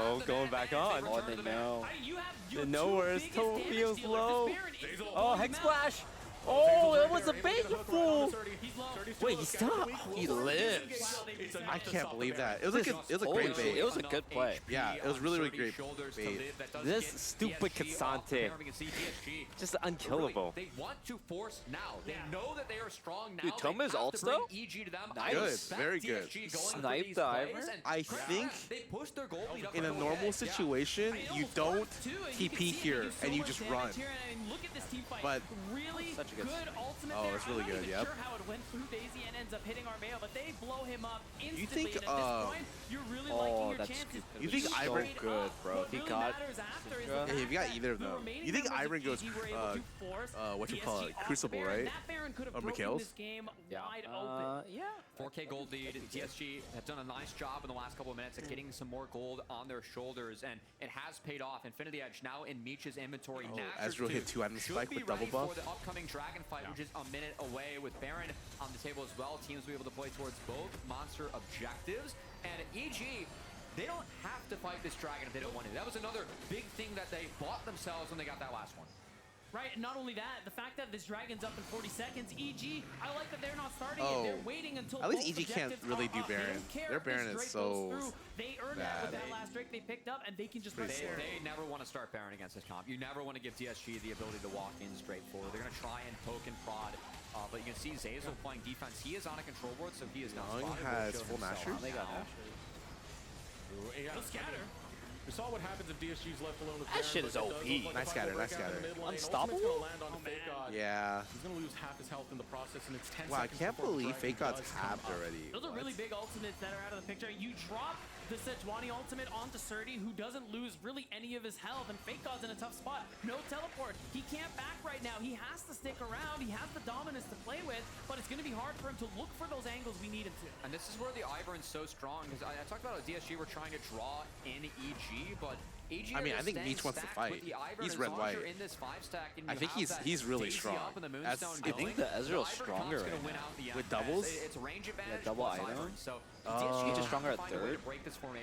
O: Uh-oh, going back on.
B: Oh, they know.
O: They know where his Tomio's low. Oh, Hex Splash! Oh, that was a painful. Wait, he stopped.
B: He lives.
Q: I can't believe that. It was a great bait.
B: It was a good play.
Q: Yeah, it was really great bait.
O: This stupid Cassante. Just unkillable.
P: They want to force now. They know that they are strong now.
B: Dude, Toma's ults though?
Q: Good, very good.
B: Snipe the Ivern.
Q: I think in a normal situation, you don't TP here and you just run. But
B: such a good
Q: oh, it's really good. Yep.
S: Sure how it went through Daisy and ends up hitting Armeo, but they blow him up instantly.
Q: You think?
S: And at this point, you're really liking your chances.
Q: You think Ivern
B: good, bro? If he got
Q: yeah, if you got either of them, you think Ivern goes what you call it, Crucible, right? Or Mikhail's?
B: Yeah.
P: Yeah. 4K gold lead. DSG have done a nice job in the last couple of minutes of getting some more gold on their shoulders, and it has paid off. Infinity Edge now in Meech's inventory.
Q: Ezreal hit 2 items spike with double buff.
P: For the upcoming dragon fight, which is a minute away, with Baron on the table as well. Teams will be able to play towards both monster objectives. And EG, they don't have to fight this dragon if they don't want to. That was another big thing that they bought themselves when they got that last one.
S: Right, and not only that, the fact that this dragon's up in 40 seconds, EG, I like that they're not starting it. They're waiting until
Q: at least
S: both
Q: EG can't really do Baron. Their Baron is so
S: They earned that with that last Drake they picked up, and they can just
P: They never want to start Baron against this comp. You never want to give DSG the ability to walk in straight forward. They're going to try and poke and prod. But you can see Zazel playing defense. He is on a control board, so he is not
Q: Young
P: spotted.
Q: has full Nashers.
B: They got Nashers.
N: He'll scatter. We saw what happens if DSG's left alone with
B: That shit is OP.
Q: Nice scatter, nice scatter.
B: Unstoppable?
Q: Yeah.
N: He's going to lose half his health in the process, and it's 10
Q: wow, I
N: seconds
Q: can't
N: before
Q: believe
N: Dragon
Q: Fake God's
N: does
Q: tapped
N: come up.
Q: already.
S: Those are really big ultimates that are out of the picture. You drop the Sejuani ultimate onto Surdy, who doesn't lose really any of his health, and Fake God's in a tough spot. No teleport. He can't back right now. He has to stick around. He has the dominance to play with, but it's going to be hard for him to look for those angles we need him to.
P: And this is where the Ivern's so strong, because I talked about how DSG were trying to draw in EG, but EG
Q: I mean, I think Meech wants to fight. He's red-white. I think he's really strong.
B: I think the Ezreal's stronger right now.
Q: With doubles?
P: It's a range advantage.
B: Yeah, double item.
P: So
B: Meech is stronger at third.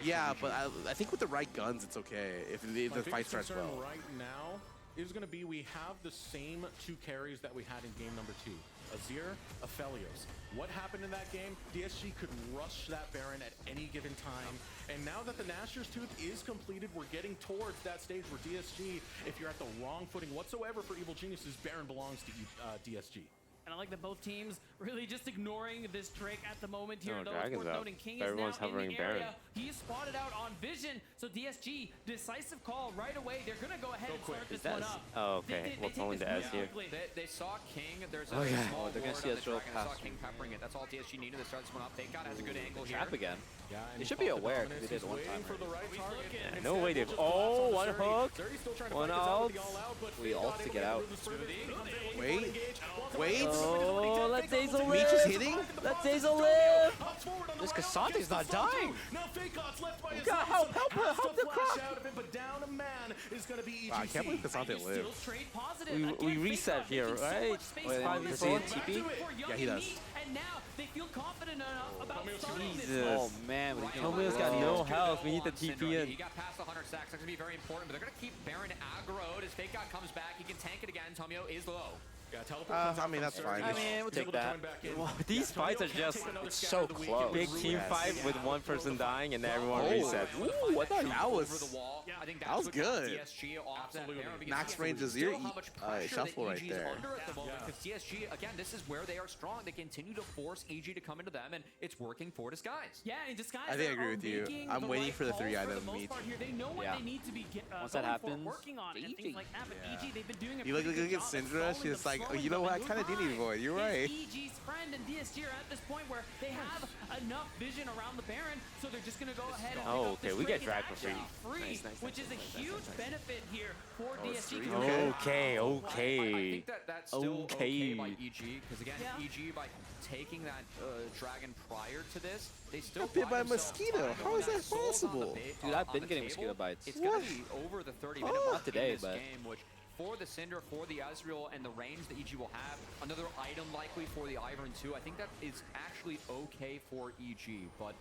Q: Yeah, but I think with the right guns, it's okay if the fight starts well.
N: Right now is going to be we have the same 2 carries that we had in game number 2. Azir, Aphelios. What happened in that game? DSG could rush that Baron at any given time. And now that the Nashor's Tooth is completed, we're getting towards that stage where DSG, if you're at the wrong footing whatsoever for Evil Geniuses, Baron belongs to DSG.
S: And I like that both teams really just ignoring this Drake at the moment here.
O: No,
S: though,
O: Dragon's out.
S: King
O: Everyone's
S: is now
O: hovering
S: in the area.
O: Baron.
S: He's spotted out on Vision. So DSG, decisive call right away. They're going to go ahead and start this one up.
O: Oh, okay. Well, it's only the S here.
P: They saw King. There's a
O: Oh, yeah.
P: small
B: they're gonna
P: ward
B: see
P: on
B: us
P: the
B: roll
P: dragon. They saw
B: past
P: King peppering it. That's all DSG needed to start this one up. Fake God has a good angle here.
B: Trap again.
N: Yeah,
B: They should be aware because they did one time.
O: Yeah, no way they've. Oh, one hook. One ult.
B: We ult to get out.
Q: Wait. Wait.
O: Oh, let Zazel live.
Q: Meech is hitting?
O: Let Zazel live.
B: This Cassante's not dying.
O: God, help the crop.
Q: Wow, I can't believe Cassante lived.
O: We reset here, right?
B: Does he hit TP?
Q: Yeah, he does.
S: And now they feel confident enough about starting this.
O: Jesus.
B: Oh man,
O: Tomo's got no health. We need the TP in.
P: He got past the 100 stacks. That's going to be very important, but they're going to keep Baron aggroed. As Fake God comes back, he can tank it again. Tomio is low.
Q: I mean, that's fine.
B: I mean, we'll take that.
O: These fights are just
B: so close.
O: big team fight with one person dying and everyone resets.
Q: Ooh, I thought that was
P: That
Q: was good.
P: Absolutely.
Q: Max range Azir shuffle right there.
P: Because DSG, again, this is where they are strong. They continue to force EG to come into them, and it's working for Disguise.
S: Yeah, and Disguise.
Q: I think I agree with you. I'm waiting for the 3-item meet.
S: They know what they need to be
B: once that happens,
S: working on and things like that. But EG, they've been doing a
Q: you look at Syndra, she's like, oh, you know what? I kind of do need Void. You're right.
S: EG's friend and DSG are at this point where they have enough vision around the Baron, so they're just going to go ahead and pick up
O: okay,
S: this
O: we get
S: Drake.
O: dragged for free.
S: Nice, which is a huge benefit here for DSG.
O: Okay.
P: I think that's still okay by EG, because again, EG, by taking that dragon prior to this, they still
Q: got bit by a mosquito. How is that possible?
B: Dude, I've been getting mosquito bites.
P: It's going to be over the 30-minute mark
B: today,
P: in this
B: but
P: game, which for the Cinder, for the Ezreal, and the range that EG will have, another item likely for the Ivern too. I think that is actually okay for EG, but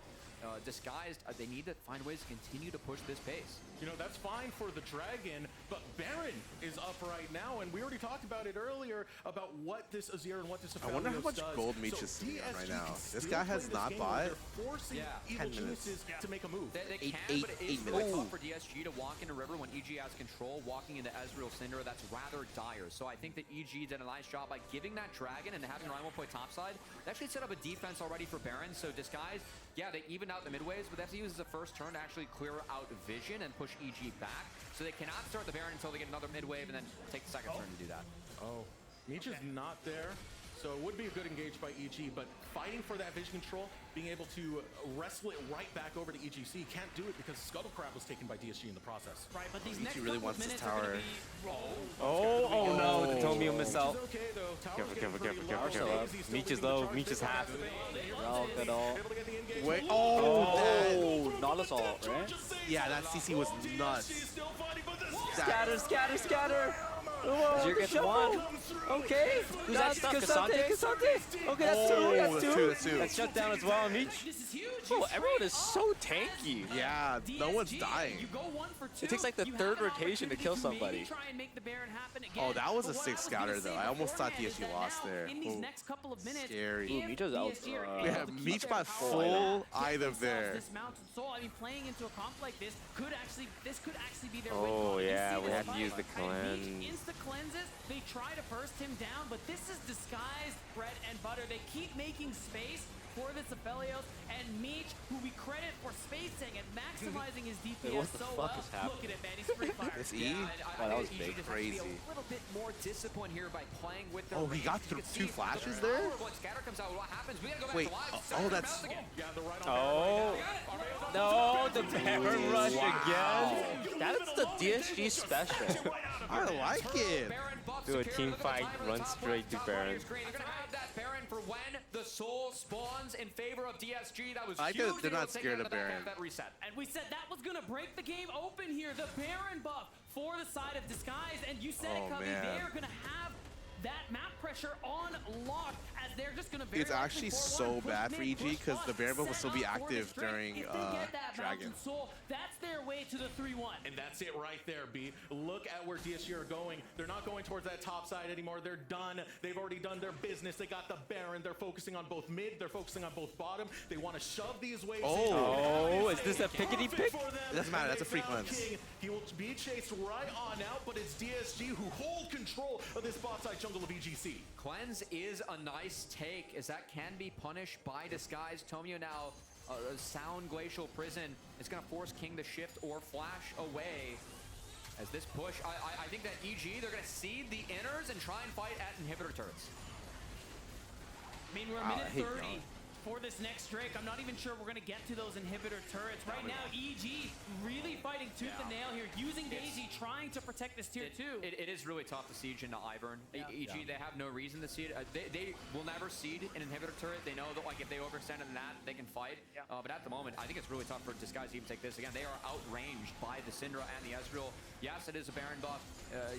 P: Disguised, they need to find ways to continue to push this pace.
N: You know, that's fine for the Dragon, but Baron is up right now, and we already talked about it earlier about what this Azir and what this
Q: I wonder how much
N: does.
Q: gold Meech is sitting on right now. This guy has not bought.
N: They're forcing Evil Geniuses to make a move.
P: They can, but it is really tough for DSG to walk into River when EG has control. Walking into Ezreal Syndra, that's rather dire. So I think that EG did a nice job by giving that Dragon and having Rhymo play topside. They actually set up a defense already for Baron, so Disguise, yeah, they evened out the midways, but they have to use the first turn to actually clear out Vision and push EG back. So they cannot start the Baron until they get another midwave and then take the second turn to do that.
N: Oh, Meech is not there. So it would be a good engage by EG, but fighting for that vision control, being able to wrestle it right back over to EGC, can't do it because Scuttlecrab was taken by DSG in the process.
S: Right, but these
Q: EG really wants this tower.
O: Oh no, the Tomio missed out.
N: Okay, though.
O: Careful. Meech is low, Meech is half.
B: Oh, good all.
Q: Wait,
B: not assault, right?
Q: Yeah, that CC was nuts.
O: Scatter.
B: Azir gets one.
O: Okay.
B: Who's that stuck?
O: Kasante. Okay, that's two. That's shut down as well, Meech.
S: This is huge.
B: Oh, everyone is so tanky.
Q: Yeah, no one's dying.
S: You go 1 for 2.
B: It takes like the third rotation to kill somebody.
S: Try and make the Baron happen again.
Q: Oh, that was a
S: But what
Q: 6
S: I was
Q: scouter
S: gonna
Q: though.
S: say
Q: I almost thought
S: beforehand is
Q: DSG
S: that
Q: lost
S: now,
Q: there.
S: In these next couple of minutes,
Q: Scary.
S: if
B: Meech is out.
S: DSG are able
Q: Yeah,
S: to keep
Q: Meech
S: their
Q: by
S: power
Q: full
S: back, get
Q: either
S: themselves
Q: there.
S: This mountain soul, I mean, playing into a comp like this could actually be their
O: Oh,
S: win con. You
O: yeah,
S: see
O: we
S: this
O: have to
S: fight,
O: use the
S: and Meech
O: cleanse.
S: insta cleanses. They try to burst him down, but this is disguised bread and butter. They keep making space for this Aphelios, and Meech, who we credit for spacing and maximizing his DPS
B: what the
S: so
B: fuck
S: well.
B: is happening?
S: Look at it, man. He's free fire.
Q: This E?
P: I
B: that was
P: think
B: big.
P: EG just has to be
Q: Crazy.
P: a little bit more disciplined here by playing with their
Q: Oh, he
P: range.
Q: got
P: You
Q: through
P: can
Q: 2
P: see
Q: flashes
P: the
Q: there?
P: power of when Scatter comes out, what happens? We gotta go back
Q: Wait,
P: to live.
Q: oh,
P: Scatter
Q: that's-
P: bounce again.
N: Yeah, the right on
O: No, the Baron rush again.
B: That's the DSG special.
Q: I like it.
P: Baron buff
O: Do a
P: secure.
O: team
P: Look at the
O: fight,
P: timer,
O: run
P: the top
O: straight
P: right,
O: to
P: top right of
O: Baron.
P: your screen. You're gonna have that Baron for when the soul spawns in favor of DSG. That was
Q: I like
P: huge.
Q: that they're
P: They
Q: not
P: were taking
Q: scared
P: out
Q: of
P: the back
Q: Baron.
P: half That reset.
S: And we said that was going to break the game open here. The Baron buff for the side of Disguise. And you said it,
Q: Oh,
S: Cubby.
Q: man.
S: They're going to have that map pressure on lock as they're just going to
Q: It's actually so bad for EG because the Baron buff will still be active during Dragon.
S: Soul, that's their way to the 3-1.
N: And that's it right there, B. Look at where DSG are going. They're not going towards that top side anymore. They're done. They've already done their business. They got the Baron. They're focusing on both mid. They're focusing on both bottom. They want to shove these waves
O: Oh, is this a pickety pick?
Q: It doesn't matter. That's a free cleanse.
N: He will be chased right on out, but it's DSG who hold control of this bot side jungle of EGC.
P: Cleanse is a nice take, as that can be punished by Disguise. Tomio now, a sound Glacial Prison is going to force King to shift or flash away. As this push, I think that EG, they're going to seed the inners and try and fight at inhibitor turrets.
S: I mean, we're a minute 30 for this next Drake. I'm not even sure we're going to get to those inhibitor turrets. Right now, EG really fighting tooth and nail here, using Daisy, trying to protect this tier 2.
P: It is really tough to siege into Ivern. EG, they have no reason to seed. They will never seed an inhibitor turret. They know that like if they overextend in that, they can fight. But at the moment, I think it's really tough for Disguise to even take this. Again, they are outranged by the Syndra and the Ezreal. Yes, it is a Baron buff.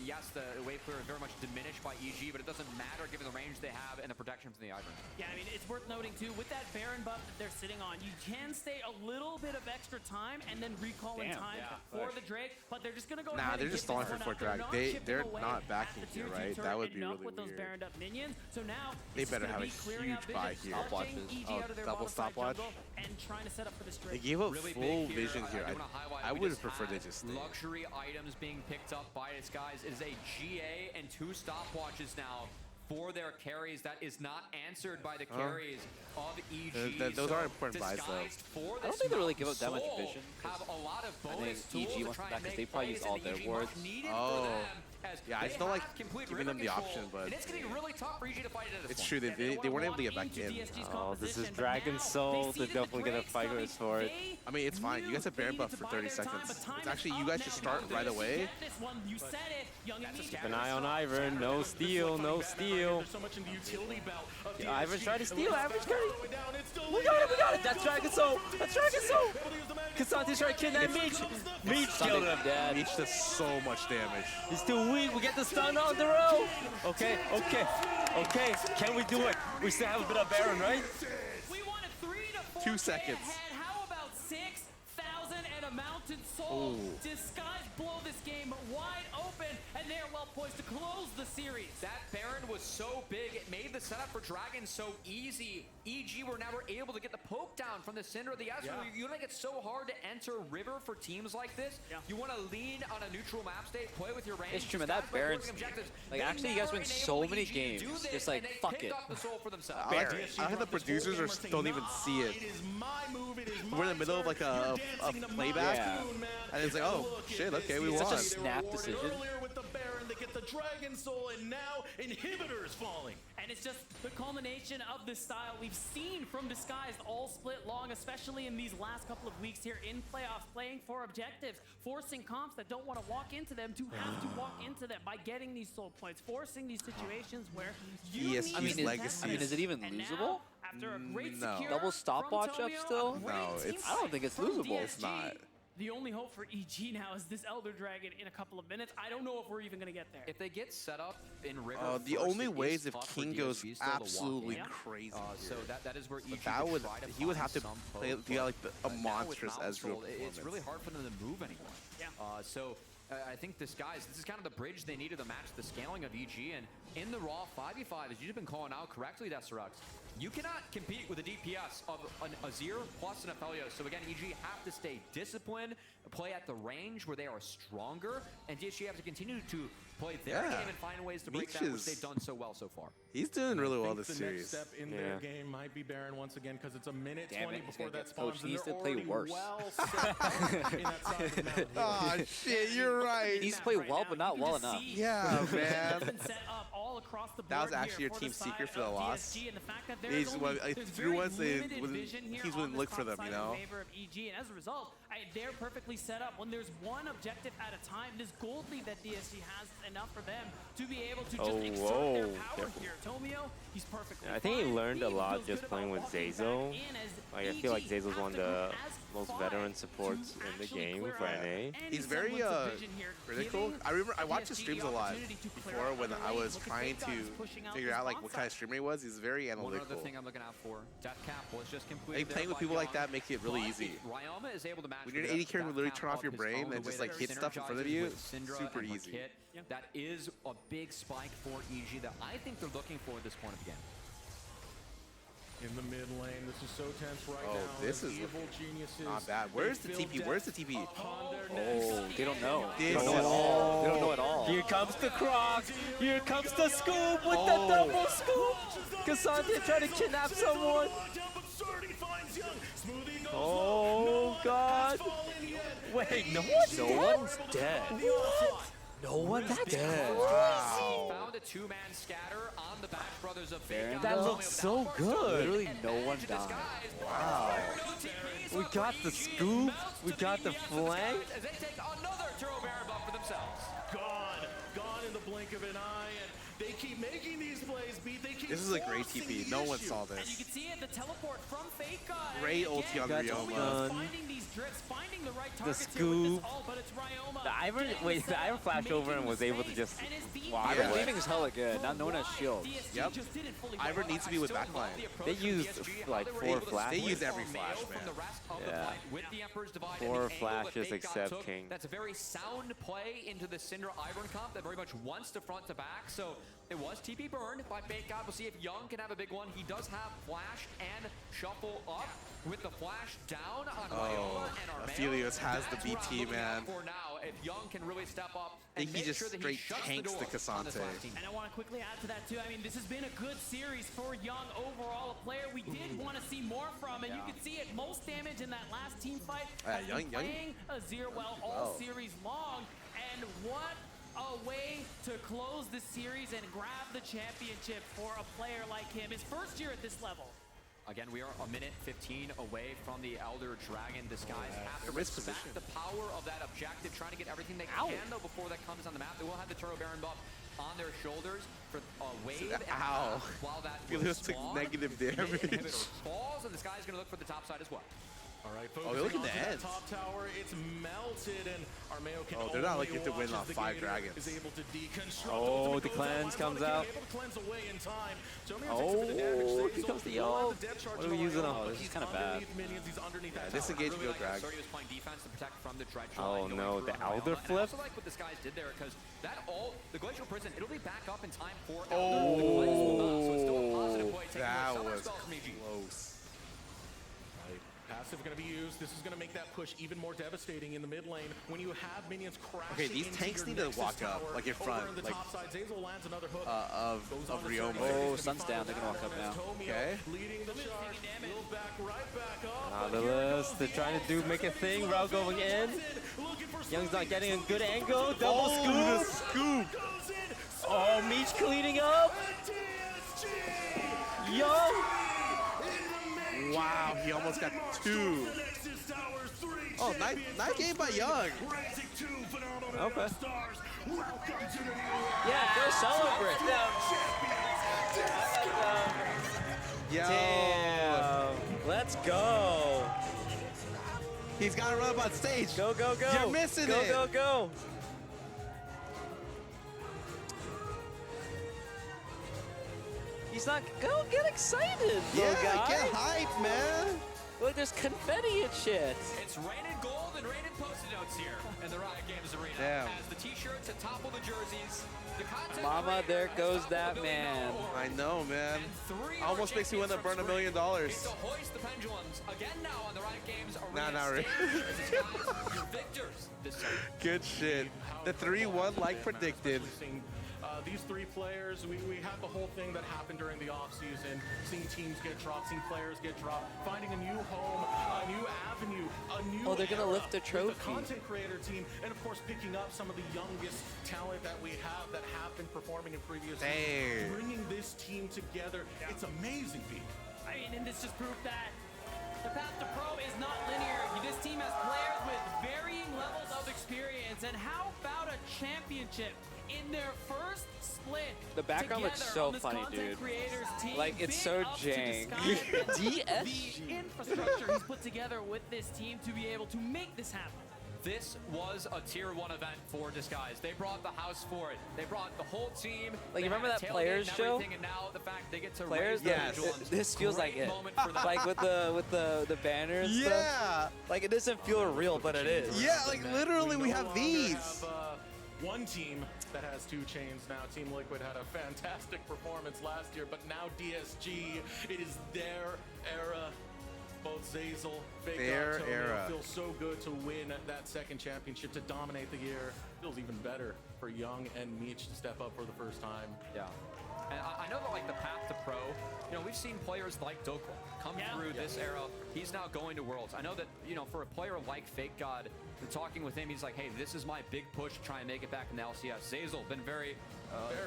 P: Yes, the wave clear is very much diminished by EG, but it doesn't matter given the range they have and the protection from the Ivern.
S: Yeah, I mean, it's worth noting too, with that Baron buff that they're sitting on, you can stay a little bit of extra time and then recall in time for the Drake, but they're just going to go ahead
Q: they're
S: and
Q: just
S: give
Q: stalling
S: this
Q: for
S: one up.
Q: Drag. They're
S: chipping away
Q: not
S: at
Q: backing
S: the
Q: here,
S: tier 2
Q: right?
S: turret
Q: That would be
S: enough
Q: really
S: with those
Q: weird.
S: Baroned up minions. So now
Q: They
S: it's
Q: better
S: gonna
Q: have a
S: be clearing out
Q: huge buy
S: vision,
Q: here.
S: forcing EG
Q: Oh,
S: out of their
Q: double
S: bottom side
Q: stopwatch.
S: jungle and trying to set up for this Drake.
Q: They gave up
P: Really
Q: full
P: big here.
Q: vision here.
P: I do wanna highlight,
Q: I
P: we
Q: would
P: just
Q: have preferred they
P: had
Q: just stayed.
P: luxury items being picked up by Disguise. It is a GA and 2 stopwatches now for their carries. That is not answered by the carries of EG.
Q: Those are important buys, though.
P: For
B: I don't think they really give up that much
P: Soul
B: vision.
P: Have a lot of
B: I
P: bonus
B: think
P: tools
B: EG
P: to
B: wants
P: try
B: that
P: and
B: because they
P: make
B: probably use
P: plays,
B: all
P: and
B: their
P: EG
B: wards.
P: much needed for them, as
Q: Yeah, I
P: they
Q: still like
P: have complete
Q: giving them
P: river
Q: the
P: control,
Q: option, but
P: and it's going to be really tough for EG to fight it at this
Q: it's
P: point.
Q: true. They weren't able to get back in.
O: Oh, this is Dragon Soul. They're definitely going to fight us for it.
Q: I mean, it's fine. You guys have Baron buff for 30 seconds. It's actually, you guys should start right away.
O: Keep an eye on Ivern. No steal, no steal.
N: There's so much in the utility belt of
O: Yeah, Ivern's trying to steal. Ivern's
N: going
O: trying.
N: down.
O: We got it. That's Dragon Soul. That's Dragon Soul. Kasante's trying to kill that Meech. Meech killed him, Dad.
Q: Meech does so much damage.
O: He's too weak. We get the stun on the row. Okay. Can we do it? We still have a bit of Baron, right?
Q: 2 seconds.
S: How Soul. Disguise blow this game wide open, and they are well poised to close the series.
P: That Baron was so big, it made the setup for Dragon so easy. EG were never able to get the poke down from the Cinder of the Ezreal. You think it's so hard to enter River for teams like this? You want to lean on a neutral map state, play with your range.
B: It's true, man. That Baron's like actually, you guys win so many games. Just like fuck it.
Q: I think the producers don't even see it. We're in the middle of like a playback, and it's like, oh shit, okay, we won.
B: Such a snap decision.
N: With the Baron, they get the Dragon Soul, and now Inhibitor's falling.
S: And it's just the culmination of this style we've seen from Disguised all split long, especially in these last couple of weeks here in playoffs, playing for objectives, forcing comps that don't want to walk into them to have to walk into them by getting these soul points, forcing these situations where you need
B: legacy. Is it even losable?
S: After a great
B: double stopwatch up still?
Q: No,
B: I don't think it's losable.
Q: It's not.
S: The only hope for EG now is this Elder Dragon in a couple of minutes. I don't know if we're even going to get there.
P: If they get set up in River,
Q: the only way is if King goes absolutely crazy.
P: So that is where EG
Q: he would have to play like a monstrous Ezreal.
P: It's really hard for them to move anyone. So I think this is kind of the bridge they needed to match the scaling of EG. And in the raw 5v5, as you've been calling out correctly, Desterux, you cannot compete with the DPS of an Azir plus an Aphelios. So again, EG have to stay disciplined, play at the range where they are stronger, and DSG have to continue to play their game and find ways to break that, which they've done so well so far.
Q: He's doing really well this series.
N: The next step in their game might be Baron once again, because it's a minute 20 before that spawns.
B: He needs to play worse.
Q: Oh shit, you're right.
B: He needs to play well, but not well enough.
Q: Yeah, man.
S: Across the board
Q: that was actually your team secret for the loss. Through once he wouldn't look for them, you know.
S: And as a result, they're perfectly set up. When there's one objective at a time, this gold lead that DSG has enough for them to be able to just exert their power here. Tomio, he's perfectly
O: I think he learned a lot just playing with Zazo. Like, I feel like Zazo's one of the most veteran supports in the game for NA.
Q: He's very critical. I remember I watched his streams a lot before when I was trying to figure out like what kind of streamer he was. He's very analytical.
P: One other thing I'm looking out for, Death Cap was just completed.
Q: Playing with people like that makes it really easy.
P: Ryoma is able to match.
Q: When you're an 80 character, literally turn off your brain and just like hit stuff in front of you. Super easy.
P: That is a big spike for EG that I think they're looking for at this point of the game.
N: In the mid lane, this is so tense right now.
Q: Oh, this is not bad. Where's the TP? Where's the TP?
B: Oh, they don't know.
Q: They
B: don't know at all. They don't know at all.
O: Here comes the Croc. Here comes the scoop with the double scoop. Cassandra trying to kidnap someone. Oh, God. Wait, no one's dead. What? No one's dead.
P: Wow. Found a two-man scatter on the Bash Brothers of Baron.
O: That looks so good.
B: Literally no one died.
O: Wow. We got the scoop. We got the flank.
P: As they take another turbo Baron buff for themselves.
N: Gone in the blink of an eye, and they keep making these plays.
Q: This is a great TP. No one saw this.
S: And you can see it, the teleport from Fake God.
Q: Great ulti on Ryoma.
S: Finding these drifts, finding the right
O: The
S: targets
O: scoop.
S: all, but it's Ryoma.
O: The Iron flashed over and was able to just walk
B: Iron leaving is hella good, not known as shield.
Q: Yep. Ivern needs to be with backline.
O: They used like 4 flashes.
Q: They use every flash, man.
O: Yeah. 4 flashes except King.
P: That's a very sound play into the Syndra Ivern comp that very much wants to front to back. So it was TP burned by Fake God. We'll see if Young can have a big one. He does have flash and shuffle up with the flash down on Ryoma and Armeo.
Q: Aphelios has the BT, man.
P: For now, if Young can really step up
Q: I
P: and
Q: think he just
P: sure that
Q: straight
P: he
Q: tanks the Cassante.
S: And I want to quickly add to that too. I mean, this has been a good series for Young overall, a player we did want to see more from, and you can see it most damage in that last team fight.
Q: Young
S: playing Azir well all series long, and what a way to close this series and grab the championship for a player like him. His first year at this level.
P: Again, we are a minute 15 away from the Elder Dragon Disguise. Have to respect the power of that objective, trying to get everything they can, though, before that comes on the map. They will have the Turbo Baron buff on their shoulders for a wave.
Q: Ow.
P: While that
Q: Aphelios took negative damage.
P: Falls, and this guy's going to look for the top side as well.
N: All right,
Q: Oh, look at the
N: that
Q: ends.
N: top tower, it's melted, and Armeo can
Q: Oh, they're not
N: only
Q: looking to win
N: watch
Q: off
N: as the
Q: 5
N: gator
Q: dragons.
N: Is able to deconstruct.
B: Oh,
N: Ultimate
B: the
N: goes
B: cleanse
N: out.
B: comes
N: Wildbody
B: out.
N: able to cleanse away in time. Tomio
B: Oh,
N: takes a bit of damage.
B: here
N: Zazul
B: comes the
N: will have
B: ult.
N: the death charge
B: What are we
N: on
B: using?
N: Armeo,
B: Oh,
N: but
B: this is
N: he's
B: kind of bad.
N: underneath minions. He's underneath that
Q: Disengage
N: tower.
Q: to go drag.
P: Sorry, was playing defense to protect from the dredge
B: Oh,
P: line.
B: no,
P: going
B: the
P: through
B: Elder
P: Armeo.
B: flip?
P: And I also like what this guys did there, because that ult, the Glacial Prison, it'll be back up in time for
Q: Oh,
P: the Glacial will not, so it's still a positive play. Taking
Q: that
P: away some of the
Q: was
P: spells from EG.
Q: close.
N: Passive going to be used. This is going to make that push even more devastating in the mid lane when you have minions crashing.
Q: Okay, these
N: into
Q: tanks
N: your
Q: need to
N: Nexus
Q: walk up,
N: tower.
Q: like in front,
N: Over in the
Q: like,
N: top side, Zazul lands another hook.
Q: Of Ryoma.
B: Oh, sun's down. They're gonna walk up now.
Q: Okay.
N: Leading the charge. Will back right back up.
B: Nautilus, they're trying to make a thing. Rao going in. Young's not getting a good angle. Double
Q: Oh,
B: scoop.
Q: the scoop.
B: Oh, Meech cleaning up. Young.
Q: Wow, he almost got 2. Oh, nice game by Young.
B: Okay. Yeah, go celebrate.
Q: Yo.
B: Damn. Let's go.
Q: He's got to run up on stage.
B: Go, go, go.
Q: You're missing
B: go,
Q: it.
B: Go, go, go. He's not. Go get excited, little guy.
Q: Get hyped, man.
B: Look, there's confetti and shit.
P: It's rated gold and rated post-it notes here in the Riot Games Arena.
Q: Damn.
P: As the t-shirts topple the jerseys, the content
B: Mama,
P: creator
B: there
P: has
B: goes
P: toppled
B: that
P: the $1
B: man.
P: million
Q: I know, man.
P: And 3
Q: Almost makes me want to burn $1 million.
P: It's to hoist the pendulums again now on the Riot Games Arena.
Q: Not really.
P: stage. Guys, you're victors this summer.
Q: Good shit. The 3-1 like predicted.
N: These 3 players, we had the whole thing that happened during the offseason, seeing teams get dropped, seeing players get dropped, finding a new home, a new avenue, a new
B: they're gonna
N: era
B: lift the
N: with
B: trophy.
N: content creator team, and of course picking up some of the youngest talent that we have that have been performing in previous seasons, bringing this team together. It's amazing, Pete.
S: I mean, and this just proved that the path to pro is not linear. This team has players with varying levels of experience, and how about a championship in their first split?
B: The background looks so funny, dude. Like, it's so jank. DSG.
S: The infrastructure he's put together with this team to be able to make this happen.
P: This was a tier 1 event for Disguise. They brought the house for it. They brought the whole team.
B: Like, you remember
P: had
B: that
P: tailgate
B: Players
P: and
B: show?
P: everything, and now the fact they get to
B: Players,
P: raise the pendulums.
B: this feels like
P: Great
B: it.
P: moment for them.
B: Like with the banners.
Q: Yeah.
B: Stuff. Like, it doesn't feel real, but it is.
Q: Yeah, like literally we have these.
N: One team that has 2 chains now. Team Liquid had a fantastic performance last year, but now DSG, it is their era. Both Zazul, Fake
Q: Their
N: Tomio
Q: era.
N: feels so good to win that 2nd championship, to dominate the year. Feels even better for Young and Meech to step up for the first time.
B: Yeah.
P: And I know that, like, the path to pro, you know, we've seen players like Dokwa come through this era. He's now going to Worlds. I know that, you know, for a player like Fake God, talking with him, he's like, hey, this is my big push to try and make it back in the LCS. Zazul been very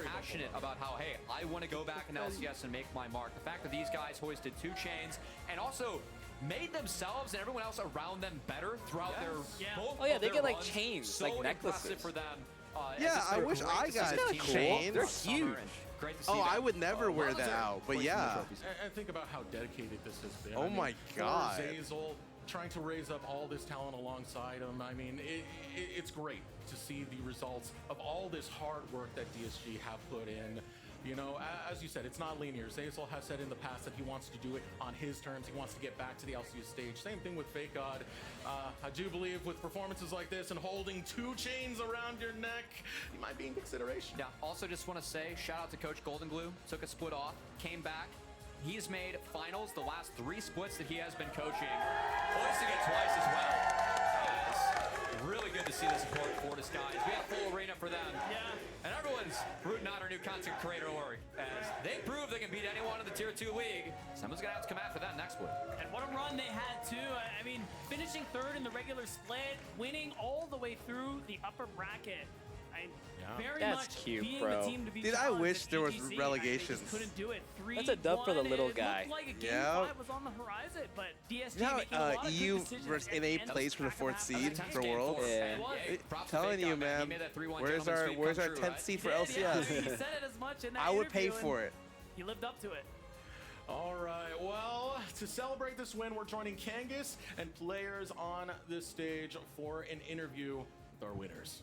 P: passionate about how, hey, I want to go back in LCS and make my mark. The fact that these guys hoisted 2 chains and also made themselves and everyone else around them better throughout their both
B: Oh yeah,
P: of
B: they
P: their
B: get like
P: runs.
B: chains,
P: So
B: like necklaces.
P: impressive for them.
Q: Yeah, I wish I got chains.
B: They're huge.
P: Great to see
Q: Oh,
P: that.
Q: I would never wear that out, but yeah.
N: And think about how dedicated this has been.
Q: Oh my God.
N: For Zazul, trying to raise up all this talent alongside him. I mean, it's great to see the results of all this hard work that DSG have put in. You know, as you said, it's not linear. Zazul has said in the past that he wants to do it on his terms. He wants to get back to the LCS stage. Same thing with Fake God. I do believe with performances like this and holding 2 chains around your neck, you might be in consideration.
P: Yeah, also just want to say, shout out to Coach Golden Glue. Took a split off, came back. He's made finals the last 3 splits that he has been coaching. Hoisting it twice as well. It's really good to see the support for Disguise. We have full arena for them.
S: Yeah.
P: And everyone's rooting on our new content creator org, as they prove they can beat anyone in the Tier 2 league. Someone's gonna have to come after that next split.
S: And what a run they had too. I mean, finishing 3rd in the regular split, winning all the way through the upper bracket. Very
B: That's
S: much
B: cute,
S: being
B: bro.
S: the team to be
Q: Dude, I
S: challenged
Q: wish
S: at
Q: there was
S: EGC.
Q: relegations.
S: They just couldn't do it.
B: That's a dub for the
S: 3-1,
B: little
S: and it
B: guy.
S: looked like a game
Q: Yeah.
S: 5 was on the horizon, but DSG
Q: You know
S: making a lot
Q: how
S: of
Q: EU
S: good decisions
Q: versus
S: at the
Q: NA
S: end of
Q: plays for the
S: back
Q: 4th
S: half.
Q: seed
S: That's
Q: for
S: game
Q: Worlds?
S: 4.
B: Yeah.
Q: Telling you, man. Where's our 10th seed for
S: Yeah,
Q: LCS?
S: he said it as much in that
Q: I would pay
S: interview,
Q: for
S: and
Q: it.
S: He lived up to it.
N: All right, well, to celebrate this win, we're joining Kangas and players on this stage for an interview with our winners.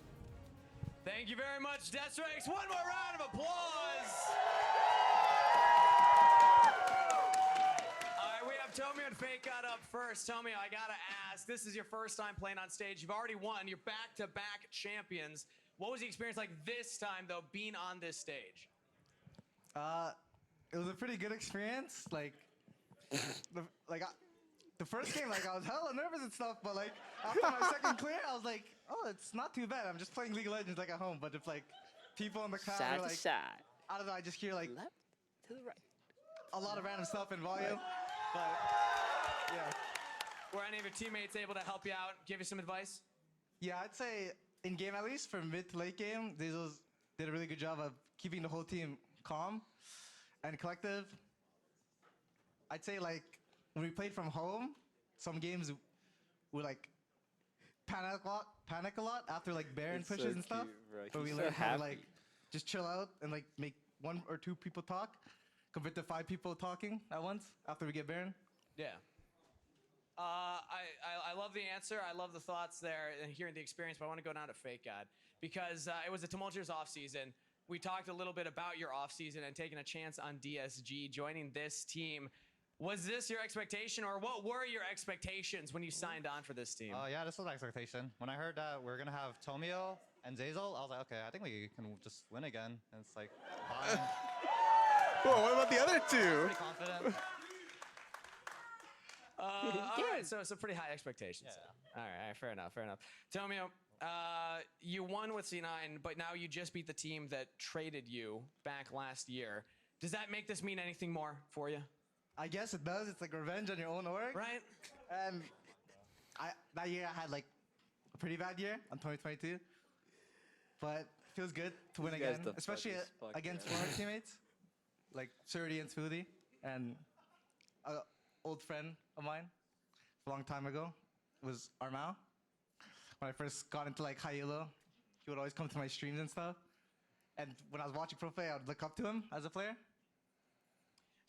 I: Thank you very much, Deathstrikes. One more round of applause. All right, we have Tomio and FakeGod up first. Tomio, I gotta ask, this is your first time playing on stage. You've already won. You're back-to-back champions. What was the experience like this time, though, being on this stage?
J: It was a pretty good experience. Like, the first game, like I was hella nervous and stuff, but like after my second clear, I was like, oh, it's not too bad. I'm just playing League of Legends like at home. But if like people in the crowd are like, I don't know, I just hear like
O: left to the right,
J: a lot of random stuff in volume.
O: Right.
J: But yeah.
I: Were any of your teammates able to help you out, give you some advice?
J: Yeah, I'd say in game at least for mid to late game, Diesel did a really good job of keeping the whole team calm and collective. I'd say like when we played from home, some games we like panic a lot after like Baron
O: It's
J: pushes
O: so
J: and stuff.
O: cute, bro.
J: But we
O: He's so
J: learned how to
O: happy.
J: like just chill out and like make 1 or 2 people talk compared to 5 people talking at once after we get Baron.
I: Yeah. I love the answer. I love the thoughts there and hearing the experience, but I want to go down to FakeGod because it was a tumultuous offseason. We talked a little bit about your offseason and taking a chance on DSG, joining this team. Was this your expectation, or what were your expectations when you signed on for this team?
V: Yeah, this was my expectation. When I heard that we're going to have Tomio and Zazel, I was like, okay, I think we can just win again. And it's like, fine.
Q: Whoa, what about the other two?
V: Pretty confident.
I: All right, so pretty high expectations. Yeah. All right, fair enough. Tomio, you won with C9, but now you just beat the team that traded you back last year. Does that make this mean anything more for you?
J: I guess it does. It's like revenge on your own org.
I: Right.
J: And that year I had like a pretty bad year on 2022. But it feels good to win again, especially against former teammates like Surdy and Smoothie and an old friend of mine a long time ago was Armao. When I first got into like high elo, he would always come to my streams and stuff. And when I was watching pro play, I would look up to him as a player.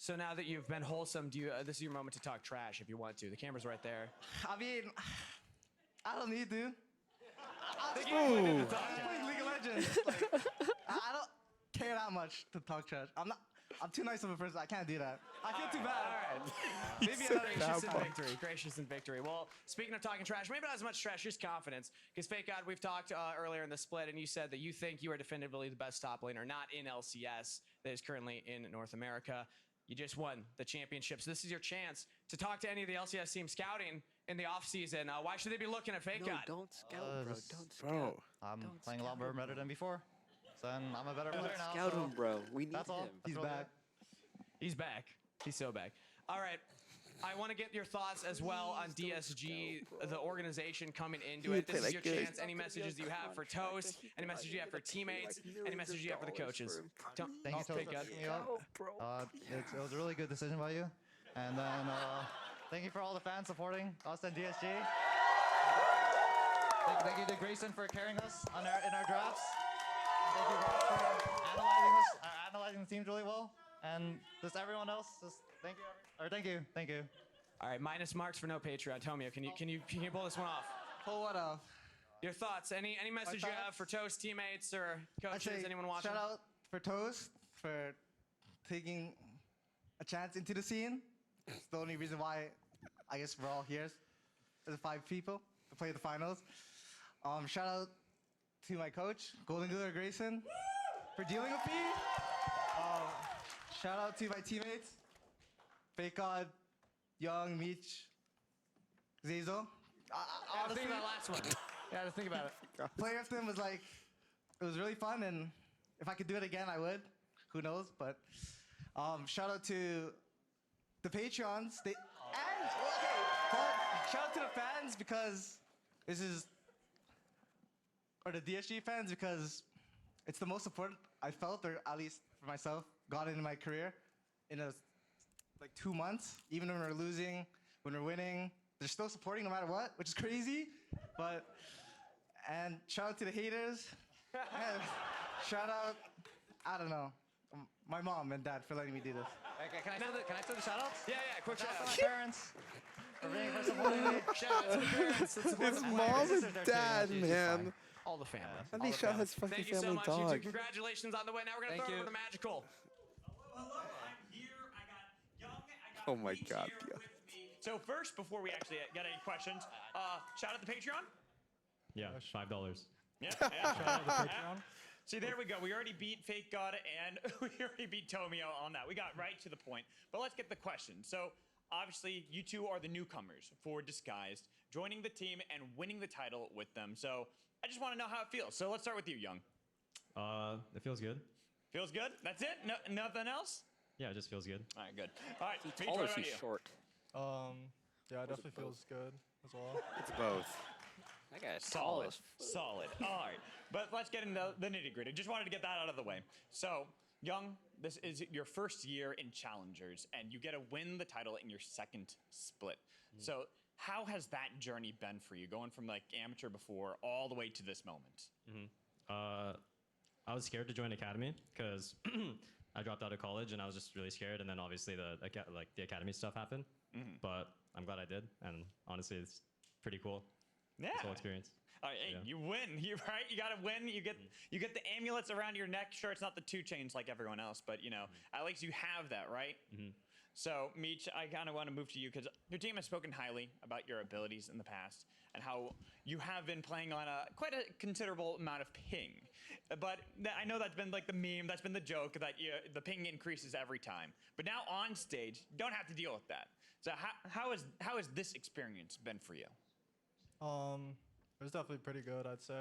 I: So now that you've been wholesome, do you? This is your moment to talk trash if you want to. The camera's right there.
J: I mean, I don't need to.
I: I'm
J: playing League of Legends. Like, I don't care that much to talk trash. I'm too nice of a person. I can't do that. I feel too bad.
I: All right. Maybe gracious in victory. Gracious in victory. Well, speaking of talking trash, maybe not as much trash, just confidence. Because FakeGod, we've talked earlier in the split, and you said that you think you are definitively the best top laner, not in LCS, that is currently in North America. You just won the championship, so this is your chance to talk to any of the LCS teams scouting in the offseason. Why should they be looking at FakeGod?
O: No, don't scout, bro. Don't scout.
V: Bro, I'm playing a lot more better than before. So then I'm a better player now.
O: Scout
V: so
O: him, bro. We need
V: that's all.
O: him.
V: That's
J: He's
V: really
J: back.
V: it.
I: He's back. He's so back. All right. I want to get your thoughts as well on DSG, the organization coming into it. This is your chance. Any messages you have for Toast? Any messages you have for teammates? Any messages you have for the coaches?
V: Thank you, Toast, for picking me up. It was a really good decision by you. And then thank you for all the fans supporting us and DSG. Thank you to Grayson for carrying us in our drafts. Thank you Rob for analyzing the teams really well. And just everyone else, just thank you. Thank you.
I: All right, minus marks for no Patreon. Tomio, can you pull this one off?
J: Pull what off?
I: Your thoughts? Any message you have for Toast teammates or coaches? Anyone watching?
J: Shout out for Toast for taking a chance into the scene. It's the only reason why I guess we're all here. There's 5 people to play the finals. Shout out to my coach, Golden Googler Grayson, for dealing with me. Shout out to my teammates, FakeGod, Young, Meech, Zazel.
I: I had to think about that last one. Yeah, I had to think about it.
J: Playing with them was like, it was really fun, and if I could do it again, I would. Who knows? But shout out to the Patreons. Shout out to the fans because or the DSG fans because it's the most support I felt, or at least for myself, got into my career in like 2 months. Even when we're losing, when we're winning, they're still supporting no matter what, which is crazy. And shout out to the haters. And shout out, I don't know, my mom and dad for letting me do this.
I: Okay, can I throw the shoutouts? Yeah, quick
V: Shout out
I: shout
V: to my parents for being for supporting me.
I: Shout out to parents.
D: His mom and dad, man.
I: All the family.
D: And they shot his fucking
I: Thank you so
D: family
I: much,
D: dog.
I: you two. Congratulations on the win. Now we're going to throw it over to Magical.
D: Oh my god. Yeah.
I: So first, before we actually get any questions, shout out the Patreon.
L: Yeah, $5.
I: Yeah.
L: Shout out the Patreon.
I: See, there we go. We already beat Fake God and we already beat Tomio on that. We got right to the point. But let's get the question. So obviously, you two are the newcomers for Disguised, joining the team and winning the title with them. So I just want to know how it feels. So let's start with you, Young.
L: It feels good.
I: Feels good? That's it? No, nothing else?
L: Yeah, it just feels good.
I: All right, good. All right,
B: He's
I: Peach,
B: tall
I: what
B: or
I: about
B: she's
I: you?
B: short?
V: Yeah, it definitely feels good as well.
D: It's both.
B: That guy's
I: Solid. Solid. All right. But let's get into the nitty gritty. Just wanted to get that out of the way. So, Young, this is your first year in Challengers, and you get to win the title in your second split. So, how has that journey been for you, going from like amateur before all the way to this moment?
L: I was scared to join Academy because I dropped out of college and I was just really scared. And then obviously the Academy stuff happened. But I'm glad I did. And honestly, it's pretty cool.
I: Yeah.
L: This whole experience.
I: All right, hey, you win. You right? You got to win. You get the amulets around your neck. Sure, it's not the 2 chains like everyone else, but you know, at least you have that, right? So, Meech, I kind of want to move to you because your team has spoken highly about your abilities in the past and how you have been playing on quite a considerable amount of ping. But I know that's been like the meme, that's been the joke that the ping increases every time. But now on stage, you don't have to deal with that. So how has this experience been for you?
V: It was definitely pretty good, I'd say.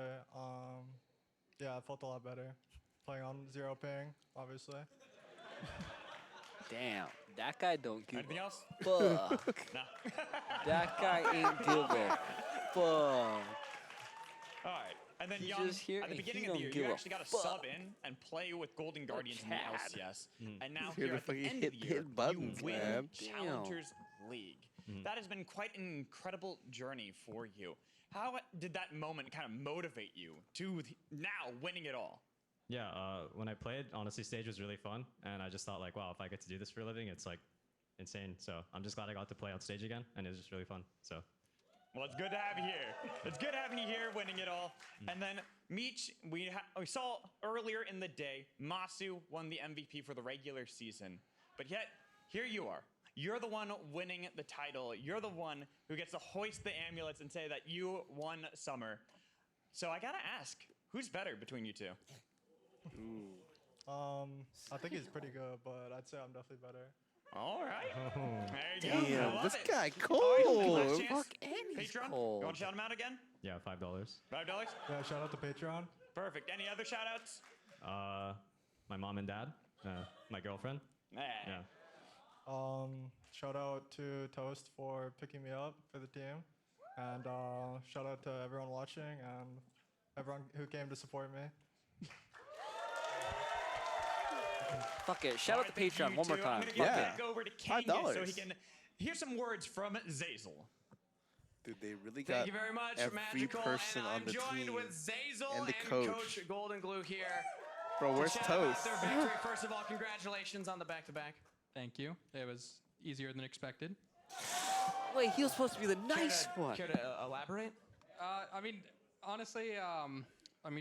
V: Yeah, I felt a lot better playing on 0 ping, obviously.
B: Damn, that guy don't give
I: Anything else?
B: fuck.
I: No.
B: That guy ain't give a fuck.
I: All right. And then
B: He's
I: Young,
B: just here
I: at the
B: and
I: beginning
B: he
I: of the
B: don't
I: year,
B: give
I: you
B: a
I: actually got to
B: fuck.
I: sub in and play with Golden Guardians in the
B: Chad.
I: LCS. And now
D: Here
I: here
D: to
I: at the
D: fucking
I: end of the year,
D: hit buttons,
I: you win
D: man.
I: Challengers League. That has been quite an incredible journey for you. How did that moment kind of motivate you to now winning it all?
L: Yeah, when I played, honestly, stage was really fun. And I just thought like, wow, if I get to do this for a living, it's like insane. So I'm just glad I got to play on stage again. And it was just really fun. So.
I: Well, it's good to have you here. It's good having you here, winning it all. And then, Meech, we saw earlier in the day, Masu won the MVP for the regular season. But yet, here you are. You're the one winning the title. You're the one who gets to hoist the amulets and say that you won Summer. So I gotta ask, who's better between you two?
V: I think he's pretty good, but I'd say I'm definitely better.
I: All right. There you go. I
D: Damn,
I: love
D: this
I: it.
D: guy
I: All right,
D: cold.
I: last chance.
B: Fuck, and he's
I: Patreon,
B: cold.
I: you want to shout him out again?
L: Yeah, $5.
I: $5?
V: Yeah, shout out to Patreon.
I: Perfect. Any other shout outs?
L: My mom and dad, my girlfriend.
I: Nah.
L: Yeah.
V: Shout out to Toast for picking me up for the team. And shout out to everyone watching and everyone who came to support me.
B: Fuck it. Shout out to
I: Thank
B: Patreon
I: you
B: one more
I: two.
B: time.
I: I'm gonna get
B: Fuck
I: back
B: it.
I: over to Kenya
D: $5.
I: so he can hear some words from Zazel.
D: Dude, they really
I: Thank
D: got
I: you very much,
D: every
I: Magical.
D: person
I: And
D: on
I: I'm
D: the
I: joined
D: team.
I: with Zazel
D: and the
I: Coach
D: coach.
I: Golden Glue here.
D: Bro,
I: to
D: where's
I: chat about
D: Toast?
I: their victory. First of all, congratulations on the back-to-back.
M: Thank you. It was easier than expected.
B: Wait, he was supposed to be the nice one.
I: Care to elaborate?
M: I mean, honestly,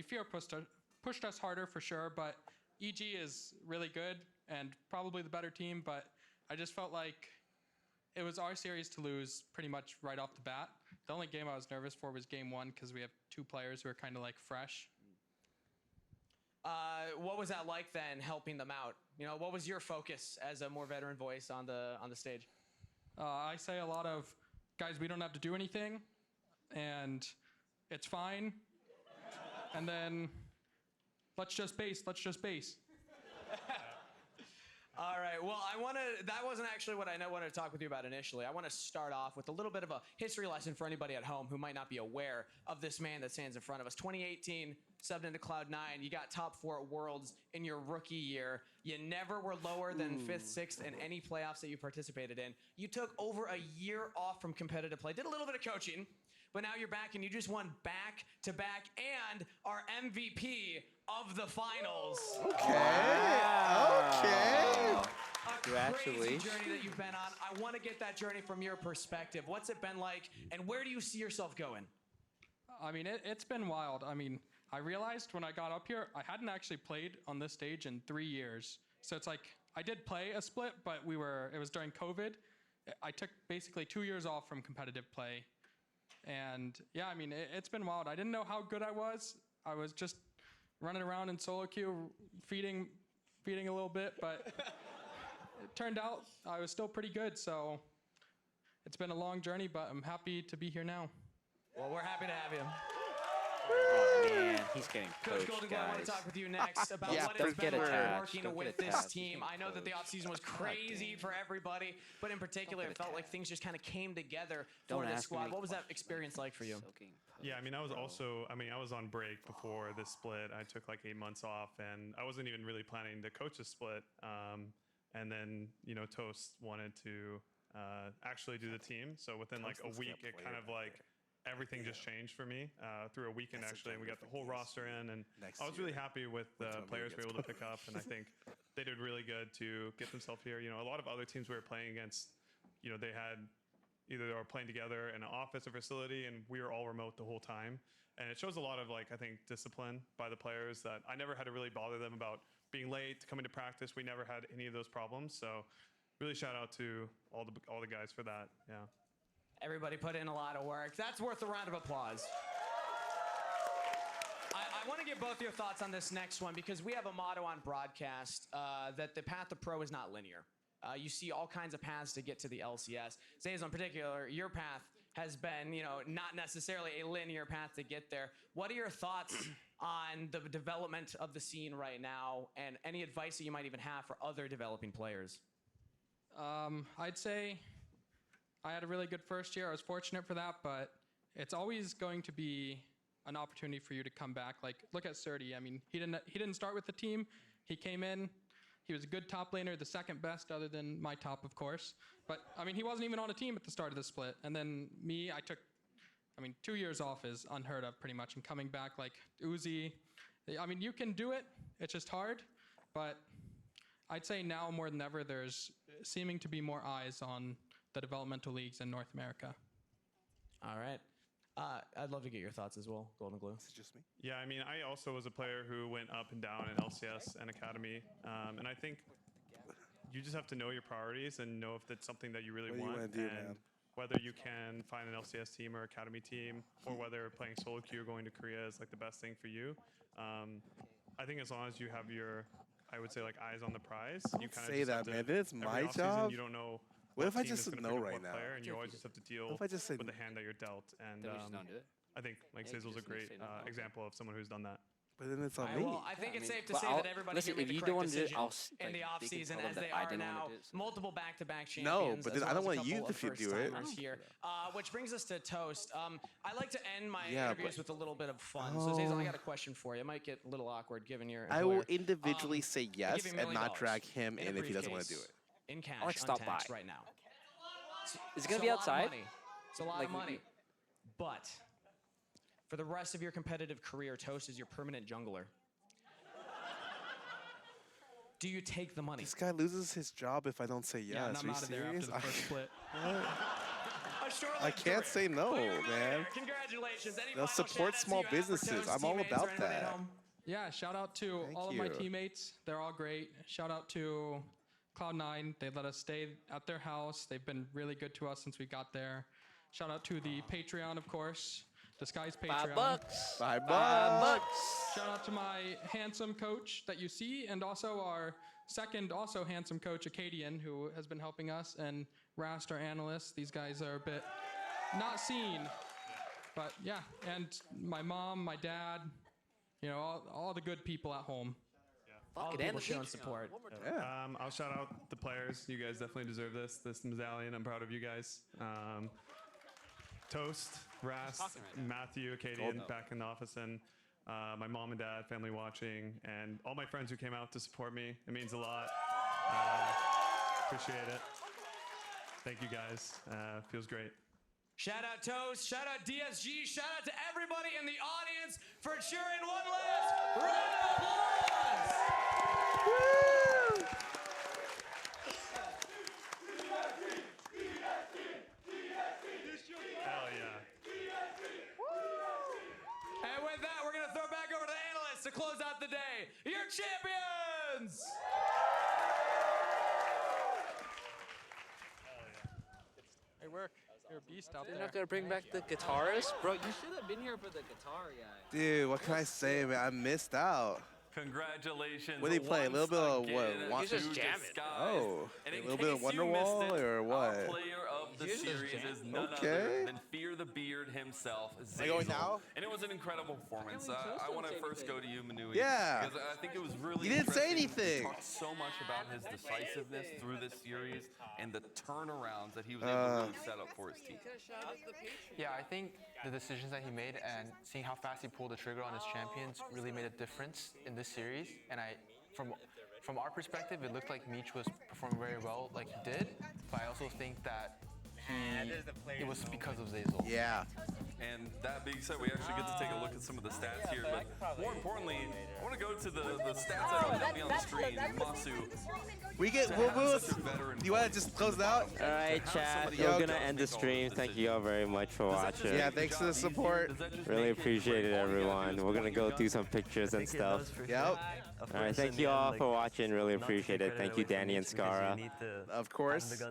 M: Fear pushed us harder for sure, but EG is really good and probably the better team, but I just felt like it was our series to lose pretty much right off the bat. The only game I was nervous for was game 1 because we have 2 players who are kind of like fresh.
I: What was that like then, helping them out? You know, what was your focus as a more veteran voice on the stage?
M: I say a lot of, guys, we don't have to do anything, and it's fine. And then, let's just base.
I: All right. Well, that wasn't actually what I wanted to talk with you about initially. I want to start off with a little bit of a history lesson for anybody at home who might not be aware of this man that stands in front of us. 2018, subbed into Cloud9. You got top 4 at Worlds in your rookie year. You never were lower than 5th, 6th in any playoffs that you participated in. You took over a year off from competitive play. Did a little bit of coaching. But now you're back and you just won back-to-back and are MVP of the finals.
D: Okay. Okay.
I: A
B: Congratulations.
I: journey that you've been on. I want to get that journey from your perspective. What's it been like, and where do you see yourself going?
M: I mean, it's been wild. I mean, I realized when I got up here, I hadn't actually played on this stage in 3 years. So it's like, I did play a split, but it was during COVID. I took basically 2 years off from competitive play. And yeah, I mean, it's been wild. I didn't know how good I was. I was just running around in solo queue, feeding a little bit, but it turned out I was still pretty good. So it's been a long journey, but I'm happy to be here now.
I: Well, we're happy to have you.
B: Oh, man, he's getting
I: Coach
B: coached,
I: Golden Glove, I want to
B: guys.
I: talk with you next about
B: Yeah,
I: what
B: don't
I: it's
B: get
I: been like
B: attached.
I: working
B: Don't
I: with
B: get
I: this
B: attached.
I: team. I know that the offseason was crazy for everybody, but in particular, it felt like things just kind of came together for the squad. What was that experience like for you?
E: Yeah, I mean, I was on break before this split. I took like 8 months off, and I wasn't even really planning to coach a split. And then, Toast wanted to actually do the team. So within like a week, it kind of like everything just changed for me through a weekend actually, and we got the whole roster in, and I was really happy with the players we were able to pick up, and I think they did really good to get themselves here. A lot of other teams we were playing against, they had either they were playing together in an office or facility, and we were all remote the whole time, and it shows a lot of I think discipline by the players that I never had to really bother them about being late, coming to practice. We never had any of those problems, so really shout out to all the guys for that. Yeah.
I: Everybody put in a lot of work. That's worth a round of applause. I want to get both your thoughts on this next one because we have a motto on broadcast that the path to pro is not linear. You see all kinds of paths to get to the LCS. Zays in particular, your path has been, not necessarily a linear path to get there. What are your thoughts on the development of the scene right now and any advice that you might even have for other developing players?
M: I'd say I had a really good first year. I was fortunate for that, but it's always going to be an opportunity for you to come back. Like, look at Surdy. I mean, he didn't start with the team. He came in. He was a good top laner, the second best other than my top, of course. But, I mean, he wasn't even on a team at the start of the split. And then me, I took, 2 years off is unheard of pretty much. And coming back like Uzi, I mean, you can do it. It's just hard. But I'd say now more than ever, there's seeming to be more eyes on the developmental leagues in North America.
I: All right. I'd love to get your thoughts as well, Golden Glue.
D: Is it just me?
E: Yeah, I mean, I also was a player who went up and down in LCS and Academy, and I think you just have to know your priorities and know if that's something that you really
D: What do you
E: want,
D: wanna do,
E: and
D: man?
E: whether you can find an LCS team or Academy team, or whether playing solo queue or going to Korea is like the best thing for you. I think as long as you have your, I would say, like eyes on the prize, you kind of
D: Say that, man. Then it's my job.
E: You don't know.
D: What if I
E: team is
D: just
E: gonna
D: know
E: pick up
D: right
E: what
D: now?
E: player, and you always just have to deal
D: What if I just say
E: with the hand that you're dealt. And
B: Then we just don't do it.
E: I think like
B: Yeah,
E: Sizzle's a
B: just
E: great
B: say no.
E: example of someone who's done that.
D: But then it's on
I: Alright,
D: me.
I: well, I think it's safe to
B: but
I: say
B: I'll-
I: that everybody
B: listen,
I: can make
B: if
I: the
B: you
I: correct
B: don't want to do it,
I: decision
B: I'll
I: in the
B: they can
I: offseason
B: tell them
I: as
B: that
I: they
B: I
I: are
B: didn't
I: now
B: wanna do it, so.
I: multiple back-to-back champions.
D: No, but
I: as
D: I
I: well
D: don't
I: as a
D: want you
I: couple of
D: if you do it.
I: first-timers here. Which brings us to Toast. I like to end my
D: Yeah,
I: interviews
D: but-
I: with a little bit of fun. So, Zazel, I got a question for you. It might get a little awkward given your
D: I will
I: employer.
D: individually say
I: I
D: yes
I: give you $1
D: and
I: million
D: not drag him
I: in a
D: in if he doesn't want to do
I: briefcase
D: it.
I: In cash,
B: I'll, like, stop
I: untaxed
B: by.
I: right now.
B: Is it gonna be outside?
I: It's a lot
B: Like,
I: of money. But for the rest of your competitive career, Toast is your permanent jungler. Do you take the money?
D: This guy loses his job if I don't say yes.
M: Yeah, and
D: Are
M: I'm
D: you
M: out of there
D: serious?
M: after the first split.
D: I can't say no, man.
I: Congratulations. Any
D: They'll
I: final
D: support
I: shout-outs
D: small
I: you have for
D: businesses.
I: Toast
D: I'm all
I: teammates or
D: about
I: anybody at
D: that.
I: home?
M: Yeah, shout out to
D: Thank
M: all of my
D: you.
M: teammates. They're all great. Shout out to Cloud9. They let us stay at their house. They've been really good to us since we got there. Shout out to the Patreon, of course. Disguised Patreon.
B: $5.
D: $5.
M: Shout out to my handsome coach that you see, and also our second, also handsome coach, Acadian, who has been helping us, and Rast, our analyst. These guys are a bit not seen, but yeah. And my mom, my dad, all the good people at home.
I: All the people showing support.
E: I'll shout out the players. You guys definitely deserve this medallion. I'm proud of you guys. Toast, Rast, Matthew, Acadian back in the office, and my mom and dad, family watching, and all my friends who came out to support me. It means a lot. Appreciate it. Thank you guys. Feels great.
I: Shout out Toast, shout out DSG, shout out to everybody in the audience for cheering one last round of applause. to close out the day, your champions!
M: Hey, work. You're a beast out
B: They're
M: there.
B: not gonna bring back the guitarist, bro. You should have been here for the guitar guy.
D: Dude, what can I say, man? I missed out.
C: Congratulations.
D: What did he play? A little bit of what?
B: He's just jamming.
D: Oh, a little bit of Wonderwall or what?
C: Player of the series is none
D: Okay.
C: other than Fear the Beard himself,
D: Am I going
C: Zazel.
D: now?
C: And it was an incredible performance. I want to first go to you, Manui.
D: Yeah.
C: Because I think it was really
D: He didn't say
C: interesting.
D: anything.
C: He talked so much about his decisiveness through this series and the turnarounds that he was able to really set up for his team.
F: Yeah, I think the decisions that he made and seeing how fast he pulled the trigger on his champions really made a difference in this series. And from our perspective, it looked like Meech was performing very well, like he did. But I also think that it was because of Zazel.
D: Yeah.
C: And that being said, we actually get to take a look at some of the stats here. But more importantly, I want to go to the stats that are going to be on the screen. Masu.
D: We get. You want to just close it out?
O: All right, chat. We're gonna end the stream. Thank you all very much for watching.
D: Yeah, thanks for the support.
O: Really appreciate it, everyone. We're gonna go do some pictures and stuff.
D: Yep.
O: All right, thank you all for watching. Really appreciate it. Thank you, Danny and Scara.
D: Of course.